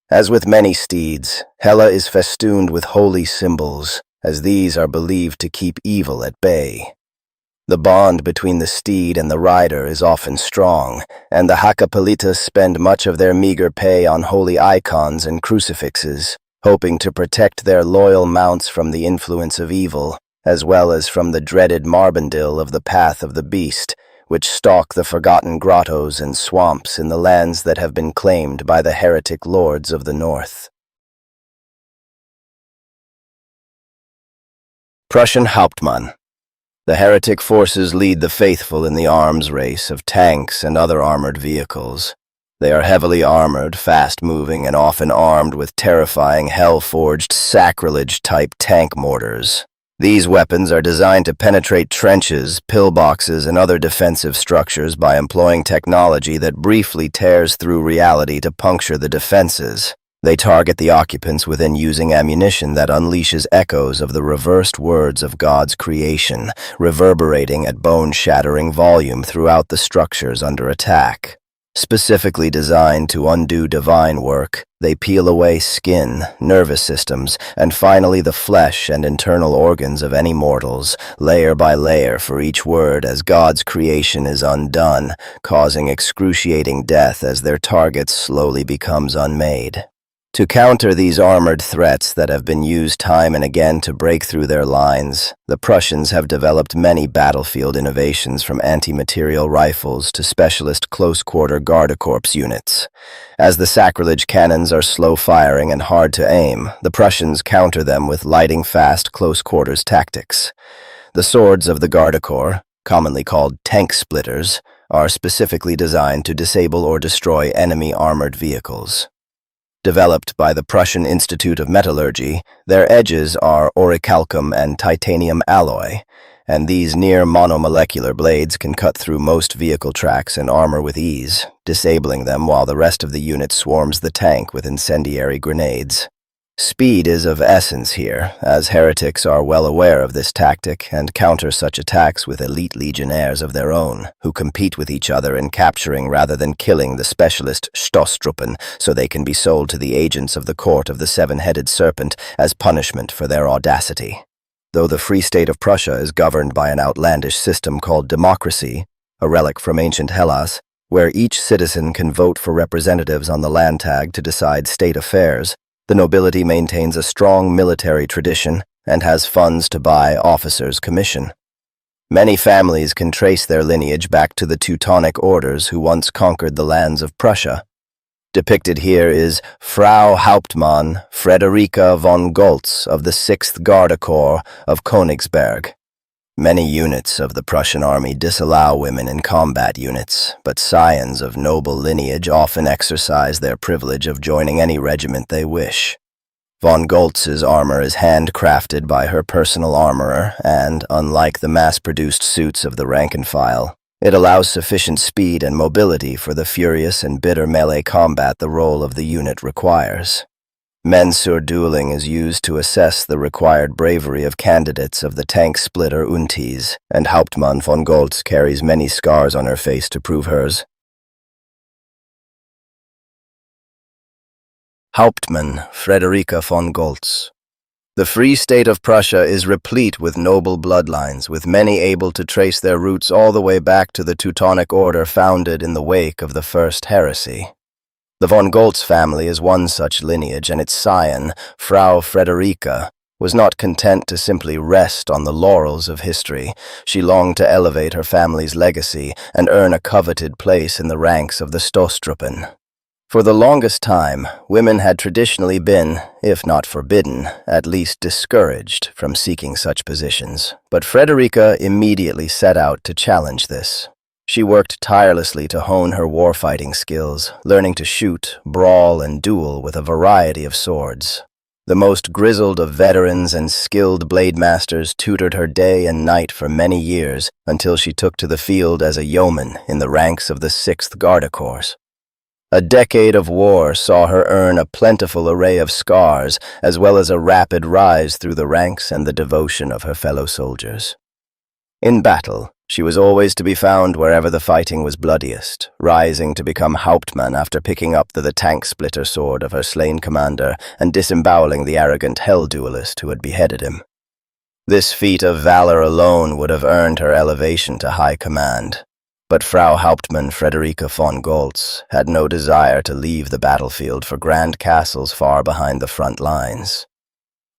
As with many steeds, Hela is festooned with holy symbols, as these are believed to keep evil at bay. The bond between the steed and the rider is often strong, and the Hakapelitas spend much of their meager pay on holy icons and crucifixes, hoping to protect their loyal mounts from the influence of evil, as well as from the dreaded Marbendil of the Path of the Beast, which stalk the forgotten grottos and swamps in the lands that have been claimed by the heretic lords of the north. Prussian Hauptmann. The heretic forces lead the faithful in the arms race of tanks and other armored vehicles. They are heavily armored, fast-moving, and often armed with terrifying, hell-forged, sacrilege-type tank mortars. These weapons are designed to penetrate trenches, pillboxes, and other defensive structures by employing technology that briefly tears through reality to puncture the defenses. They target the occupants within using ammunition that unleashes echoes of the reversed words of God's creation, reverberating at bone-shattering volume throughout the structures under attack. Specifically designed to undo divine work, they peel away skin, nervous systems, and finally the flesh and internal organs of any mortals, layer by layer for each word as God's creation is undone, causing excruciating death as their target slowly becomes unmade. To counter these armored threats that have been used time and again to break through their lines, the Prussians have developed many battlefield innovations from anti-material rifles to specialist close-quarter Gardekorps units. As the sacrilege cannons are slow-firing and hard to aim, the Prussians counter them with lightning-fast close-quarters tactics. The swords of the Gardekorps, commonly called tank splitters, are specifically designed to disable or destroy enemy armored vehicles. Developed by the Prussian Institute of Metallurgy, their edges are orichalcum and titanium alloy, and these near monomolecular blades can cut through most vehicle tracks and armor with ease, disabling them while the rest of the unit swarms the tank with incendiary grenades. Speed is of essence here, as heretics are well aware of this tactic and counter such attacks with elite legionnaires of their own, who compete with each other in capturing rather than killing the specialist Stoßtruppen so they can be sold to the agents of the Court of the Seven-Headed Serpent as punishment for their audacity. Though the Free State of Prussia is governed by an outlandish system called democracy, a relic from ancient Hellas, where each citizen can vote for representatives on the Landtag to decide state affairs, the nobility maintains a strong military tradition and has funds to buy officers' commission. Many families can trace their lineage back to the Teutonic orders who once conquered the lands of Prussia. Depicted here is Frau Hauptmann Friederike von Goltz of the 6th Garde Corps of Königsberg. Many units of the Prussian army disallow women in combat units, but scions of noble lineage often exercise their privilege of joining any regiment they wish. Von Goltz's armor is handcrafted by her personal armorer, and, unlike the mass-produced suits of the rank and file, it allows sufficient speed and mobility for the furious and bitter melee combat the role of the unit requires. Mensur dueling is used to assess the required bravery of candidates of the tank splitter Unties, and Hauptmann von Goltz carries many scars on her face to prove hers. Hauptmann Friederike von Goltz. The Free State of Prussia is replete with noble bloodlines, with many able to trace their roots all the way back to the Teutonic Order founded in the wake of the First Heresy. The von Goltz family is one such lineage, and its scion, Frau Friederike, was not content to simply rest on the laurels of history. She longed to elevate her family's legacy and earn a coveted place in the ranks of the Stoßtruppen. For the longest time, women had traditionally been, if not forbidden, at least discouraged from seeking such positions, but Friederike immediately set out to challenge this. She worked tirelessly to hone her warfighting skills, learning to shoot, brawl, and duel with a variety of swords. The most grizzled of veterans and skilled blade masters tutored her day and night for many years until she took to the field as a yeoman in the ranks of the 6th Garde Corps. A decade of war saw her earn a plentiful array of scars, as well as a rapid rise through the ranks and the devotion of her fellow soldiers. In battle, she was always to be found wherever the fighting was bloodiest, rising to become Hauptmann after picking up the tank-splitter sword of her slain commander and disemboweling the arrogant hell duelist who had beheaded him. This feat of valor alone would have earned her elevation to high command, but Frau Hauptmann Friederike von Goltz had no desire to leave the battlefield for grand castles far behind the front lines.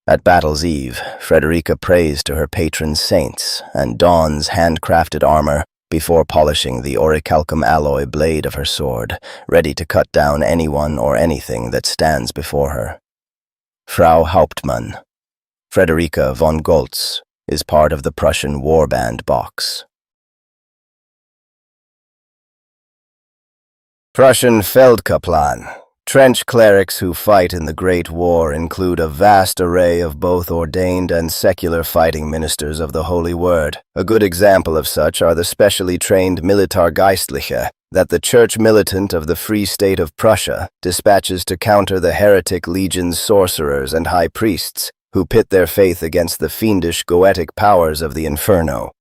At battle's eve, Friederike prays to her patron saints and dons handcrafted armor before polishing the orichalcum alloy blade of her sword, ready to cut down anyone or anything that stands before her. Frau Hauptmann Friederike von Goltz is part of the Prussian warband box. Prussian Feldkaplan. Trench clerics who fight in the Great War include a vast array of both ordained and secular fighting ministers of the Holy Word. A good example of such are the specially trained Militargeistliche that the church militant of the Free State of Prussia dispatches to counter the Heretic Legions sorcerers and high priests who pit their faith against the fiendish goetic powers of the Inferno.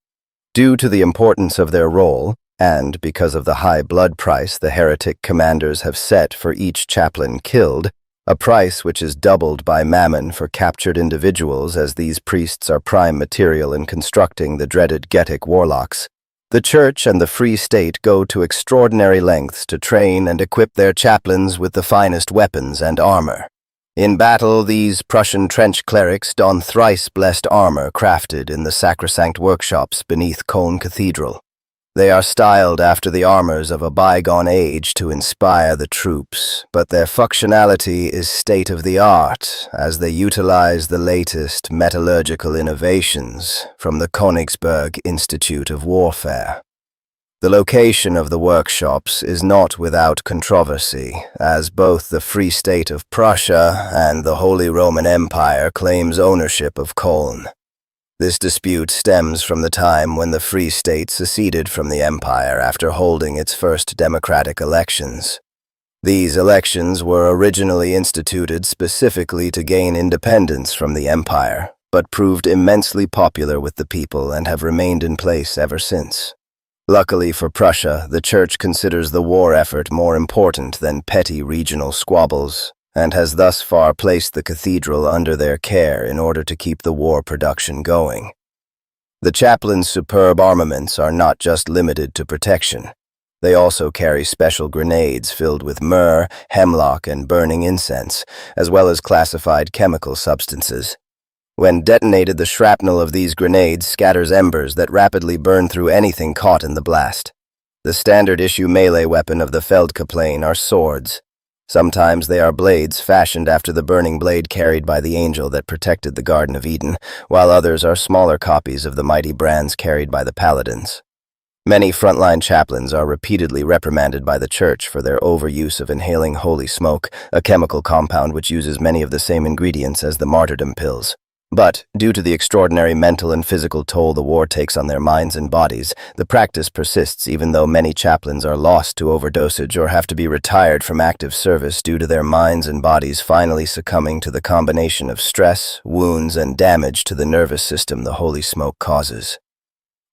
Due to the importance of their role, and because of the high blood price the heretic commanders have set for each chaplain killed, a price which is doubled by mammon for captured individuals as these priests are prime material in constructing the dreaded Getic warlocks, the Church and the Free State go to extraordinary lengths to train and equip their chaplains with the finest weapons and armor. In battle, these Prussian trench clerics don thrice-blessed armor crafted in the sacrosanct workshops beneath Cologne Cathedral. They are styled after the armors of a bygone age to inspire the troops, but their functionality is state-of-the-art as they utilize the latest metallurgical innovations from the Königsberg Institute of Warfare. The location of the workshops is not without controversy, as both the Free State of Prussia and the Holy Roman Empire claims ownership of Cologne. This dispute stems from the time when the Free State seceded from the Empire after holding its first democratic elections. These elections were originally instituted specifically to gain independence from the Empire, but proved immensely popular with the people and have remained in place ever since. Luckily for Prussia, the Church considers the war effort more important than petty regional squabbles, and has thus far placed the cathedral under their care in order to keep the war production going. The chaplain's superb armaments are not just limited to protection. They also carry special grenades filled with myrrh, hemlock, and burning incense, as well as classified chemical substances. When detonated, the shrapnel of these grenades scatters embers that rapidly burn through anything caught in the blast. The standard-issue melee weapon of the Feldkaplan are swords. Sometimes they are blades fashioned after the burning blade carried by the angel that protected the Garden of Eden, while others are smaller copies of the mighty brands carried by the paladins. Many frontline chaplains are repeatedly reprimanded by the Church for their overuse of inhaling holy smoke, a chemical compound which uses many of the same ingredients as the martyrdom pills. But, due to the extraordinary mental and physical toll the war takes on their minds and bodies, the practice persists even though many chaplains are lost to overdosage or have to be retired from active service due to their minds and bodies finally succumbing to the combination of stress, wounds, and damage to the nervous system the holy smoke causes.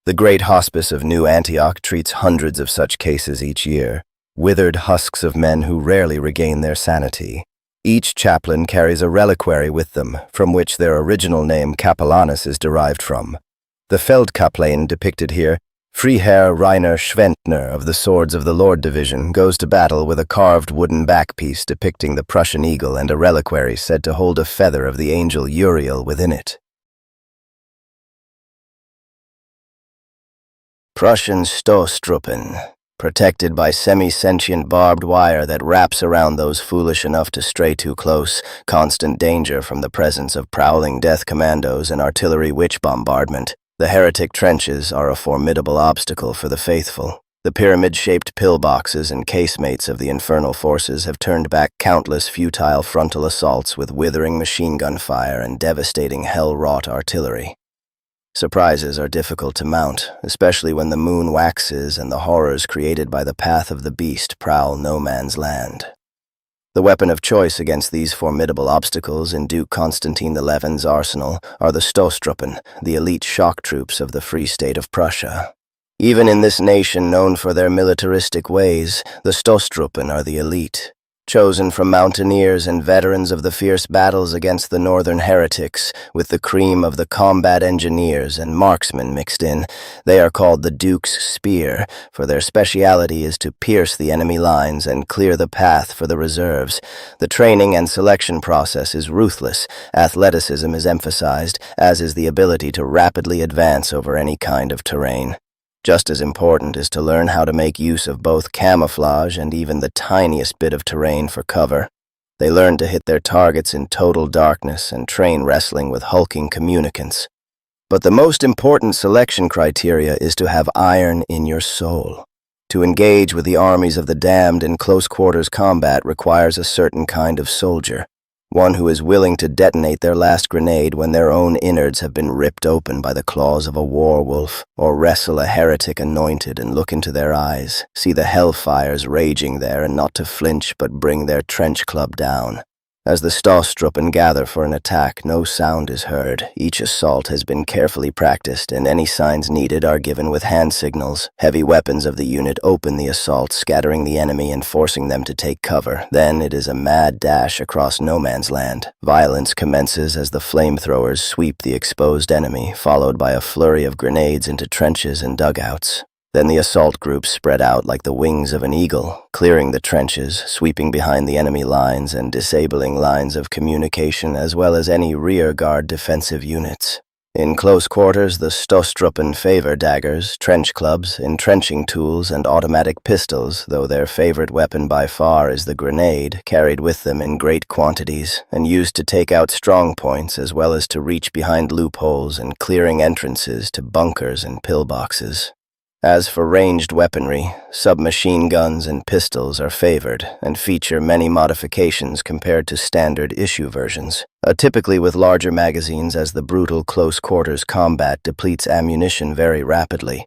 The Great Hospice of New Antioch treats hundreds of such cases each year, withered husks of men who rarely regain their sanity. Each chaplain carries a reliquary with them, from which their original name Capellanus is derived from. The Feldkaplan depicted here, Freiherr Rainer Schwentner of the Swords of the Lord Division, goes to battle with a carved wooden backpiece depicting the Prussian eagle and a reliquary said to hold a feather of the angel Uriel within it. Prussian Stoßtruppen, protected by semi-sentient barbed wire that wraps around those foolish enough to stray too close, constant danger from the presence of prowling death commandos and artillery witch bombardment. The heretic trenches are a formidable obstacle for the faithful. The pyramid-shaped pillboxes and casemates of the infernal forces have turned back countless futile frontal assaults with withering machine gun fire and devastating hell-wrought artillery. Surprises are difficult to mount, especially when the moon waxes and the horrors created by the path of the beast prowl no man's land. The weapon of choice against these formidable obstacles in Duke Constantine XI's arsenal are the Stoßtruppen, the elite shock troops of the Free State of Prussia. Even in this nation known for their militaristic ways, the Stoßtruppen are the elite. Chosen from mountaineers and veterans of the fierce battles against the northern heretics, with the cream of the combat engineers and marksmen mixed in, they are called the Duke's Spear, for their speciality is to pierce the enemy lines and clear the path for the reserves. The training and selection process is ruthless, athleticism is emphasized, as is the ability to rapidly advance over any kind of terrain. Just as important is to learn how to make use of both camouflage and even the tiniest bit of terrain for cover. They learn to hit their targets in total darkness and train wrestling with hulking communicants. But the most important selection criteria is to have iron in your soul. To engage with the armies of the damned in close-quarters combat requires a certain kind of soldier, one who is willing to detonate their last grenade when their own innards have been ripped open by the claws of a war-wolf, or wrestle a heretic anointed and look into their eyes, see the hellfires raging there and not to flinch but bring their trench club down. As the Stoßtruppen gather for an attack, no sound is heard. Each assault has been carefully practiced, and any signs needed are given with hand signals. Heavy weapons of the unit open the assault, scattering the enemy and forcing them to take cover. Then it is a mad dash across no man's land. Violence commences as the flamethrowers sweep the exposed enemy, followed by a flurry of grenades into trenches and dugouts. Then the assault groups spread out like the wings of an eagle, clearing the trenches, sweeping behind the enemy lines and disabling lines of communication as well as any rear-guard defensive units. In close quarters, the Stoßtruppen favor daggers, trench clubs, entrenching tools, and automatic pistols, though their favorite weapon by far is the grenade, carried with them in great quantities, and used to take out strong points as well as to reach behind loopholes and clearing entrances to bunkers and pillboxes. As for ranged weaponry, submachine guns and pistols are favored and feature many modifications compared to standard issue versions, typically with larger magazines as the brutal close-quarters combat depletes ammunition very rapidly.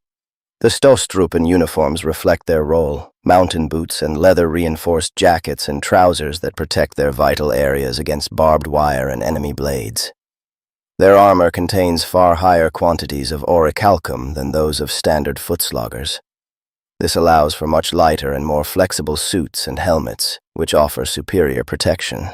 The Stostruppen uniforms reflect their role: mountain boots and leather-reinforced jackets and trousers that protect their vital areas against barbed wire and enemy blades. Their armor contains far higher quantities of orichalcum than those of standard footsloggers. This allows for much lighter and more flexible suits and helmets, which offer superior protection.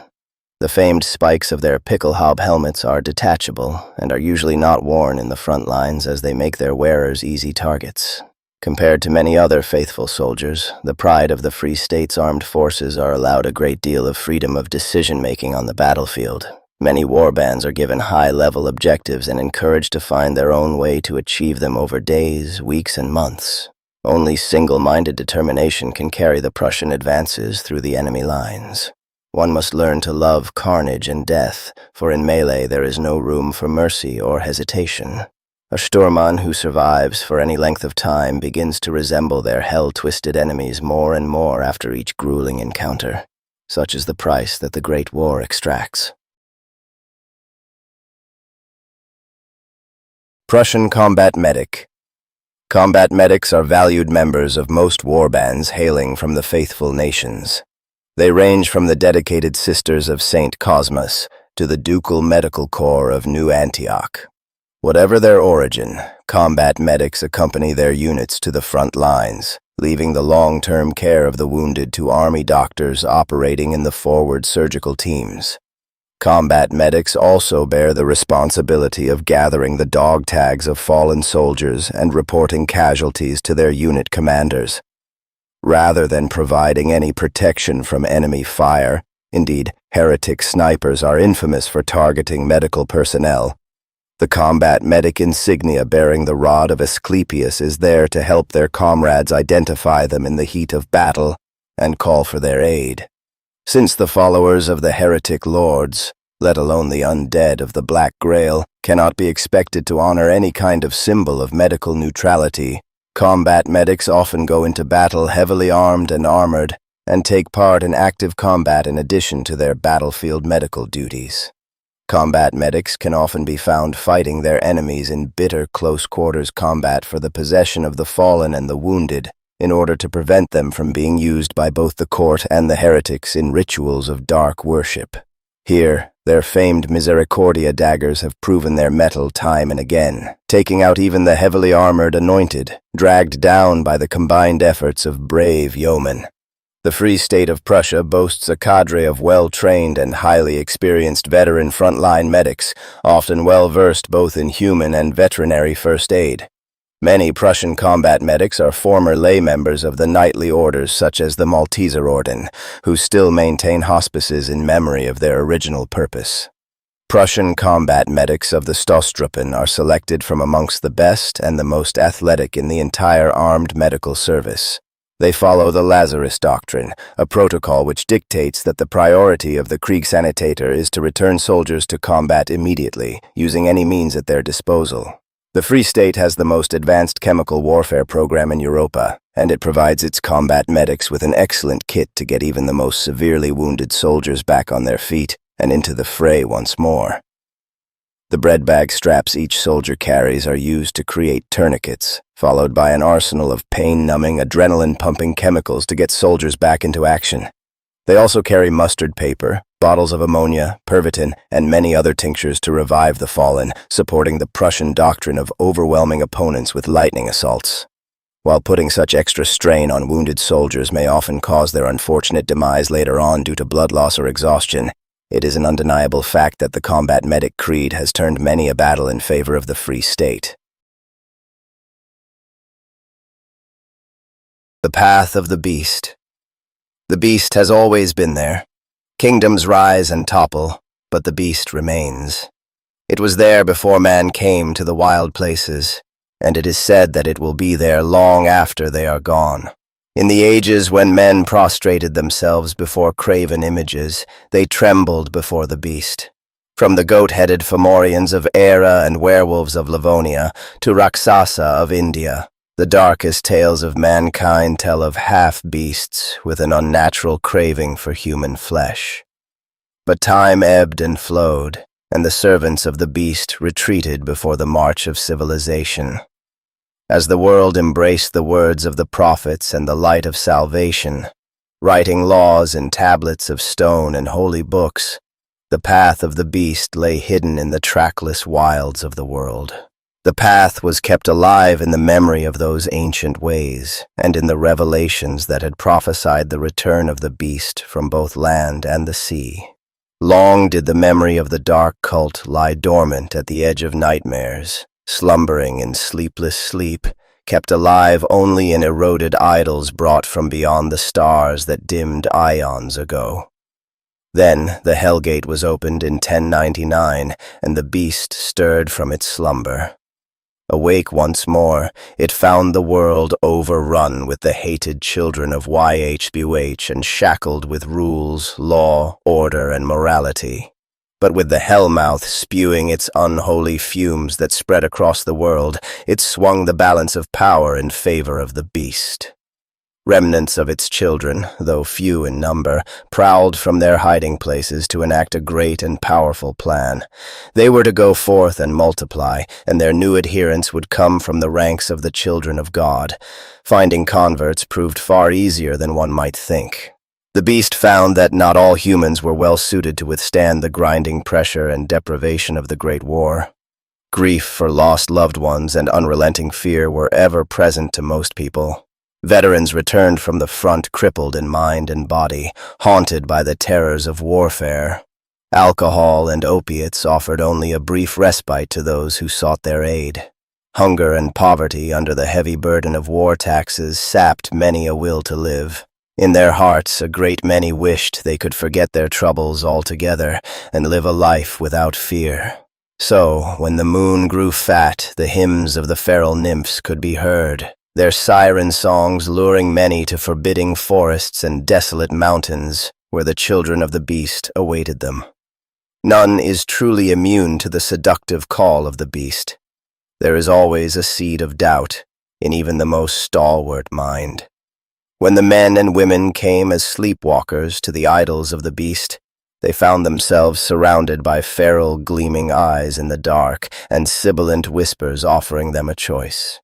The famed spikes of their pickelhaube helmets are detachable and are usually not worn in the front lines, as they make their wearers easy targets. Compared to many other faithful soldiers, the pride of the Free State's armed forces are allowed a great deal of freedom of decision-making on the battlefield. Many warbands are given high-level objectives and encouraged to find their own way to achieve them over days, weeks, and months. Only single-minded determination can carry the Prussian advances through the enemy lines. One must learn to love carnage and death, for in melee there is no room for mercy or hesitation. A Sturmmann who survives for any length of time begins to resemble their hell-twisted enemies more and more after each grueling encounter. Such is the price that the Great War extracts. Prussian Combat Medic. Combat medics are valued members of most warbands hailing from the faithful nations. They range from the dedicated Sisters of St. Cosmas to the Ducal Medical Corps of New Antioch. Whatever their origin, combat medics accompany their units to the front lines, leaving the long-term care of the wounded to army doctors operating in the forward surgical teams. Combat medics also bear the responsibility of gathering the dog tags of fallen soldiers and reporting casualties to their unit commanders. Rather than providing any protection from enemy fire, indeed, heretic snipers are infamous for targeting medical personnel. The combat medic insignia bearing the rod of Asclepius is there to help their comrades identify them in the heat of battle and call for their aid. Since the followers of the heretic lords, let alone the undead of the Black Grail, cannot be expected to honor any kind of symbol of medical neutrality, combat medics often go into battle heavily armed and armored and take part in active combat in addition to their battlefield medical duties. Combat medics can often be found fighting their enemies in bitter close-quarters combat for the possession of the fallen and the wounded, in order to prevent them from being used by both the court and the heretics in rituals of dark worship. Here, their famed Misericordia daggers have proven their mettle time and again, taking out even the heavily armored anointed, dragged down by the combined efforts of brave yeomen. The Free State of Prussia boasts a cadre of well-trained and highly experienced veteran frontline medics, often well-versed both in human and veterinary first aid. Many Prussian combat medics are former lay members of the knightly orders such as the Malteser Orden, who still maintain hospices in memory of their original purpose. Prussian combat medics of the Stostruppen are selected from amongst the best and the most athletic in the entire armed medical service. They follow the Lazarus Doctrine, a protocol which dictates that the priority of the Kriegsanitator is to return soldiers to combat immediately, using any means at their disposal. The Free State has the most advanced chemical warfare program in Europa, and it provides its combat medics with an excellent kit to get even the most severely wounded soldiers back on their feet and into the fray once more. The bread bag straps each soldier carries are used to create tourniquets, followed by an arsenal of pain-numbing, adrenaline-pumping chemicals to get soldiers back into action. They also carry mustard paper, bottles of ammonia, Pervitin, and many other tinctures to revive the fallen, supporting the Prussian doctrine of overwhelming opponents with lightning assaults. While putting such extra strain on wounded soldiers may often cause their unfortunate demise later on due to blood loss or exhaustion, it is an undeniable fact that the combat medic creed has turned many a battle in favor of the Free State. The Path of the Beast. The Beast has always been there. Kingdoms rise and topple, but the Beast remains. It was there before man came to the wild places, and it is said that it will be there long after they are gone. In the ages when men prostrated themselves before graven images, they trembled before the Beast. From the goat-headed Fomorians of Eire and werewolves of Livonia to Rakshasa of India, the darkest tales of mankind tell of half-beasts with an unnatural craving for human flesh. But time ebbed and flowed, and the servants of the Beast retreated before the march of civilization. as the world embraced the words of the prophets and the light of salvation, writing laws in tablets of stone and holy books, the path of the beast lay hidden in the trackless wilds of the world. The path was kept alive in the memory of those ancient ways, and in the revelations that had prophesied the return of the beast from both land and the sea. Long did the memory of the dark cult lie dormant at the edge of nightmares, slumbering in sleepless sleep, kept alive only in eroded idols brought from beyond the stars that dimmed ions ago. Then the Hellgate was opened in 1099, and the beast stirred from its slumber. Awake once more, it found the world overrun with the hated children of YHBH and shackled with rules, law, order, and morality. But with the Hellmouth spewing its unholy fumes that spread across the world, it swung the balance of power in favor of the beast. Remnants of its children, though few in number, prowled from their hiding places to enact a great and powerful plan. They were to go forth and multiply, and their new adherents would come from the ranks of the children of God. Finding converts proved far easier than one might think. The beast found that not all humans were well suited to withstand the grinding pressure and deprivation of the Great War. Grief for lost loved ones and unrelenting fear were ever present to most people. Veterans returned from the front crippled in mind and body, haunted by the terrors of warfare. Alcohol and opiates offered only a brief respite to those who sought their aid. Hunger and poverty under the heavy burden of war taxes sapped many a will to live. In their hearts, a great many wished they could forget their troubles altogether and live a life without fear. So, when the moon grew fat, the hymns of the feral nymphs could be heard, their siren songs luring many to forbidding forests and desolate mountains where the children of the beast awaited them. None is truly immune to the seductive call of the beast. There is always a seed of doubt in even the most stalwart mind. When the men and women came as sleepwalkers to the idols of the beast, they found themselves surrounded by feral gleaming eyes in the dark and sibilant whispers offering them a choice.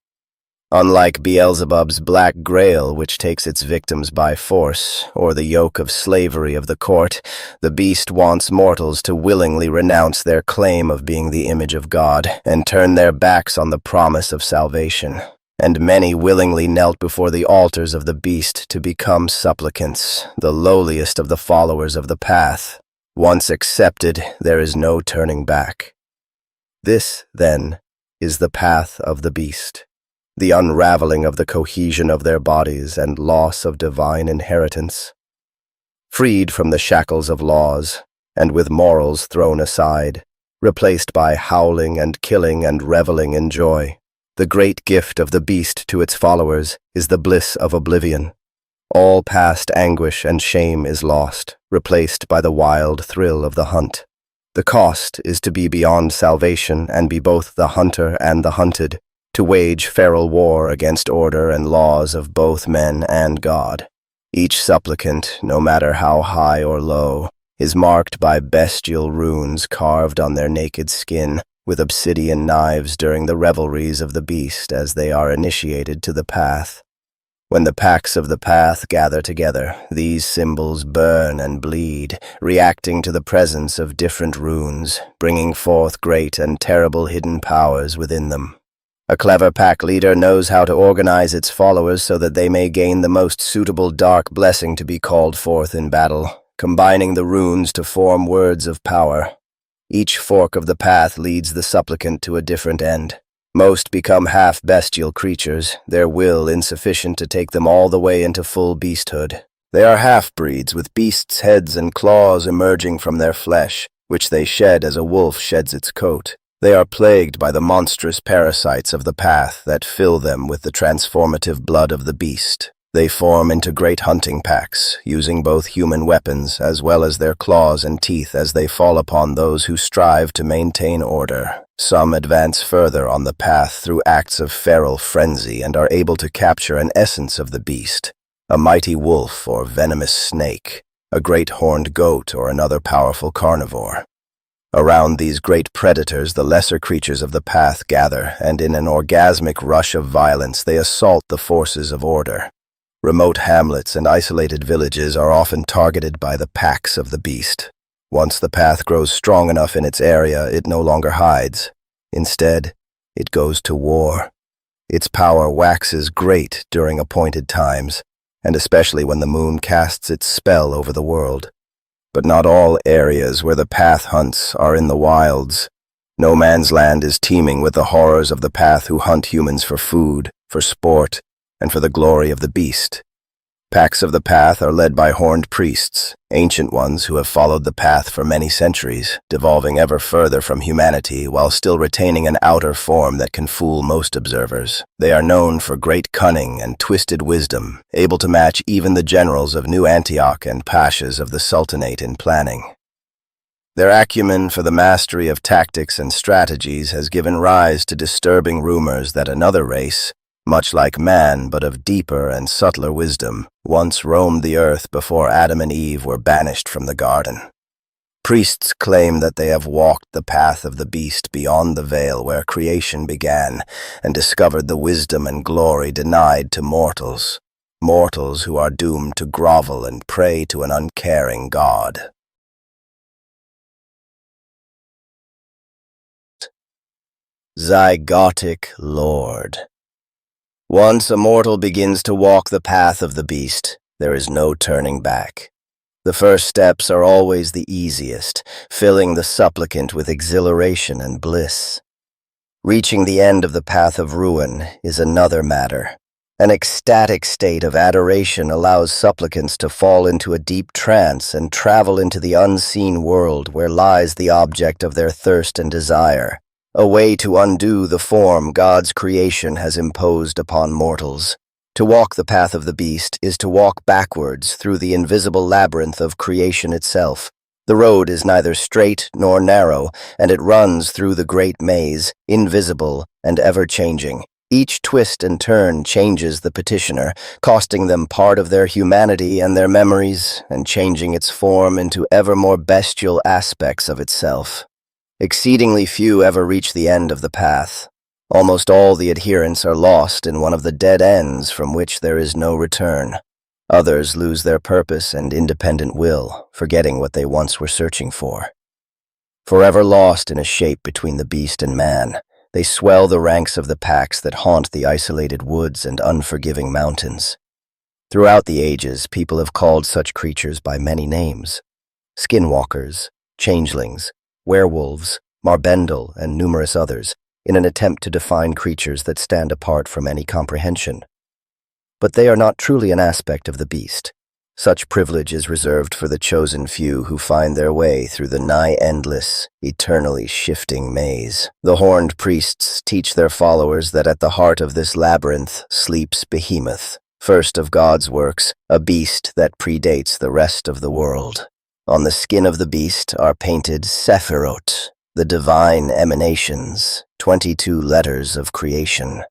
Unlike Beelzebub's black grail, which takes its victims by force, or the yoke of slavery of the court, the beast wants mortals to willingly renounce their claim of being the image of God and turn their backs on the promise of salvation. And many willingly knelt before the altars of the beast to become supplicants, the lowliest of the followers of the path. Once accepted, there is no turning back. This, then, is the path of the beast. The unraveling of the cohesion of their bodies and loss of divine inheritance. Freed from the shackles of laws, and with morals thrown aside, replaced by howling and killing and reveling in joy, the great gift of the beast to its followers is the bliss of oblivion. All past anguish and shame is lost, replaced by the wild thrill of the hunt. The cost is to be beyond salvation and be both the hunter and the hunted, to wage feral war against order and laws of both men and God. Each supplicant, no matter how high or low, is marked by bestial runes carved on their naked skin with obsidian knives during the revelries of the beast as they are initiated to the path. When the packs of the path gather together, these symbols burn and bleed, reacting to the presence of different runes, bringing forth great and terrible hidden powers within them. A clever pack leader knows how to organize its followers so that they may gain the most suitable dark blessing to be called forth in battle, combining the runes to form words of power. Each fork of the path leads the supplicant to a different end. Most become half-bestial creatures, their will insufficient to take them all the way into full beasthood. They are half-breeds with beasts' heads and claws emerging from their flesh, which they shed as a wolf sheds its coat. They are plagued by the monstrous parasites of the path that fill them with the transformative blood of the beast. They form into great hunting packs, using both human weapons as well as their claws and teeth as they fall upon those who strive to maintain order. Some advance further on the path through acts of feral frenzy and are able to capture an essence of the beast, a mighty wolf or venomous snake, a great horned goat or another powerful carnivore. Around these great predators, the lesser creatures of the path gather, and in an orgasmic rush of violence they assault the forces of order. Remote hamlets and isolated villages are often targeted by the packs of the beast. Once the path grows strong enough in its area, it no longer hides. Instead, it goes to war. Its power waxes great during appointed times, and especially when the moon casts its spell over the world. But not all areas where the path hunts are in the wilds. No man's land is teeming with the horrors of the path who hunt humans for food, for sport, and for the glory of the beast. Packs of the path are led by horned priests, ancient ones who have followed the path for many centuries, devolving ever further from humanity while still retaining an outer form that can fool most observers. They are known for great cunning and twisted wisdom, able to match even the generals of New Antioch and pashas of the Sultanate in planning. Their acumen for the mastery of tactics and strategies has given rise to disturbing rumors that another race, much like man but of deeper and subtler wisdom, once roamed the earth before Adam and Eve were banished from the garden. Priests claim that they have walked the path of the beast beyond the veil where creation began and discovered the wisdom and glory denied to mortals, mortals who are doomed to grovel and pray to an uncaring God. Zygotic Lord. Once a mortal begins to walk the path of the beast, there is no turning back. The first steps are always the easiest, filling the supplicant with exhilaration and bliss. Reaching the end of the path of ruin is another matter. An ecstatic state of adoration allows supplicants to fall into a deep trance and travel into the unseen world where lies the object of their thirst and desire. A way to undo the form God's creation has imposed upon mortals. To walk the path of the beast is to walk backwards through the invisible labyrinth of creation itself. The road is neither straight nor narrow, and it runs through the great maze, invisible and ever-changing. Each twist and turn changes the petitioner, costing them part of their humanity and their memories, and changing its form into ever more bestial aspects of itself. Exceedingly few ever reach the end of the path. Almost all the adherents are lost in one of the dead ends from which there is no return. Others lose their purpose and independent will, forgetting what they once were searching for. Forever lost in a shape between the beast and man, they swell the ranks of the packs that haunt the isolated woods and unforgiving mountains. Throughout the ages, people have called such creatures by many names: skinwalkers, changelings, werewolves, marbendel, and numerous others, in an attempt to define creatures that stand apart from any comprehension. But they are not truly an aspect of the beast. Such privilege is reserved for the chosen few who find their way through the nigh-endless, eternally shifting maze. The horned priests teach their followers that at the heart of this labyrinth sleeps Behemoth, first of God's works, a beast that predates the rest of the world. On the skin of the beast are painted Sephirot, the divine emanations, 22 letters of creation.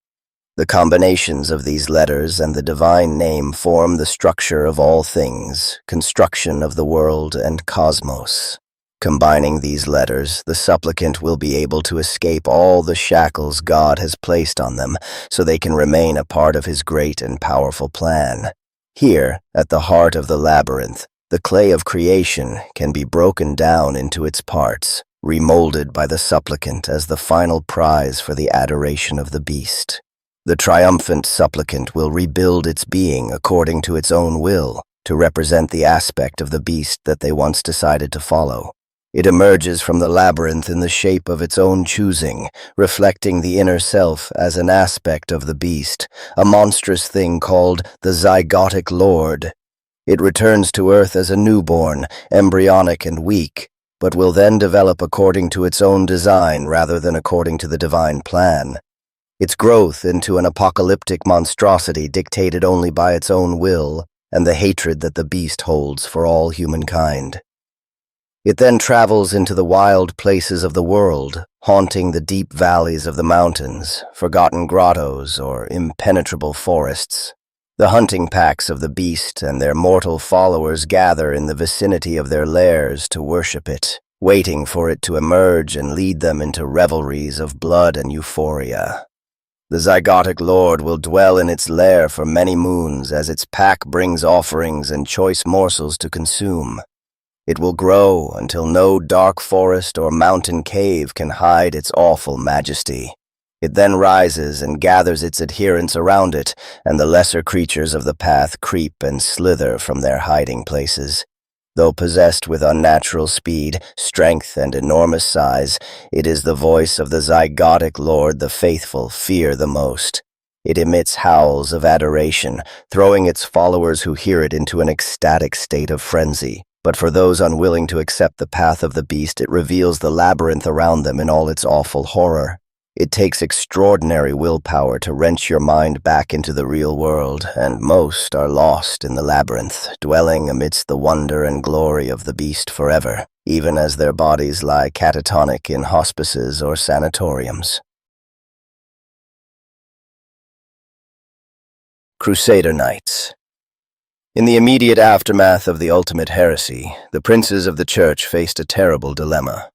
The combinations of these letters and the divine name form the structure of all things, construction of the world and cosmos. Combining these letters, the supplicant will be able to escape all the shackles God has placed on them, so they can remain a part of his great and powerful plan. Here, at the heart of the labyrinth, the clay of creation can be broken down into its parts, remolded by the supplicant as the final prize for the adoration of the beast. The triumphant supplicant will rebuild its being according to its own will, to represent the aspect of the beast that they once decided to follow. It emerges from the labyrinth in the shape of its own choosing, reflecting the inner self as an aspect of the beast, a monstrous thing called the Zygotic Lord. It returns to Earth as a newborn, embryonic and weak, but will then develop according to its own design rather than according to the divine plan. Its growth into an apocalyptic monstrosity dictated only by its own will and the hatred that the beast holds for all humankind. It then travels into the wild places of the world, haunting the deep valleys of the mountains, forgotten grottos, or impenetrable forests. The hunting packs of the beast and their mortal followers gather in the vicinity of their lairs to worship it, waiting for it to emerge and lead them into revelries of blood and euphoria. The zygotic lord will dwell in its lair for many moons as its pack brings offerings and choice morsels to consume. It will grow until no dark forest or mountain cave can hide its awful majesty. It then rises and gathers its adherents around it, and the lesser creatures of the path creep and slither from their hiding places. Though possessed with unnatural speed, strength, and enormous size, it is the voice of the zygotic lord the faithful fear the most. It emits howls of adoration, throwing its followers who hear it into an ecstatic state of frenzy. But for those unwilling to accept the path of the beast, it reveals the labyrinth around them in all its awful horror. It takes extraordinary willpower to wrench your mind back into the real world, and most are lost in the labyrinth, dwelling amidst the wonder and glory of the beast forever, even as their bodies lie catatonic in hospices or sanatoriums. Crusader Knights. In the immediate aftermath of the ultimate heresy, the princes of the Church faced a terrible dilemma.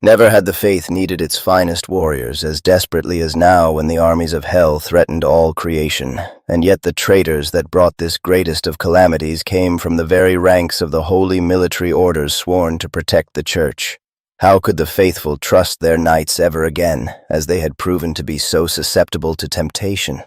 Never had the faith needed its finest warriors as desperately as now when the armies of hell threatened all creation, and yet the traitors that brought this greatest of calamities came from the very ranks of the holy military orders sworn to protect the Church. How could the faithful trust their knights ever again, as they had proven to be so susceptible to temptation?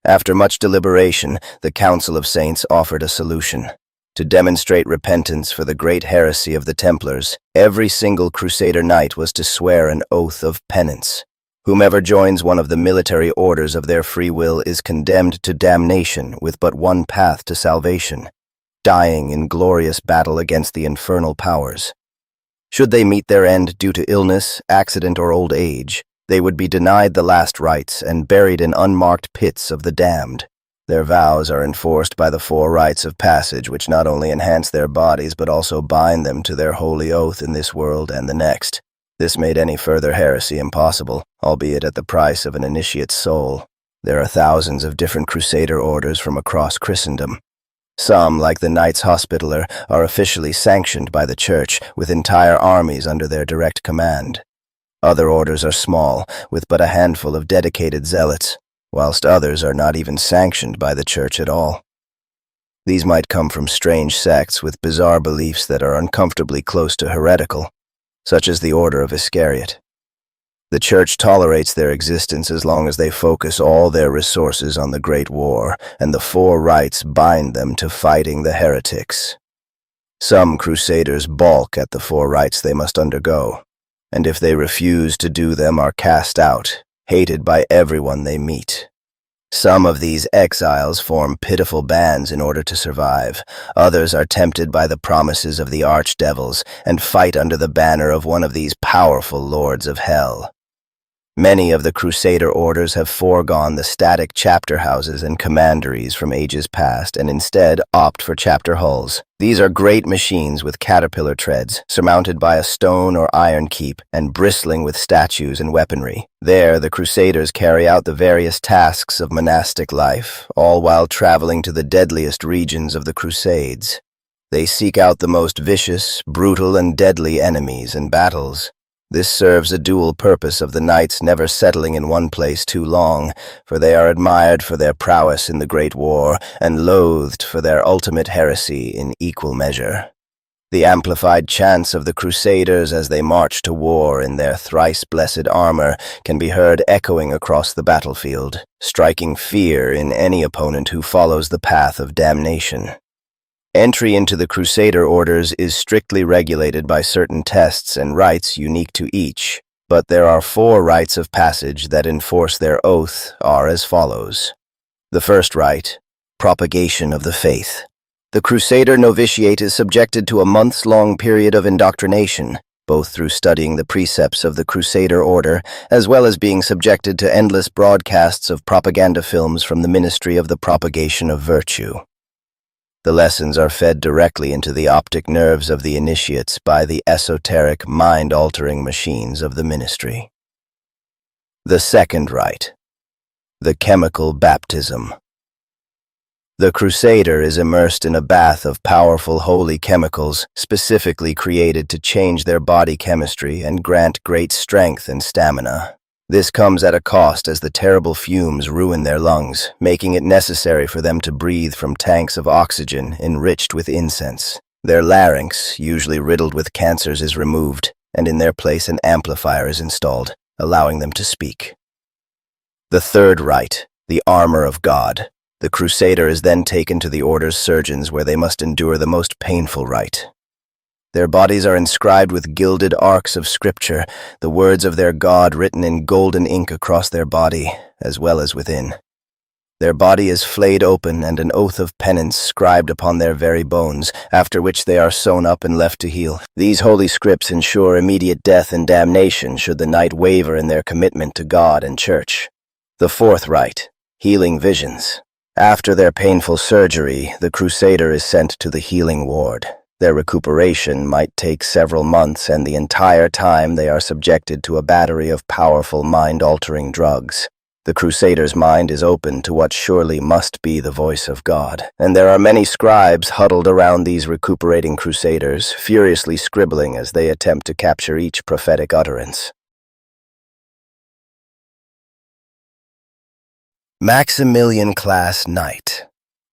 After much deliberation, the Council of Saints offered a solution. To demonstrate repentance for the great heresy of the Templars, every single Crusader Knight was to swear an oath of penance. Whomever joins one of the military orders of their free will is condemned to damnation with but one path to salvation, dying in glorious battle against the infernal powers. Should they meet their end due to illness, accident, or old age, they would be denied the last rites and buried in unmarked pits of the damned. Their vows are enforced by the 4 rites of passage, which not only enhance their bodies but also bind them to their holy oath in this world and the next. This made any further heresy impossible, albeit at the price of an initiate's soul. There are thousands of different Crusader orders from across Christendom. Some, like the Knights Hospitaller, are officially sanctioned by the Church, with entire armies under their direct command. Other orders are small, with but a handful of dedicated zealots, whilst others are not even sanctioned by the Church at all. These might come from strange sects with bizarre beliefs that are uncomfortably close to heretical, such as the Order of Iscariot. The Church tolerates their existence as long as they focus all their resources on the Great War, and the 4 rites bind them to fighting the heretics. Some Crusaders balk at the 4 rites they must undergo, and if they refuse to do them are cast out, hated by everyone they meet. Some of these exiles form pitiful bands in order to survive. Others are tempted by the promises of the archdevils and fight under the banner of one of these powerful lords of hell. Many of the Crusader orders have foregone the static chapter houses and commanderies from ages past and instead opt for chapter hulls. These are great machines with caterpillar treads, surmounted by a stone or iron keep, and bristling with statues and weaponry. There, the Crusaders carry out the various tasks of monastic life, all while traveling to the deadliest regions of the Crusades. They seek out the most vicious, brutal, and deadly enemies in battles. This serves a dual purpose of the knights never settling in one place too long, for they are admired for their prowess in the Great War and loathed for their ultimate heresy in equal measure. The amplified chants of the Crusaders as they march to war in their thrice-blessed armor can be heard echoing across the battlefield, striking fear in any opponent who follows the path of damnation. Entry into the Crusader orders is strictly regulated by certain tests and rites unique to each, but there are 4 rites of passage that enforce their oath are as follows. The first rite, propagation of the faith. The Crusader novitiate is subjected to a months-long period of indoctrination, both through studying the precepts of the Crusader order, as well as being subjected to endless broadcasts of propaganda films from the Ministry of the Propagation of Virtue. The lessons are fed directly into the optic nerves of the initiates by the esoteric, mind-altering machines of the ministry. The second rite, the chemical baptism. The Crusader is immersed in a bath of powerful holy chemicals specifically created to change their body chemistry and grant great strength and stamina. This comes at a cost as the terrible fumes ruin their lungs, making it necessary for them to breathe from tanks of oxygen enriched with incense. Their larynx, usually riddled with cancers, is removed, and in their place an amplifier is installed, allowing them to speak. The third rite, the armor of God. The Crusader is then taken to the Order's surgeons where they must endure the most painful rite. Their bodies are inscribed with gilded arcs of scripture, the words of their God written in golden ink across their body, as well as within. Their body is flayed open and an oath of penance scribed upon their very bones, after which they are sewn up and left to heal. These holy scripts ensure immediate death and damnation should the knight waver in their commitment to God and Church. The fourth rite, healing visions. After their painful surgery, the Crusader is sent to the healing ward. Their recuperation might take several months, and the entire time they are subjected to a battery of powerful mind-altering drugs. The Crusader's mind is open to what surely must be the voice of God, and there are many scribes huddled around these recuperating Crusaders, furiously scribbling as they attempt to capture each prophetic utterance. Maximilian-class Knight.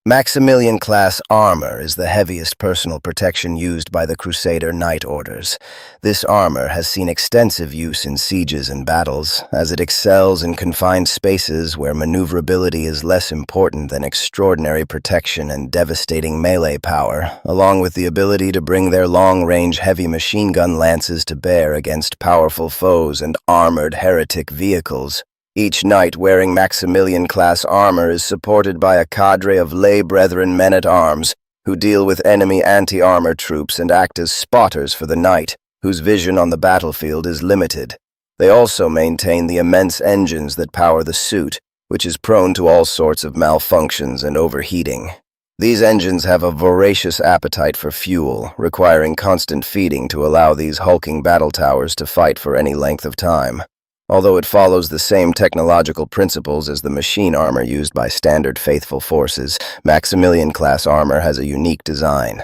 Maximilian-class armor is the heaviest personal protection used by the Crusader Knight Orders. This armor has seen extensive use in sieges and battles, as it excels in confined spaces where maneuverability is less important than extraordinary protection and devastating melee power, along with the ability to bring their long-range heavy machine gun lances to bear against powerful foes and armored heretic vehicles. Each knight wearing Maximilian-class armor is supported by a cadre of lay brethren men-at-arms who deal with enemy anti-armor troops and act as spotters for the knight, whose vision on the battlefield is limited. They also maintain the immense engines that power the suit, which is prone to all sorts of malfunctions and overheating. These engines have a voracious appetite for fuel, requiring constant feeding to allow these hulking battle towers to fight for any length of time. Although it follows the same technological principles as the machine armor used by standard faithful forces, Maximilian-class armor has a unique design.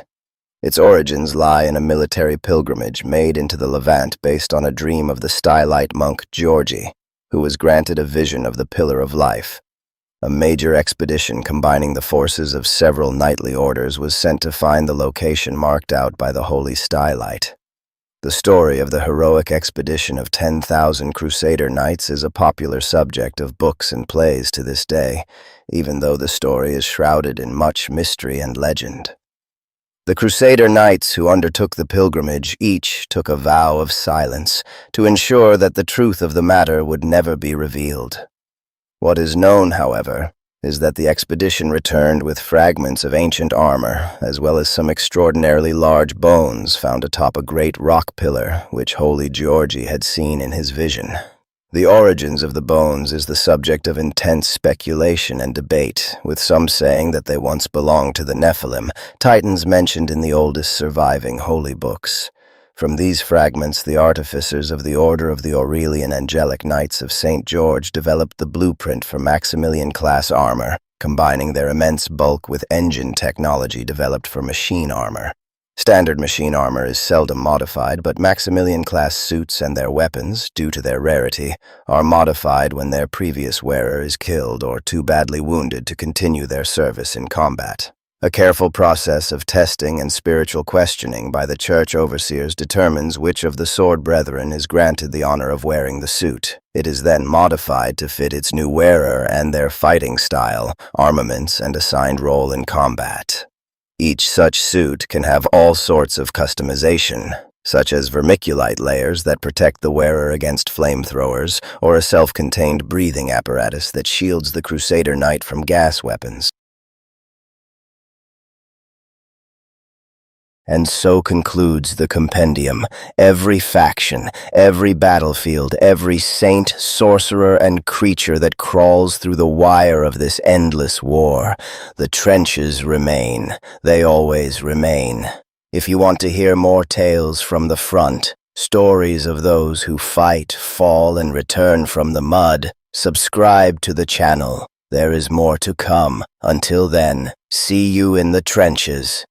Its origins lie in a military pilgrimage made into the Levant based on a dream of the stylite monk Georgi, who was granted a vision of the Pillar of Life. A major expedition combining the forces of several knightly orders was sent to find the location marked out by the holy stylite. The story of the heroic expedition of 10,000 Crusader knights is a popular subject of books and plays to this day, even though the story is shrouded in much mystery and legend. The Crusader knights who undertook the pilgrimage each took a vow of silence to ensure that the truth of the matter would never be revealed. What is known, however, is that the expedition returned with fragments of ancient armor, as well as some extraordinarily large bones found atop a great rock pillar, which holy Georgi had seen in his vision. The origins of the bones is the subject of intense speculation and debate, with some saying that they once belonged to the Nephilim, titans mentioned in the oldest surviving holy books. From these fragments, the artificers of the Order of the Aurelian Angelic Knights of St. George developed the blueprint for Maximilian-class armor, combining their immense bulk with engine technology developed for machine armor. Standard machine armor is seldom modified, but Maximilian-class suits and their weapons, due to their rarity, are modified when their previous wearer is killed or too badly wounded to continue their service in combat. A careful process of testing and spiritual questioning by the church overseers determines which of the sword brethren is granted the honor of wearing the suit. It is then modified to fit its new wearer and their fighting style, armaments, and assigned role in combat. Each such suit can have all sorts of customization, such as vermiculite layers that protect the wearer against flamethrowers, or a self-contained breathing apparatus that shields the Crusader Knight from gas weapons. And so concludes the Compendium. Every faction, every battlefield, every saint, sorcerer, and creature that crawls through the wire of this endless war. The trenches remain. They always remain. If you want to hear more tales from the front, stories of those who fight, fall, and return from the mud, subscribe to the channel. There is more to come. Until then, see you in the trenches.